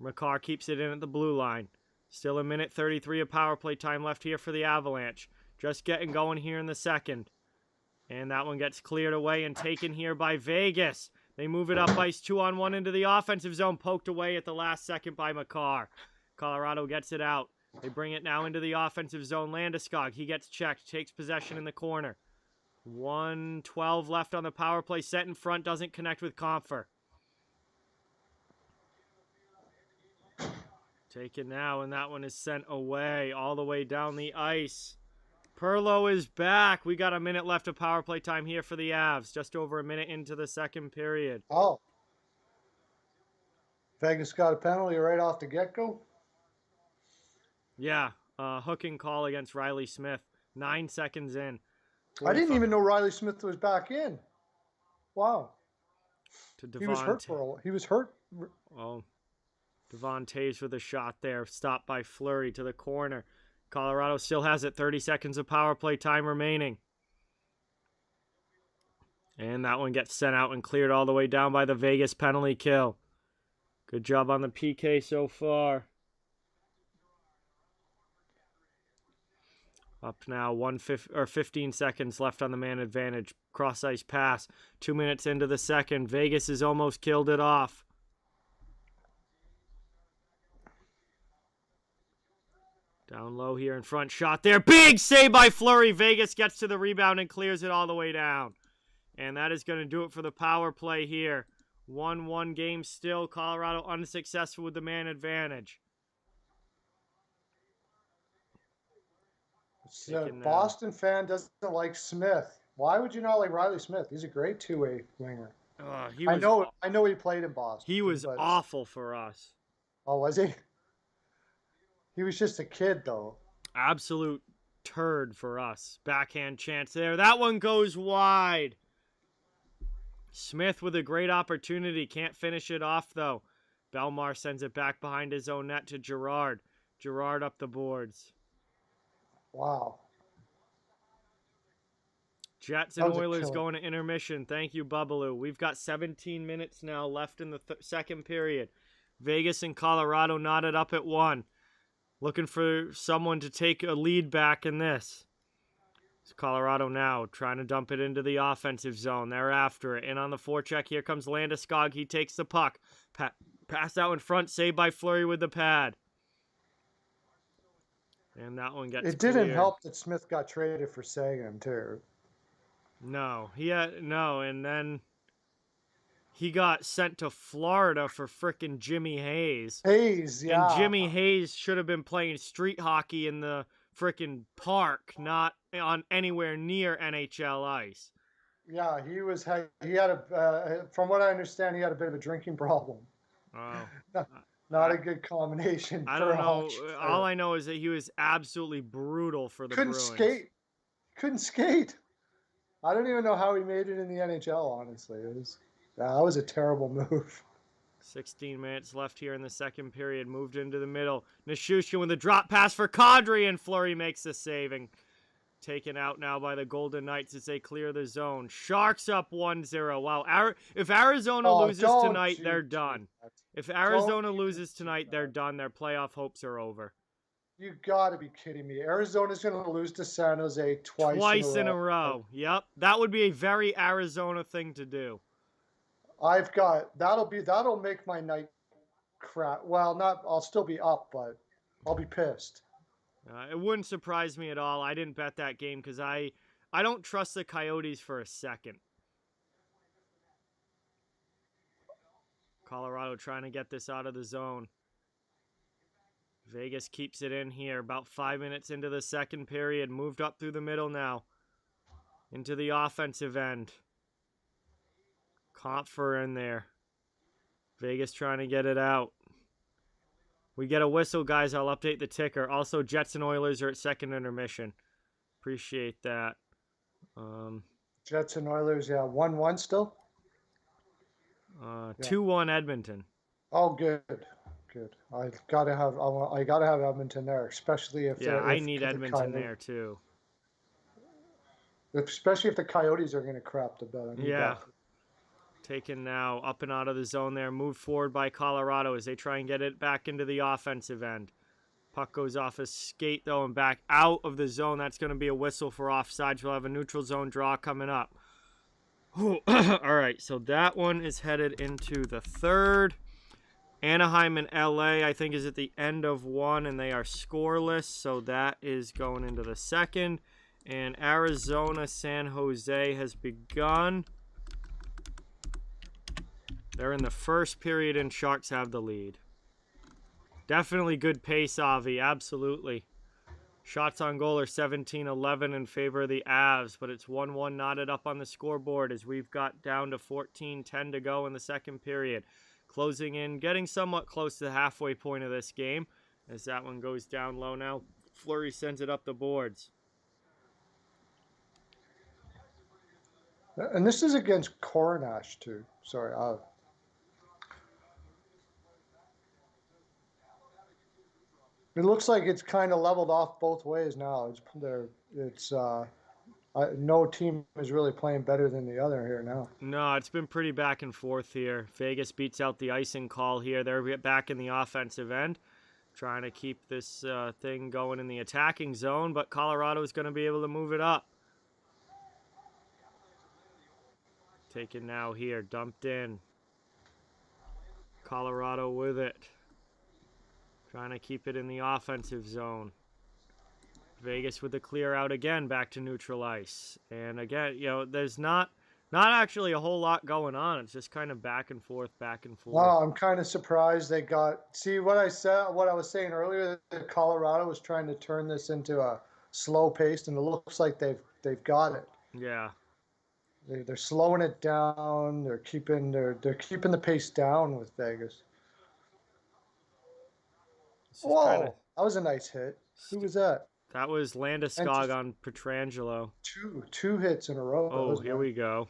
McCarr keeps it in at the blue line. Still a minute 33 of power play time left here for the Avalanche. Just getting going here in the second. And that one gets cleared away and taken here by Vegas. They move it up ice 2-on-1 into the offensive zone. Poked away at the last second by McCarr. Colorado gets it out. They bring it now into the offensive zone. Landeskog, he gets checked. Takes possession in the corner. 1:12 left on the power play. Set in front. Doesn't connect with Compher. Taken now, and that one is sent away all the way down the ice. Perlo is back. We got a minute left of power play time here for the Avs. Just over a minute into the second period. Oh. Vegas got a penalty right off the get-go? Yeah. Hooking call against Riley Smith. 9 seconds in. 45. I didn't even know Riley Smith was back in. Wow. He was hurt for a while. He was hurt. Oh. Devon Taves with a shot there. Stopped by Fleury to the corner. Colorado still has it. 30 seconds of power play time remaining. And that one gets sent out and cleared all the way down by the Vegas penalty kill. Good job on the PK so far. Up now, 15 seconds left on the man advantage. Cross-ice pass. 2 minutes into the second. Vegas has almost killed it off. Down low here in front. Shot there. Big save by Fleury. Vegas gets to the rebound and clears it all the way down. And that is going to do it for the power play here. 1-1 game still. Colorado unsuccessful with the man advantage. Boston fan doesn't like Smith. Why would you not like Riley Smith? He's a great two-way winger. I know he played in Boston. He was awful for us. Oh, was he? He was just a kid, though. Absolute turd for us. Backhand chance there. That one goes wide. Smith with a great opportunity. Can't finish it off, though. Belmar sends it back behind his own net to Girard. Girard up the boards. Wow. Jets and Oilers going to intermission. Thank you, Bubbaloo. We've got 17 minutes now left in the second period. Vegas and Colorado knotted up at 1. Looking for someone to take a lead back in this. It's Colorado now trying to dump it into the offensive zone. They're after it. In on the forecheck. Here comes Landeskog. He takes the puck. Pass out in front. Saved by Fleury with the pad. And that one gets It didn't help that Smith got traded for Sagan, too. No. And then he got sent to Florida for frickin' Jimmy Hayes. Yeah. And Jimmy Hayes should have been playing street hockey in the frickin' park, not on anywhere near NHL ice. Yeah, he had from what I understand, he had a bit of a drinking problem. Oh. Not a good combination. I don't know. All I know is that he was absolutely brutal for the Bruins. Couldn't skate. I don't even know how he made it in the NHL, honestly. That was a terrible move. 16 minutes left here in the second period. Moved into the middle. Nichushkin with a drop pass for Kadri, and Fleury makes the save. And taken out now by the Golden Knights as they clear the zone. Sharks up 1-0. Wow. If Arizona loses tonight, they're done. If Arizona loses tonight, they're done. Their playoff hopes are over. You got to be kidding me. Arizona's going to lose to San Jose twice in a row. Yep. That would be a very Arizona thing to do. That'll make my night crap. Well, I'll still be up, but I'll be pissed. It wouldn't surprise me at all. I didn't bet that game because I don't trust the Coyotes for a second. Colorado trying to get this out of the zone. Vegas keeps it in here. About 5 minutes into the second period. Moved up through the middle now. Into the offensive end. Compher in there. Vegas trying to get it out. We get a whistle, guys. I'll update the ticker. Also, Jets and Oilers are at second intermission. Appreciate that. Jets and Oilers, yeah, 1-1 still. 2-1 Edmonton. Oh, good. I gotta have Edmonton there, especially if I need Edmonton there too. Especially if the Coyotes are going to crap the bed. Yeah. Taken now up and out of the zone there. Moved forward by Colorado as they try and get it back into the offensive end. Puck goes off a skate, though, and back out of the zone. That's going to be a whistle for offsides. We'll have a neutral zone draw coming up. All right, so that one is headed into the third. Anaheim and LA, I think, is at the end of one, and they are scoreless, so that is going into the second. And Arizona, San Jose has begun. They're in the first period, and Sharks have the lead. Definitely good pace, Avi. Absolutely. Shots on goal are 17-11 in favor of the Avs, but it's 1-1 knotted up on the scoreboard as we've got down to 14-10 to go in the second period. Closing in, getting somewhat close to the halfway point of this game as that one goes down low now. Fleury sends it up the boards. And this is against Coronash, too. Sorry. It looks like it's kind of leveled off both ways now. No team is really playing better than the other here now. No, it's been pretty back and forth here. Vegas beats out the icing call here. They're back in the offensive end, trying to keep this thing going in the attacking zone, but Colorado is going to be able to move it up. Taken now here, dumped in. Colorado with it. Trying to keep it in the offensive zone. Vegas with the clear out again, back to neutral ice. And again, there's not actually a whole lot going on. It's just kind of back and forth. Wow, I'm kind of surprised they see what I was saying earlier, that Colorado was trying to turn this into a slow pace, and it looks like they've got it. Yeah. They're slowing it down. They're keeping the pace down with Vegas. Whoa, that was a nice hit. Who was that? That was Landeskog on Pietrangelo. Two hits in a row. Oh, here we go.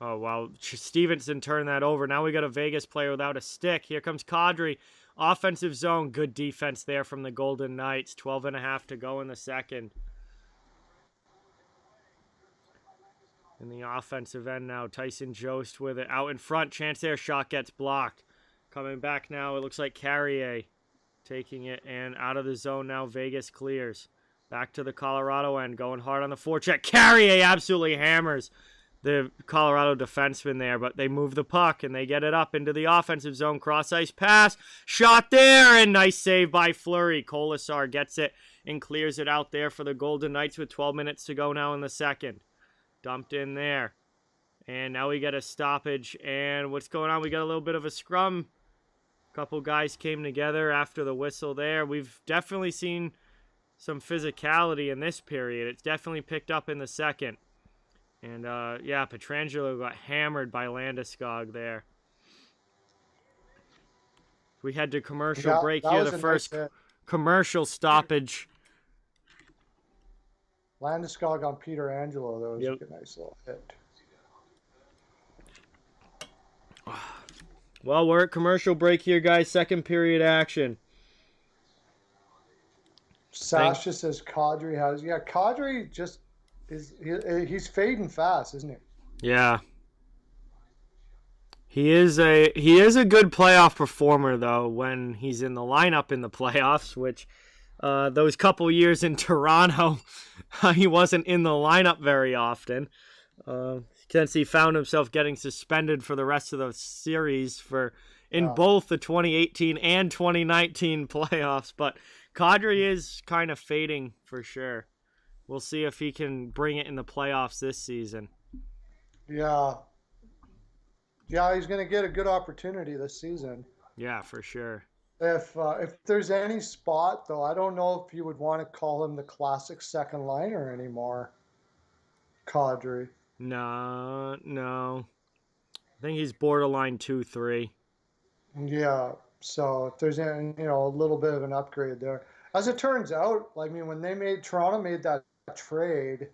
Oh, wow. Stevenson turned that over. Now we got a Vegas player without a stick. Here comes Kadri. Offensive zone. Good defense there from the Golden Knights. 12.5 to go in the second. In the offensive end now, Tyson Jost with it. Out in front, chance there, shot gets blocked. Coming back now, it looks like Carrier taking it, and out of the zone now, Vegas clears. Back to the Colorado end, going hard on the forecheck. Carrier absolutely hammers the Colorado defenseman there, but they move the puck, and they get it up into the offensive zone. Cross-ice pass, shot there, and nice save by Fleury. Kolasar gets it and clears it out there for the Golden Knights with 12 minutes to go now in the second. Dumped in there. And now we get a stoppage. And what's going on? We got a little bit of a scrum. A couple guys came together after the whistle there. We've definitely seen some physicality in this period. It's definitely picked up in the second. And, Pietrangelo got hammered by Landeskog there. We head to commercial break here. The first commercial stoppage. Landeskog on Pietrangelo, that was a nice little hit. Well, we're at commercial break here, guys. Second period action. Sasha says Kadri has... Yeah, Kadri just is... He's fading fast, isn't he? Yeah. He is a good playoff performer, though, when he's in the lineup in the playoffs, which... those couple years in Toronto, he wasn't in the lineup very often. Since he found himself getting suspended for the rest of the series in both the 2018 and 2019 playoffs. But Kadri is kind of fading for sure. We'll see if he can bring it in the playoffs this season. Yeah. Yeah, he's going to get a good opportunity this season. Yeah, for sure. If there's any spot, though, I don't know if you would want to call him the classic second liner anymore, Kadri. No. I think he's borderline 2-3. Yeah, so if there's any, a little bit of an upgrade there. As it turns out, when Toronto made that trade,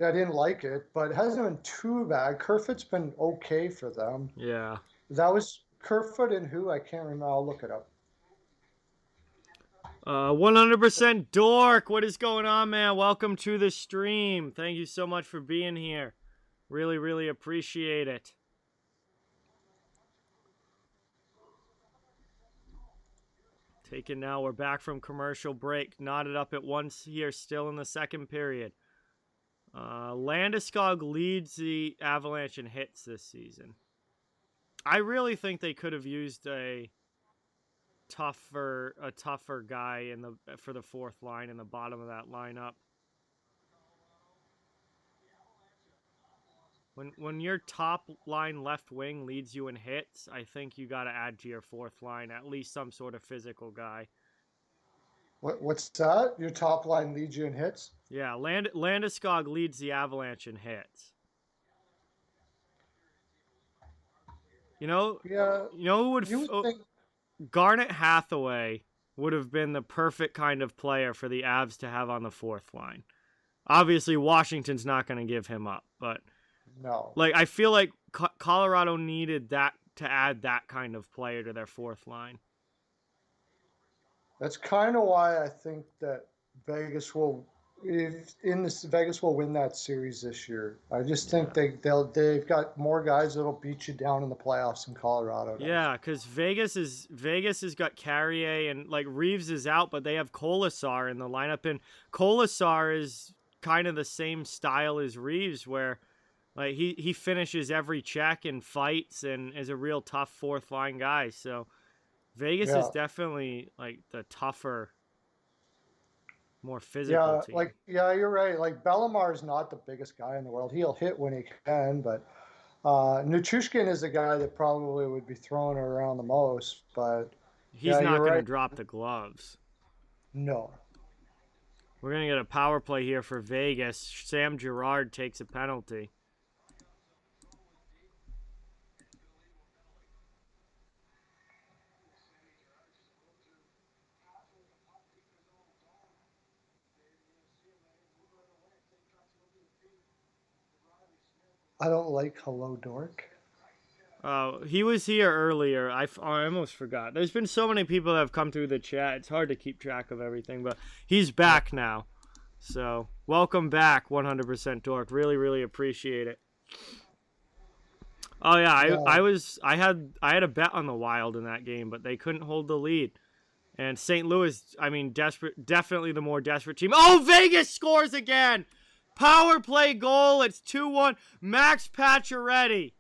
I didn't like it, but it hasn't been too bad. Kerfoot's been okay for them. Yeah. That was Kerfoot and who? I can't remember. I'll look it up. 100% Dork. What is going on, man? Welcome to the stream. Thank you so much for being here. Really, really appreciate it. Taken now. We're back from commercial break. Knotted up at once here, still in the second period. Landeskog leads the Avalanche in hits this season. I really think they could have used a tougher guy for the fourth line in the bottom of that lineup. When your top line left wing leads you in hits, I think you got to add to your fourth line at least some sort of physical guy. What's that? Your top line leads you in hits? Yeah, Landeskog leads the Avalanche in hits. You know who would think Garnet Hathaway would have been the perfect kind of player for the Avs to have on the fourth line. Obviously, Washington's not going to give him up, but no. Like, I feel like Colorado needed that to add that kind of player to their fourth line. That's kind of why I think that Vegas will win that series this year. I just think they've got more guys that'll beat you down in the playoffs than Colorado does. Yeah, because Vegas has got Carrier and like Reeves is out, but they have Kolasar in the lineup, and Kolasar is kind of the same style as Reeves, where like he finishes every check and fights and is a real tough fourth line guy. So Vegas is definitely like the tougher, more physical team. You're right. Like Bellamar's not the biggest guy in the world. He'll hit when he can, but Nichushkin is the guy that probably would be thrown around the most. But he's not going to drop the gloves. No. We're going to get a power play here for Vegas. Sam Girard takes a penalty. I don't like Hello Dork. He was here earlier. I almost forgot. There's been so many people that have come through the chat. It's hard to keep track of everything, but he's back now. So, welcome back, 100% Dork. Really, really appreciate it. Oh yeah, I had a bet on the Wild in that game, but they couldn't hold the lead. And St. Louis, definitely the more desperate team. Oh, Vegas scores again! Power play goal. It's 2-1. Max Pacioretty.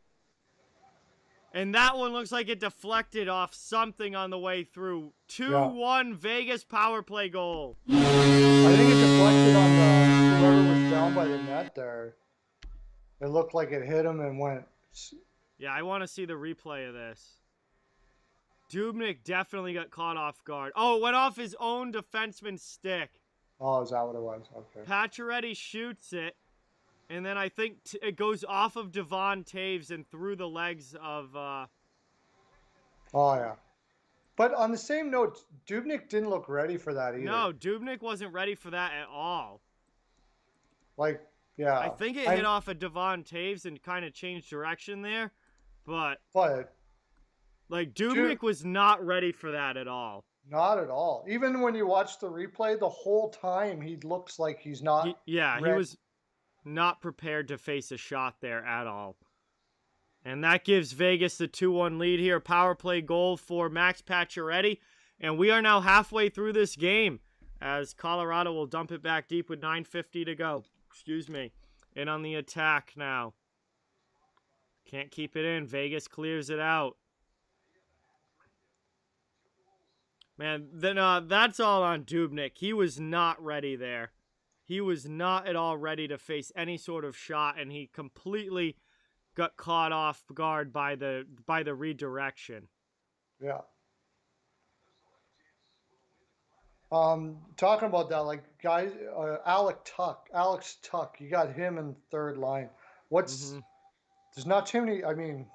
And that one looks like it deflected off something on the way through. 2-1 Vegas power play goal. I think it deflected on whoever was down by the net there. It looked like it hit him and went. Yeah, I want to see the replay of this. Dubnyk definitely got caught off guard. Oh, it went off his own defenseman's stick. Oh, is that what it was? Okay. Pacioretty shoots it, and then I think it goes off of Devon Taves and through the legs of... Oh, yeah. But on the same note, Dubnyk didn't look ready for that either. No, Dubnyk wasn't ready for that at all. Like, yeah. I think it hit off of Devon Taves and kind of changed direction there, but like, Dubnyk was not ready for that at all. Not at all. Even when you watch the replay, the whole time he looks like he's not. He was not prepared to face a shot there at all. And that gives Vegas the 2-1 lead here. Power play goal for Max Pacioretty. And we are now halfway through this game as Colorado will dump it back deep with 9:50 to go. Excuse me. In on the attack now. Can't keep it in. Vegas clears it out. Man, then that's all on Dubnyk. He was not ready there. He was not at all ready to face any sort of shot, and he completely got caught off guard by the redirection. Yeah. Talking about that, like guys, Alex Tuck, you got him in the third line. There's not too many. I mean,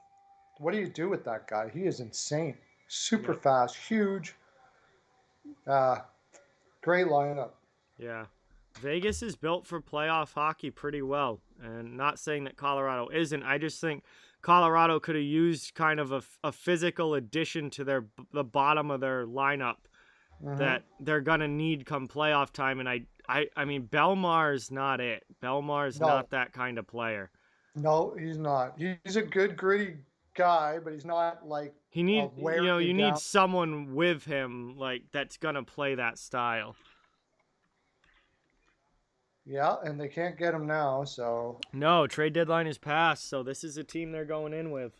what do you do with that guy? He is insane. Super fast, huge. Great lineup. Yeah. Vegas is built for playoff hockey pretty well, and not saying that Colorado isn't. I just think Colorado could have used kind of a physical addition to the bottom of their lineup that they're gonna need come playoff time. And I mean, Belmar's not it. Belmar's not that kind of player. No, he's not. He's a good gritty guy, but he's not like you need someone with him like that's gonna play that style. Yeah, and they can't get him now, so... No, trade deadline is passed, so this is a team they're going in with.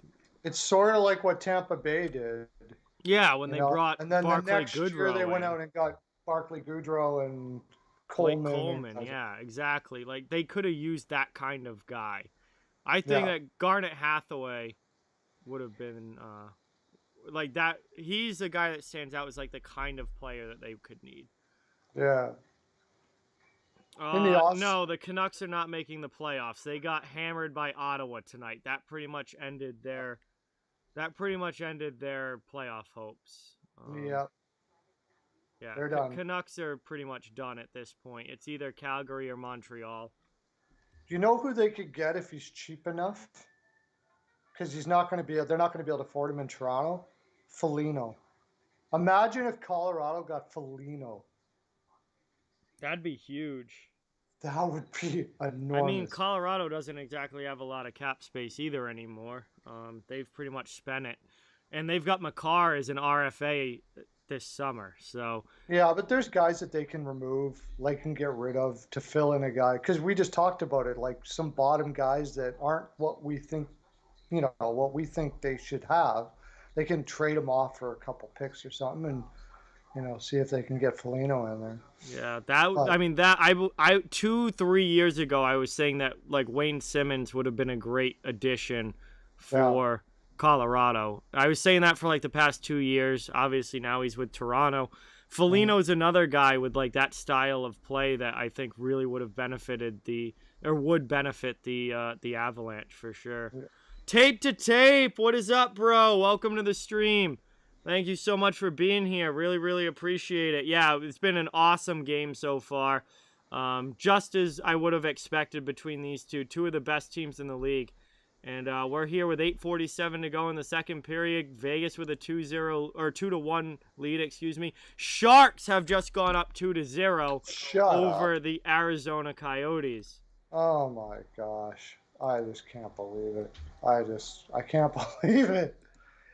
It's sort of like what Tampa Bay did. Yeah, when they brought and then Barclay the next Goodrow year they went out and got Barclay Goodrow and Coleman. Yeah, exactly. Like, they could have used that kind of guy. I think that Garnet Hathaway would have been... like, that... He's the guy that stands out as, like, the kind of player that they could need. Yeah. No, the Canucks are not making the playoffs. They got hammered by Ottawa tonight. That pretty much ended their playoff hopes. Yeah, they're done. Canucks are pretty much done at this point. It's either Calgary or Montreal. Do you know who they could get if he's cheap enough? Because they're not going to be able to afford him in Toronto. Foligno. Imagine if Colorado got Foligno. That'd be huge. That would be enormous. I mean, Colorado doesn't exactly have a lot of cap space either anymore. They've pretty much spent it. And they've got Makar as an RFA this summer. So yeah, but there's guys that they can remove, like can get rid of to fill in a guy. Because we just talked about it, like some bottom guys that aren't what we think, what we think they should have. They can trade them off for a couple picks or something and see if they can get Foligno in there. Yeah, I 2-3 years ago I was saying that like Wayne Simmons would have been a great addition for Colorado. I was saying that for like the past 2 years. Obviously now he's with Toronto. Foligno's another guy with like that style of play that I think really would have benefited would benefit the Avalanche for sure. Yeah. Tape to Tape, what is up, bro? Welcome to the stream. Thank you so much for being here. Really, really appreciate it. Yeah, it's been an awesome game so far. Just as I would have expected between these two of the best teams in the league. And we're here with 8:47 to go in the second period. Vegas with a 2-0 or 2-1 lead, excuse me. Sharks have just gone up 2-0 over the Arizona Coyotes. Oh my gosh. I just can't believe it. I can't believe it.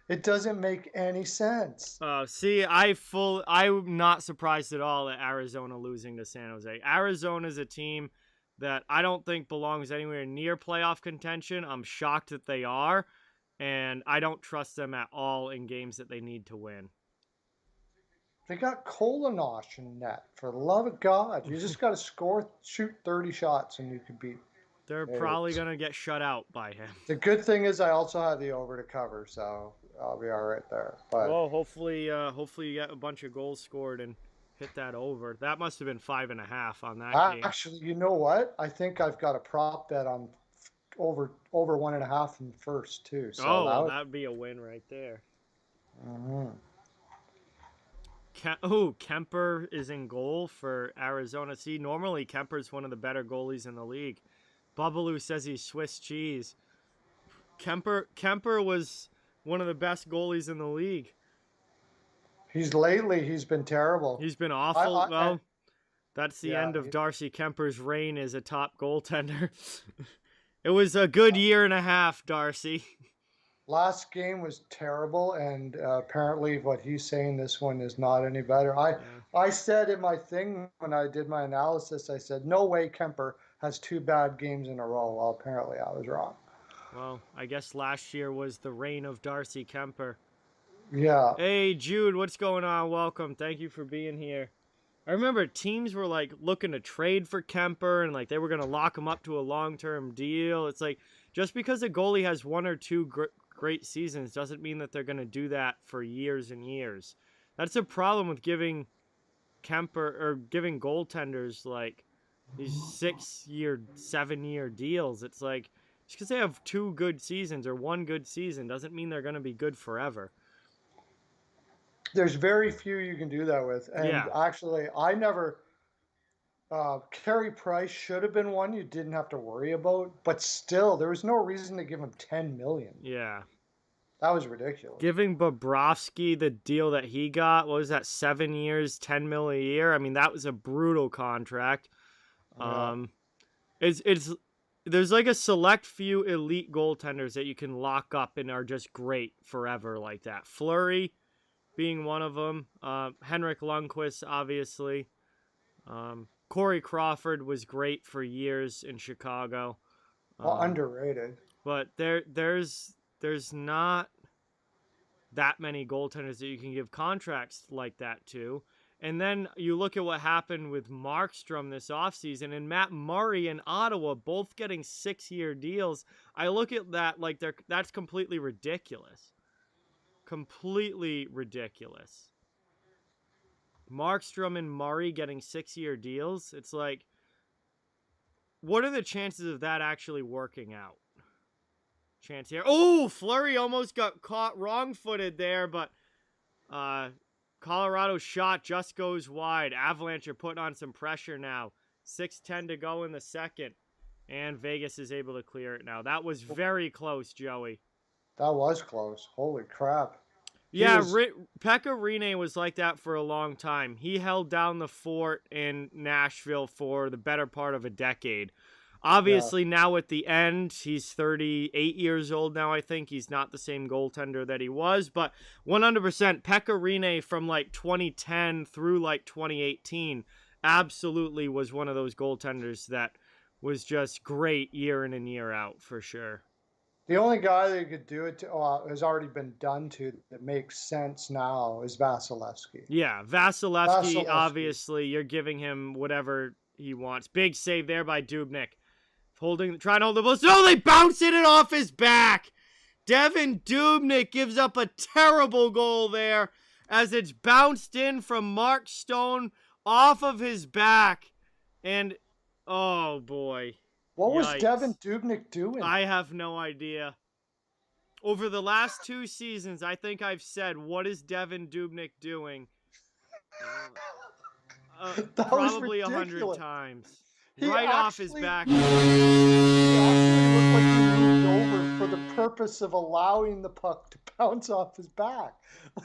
It doesn't make any sense. See, I'm not surprised at all at Arizona losing to San Jose. Arizona's a team that I don't think belongs anywhere near playoff contention. I'm shocked that they are, and I don't trust them at all in games that they need to win. They got Kolanosh in net, for the love of God. You just got to shoot 30 shots, and you can beat. They're probably going to get shut out by him. The good thing is I also have the over to cover, so I'll be all right there. But well, hopefully you get a bunch of goals scored and hit that over. That must have been 5.5 on that game. Actually, you know what? I think I've got a prop bet on over 1.5 in the first too. So that would be a win right there. Kemper is in goal for Arizona. See, normally Kemper's one of the better goalies in the league. Bubbaloo says he's Swiss cheese. Kemper was one of the best goalies in the league. He's been terrible. He's been awful. That's the end of Darcy Kemper's reign as a top goaltender. It was a good year and a half, Darcy. Last game was terrible, and apparently what he's saying this one is not any better. I said in my thing when I did my analysis, I said, no way Kemper has 2 bad games in a row. Well, apparently I was wrong. Well, I guess last year was the reign of Darcy Kemper. Yeah. Hey, Jude, what's going on? Welcome. Thank you for being here. I remember teams were like looking to trade for Kemper and like they were going to lock him up to a long-term deal. It's like just because a goalie has 1 or 2 great seasons doesn't mean that they're going to do that for years and years. That's a problem with giving goaltenders like these 6-year, 7-year deals. It's like just because they have 2 good seasons or 1 good season doesn't mean they're going to be good forever. There's very few you can do that with. And actually, I never Carey Price should have been one you didn't have to worry about, but still, there was no reason to give him $10 million. Yeah. That was ridiculous. Giving Bobrovsky the deal that he got, what was that, 7 years, $10 million a year? I mean, that was a brutal contract. Yeah. It's there's like a select few elite goaltenders that you can lock up and are just great forever like that. Fleury being one of them. Henrik Lundqvist, obviously. Corey Crawford was great for years in Chicago. Underrated. But there's not that many goaltenders that you can give contracts like that to. And then you look at what happened with Markstrom this offseason and Matt Murray in Ottawa, both getting 6-year deals. I look at that like that's completely ridiculous. Completely ridiculous. Markstrom and Murray getting 6-year deals. It's like, what are the chances of that actually working out? Chance here. Oh, Fleury almost got caught wrong-footed there, but Colorado's shot just goes wide. Avalanche are putting on some pressure now. 6:10 to go in the second, and Vegas is able to clear it now. That was very close, Joey. That was close. Holy crap. Yeah, Pekka Rinne was like that for a long time. He held down the fort in Nashville for the better part of a decade. Obviously, now at the end, he's 38 years old now, I think. He's not the same goaltender that he was, but 100% Pekka Rinne from like 2010 through like 2018 absolutely was one of those goaltenders that was just great year in and year out for sure. The only guy that could do it to, has already been done to that makes sense now is Vasilevsky. Yeah, Vasilevsky, obviously, you're giving him whatever he wants. Big save there by Dubnyk. Trying to hold the ball. No, they bounce it off his back. Devin Dubnyk gives up a terrible goal there as it's bounced in from Mark Stone off of his back. And, oh boy. What was Devin Dubnyk doing? I have no idea. Over the last 2 seasons, I think I've said, what is Devin Dubnyk doing? Probably 100 times. Off his back. He actually looked like he moved over for the purpose of allowing the puck to bounce off his back.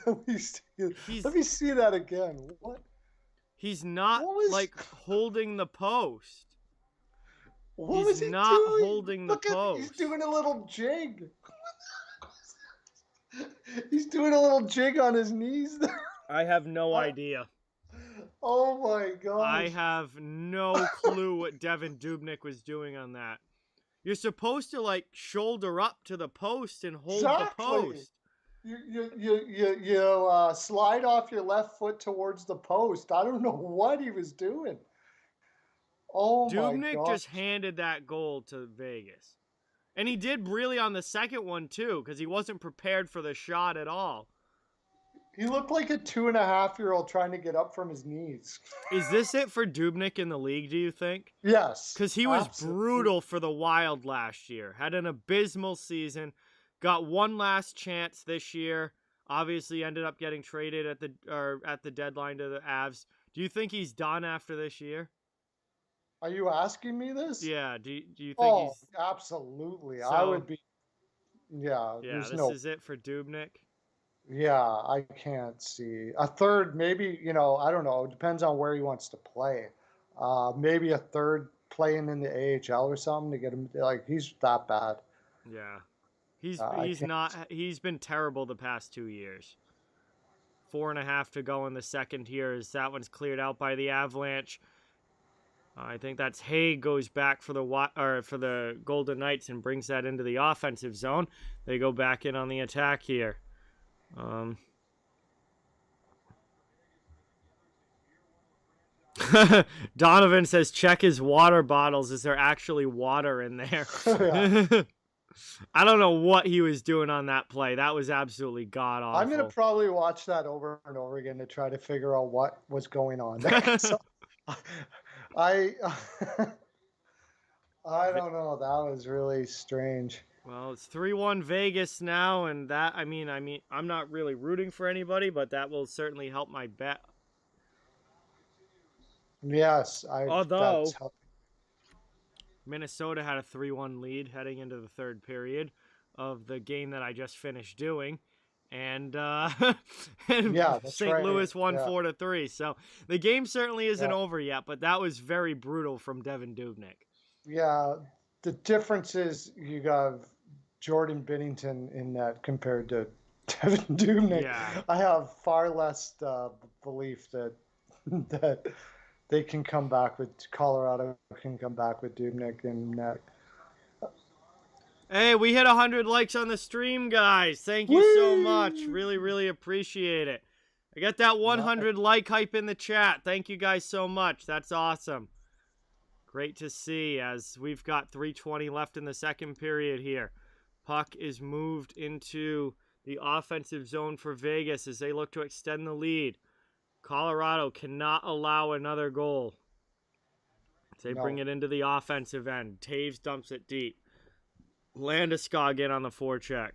Let me see that again. What? He's not holding the post. What was he not doing? Holding the post. He's doing a little jig. He's doing a little jig on his knees there. I have no idea. Oh my god! I have no clue what Devin Dubnyk was doing on that. You're supposed to shoulder up to the post and hold the post. You slide off your left foot towards the post. I don't know what he was doing. Oh my god! Dubnyk just handed that goal to Vegas, and he did really on the second one too, because he wasn't prepared for the shot at all. He looked like a 2.5-year-old trying to get up from his knees. Is this it for Dubnyk in the league, do you think? Yes. Because he was brutal for the Wild last year. Had an abysmal season. Got one last chance this year. Obviously ended up getting traded at the deadline to the Avs. Do you think he's done after this year? Are you asking me this? Yeah. Do you think he's... absolutely. So, I would be... Yeah. Yeah, this is it for Dubnyk. Yeah, I can't see. A third, maybe, I don't know. It depends on where he wants to play. Maybe a third playing in the AHL or something to get him, he's that bad. Yeah. He's been terrible the past 2 years. 4.5 to go in the second here as that one's cleared out by the Avalanche. I think that's Haig goes back for the Golden Knights and brings that into the offensive zone. They go back in on the attack here. Donovan says check his water bottles. Is there actually water in there? I don't know what he was doing on that play. That was absolutely god awful. I'm gonna probably watch that over and over again to try to figure out what was going on there. So, I don't know. That was really strange. Well, it's 3-1 Vegas now, and that I mean, I'm not really rooting for anybody, but that will certainly help my bet. Yes, Although that's helping. Minnesota had a 3-1 lead heading into the third period of the game that I just finished doing. And, and Yeah, that's St. right. Louis won Yeah. 4-3. So the game certainly isn't over yet, but that was very brutal from Devin Dubnyk. Yeah, the difference is you got Jordan Binnington in that compared to Devin Dubnyk. Yeah. I have far less belief that that they can come back with Colorado can come back with Dubnyk in that. Hey, we hit 100 likes on the stream, guys. Thank you so much. Really, really appreciate it. I got that 100 like hype in the chat. Thank you guys so much. That's awesome. Great to see as we've got 3:20 left in the second period here. Puck is moved into the offensive zone for Vegas as they look to extend the lead. Colorado cannot allow another goal. They bring it into the offensive end. Taves dumps it deep. Landeskog in on the forecheck.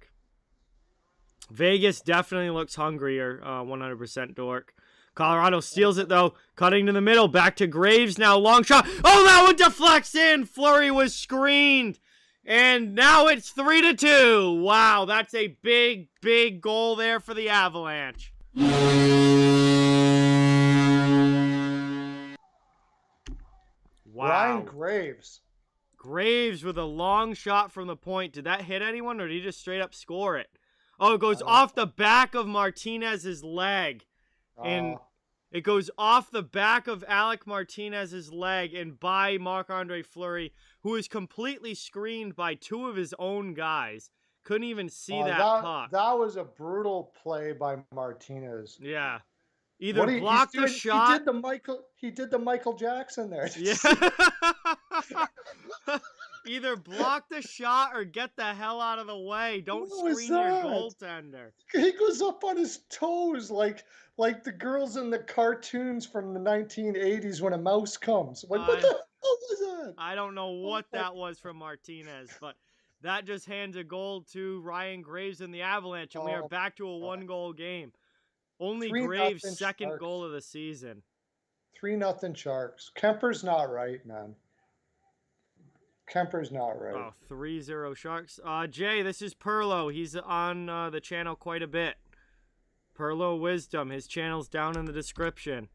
Vegas definitely looks hungrier, 100% Dork. Colorado steals it, though. Cutting to the middle. Back to Graves now. Long shot. Oh, that one deflects in. Fleury was screened. And now it's 3-2. Wow, that's a big, big goal there for the Avalanche. Wow. Ryan Graves. Graves with a long shot from the point. Did that hit anyone, or did he just straight up score it? Oh, it goes off the back of Martinez's leg. And it goes off the back of Alec Martinez's leg and by Marc-Andre Fleury, who is completely screened by two of his own guys. Couldn't even see that puck. That was a brutal play by Martinez. Yeah. Either block the shot. He did the Michael Jackson there. Yeah. Either block the shot or get the hell out of the way. Don't screen your goaltender. He goes up on his toes like the girls in the cartoons from the 1980s when a mouse comes. Like, what the hell was that? I don't know what that was from Martinez, but that just hands a goal to Ryan Graves in the Avalanche, and we are back to a one-goal game. Only Graves' second goal of the season. 3-0 Sharks. Kemper's not right, man. Kemper's not right. Oh, 3-0 Sharks. Jay, this is Perlo. He's on the channel quite a bit. Perlo Wisdom. His channel's down in the description.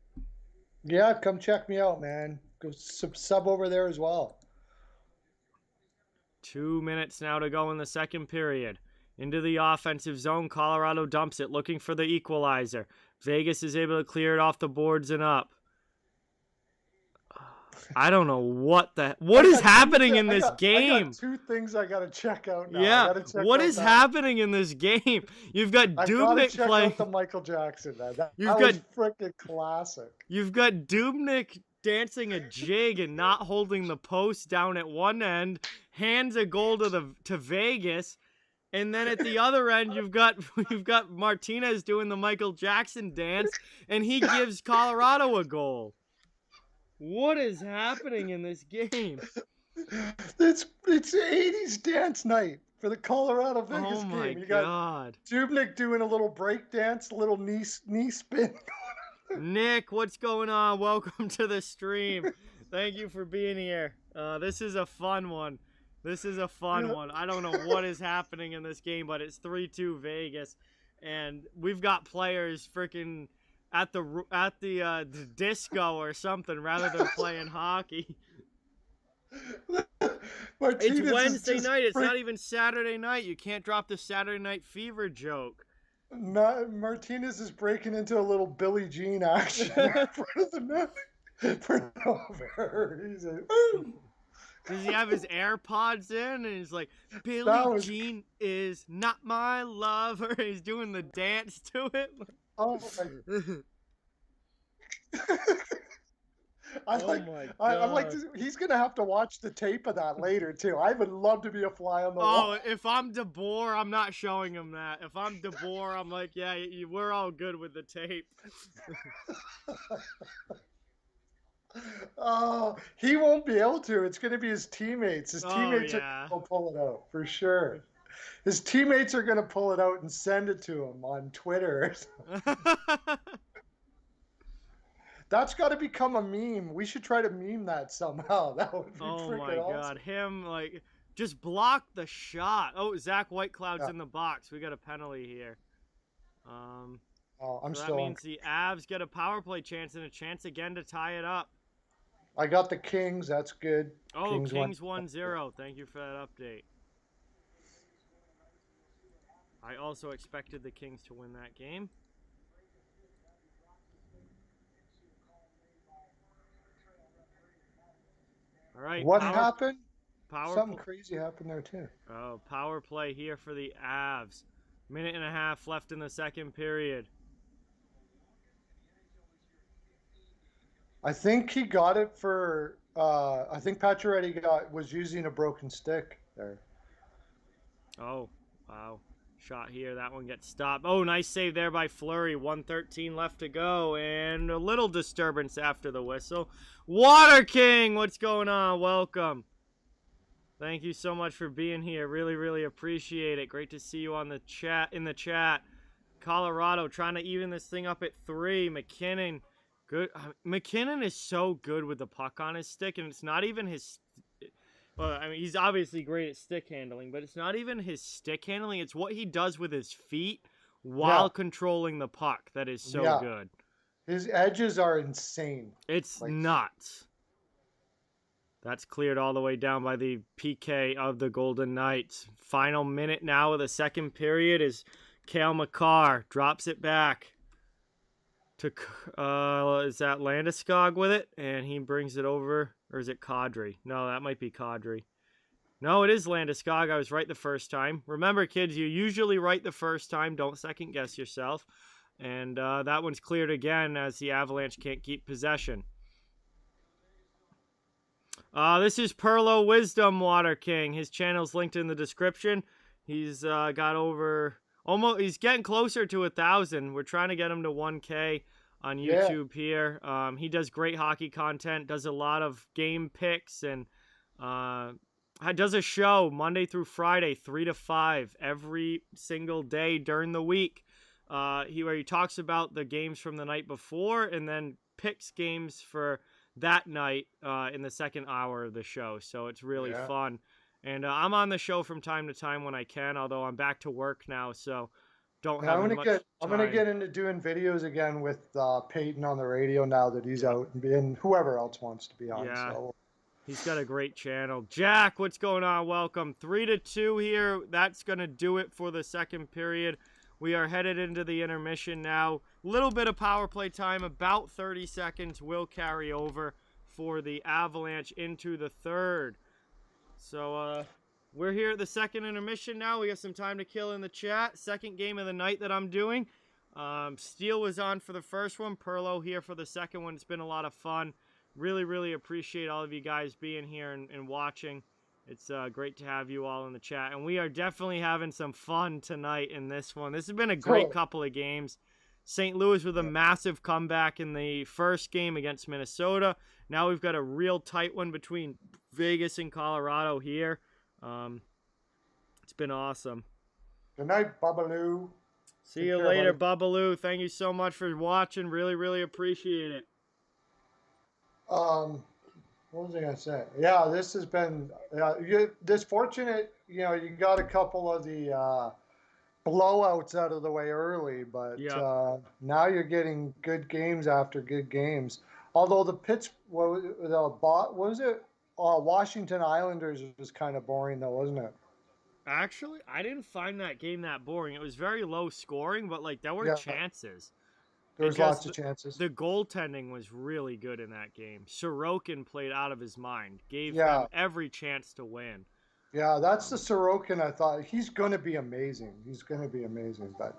Yeah, come check me out, man. Go sub over there as well. 2 minutes now to go in the second period. Into the offensive zone, Colorado dumps it, looking for the equalizer. Vegas is able to clear it off the boards and up. I don't know what is happening in this game. I got two things I gotta check out now. Yeah, what is happening in this game? You've got Dubnyk playing. Out the Michael Jackson, man. That was freaking classic. You've got Dubnyk dancing a jig and not holding the post down at one end, hands a goal to Vegas. And then at the other end, you've got Martinez doing the Michael Jackson dance, and he gives Colorado a goal. What is happening in this game? It's 80s dance night for the Colorado Vegas game. Oh my God! Dubnyk doing a little break dance, a little knee spin. Nick, what's going on? Welcome to the stream. Thank you for being here. This is a fun one. I don't know what is happening in this game, but it's 3-2 Vegas, and we've got players freaking at the disco or something rather than playing hockey. It's Wednesday night. It's not even Saturday night. You can't drop the Saturday Night Fever joke. Martinez is breaking into a little Billie Jean action in front of the net. He's like, does he have his AirPods in? And he's like, Billie Jean is not my lover. He's doing the dance to it. Oh my! He's gonna have to watch the tape of that later too. I would love to be a fly on the wall. Oh, if I'm DeBoer, I'm not showing him that. If I'm DeBoer, I'm like, yeah, we're all good with the tape. Oh, he won't be able to. It's going to be his teammates. His teammates are going to pull it out for sure. His teammates are going to pull it out and send it to him on Twitter. That's got to become a meme. We should try to meme that somehow. That would be my awesome. God. Him, like, just block the shot. Oh, Zach Whitecloud's in the box. We got a penalty here. I'm so still that means the Avs get a power play chance and a chance again to tie it up. I got the Kings. That's good. Oh, Kings 1-0. Thank you for that update. I also expected the Kings to win that game. All right. What happened? Something crazy happened there too. Oh, power play here for the Avs. Minute and a half left in the second period. I think he got it for. I think Pacioretty was using a broken stick there. Oh, wow. Shot here. That one gets stopped. Oh, nice save there by Fleury. 1:13 left to go. And a little disturbance after the whistle. Water King, what's going on? Welcome. Thank you so much for being here. Really, really appreciate it. Great to see you on the chat. In the chat. Colorado trying to even this thing up at 3. McKinnon. Good. McKinnon is so good with the puck on his stick, and it's not even his... Well, I mean, he's obviously great at stick handling, but it's not even his stick handling. It's what he does with his feet while controlling the puck that is so good. His edges are insane. It's nuts. That's cleared all the way down by the PK of the Golden Knights. Final minute now of the second period is Cale Makar. Drops it back to, is that Landeskog with it? And he brings it over. Or is it Kadri? No, that might be Kadri. No, it is Landeskog. I was right the first time. Remember, kids, you usually right the first time. Don't second guess yourself. And that one's cleared again as the Avalanche can't keep possession. This is Perlo Wisdom Water King. His channel's linked in the description. He's got over... He's getting closer to 1,000. We're trying to get him to 1K. On YouTube here. He does great hockey content, does a lot of game picks, and does a show Monday through Friday, 3 to 5, every single day during the week. Where he talks about the games from the night before and then picks games for that night in the second hour of the show. So it's really fun. And I'm on the show from time to time when I can, although I'm back to work now, so... I'm gonna get into doing videos again with Peyton on the radio now that he's out, and whoever else wants to be on. Yeah, so. He's got a great channel. Jack, what's going on? Welcome. 3-2 here. That's gonna do it for the second period. We are headed into the intermission now. Little bit of power play time, about 30 seconds will carry over for the Avalanche into the third. So, we're here at the second intermission now. We got some time to kill in the chat. Second game of the night that I'm doing. Steele was on for the first one. Perlo here for the second one. It's been a lot of fun. Really, really appreciate all of you guys being here and watching. It's great to have you all in the chat. And we are definitely having some fun tonight in this one. This has been a great couple of games. St. Louis with a massive comeback in the first game against Minnesota. Now we've got a real tight one between Vegas and Colorado here. It's been awesome. Good night, Babaloo. See you later, Babaloo. Thank you so much for watching. Really, really appreciate it. What was I gonna say? Yeah, this has been this fortunate. You got a couple of the blowouts out of the way early, but now you're getting good games after good games. Although Washington Islanders was kind of boring though, wasn't it? Actually, I didn't find that game that boring. It was very low scoring, but there were chances. There was lots of chances. The goaltending was really good in that game. Sorokin played out of his mind. Gave them every chance to win. Yeah, that's the Sorokin I thought. He's going to be amazing. But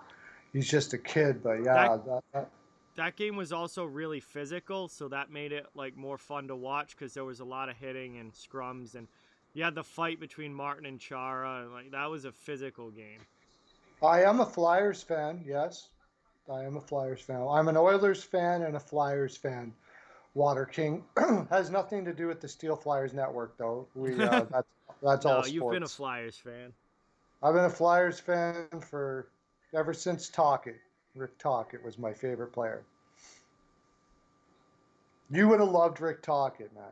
he's just a kid. But that game was also really physical, so that made it more fun to watch because there was a lot of hitting and scrums, and you had the fight between Martin and Chara, and that was a physical game. I am a Flyers fan, yes. I am a Flyers fan. I'm an Oilers fan and a Flyers fan. Water King has nothing to do with the Steel Flyers Network, though. That's all sports. You've been a Flyers fan. I've been a Flyers fan ever since Rick Tocchet was my favorite player. You would have loved Rick Tocchet, man.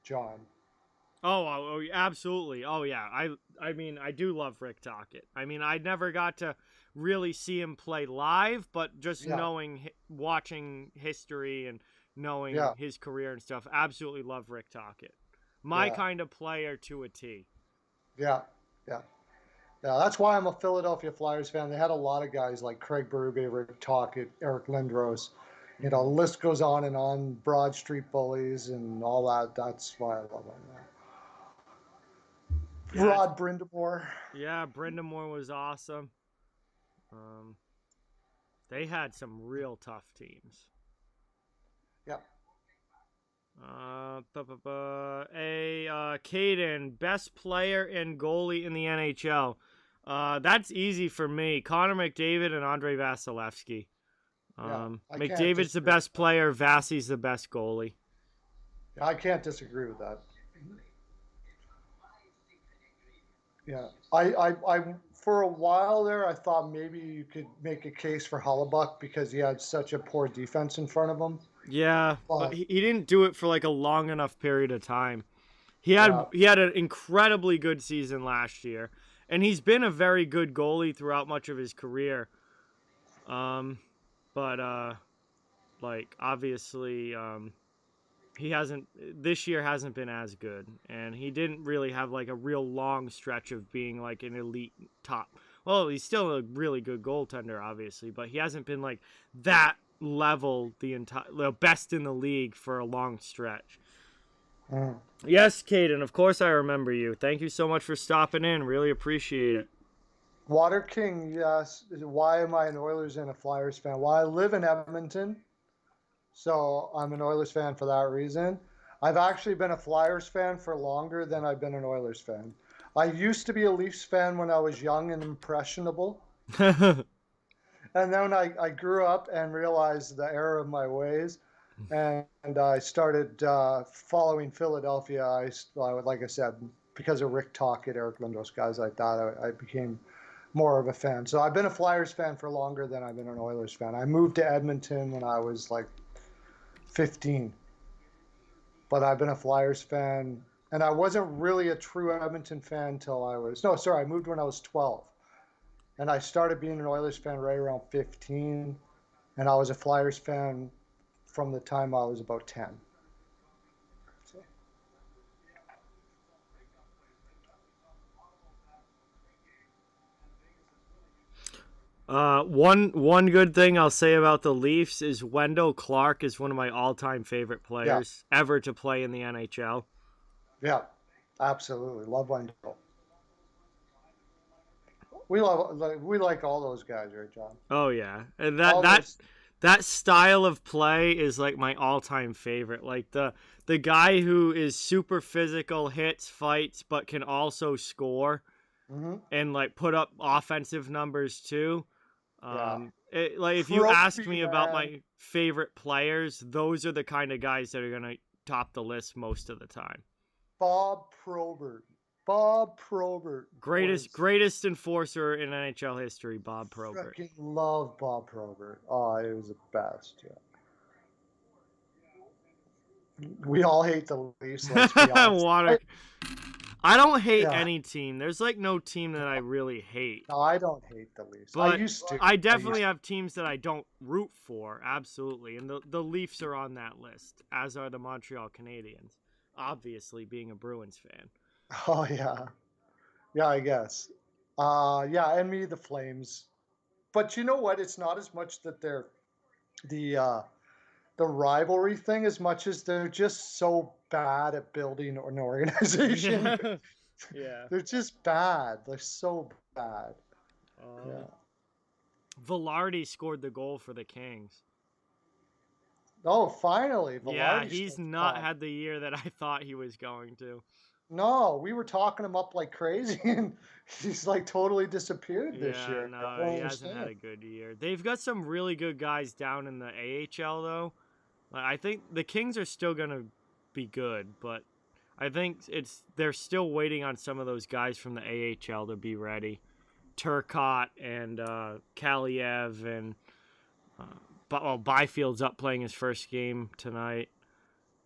John. Oh, absolutely. Oh, yeah. I mean, I do love Rick Tocchet. I mean, I never got to really see him play live, but just watching history and knowing his career and stuff, absolutely love Rick Tocchet. My kind of player to a T. Yeah, yeah. Yeah, that's why I'm a Philadelphia Flyers fan. They had a lot of guys like Craig Berube, Rick Tocchet, Eric Lindros. You know, the list goes on and on. Broad Street Bullies and all that. That's why I love them. Yeah. Rod Brindamore. Yeah, Brindamore was awesome. They had some real tough teams. Yep. Caden, best player and goalie in the NHL. That's easy for me. Connor McDavid and Andrei Vasilevsky. McDavid's the best player. Vasi's the best goalie. I can't disagree with that. Yeah, I for a while there, I thought maybe you could make a case for Hellebuck because he had such a poor defense in front of him. Yeah, but he didn't do it for like a long enough period of time. He had an incredibly good season last year, and he's been a very good goalie throughout much of his career. Like obviously, this year hasn't been as good, and he didn't really have like a real long stretch of being like an elite top. Well, he's still a really good goaltender, obviously, but he hasn't been like that level the best in the league for a long stretch. Yes, Caden, of course I remember you. Thank you so much for stopping in. Really appreciate it. Water King, yes. Why am I an Oilers and a Flyers fan? Well, I live in Edmonton, so I'm an Oilers fan for that reason. I've actually been a Flyers fan for longer than I've been an Oilers fan. I used to be a Leafs fan when I was young and impressionable. And then I grew up and realized the error of my ways, and I started following Philadelphia. Like I said, because of Rick Tocchet, Eric Lindros, guys like that, I became more of a fan. So I've been a Flyers fan for longer than I've been an Oilers fan. I moved to Edmonton when I was like 15, but I've been a Flyers fan, and I wasn't really a true Edmonton fan until I moved when I was 12. And I started being an Oilers fan right around 15, and I was a Flyers fan from the time I was about 10. One good thing I'll say about the Leafs is Wendell Clark is one of my all-time favorite players ever to play in the NHL. Yeah, absolutely. Love Wendell. We like all those guys, right, John? Oh yeah, and that style of play is like my all-time favorite. Like the guy who is super physical, hits, fights, but can also score and like put up offensive numbers too. If you ask me about my favorite players, those are the kind of guys that are gonna top the list most of the time. Bob Probert. Greatest enforcer in NHL history, Bob Probert. Freaking love Bob Probert. Oh, it was the best. Yeah. We all hate the Leafs. Let's be honest. I don't hate any team. There's like no team that I really hate. No, I don't hate the Leafs. But I definitely have teams that I don't root for, absolutely. And the Leafs are on that list, as are the Montreal Canadiens, obviously being a Bruins fan. Oh, yeah. Yeah, I guess. And me, the Flames. But you know what? It's not as much that they're the rivalry thing as much as they're just so bad at building an organization. Yeah. They're just bad. They're so bad. Velarde scored the goal for the Kings. Oh, finally. Velarde he's not had the year that I thought he was going to. No, we were talking him up like crazy, and he's like totally disappeared this year. No, he hasn't had a good year. They've got some really good guys down in the AHL, though. I think the Kings are still going to be good, but I think they're still waiting on some of those guys from the AHL to be ready. Turcotte and Kaliev and Byfield's up playing his first game tonight.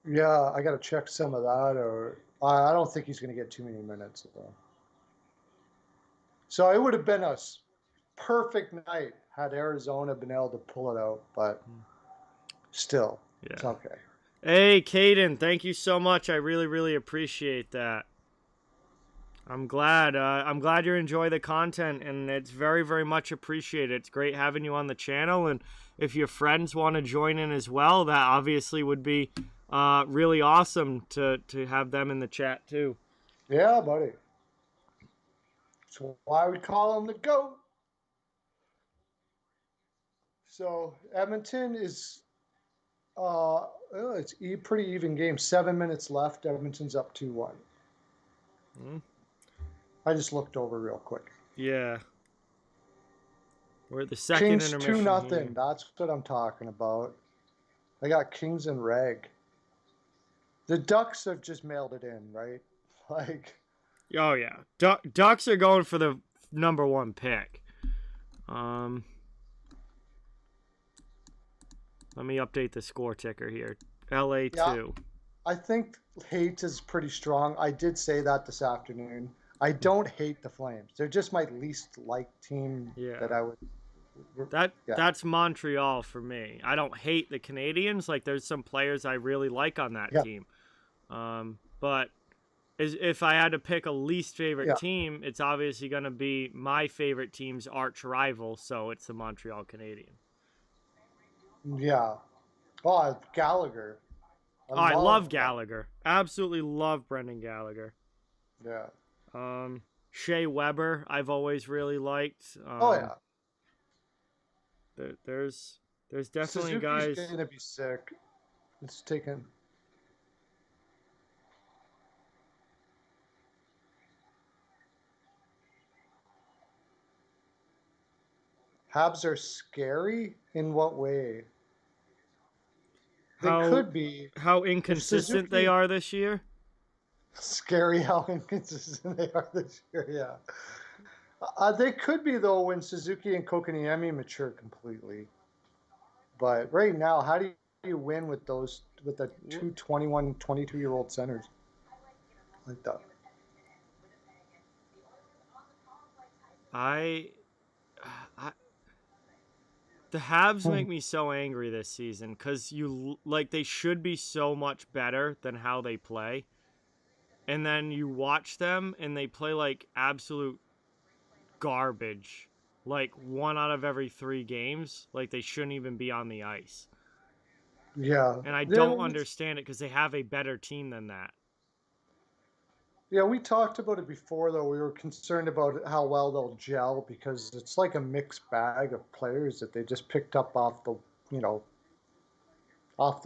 Yeah, I got to check some of that, or I don't think he's going to get too many minutes. So it would have been a perfect night had Arizona been able to pull it out, but still, it's okay. Hey, Caden, thank you so much. I really, really appreciate that. I'm glad you enjoy the content, and it's very, very much appreciated. It's great having you on the channel, and if your friends want to join in as well, that obviously would be really awesome to have them in the chat too. Yeah, buddy. That's why we call him the GOAT. So Edmonton is, it's a pretty even game. 7 minutes left. Edmonton's up 2-1. I just looked over real quick. Yeah. We're at the second Kings intermission 2-0. here. That's what I'm talking about. I got Kings and Reg. The Ducks have just mailed it in, right? Like. Oh yeah, Ducks are going for the #1 pick. Let me update the score ticker here. LA 2. Yeah, I think hate is pretty strong. I did say that this afternoon. I don't hate the Flames. They're just my least liked team that I would. That's Montreal for me. I don't hate the Canadiens. Like, there's some players I really like on that team. But if I had to pick a least favorite team, it's obviously going to be my favorite team's arch rival, so it's the Montreal Canadiens. Yeah. Oh, Gallagher. I love Gallagher. Absolutely love Brendan Gallagher. Yeah. Shea Weber, I've always really liked. There's definitely Suzuki's guys. Suzuki's gonna be sick. It's taken. Habs are scary in what way? They could be. How inconsistent they are this year? Scary how inconsistent they are this year, yeah. They could be, though, when Suzuki and Kotkaniemi mature completely. But right now, how do you win with the two 21, 22-year-old centers like that? The Habs make me so angry this season because they should be so much better than how they play, and then you watch them and they play like absolute garbage, like 1 out of every 3 games. Like, they shouldn't even be on the ice. Yeah, and I don't understand it because they have a better team than that. Yeah, we talked about it before, though. We were concerned about how well they'll gel because it's like a mixed bag of players that they just picked up off the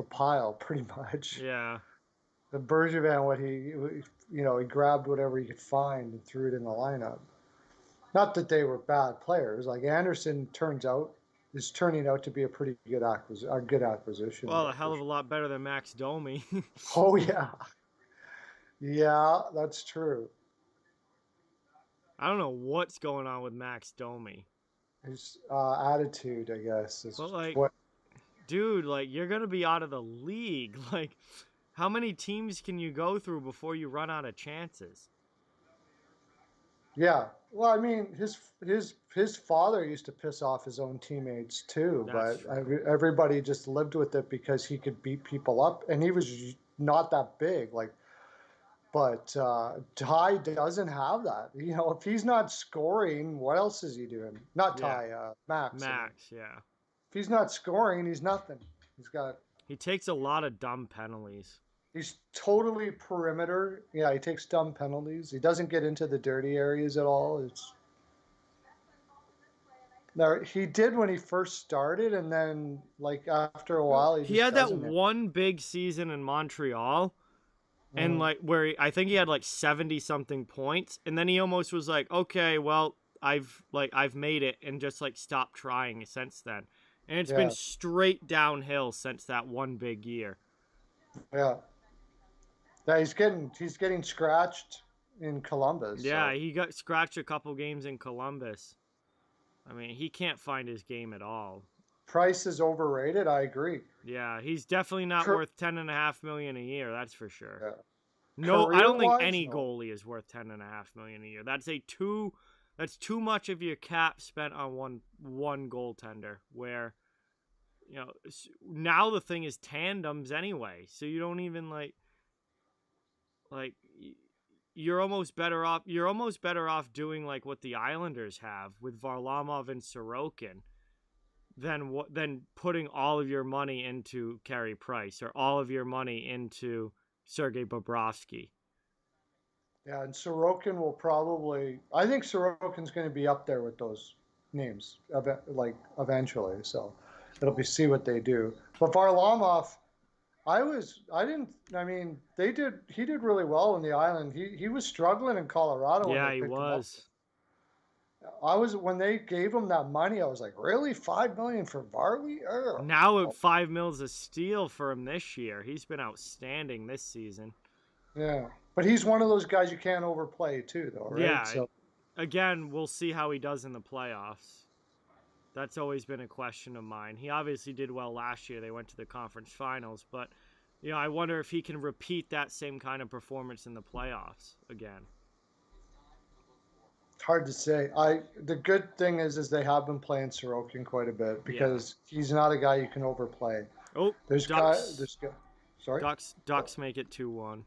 pile, pretty much. Yeah. The Bergevin, he grabbed whatever he could find and threw it in the lineup. Not that they were bad players. Like Anderson is turning out to be a pretty good acquisition. Well, a hell of a lot better than Max Domi. Oh yeah. Yeah, that's true. I don't know what's going on with Max Domi. His attitude, I guess, is dude, like, you're gonna be out of the league. Like, how many teams can you go through before you run out of chances? Yeah, well, I mean, his father used to piss off his own teammates too, but everybody just lived with it because he could beat people up, and he was not that big, like. But Ty doesn't have that. If he's not scoring, what else is he doing? Not Ty, Max. Max, yeah. If he's not scoring, he's nothing. He takes a lot of dumb penalties. He's totally perimeter. Yeah, he takes dumb penalties. He doesn't get into the dirty areas at all. He did when he first started, and then like after a while, he had that one big season in Montreal. And where I think he had like 70-something points, and then he almost was like, okay, well, I've made it, and just like stopped trying since then. And it's been straight downhill since that one big year. Yeah. Yeah, he's getting scratched in Columbus. Yeah, he got scratched a couple games in Columbus. I mean, he can't find his game at all. Price is overrated. I agree. Yeah, he's definitely not worth $10.5 million a year. That's for sure. Yeah. No, I don't think Career-wise, any no. goalie is worth $10.5 million a year. That's too much of your cap spent on one goaltender. Where, you know, now the thing is tandems anyway, so you don't even like you're almost better off. You're almost better off doing like what the Islanders have with Varlamov and Sorokin than putting all of your money into Carey Price or all of your money into Sergei Bobrovsky. Yeah, and Sorokin will probably. I think Sorokin's going to be up there with those names, like eventually. So it'll be see what they do. But Varlamov, I didn't. I mean, they did. He did really well in the island. He was struggling in Colorado when Yeah, they he picked him up. was. When they gave him that money, I was like, really, $5 million for Varley? Now at $5 million a steal for him this year. He's been outstanding this season. Yeah, but he's one of those guys you can't overplay too, though, right? Yeah. So again, we'll see how he does in the playoffs. That's always been a question of mine. He obviously did well last year. They went to the conference finals, but I wonder if he can repeat that same kind of performance in the playoffs again. it's hard to say. The good thing is they have been playing Sorokin quite a bit because he's not a guy you can overplay. Oh, there's Ducks. Sorry, Ducks make it 2-1.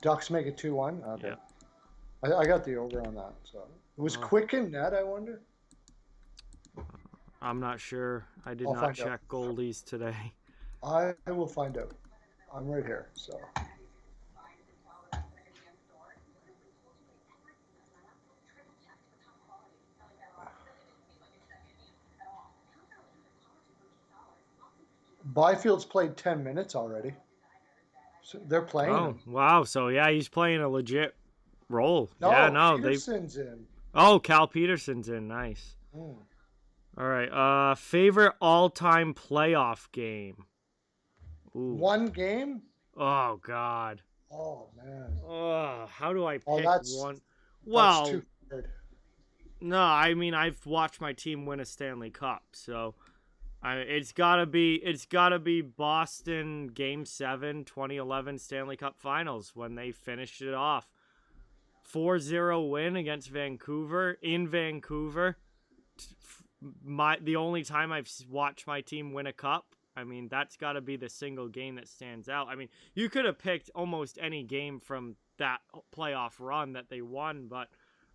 Ducks make it 2-1. Okay, yeah. I got the over on that. So it was quick in net. I wonder. I'm not sure. I did not check goalies today. I will find out. I'm right here. So. Byfield's played 10 minutes already. So they're playing him. Wow. So, yeah, he's playing a legit role. Peterson's in. Oh, Cal Peterson's in. Nice. All right. Favorite all-time playoff game? Ooh. One game? Oh, God. Oh, man. How do I pick one? Well, that's too hard. No, I mean, I've watched my team win a Stanley Cup, so... it's gotta be Boston Game 7 2011 Stanley Cup Finals when they finished it off. 4-0 win against Vancouver in Vancouver. The only time I've watched my team win a cup. I mean, that's gotta be the single game that stands out. I mean, you could have picked almost any game from that playoff run that they won, but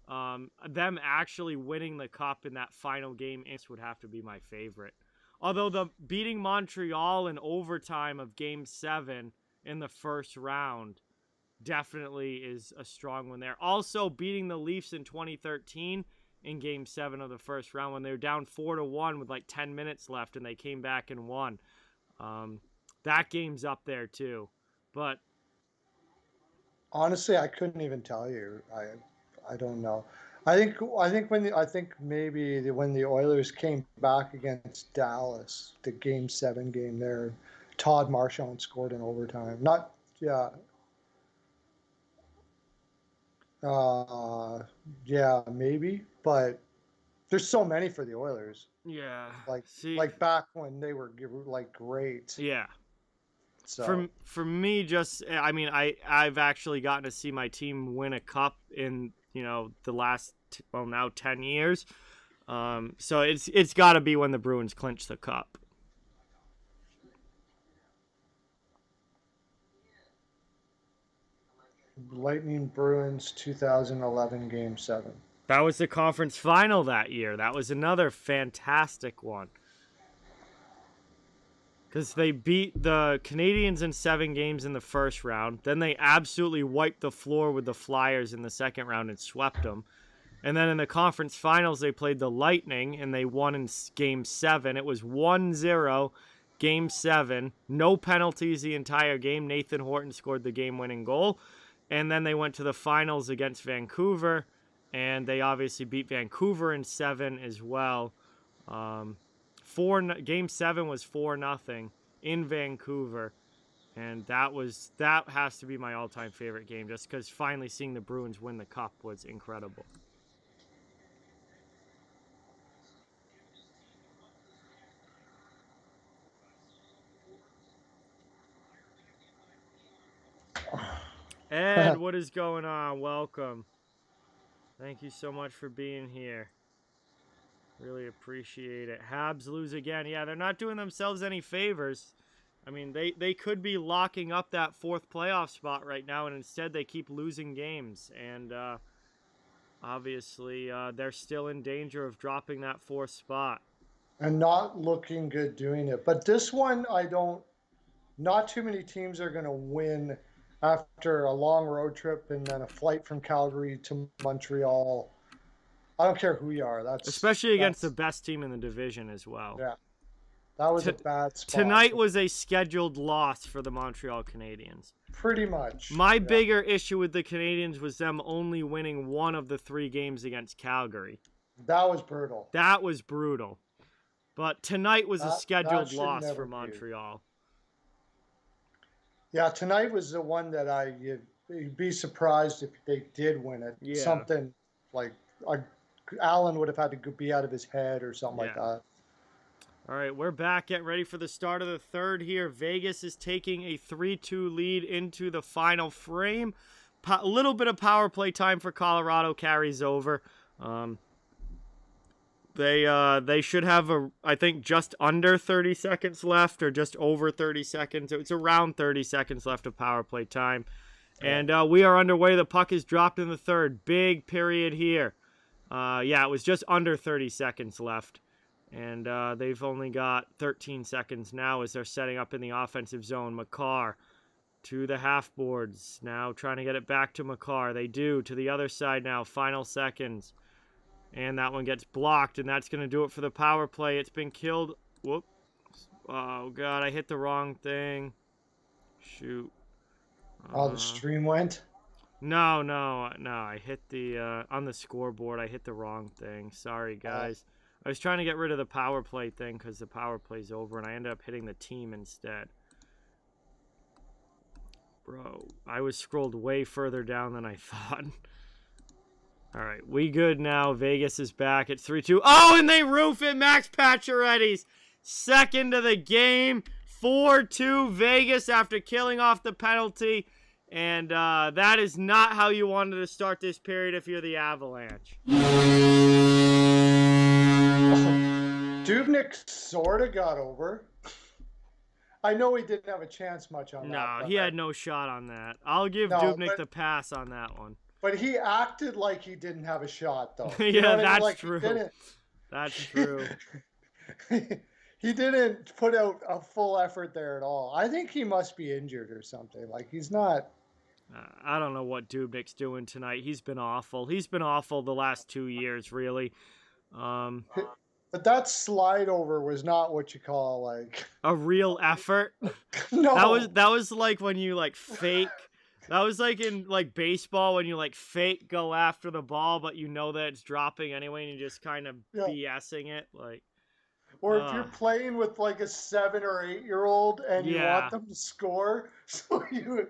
them actually winning the cup in that final game would have to be my favorite. Although the beating Montreal in overtime of Game 7 in the first round definitely is a strong one there. Also, beating the Leafs in 2013 in Game 7 of the first round when they were down 4-1 with like 10 minutes left and they came back and won. That game's up there too. But honestly, I couldn't even tell you. I don't know. I think when the Oilers came back against Dallas, the Game 7 game there, Todd Marchand scored in overtime. Maybe, but there's so many for the Oilers. Yeah. Like back when they were like great. Yeah. So for me, I've actually gotten to see my team win a cup in the last now 10 years. So it's got to be when the Bruins clinch the cup. Lightning Bruins 2011 Game 7. That was the conference final that year. That was another fantastic one. Because they beat the Canadiens in 7 games in the first round. Then they absolutely wiped the floor with the Flyers in the second round and swept them. And then in the conference finals, they played the Lightning, and they won in Game 7. It was 1-0, Game 7. No penalties the entire game. Nathan Horton scored the game-winning goal. And then they went to the finals against Vancouver, and they obviously beat Vancouver in 7 as well. Game 7 was 4-0 in Vancouver, and that has to be my all-time favorite game, just because finally seeing the Bruins win the cup was incredible. Ed, what is going on? Welcome. Thank you so much for being here. Really appreciate it. Habs lose again. Yeah, they're not doing themselves any favors. I mean, they could be locking up that 4th playoff spot right now, and instead they keep losing games. And obviously, they're still in danger of dropping that 4th spot. And not looking good doing it. But this one, not too many teams are going to win after a long road trip and then a flight from Calgary to Montreal. I don't care who you are. Especially against the best team in the division as well. Yeah. That was a bad spot. Tonight was a scheduled loss for the Montreal Canadiens. Pretty much. My bigger issue with the Canadiens was them only winning 1 of the 3 games against Calgary. That was brutal. That was brutal. But tonight was a scheduled loss for Montreal. Yeah, tonight was the one that you'd be surprised if they did win it. Yeah. Something like Allen would have had to be out of his head or something like that. All right, we're back. Getting ready for the start of the 3rd here. Vegas is taking a 3-2 lead into the final frame. A little bit of power play time for Colorado carries over. They should have I think just under 30 seconds left or just over 30 seconds. It's around 30 seconds left of power play time. And we are underway. The puck is dropped in the 3rd. Big period here. It was just under 30 seconds left. And they've only got 13 seconds now as they're setting up in the offensive zone. Makar to the half boards. Now trying to get it back to Makar. They do. To the other side now. Final seconds. And that one gets blocked. And that's going to do it for the power play. It's been killed. Whoop. Oh, God. I hit the wrong thing. Shoot. The stream went? No. I hit the... on the scoreboard, I hit the wrong thing. Sorry, guys. I was trying to get rid of the power play thing because the power play's over, and I ended up hitting the team instead. Bro, I was scrolled way further down than I thought. All right, we good now. Vegas is back at 3-2. Oh, and they roof it. Max Pacioretty's second of the game. 4-2 Vegas after killing off the penalty. And that is not how you wanted to start this period if you're the Avalanche. Dubnyk sort of got over. I know he didn't have a chance much on that. No, he had no shot on that. I'll give Dubnyk the pass on that one. But he acted like he didn't have a shot, though. Yeah, that's true. That's true. He didn't put out a full effort there at all. I think he must be injured or something. Like, he's not... I don't know what Dubnyk's doing tonight. He's been awful. He's been awful the last 2 years, really. But that slide over was not what you call, like... a real effort? No. That was like when you, like, fake... That was like in, like, baseball when you, like, fake go after the ball, but you know that it's dropping anyway, and you just kind of BSing it, like... Or if you're playing with like a 7 or 8-year-old and you want them to score, so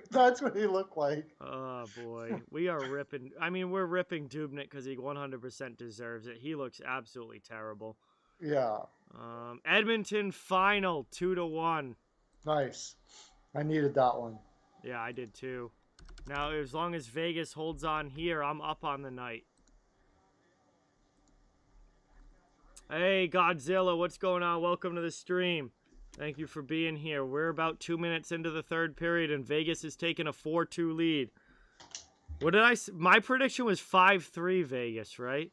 that's what he looked like. Oh boy, we are ripping. I mean, we're ripping Dubnyk because he 100% deserves it. He looks absolutely terrible. Yeah. Edmonton final 2-1. Nice. I needed that one. Yeah, I did too. Now, as long as Vegas holds on here, I'm up on the night. Hey, Godzilla, what's going on? Welcome to the stream. Thank you for being here. We're about 2 minutes into the 3rd period, and Vegas is taking a 4-2 lead. What did I... My prediction was 5-3 Vegas, right?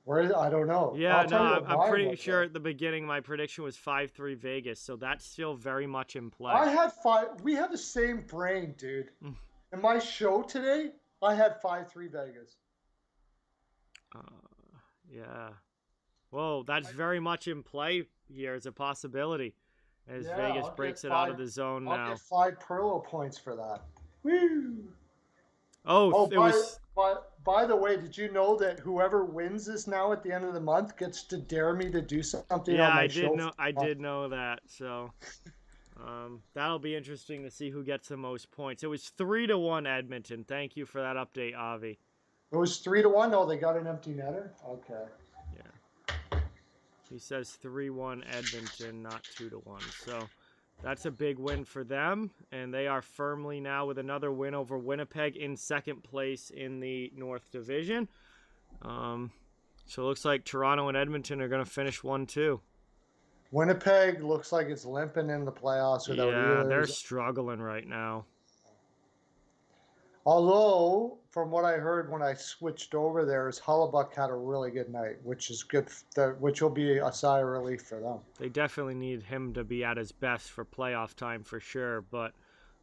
I don't know. Yeah, no, I'm pretty sure at the beginning my prediction was 5-3 Vegas, so that's still very much in play. I had 5... We have the same brain, dude. In my show today, I had 5-3 Vegas. Yeah. Whoa, that's very much in play here as a possibility as Vegas breaks it out of the zone now. I'll get 5 Perlo points for that. Woo! By the way, did you know that whoever wins this now at the end of the month gets to dare me to do something on my show? Yeah, I did know that. So that'll be interesting to see who gets the most points. It was 3-1 Edmonton. Thank you for that update, Avi. It was 3-1? Oh, they got an empty netter? Okay. Yeah. He says 3-1 Edmonton, not 2-1. So That's a big win for them, and they are firmly now with another win over Winnipeg in second place in the North Division. So it looks like Toronto and Edmonton are going to finish 1-2. Winnipeg looks like it's limping in the playoffs without Ehlers. They're struggling right now. Although, from what I heard when I switched over there, is Hellebuyck had a really good night, which is good. Which will be a sigh of relief for them. They definitely need him to be at his best for playoff time for sure. But,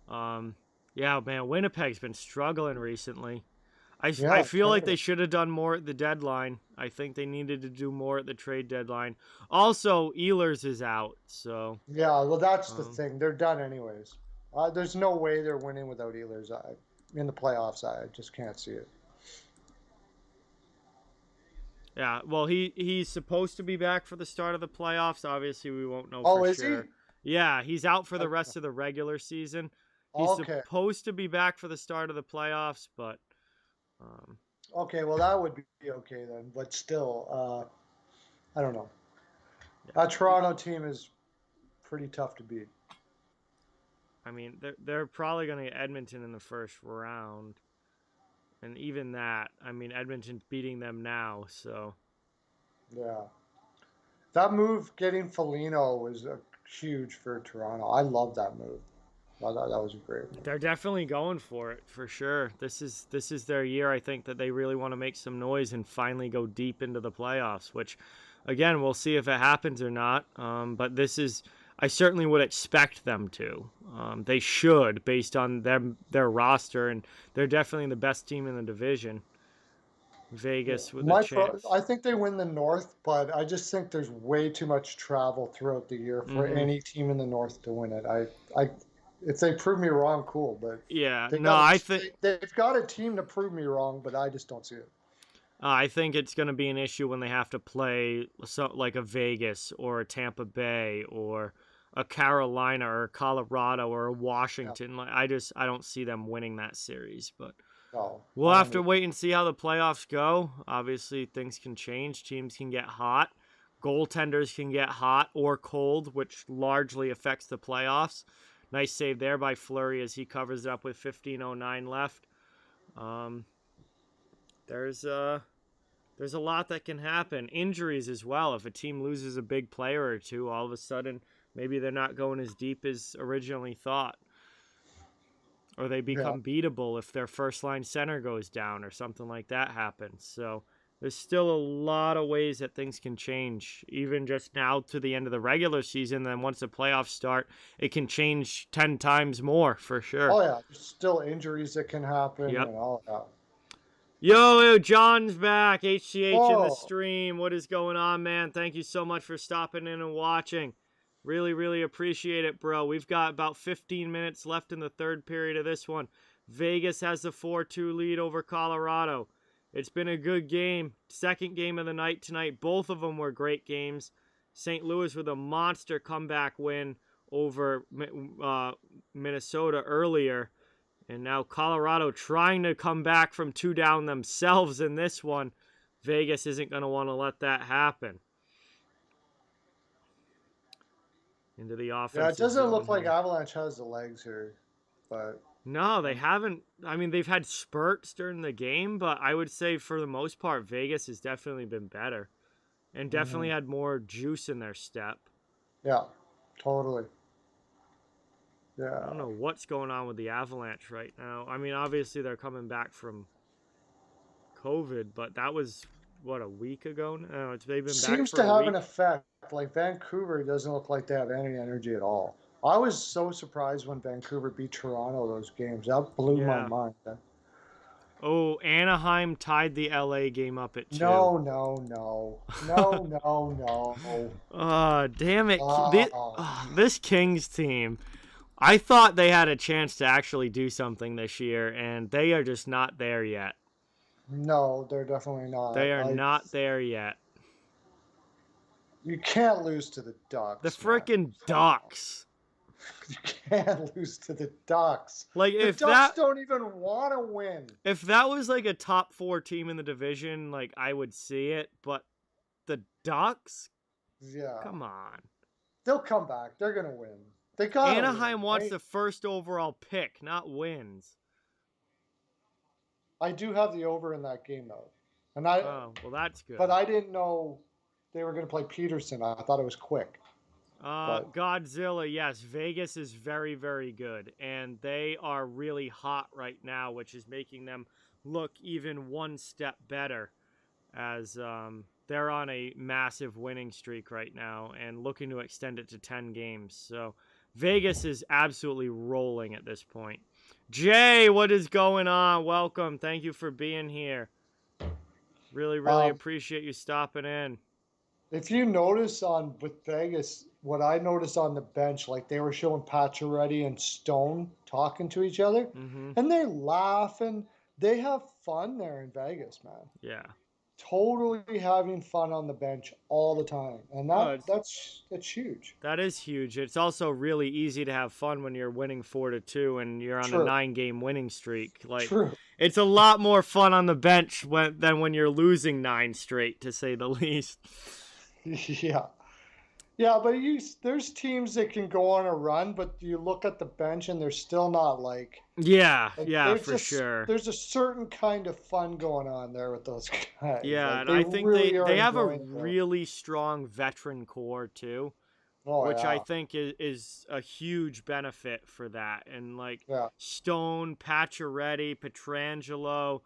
yeah, man, Winnipeg's been struggling recently. I feel like they should have done more at the deadline. I think they needed to do more at the trade deadline. Also, Ehlers is out, so... Yeah, well, that's the thing. They're done anyways. There's no way they're winning without Ehlers in the playoffs. I just can't see it. Yeah, well, he's supposed to be back for the start of the playoffs. Obviously, we won't know for sure. Is he? Yeah, he's out for the rest of the regular season. He's supposed to be back for the start of the playoffs, but... Okay, well, that would be okay then. But still, I don't know. That Toronto team is pretty tough to beat. I mean, they're probably going to get Edmonton in the first round. And even that, I mean, Edmonton's beating them now, so... Yeah. That move, getting Foligno, was huge for Toronto. I love that move. I thought that was great. They're definitely going for it, for sure. This is their year, I think, that they really want to make some noise and finally go deep into the playoffs, which, again, we'll see if it happens or not. But I certainly would expect them to. They should, based on their roster, and they're definitely the best team in the division. Vegas with a chance. I think they win the North, but I just think there's way too much travel throughout the year for any team in the North to win it. If they prove me wrong, cool. But yeah, I think they've got a team to prove me wrong, but I just don't see it. I think it's going to be an issue when they have to play like a Vegas or a Tampa Bay or a Carolina or a Colorado or a Washington. Yeah. I don't see them winning that series, but we'll have to wait and see how the playoffs go. Obviously, things can change. Teams can get hot. Goaltenders can get hot or cold, which largely affects the playoffs. Nice save there by Fleury as he covers it up with 15:09 left. There's a lot that can happen. Injuries as well. If a team loses a big player or two, all of a sudden, maybe they're not going as deep as originally thought. Or they become beatable if their first-line center goes down or something like that happens. So there's still a lot of ways that things can change, even just now to the end of the regular season. Then once the playoffs start, it can change 10 times more for sure. Oh, yeah. There's still injuries that can happen and all that. Yo, John's back. HCH in the stream. What is going on, man? Thank you so much for stopping in and watching. Really, really appreciate it, bro. We've got about 15 minutes left in the third period of this one. Vegas has the 4-2 lead over Colorado. It's been a good game. Second game of the night tonight. Both of them were great games. St. Louis with a monster comeback win over Minnesota earlier. And now Colorado trying to come back from 2 down themselves in this one. Vegas isn't going to want to let that happen. Into the offense. Yeah, it doesn't look like Avalanche has the legs here, but... No, they haven't. I mean, they've had spurts during the game, but I would say for the most part, Vegas has definitely been better and definitely had more juice in their step. Yeah, totally. Yeah. I don't know what's going on with the Avalanche right now. I mean, obviously they're coming back from COVID, but that was, what, a week ago now? They've been back for a week. Seems to have an effect. Like Vancouver doesn't look like they have any energy at all. I was so surprised when Vancouver beat Toronto those games. That blew my mind. Oh, Anaheim tied the LA game up at 2. No. Oh, damn it. This Kings team, I thought they had a chance to actually do something this year, and they are just not there yet. No, they're definitely not. They are not there yet. You can't lose to the Ducks. The freaking Ducks. You can't lose to the Ducks. Like, the Ducks don't even want to win. If that was like a top 4 team in the division, like, I would see it. But the Ducks? Yeah. Come on. They'll come back. They're going to win. They got Anaheim wants right? the first overall pick, not wins. I do have the over in that game though, Oh, well, that's good. But I didn't know they were going to play Peterson. I thought it was quick. Godzilla, yes. Vegas is very, very good, and they are really hot right now, which is making them look even one step better, as they're on a massive winning streak right now and looking to extend it to 10 games. So Vegas is absolutely rolling at this point. Jay, what is going on? Welcome. Thank you for being here. Really, really appreciate you stopping in. If you notice with Vegas, what I noticed on the bench, like they were showing Pacioretty and Stone talking to each other, and they're laughing. They have fun there in Vegas, man. Yeah. Totally having fun on the bench all the time, and that's huge. That is huge. It's also really easy to have fun when you're winning 4-2 and you're on a 9-game winning streak. Like, it's a lot more fun on the bench than when you're losing 9 straight, to say the least. Yeah, but there's teams that can go on a run, but you look at the bench and they're still not like. For sure. There's a certain kind of fun going on there with those guys. Yeah, and I think they have a really strong veteran core too, which I think is a huge benefit for that. And like Stone, Pacioretty, Pietrangelo.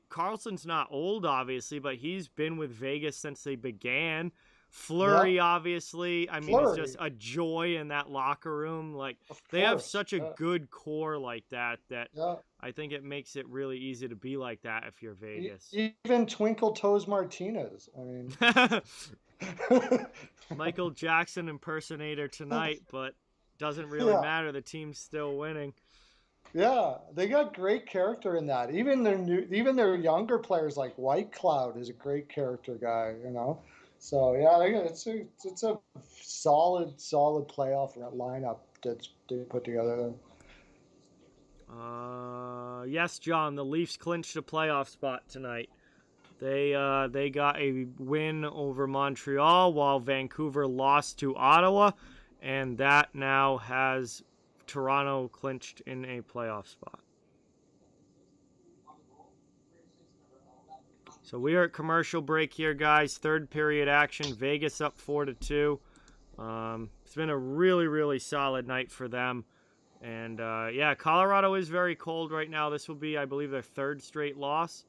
Carlson's not old, obviously, but he's been with Vegas since they began. Fleury, obviously. It's just a joy in that locker room. Like, they have such a good core like that I think it makes it really easy to be like that if you're Vegas. Even Twinkle Toes Martinez. Michael Jackson impersonator tonight, but doesn't really matter. The team's still winning. Yeah, they got great character in that. Even their younger players like White Cloud is a great character guy, you know. So yeah, it's a solid playoff lineup that they put together. Yes, John. The Leafs clinched a playoff spot tonight. They got a win over Montreal while Vancouver lost to Ottawa, and that now has Toronto clinched in a playoff spot. So we are at commercial break here, guys. Third period action. Vegas up 4-2. It's been a really, really solid night for them. And Colorado is very cold right now. This will be, I believe, their third straight loss.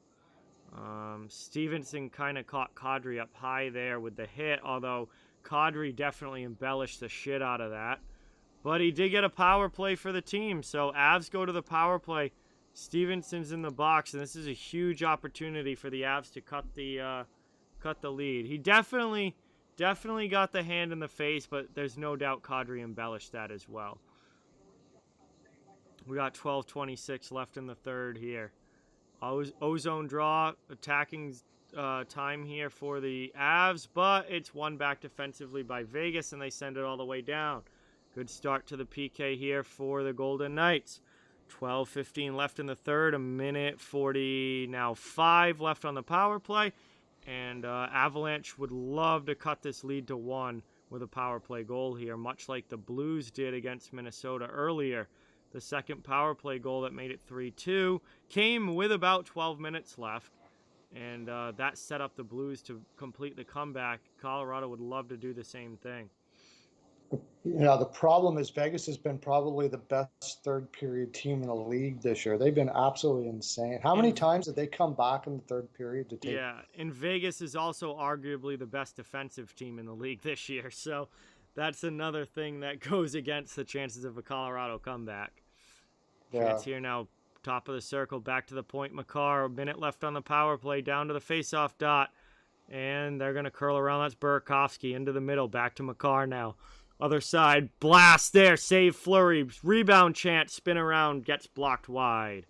Stevenson kind of caught Kadri up high there with the hit, although Kadri definitely embellished the shit out of that. But he did get a power play for the team, so Avs go to the power play. Stevenson's in the box, and this is a huge opportunity for the Avs to cut the lead. He definitely got the hand in the face, but there's no doubt Kadri embellished that as well. We got 12:26 left in the third here. Ozone draw, attacking time here for the Avs, but it's won back defensively by Vegas, and they send it all the way down. Good start to the PK here for the Golden Knights. 12:15 left in the third, 1:40 now 5 left on the power play, and Avalanche would love to cut this lead to 1 with a power play goal here, much like the Blues did against Minnesota earlier. The second power play goal that made it 3-2 came with about 12 minutes left, and that set up the Blues to complete the comeback. Colorado would love to do the same thing. Yeah, the problem is Vegas has been probably the best third period team in the league this year. They've been absolutely insane. How many times did they come back in the third period to take? Yeah, and Vegas is also arguably the best defensive team in the league this year. So that's another thing that goes against the chances of a Colorado comeback. Chance here now, top of the circle, back to the point. Makar, a minute left on the power play, down to the faceoff dot. And they're going to curl around. That's Burakovsky into the middle, back to Makar now. Other side, blast there, save Fleury. Rebound chance, spin around, gets blocked wide.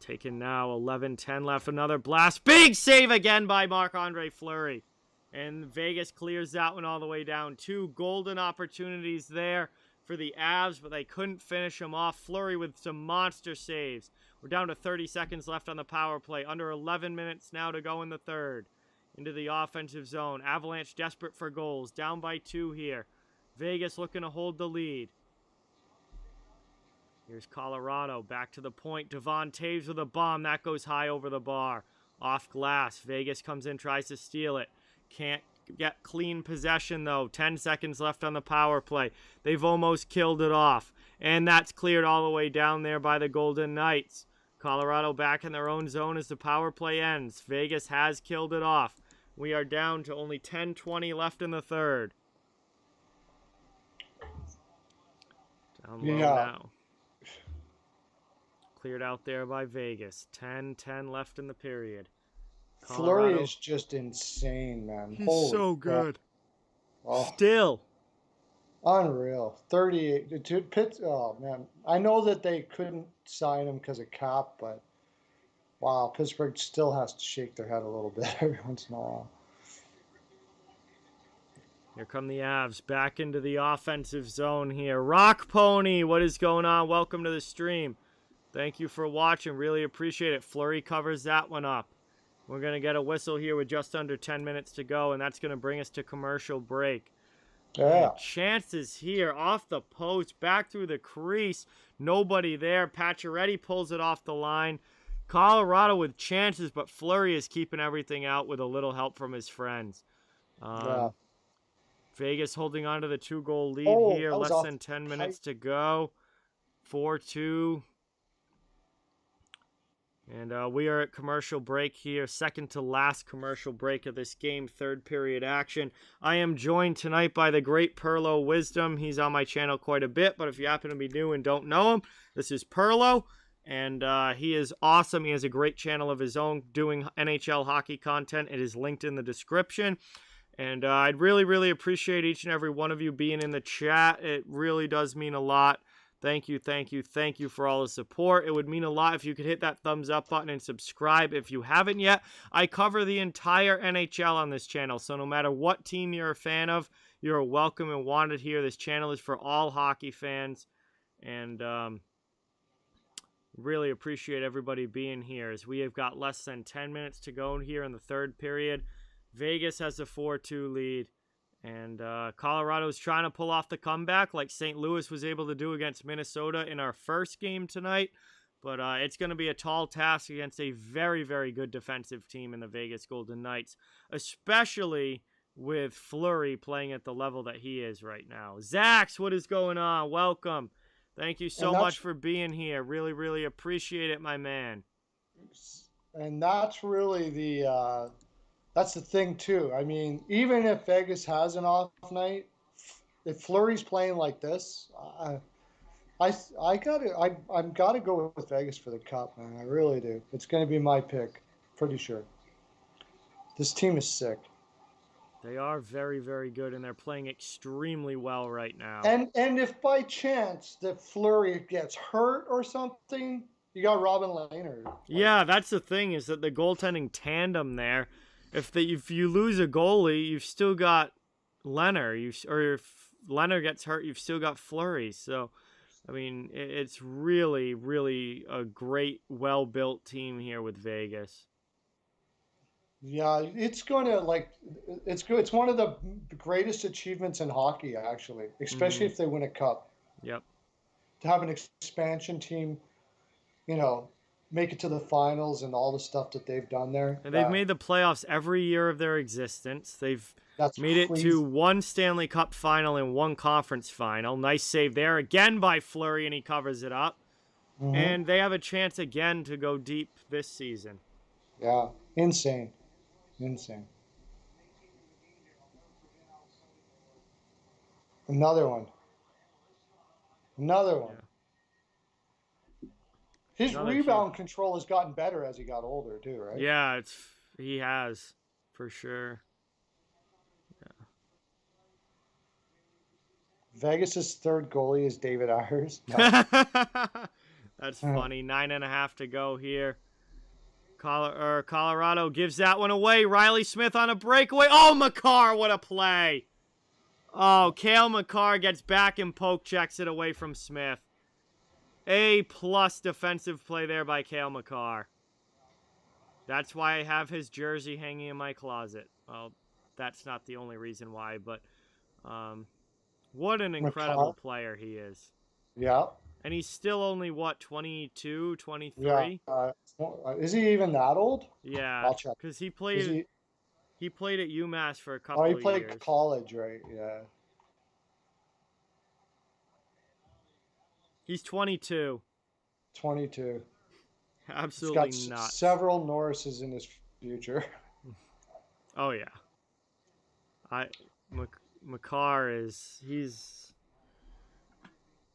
Taken now, 11:10 left, another blast. Big save again by Marc-Andre Fleury. And Vegas clears that one all the way down. 2 golden opportunities there for the Avs, but they couldn't finish them off. Fleury with some monster saves. We're down to 30 seconds left on the power play. Under 11 minutes now to go in the third. into the offensive zone. Avalanche desperate for goals. Down by 2 here. Vegas looking to hold the lead. Here's Colorado. Back to the point. Devon Taves with a bomb. That goes high over the bar. Off glass. Vegas comes in, tries to steal it. Can't get clean possession, though. 10 seconds left on the power play. They've almost killed it off. And that's cleared all the way down there by the Golden Knights. Colorado back in their own zone as the power play ends. Vegas has killed it off. We are down to only 10:20 left in the third. Down low now. Cleared out there by Vegas. 10-10 left in the period. Fleury is just insane, man. He's so good. Still. Unreal. 38. Oh, man. I know that they couldn't sign him because of cap, but wow, Pittsburgh still has to shake their head a little bit every once in a while. Here come the Avs back into the offensive zone here. Rock Pony, what is going on? Welcome to the stream. Thank you for watching. Really appreciate it. Fleury covers that one up. We're going to get a whistle here with just under 10 minutes to go, and that's going to bring us to commercial break. Yeah. And chances here off the post, back through the crease. Nobody there. Pacioretty pulls it off the line. Colorado with chances, but Fleury is keeping everything out with a little help from his friends. Vegas holding on to the 2-goal lead here. Less than 10 minutes to go. 4-2. And we are at commercial break here. Second to last commercial break of this game. Third period action. I am joined tonight by the great Perlo Wisdom. He's on my channel quite a bit, but if you happen to be new and don't know him, this is Perlo. And he is awesome. He has a great channel of his own doing NHL hockey content. It is linked in the description. And I'd really, really appreciate each and every one of you being in the chat. It really does mean a lot. Thank you, thank you, thank you for all the support. It would mean a lot if you could hit that thumbs up button and subscribe if you haven't yet. I cover the entire NHL on this channel, so no matter what team you're a fan of, you're welcome and wanted here. This channel is for all hockey fans. And really appreciate everybody being here as we have got less than 10 minutes to go here in the third period. Vegas has a 4-2 lead. And Colorado's trying to pull off the comeback like St. Louis was able to do against Minnesota in our first game tonight. But it's going to be a tall task against a very, very good defensive team in the Vegas Golden Knights, especially with Fleury playing at the level that he is right now. Zax, what is going on? Welcome. Thank you so much for being here. Really, really appreciate it, my man. And that's really the... That's the thing, too. I mean, even if Vegas has an off night, if Fleury's playing like this, I'm gotta go with Vegas for the cup, man. I really do. It's going to be my pick, pretty sure. This team is sick. They are very, very good, and they're playing extremely well right now. And if by chance that Fleury gets hurt or something, you got Robin Lehner. Yeah, that's the thing, is that the goaltending tandem there. If you lose a goalie, you've still got Lehner. Or if Lehner gets hurt, you've still got Fleury. So, I mean, it's really, really a great, well-built team here with Vegas. Yeah, it's going to, it's good. It's one of the greatest achievements in hockey, actually, especially if they win a cup. Yep. To have an expansion team, make it to the finals and all the stuff that they've done there. And they've made the playoffs every year of their existence. They've made it to one Stanley Cup final and one conference final. Nice save there again by Fleury, and he covers it up. Mm-hmm. And they have a chance again to go deep this season. Yeah, insane. Another one. Yeah. His rebound control has gotten better as he got older, too, right? Yeah, he has, for sure. Yeah. Vegas' third goalie is David Ayers. No. That's funny. 9.5 to go here. Colorado gives that one away. Riley Smith on a breakaway. Oh, Makar, what a play. Oh, Cale Makar gets back and poke checks it away from Smith. A+ defensive play there by Cale Makar. That's why I have his jersey hanging in my closet. Well, that's not the only reason why, but what an incredible player he is. Yeah. And he's still only, what, 22, 23? Yeah. Is he even that old? Yeah. I'll check. Because he played at UMass for a couple Oh, of he played years. college, right? Yeah. He's 22. 22. Absolutely He's got nuts. several Norrises in his future. Oh, yeah. Makar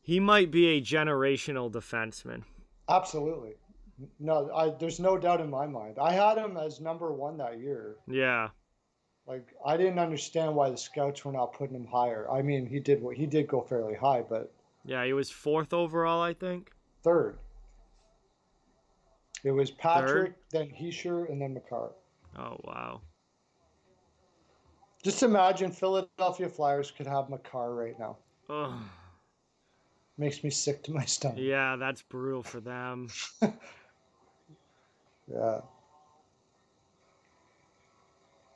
he might be a generational defenseman. Absolutely. No, there's no doubt in my mind. I had him as number 1 that year. Yeah. Like, I didn't understand why the scouts were not putting him higher. I mean, he did go fairly high, but yeah, he was 4th overall, I think. 3rd. It was Patrick, then Heischer, and then Makar. Oh, wow. Just imagine Philadelphia Flyers could have Makar right now. Ugh. Makes me sick to my stomach. Yeah, that's brutal for them. Yeah.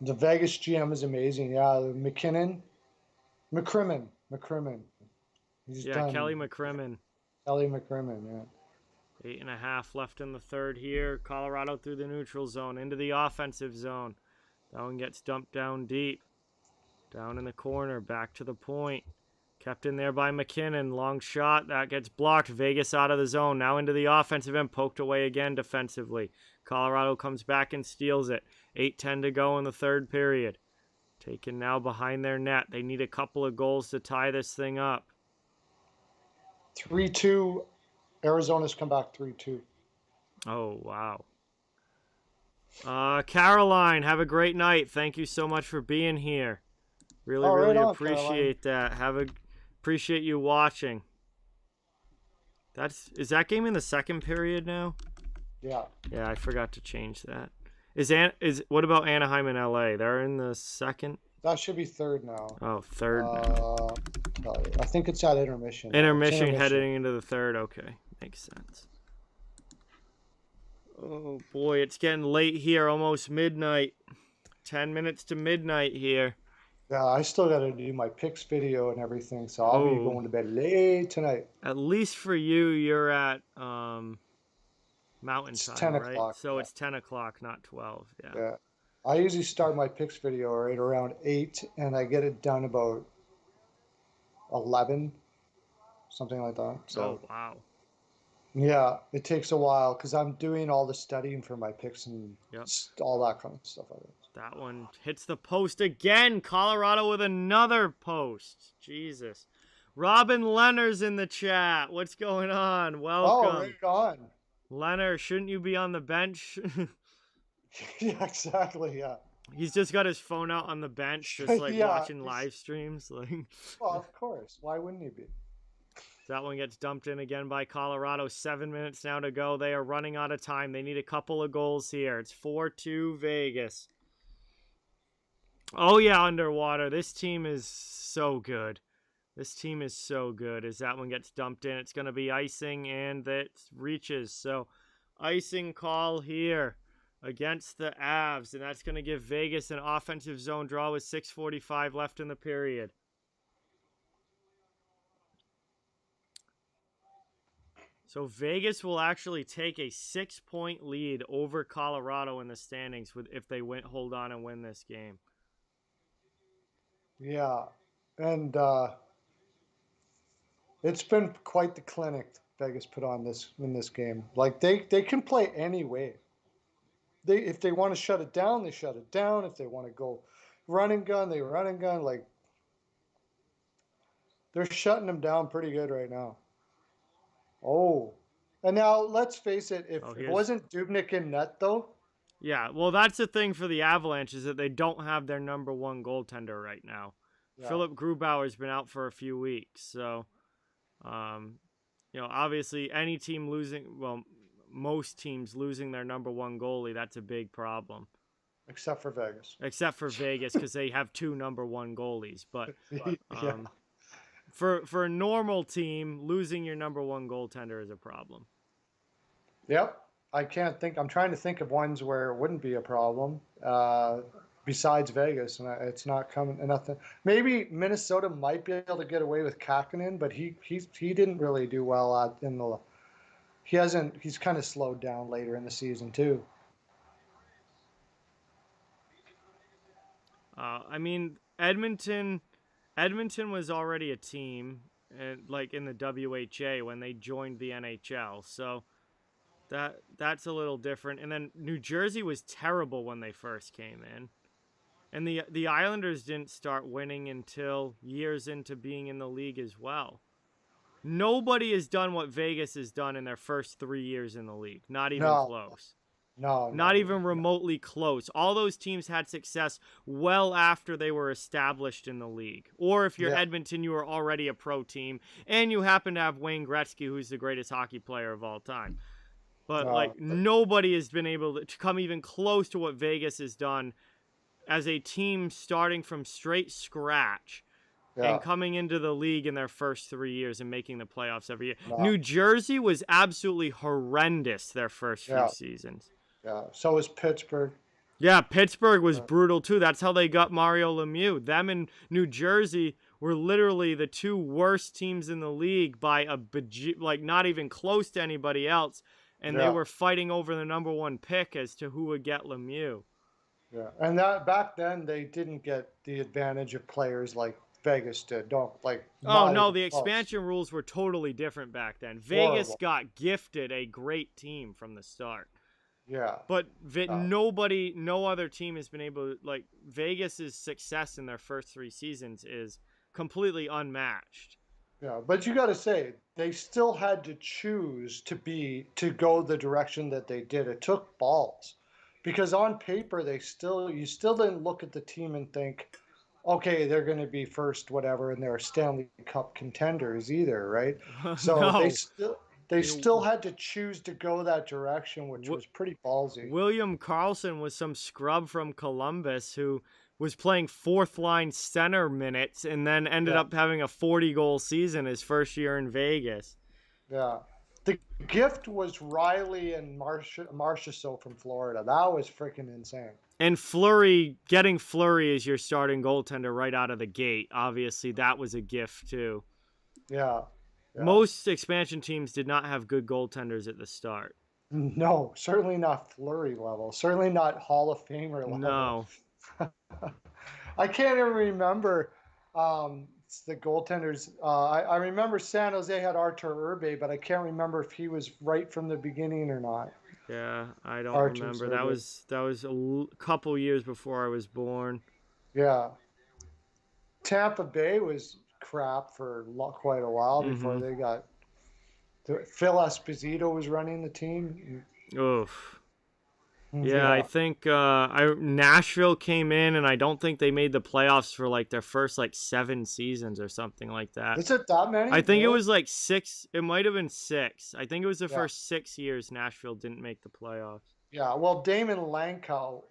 The Vegas GM is amazing. Yeah, McCrimmon. He's done. Kelly McCrimmon. Kelly McCrimmon, yeah. 8.5 left in the third here. Colorado through the neutral zone into the offensive zone. That one gets dumped down deep. Down in the corner, back to the point. Kept in there by McKinnon. Long shot. That gets blocked. Vegas out of the zone. Now into the offensive end. Poked away again defensively. Colorado comes back and steals it. 8:10 to go in the third period. Taken now behind their net. They need a couple of goals to tie this thing up. 3-2. Arizona's come back 3-2. Oh, wow. Caroline, have a great night. Thank you so much for being here. Really appreciate that. Appreciate you watching. Is that game in the second period now? Yeah. Yeah, I forgot to change that. What about Anaheim and LA? They're in the second? That should be third now. Oh, third now. I think it's at intermission. Intermission heading into the third. Okay, makes sense. Oh boy, it's getting late here, almost midnight. 10 minutes to midnight here. Yeah, I still got to do my picks video and everything, so I'll be going to bed late tonight. At least for you, you're at Mountain Time, 10 right? O'clock, so it's 10 o'clock, not 12. Yeah. I usually start my picks video right around 8, and I get it done about 11, something like that. So, oh, wow. Yeah, it takes a while because I'm doing all the studying for my picks and all that kind of stuff. That one hits the post again. Colorado with another post. Jesus. Robin Leonard's in the chat. What's going on? Welcome. Oh, right on. Leonard, shouldn't you be on the bench? Yeah, exactly, yeah. He's just got his phone out on the bench, just like watching live streams. Well, of course. Why wouldn't he be? That one gets dumped in again by Colorado. 7 minutes now to go. They are running out of time. They need a couple of goals here. It's 4-2 Vegas. Oh, yeah, underwater. This team is so good. This team is so good. As that one gets dumped in, it's going to be icing, and that reaches. So, icing call here against the Avs, and that's going to give Vegas an offensive zone draw with 6:45 left in the period. So Vegas will actually take a 6-point lead over Colorado in the standings if they hold on and win this game. Yeah, and it's been quite the clinic Vegas put on in this game. Like they can play any way. If they want to shut it down, they shut it down. If they want to go run and gun, they run and gun. Like they're shutting them down pretty good right now. Oh, and now let's face it. If it wasn't Dubnyk in net, though. Yeah, well, that's the thing for the Avalanche is that they don't have their number one goaltender right now. Yeah. Philip Grubauer's been out for a few weeks, so, obviously any team most teams losing their number one goalie, that's a big problem. Except for Vegas. Except for Vegas, because they have 2 number one goalies, but. For a normal team, losing your number one goaltender is a problem. Yep. I can't think. I'm trying to think of ones where it wouldn't be a problem. Besides Vegas, and it's not coming. Nothing. Maybe Minnesota might be able to get away with Kakkonen, but he didn't really do well in the. He hasn't. He's kind of slowed down later in the season too. I mean, Edmonton was already a team, like in the WHA when they joined the NHL. So that's a little different. And then New Jersey was terrible when they first came in. And the Islanders didn't start winning until years into being in the league as well. Nobody has done what Vegas has done in their first 3 years in the league. Not even close. Not even remotely close. All those teams had success well after they were established in the league. Or if you're Edmonton, you were already a pro team, and you happen to have Wayne Gretzky, who's the greatest hockey player of all time. But nobody has been able to come even close to what Vegas has done as a team starting from straight scratch and coming into the league in their first 3 years and making the playoffs every year. New Jersey was absolutely horrendous their first few seasons. Yeah, so was Pittsburgh. Yeah, Pittsburgh was brutal too. That's how they got Mario Lemieux. Them and New Jersey were literally the two worst teams in the league by not even close to anybody else. And they were fighting over the number one pick as to who would get Lemieux. Yeah, and that back then they didn't get the advantage of players like Vegas did. The expansion rules were totally different back then. Vegas got gifted a great team from the start. Yeah. But no other team has been able to, Vegas's success in their first 3 seasons is completely unmatched. Yeah, but you got to say they still had to choose to go the direction that they did. It took balls. Because on paper you still didn't look at the team and think, okay, they're going to be first whatever and they're Stanley Cup contenders either, right? So they still had to choose to go that direction, which was pretty ballsy. William Karlsson was some scrub from Columbus who was playing fourth line center minutes and then ended up having a 40-goal season his first year in Vegas. Yeah. The gift was Riley and Marchessault from Florida. That was freaking insane. And getting Fleury as your starting goaltender right out of the gate, obviously that was a gift too. Yeah. Most expansion teams did not have good goaltenders at the start. No, certainly not Fleury level. Certainly not Hall of Famer level. No. I can't even remember the goaltenders. I remember San Jose had Artur Urbe, but I can't remember if he was right from the beginning or not. Yeah, I don't remember. That was a couple years before I was born. Yeah. Tampa Bay was crap for quite a while before they got. Phil Esposito was running the team. Oof. Yeah, I think Nashville came in, and I don't think they made the playoffs for their first 7 seasons or something like that. Is it that many? I think it was 6. It might have been 6. I think it was the first 6 years Nashville didn't make the playoffs. Yeah, well, Damon Langkow,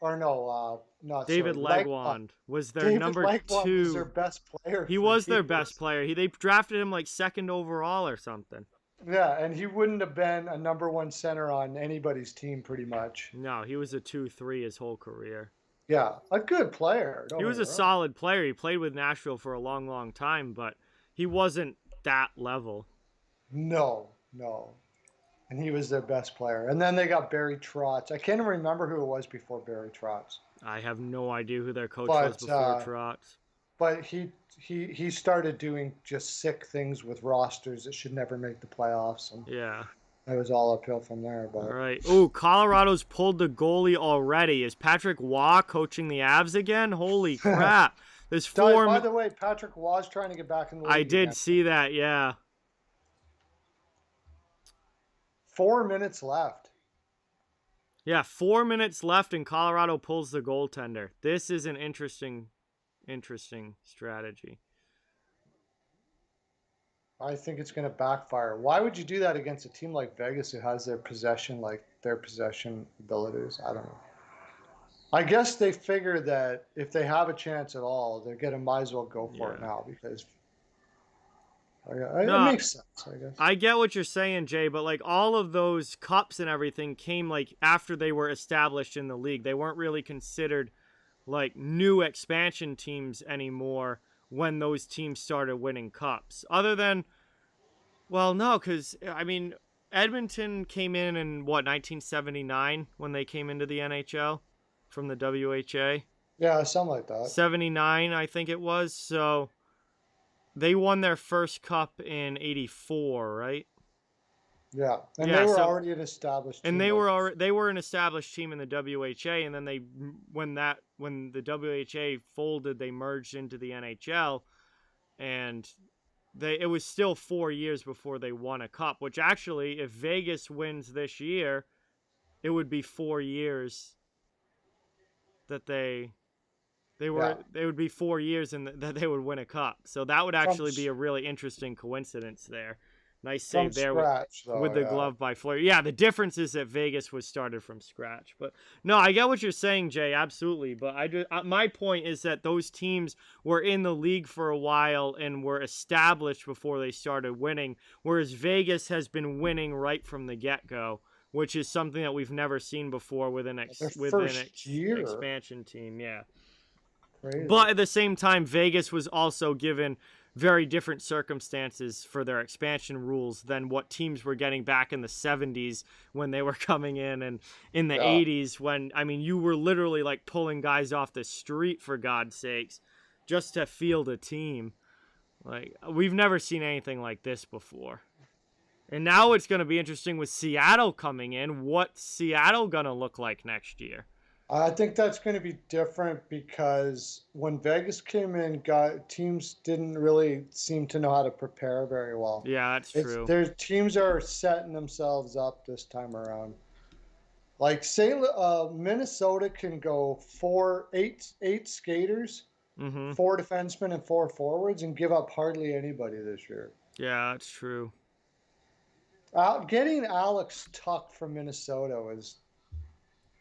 David Legwand was their number 2. Was their best player. He was their best player. They drafted him 2nd overall or something. Yeah, and he wouldn't have been a number 1 center on anybody's team pretty much. No, he was a 2-3 his whole career. Yeah, a good player. He was a solid player. He played with Nashville for a long, long time, but he wasn't that level. No. And he was their best player. And then they got Barry Trotz. I can't even remember who it was before Barry Trotz. I have no idea who their coach was before Trotz. But he started doing just sick things with rosters that should never make the playoffs. And it was all uphill from there. But. All right. Ooh, Colorado's pulled the goalie already. Is Patrick Waugh coaching the Avs again? Holy crap. There's 4... By the way, Patrick Waugh's trying to get back in the league. I did see that, yeah. 4 minutes left. Yeah, 4 minutes left and Colorado pulls the goaltender. This is an interesting strategy. I think it's going to backfire. Why would you do that against a team like Vegas who has their possession abilities? I don't know. I guess they figure that if they have a chance at all, might as well go for it now because It makes sense, I guess. I get what you're saying, Jay, but like all of those cups and everything came like after they were established in the league. They weren't really considered like new expansion teams anymore when those teams started winning cups. Other than, well, no, because I mean, Edmonton came in what, 1979 when they came into the NHL from the WHA? Yeah, something like that. 79, I think it was. So they won their first cup in 84, right? Yeah, and they were already an established team. And they were an established team in the WHA, and then when the WHA folded, they merged into the NHL, and it was still 4 years before they won a cup, which actually, if Vegas wins this year, it would be 4 years that it would be 4 years that they would win a cup. So that would actually be a really interesting coincidence there. Nice save there with the glove by Fleury. Yeah, the difference is that Vegas was started from scratch. But no, I get what you're saying, Jay, absolutely. But my point is that those teams were in the league for a while and were established before they started winning, whereas Vegas has been winning right from the get-go, which is something that we've never seen before with an expansion team. Yeah. Crazy. But at the same time, Vegas was also given very different circumstances for their expansion rules than what teams were getting back in the 70s when they were coming in, and in the 80s when, I mean, you were literally like pulling guys off the street, for God's sakes, just to field a team. Like, we've never seen anything like this before. And now it's going to be interesting with Seattle coming in. What's Seattle going to look like next year? I think that's going to be different because when Vegas came in, teams didn't really seem to know how to prepare very well. Yeah, that's true. Their teams are setting themselves up this time around. Like, say, Minnesota can go eight skaters, 4 defensemen, and 4 forwards, and give up hardly anybody this year. Yeah, that's true. Getting Alex Tuck from Minnesota was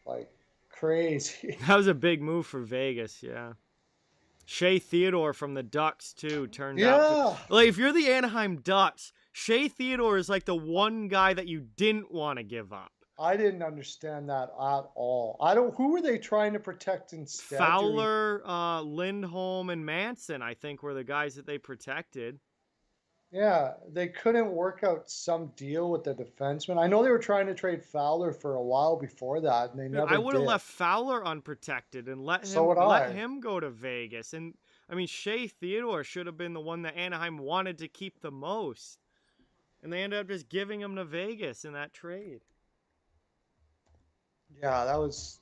like crazy. That was a big move for Vegas, yeah. Shea Theodore from the Ducks, too, turned out to... Like, if you're the Anaheim Ducks, Shea Theodore is like the one guy that you didn't want to give up. I didn't understand that at all. Who were they trying to protect instead? Fowler, Lindholm, and Manson, I think, were the guys that they protected. Yeah, they couldn't work out some deal with the defenseman. I know they were trying to trade Fowler for a while before that, and they never did. I would have left Fowler unprotected and let him go to Vegas. And, I mean, Shea Theodore should have been the one that Anaheim wanted to keep the most. And they ended up just giving him to Vegas in that trade. Yeah, that was...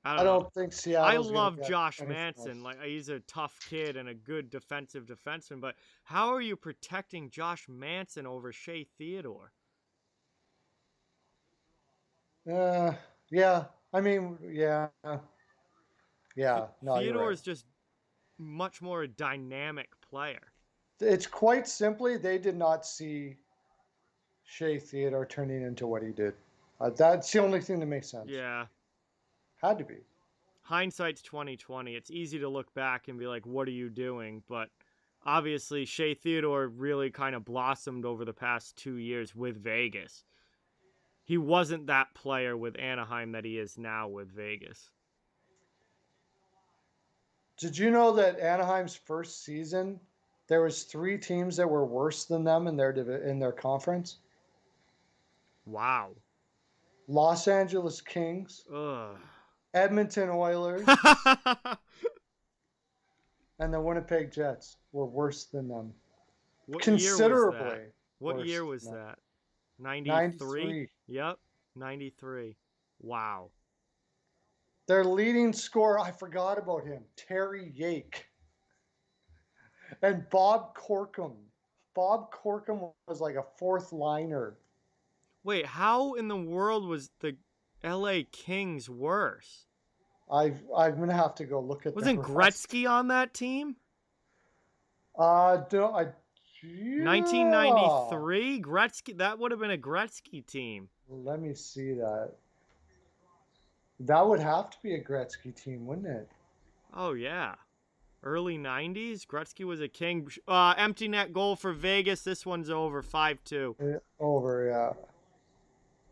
I don't think Seattle. I love Josh Manson. Like, he's a tough kid and a good defensive defenseman. But how are you protecting Josh Manson over Shea Theodore? Yeah. I mean, yeah. No, Theodore is just much more a dynamic player. It's quite simply they did not see Shea Theodore turning into what he did. That's the only thing that makes sense. Yeah. Had to be. Hindsight's 20/20. It's easy to look back and be like, what are you doing? But obviously, Shea Theodore really kind of blossomed over the past 2 years with Vegas. He wasn't that player with Anaheim that he is now with Vegas. Did you know that Anaheim's first season, there was 3 teams that were worse than them in their conference? Wow. Los Angeles Kings. Ugh. Edmonton Oilers and the Winnipeg Jets were worse than them. Considerably. What year was that? 93? Yep, 93. Wow. Their leading scorer, I forgot about him, Terry Yake. And Bob Corkum. Bob Corkum was like a 4th liner. Wait, how in the world was the LA Kings worse? I'm gonna have to go look at. Wasn't Gretzky on that team? 1993 Gretzky. That would have been a Gretzky team. Let me see that. That would have to be a Gretzky team, wouldn't it? Oh yeah. Early 90s? Gretzky was a king. Empty net goal for Vegas. This one's over, 5-2. Over, yeah.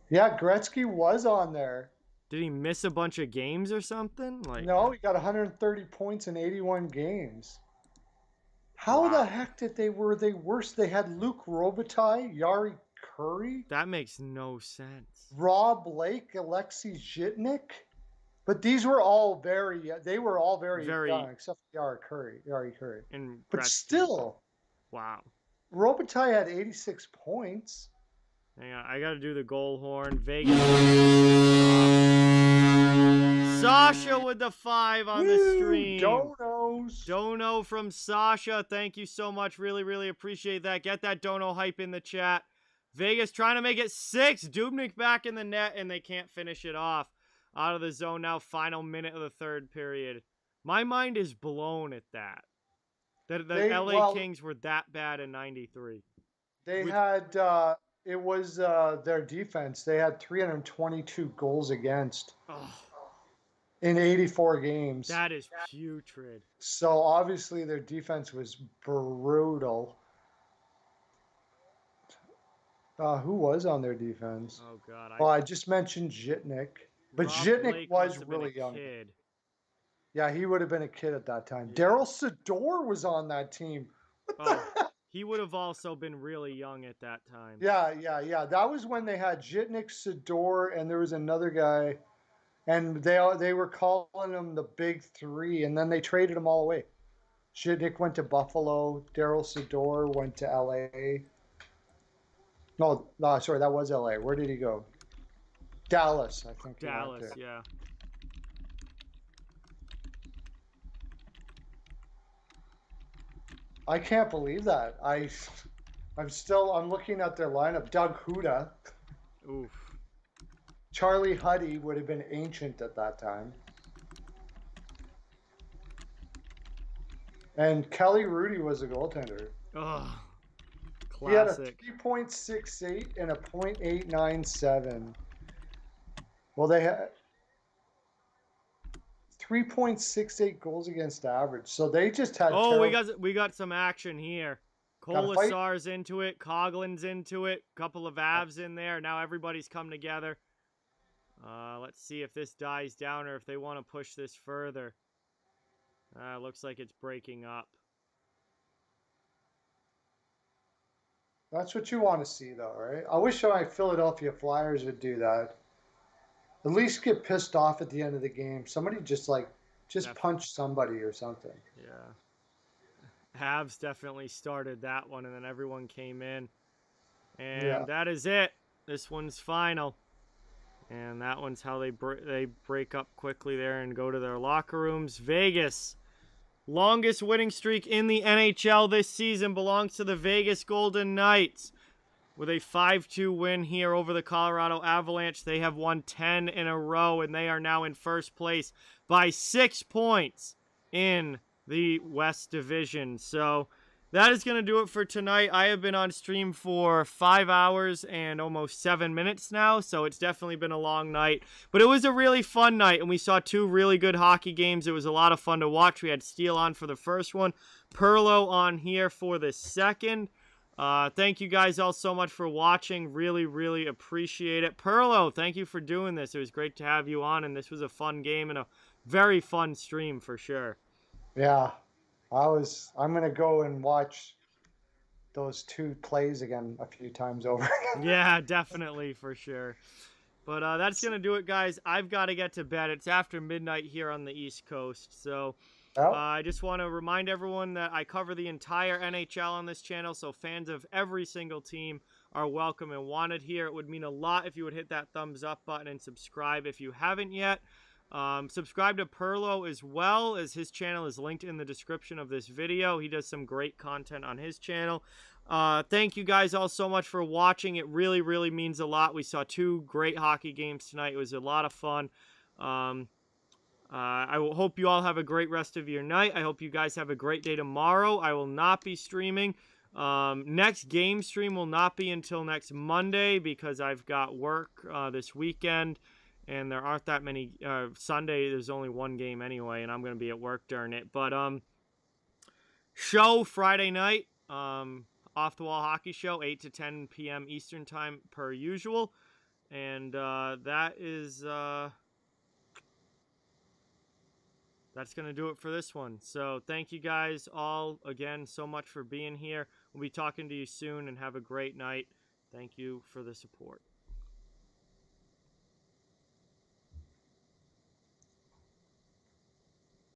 Yeah, Gretzky was on there. Did he miss a bunch of games or something? No, he got 130 points in 81 games. How the heck did they worse? They had Luke Robitaille, Yari Curry. That makes no sense. Rob Blake, Alexei Zhitnik. But these were all very young, except for Yari Curry. But still. Wow. Robitaille had 86 points. Hang on, I got to do the goal horn. Vegas. Sasha with the 5 on the stream. Dono from Sasha. Thank you so much. Really, really appreciate that. Get that Dono hype in the chat. Vegas trying to make it 6. Dubnyk back in the net, and they can't finish it off. Out of the zone now. Final minute of the third period. My mind is blown at that. The LA Kings were that bad in 93. They had... it was their defense. They had 322 goals against in 84 games. That is putrid. So obviously their defense was brutal. Who was on their defense? Oh, God. I just mentioned Zhitnik. But Rob Zhitnik Blake was really young. Kid. Yeah, he would have been a kid at that time. Yeah. Daryl Sador was on that team. What the heck? He would have also been really young at that time. Yeah. That was when they had Zhitnik, Sador, and there was another guy, and they were calling them the Big Three, and then they traded them all away. Zhitnik went to Buffalo. Daryl Sador went to L.A. No, sorry, that was L.A. Where did he go? Dallas, I think. Dallas, yeah. I can't believe that. I'm looking at their lineup. Doug Huda. Oof. Charlie Huddy would have been ancient at that time. And Kelly Rudy was a goaltender. Ugh. He Classic. had a 3.68 and a .897. Well, they had 3.68 goals against average. So they just had... we got some action here. Kolasar's into it. Coughlin's into it. Couple of Avs in there. Now everybody's come together. Let's see if this dies down or if they want to push this further. Looks like it's breaking up. That's what you want to see, though, right? I wish my Philadelphia Flyers would do that. At least get pissed off at the end of the game. Somebody just punch somebody or something. Yeah. Habs definitely started that one, and then everyone came in. And that is it. This one's final. And that one's how they break up quickly there and go to their locker rooms. Vegas, longest winning streak in the NHL this season, belongs to the Vegas Golden Knights. With a 5-2 win here over the Colorado Avalanche, they have won 10 in a row, and they are now in first place by 6 points in the West Division. So that is going to do it for tonight. I have been on stream for 5 hours and almost 7 minutes now, so it's definitely been a long night. But it was a really fun night, and we saw 2 really good hockey games. It was a lot of fun to watch. We had Steele on for the first one, Perlo on here for the second. Thank you guys all so much for watching. Really, really appreciate it. Perlo, thank you for doing this. It was great to have you on, and this was a fun game and a very fun stream for sure. Yeah, I'm going to go and watch those 2 plays again a few times over. Yeah, definitely, for sure. But that's going to do it, guys. I've got to get to bed. It's after midnight here on the East Coast, so... I just want to remind everyone that I cover the entire NHL on this channel, so fans of every single team are welcome and wanted here. It would mean a lot if you would hit that thumbs up button and subscribe if you haven't yet. Subscribe to Perlo as well, as his channel is linked in the description of this video. He does some great content on his channel. Thank you guys all so much for watching. It really, really means a lot. We saw 2 great hockey games tonight. It was a lot of fun. I hope you all have a great rest of your night. I hope you guys have a great day tomorrow. I will not be streaming. Next game stream will not be until next Monday because I've got work this weekend, and there aren't that many. Sunday, there's only 1 game anyway, and I'm going to be at work during it. But show Friday night. Off the Wall Hockey Show, 8 to 10 p.m. Eastern Time per usual. And that is that's going to do it for this one. So thank you guys all again so much for being here. We'll be talking to you soon, and have a great night. Thank you for the support.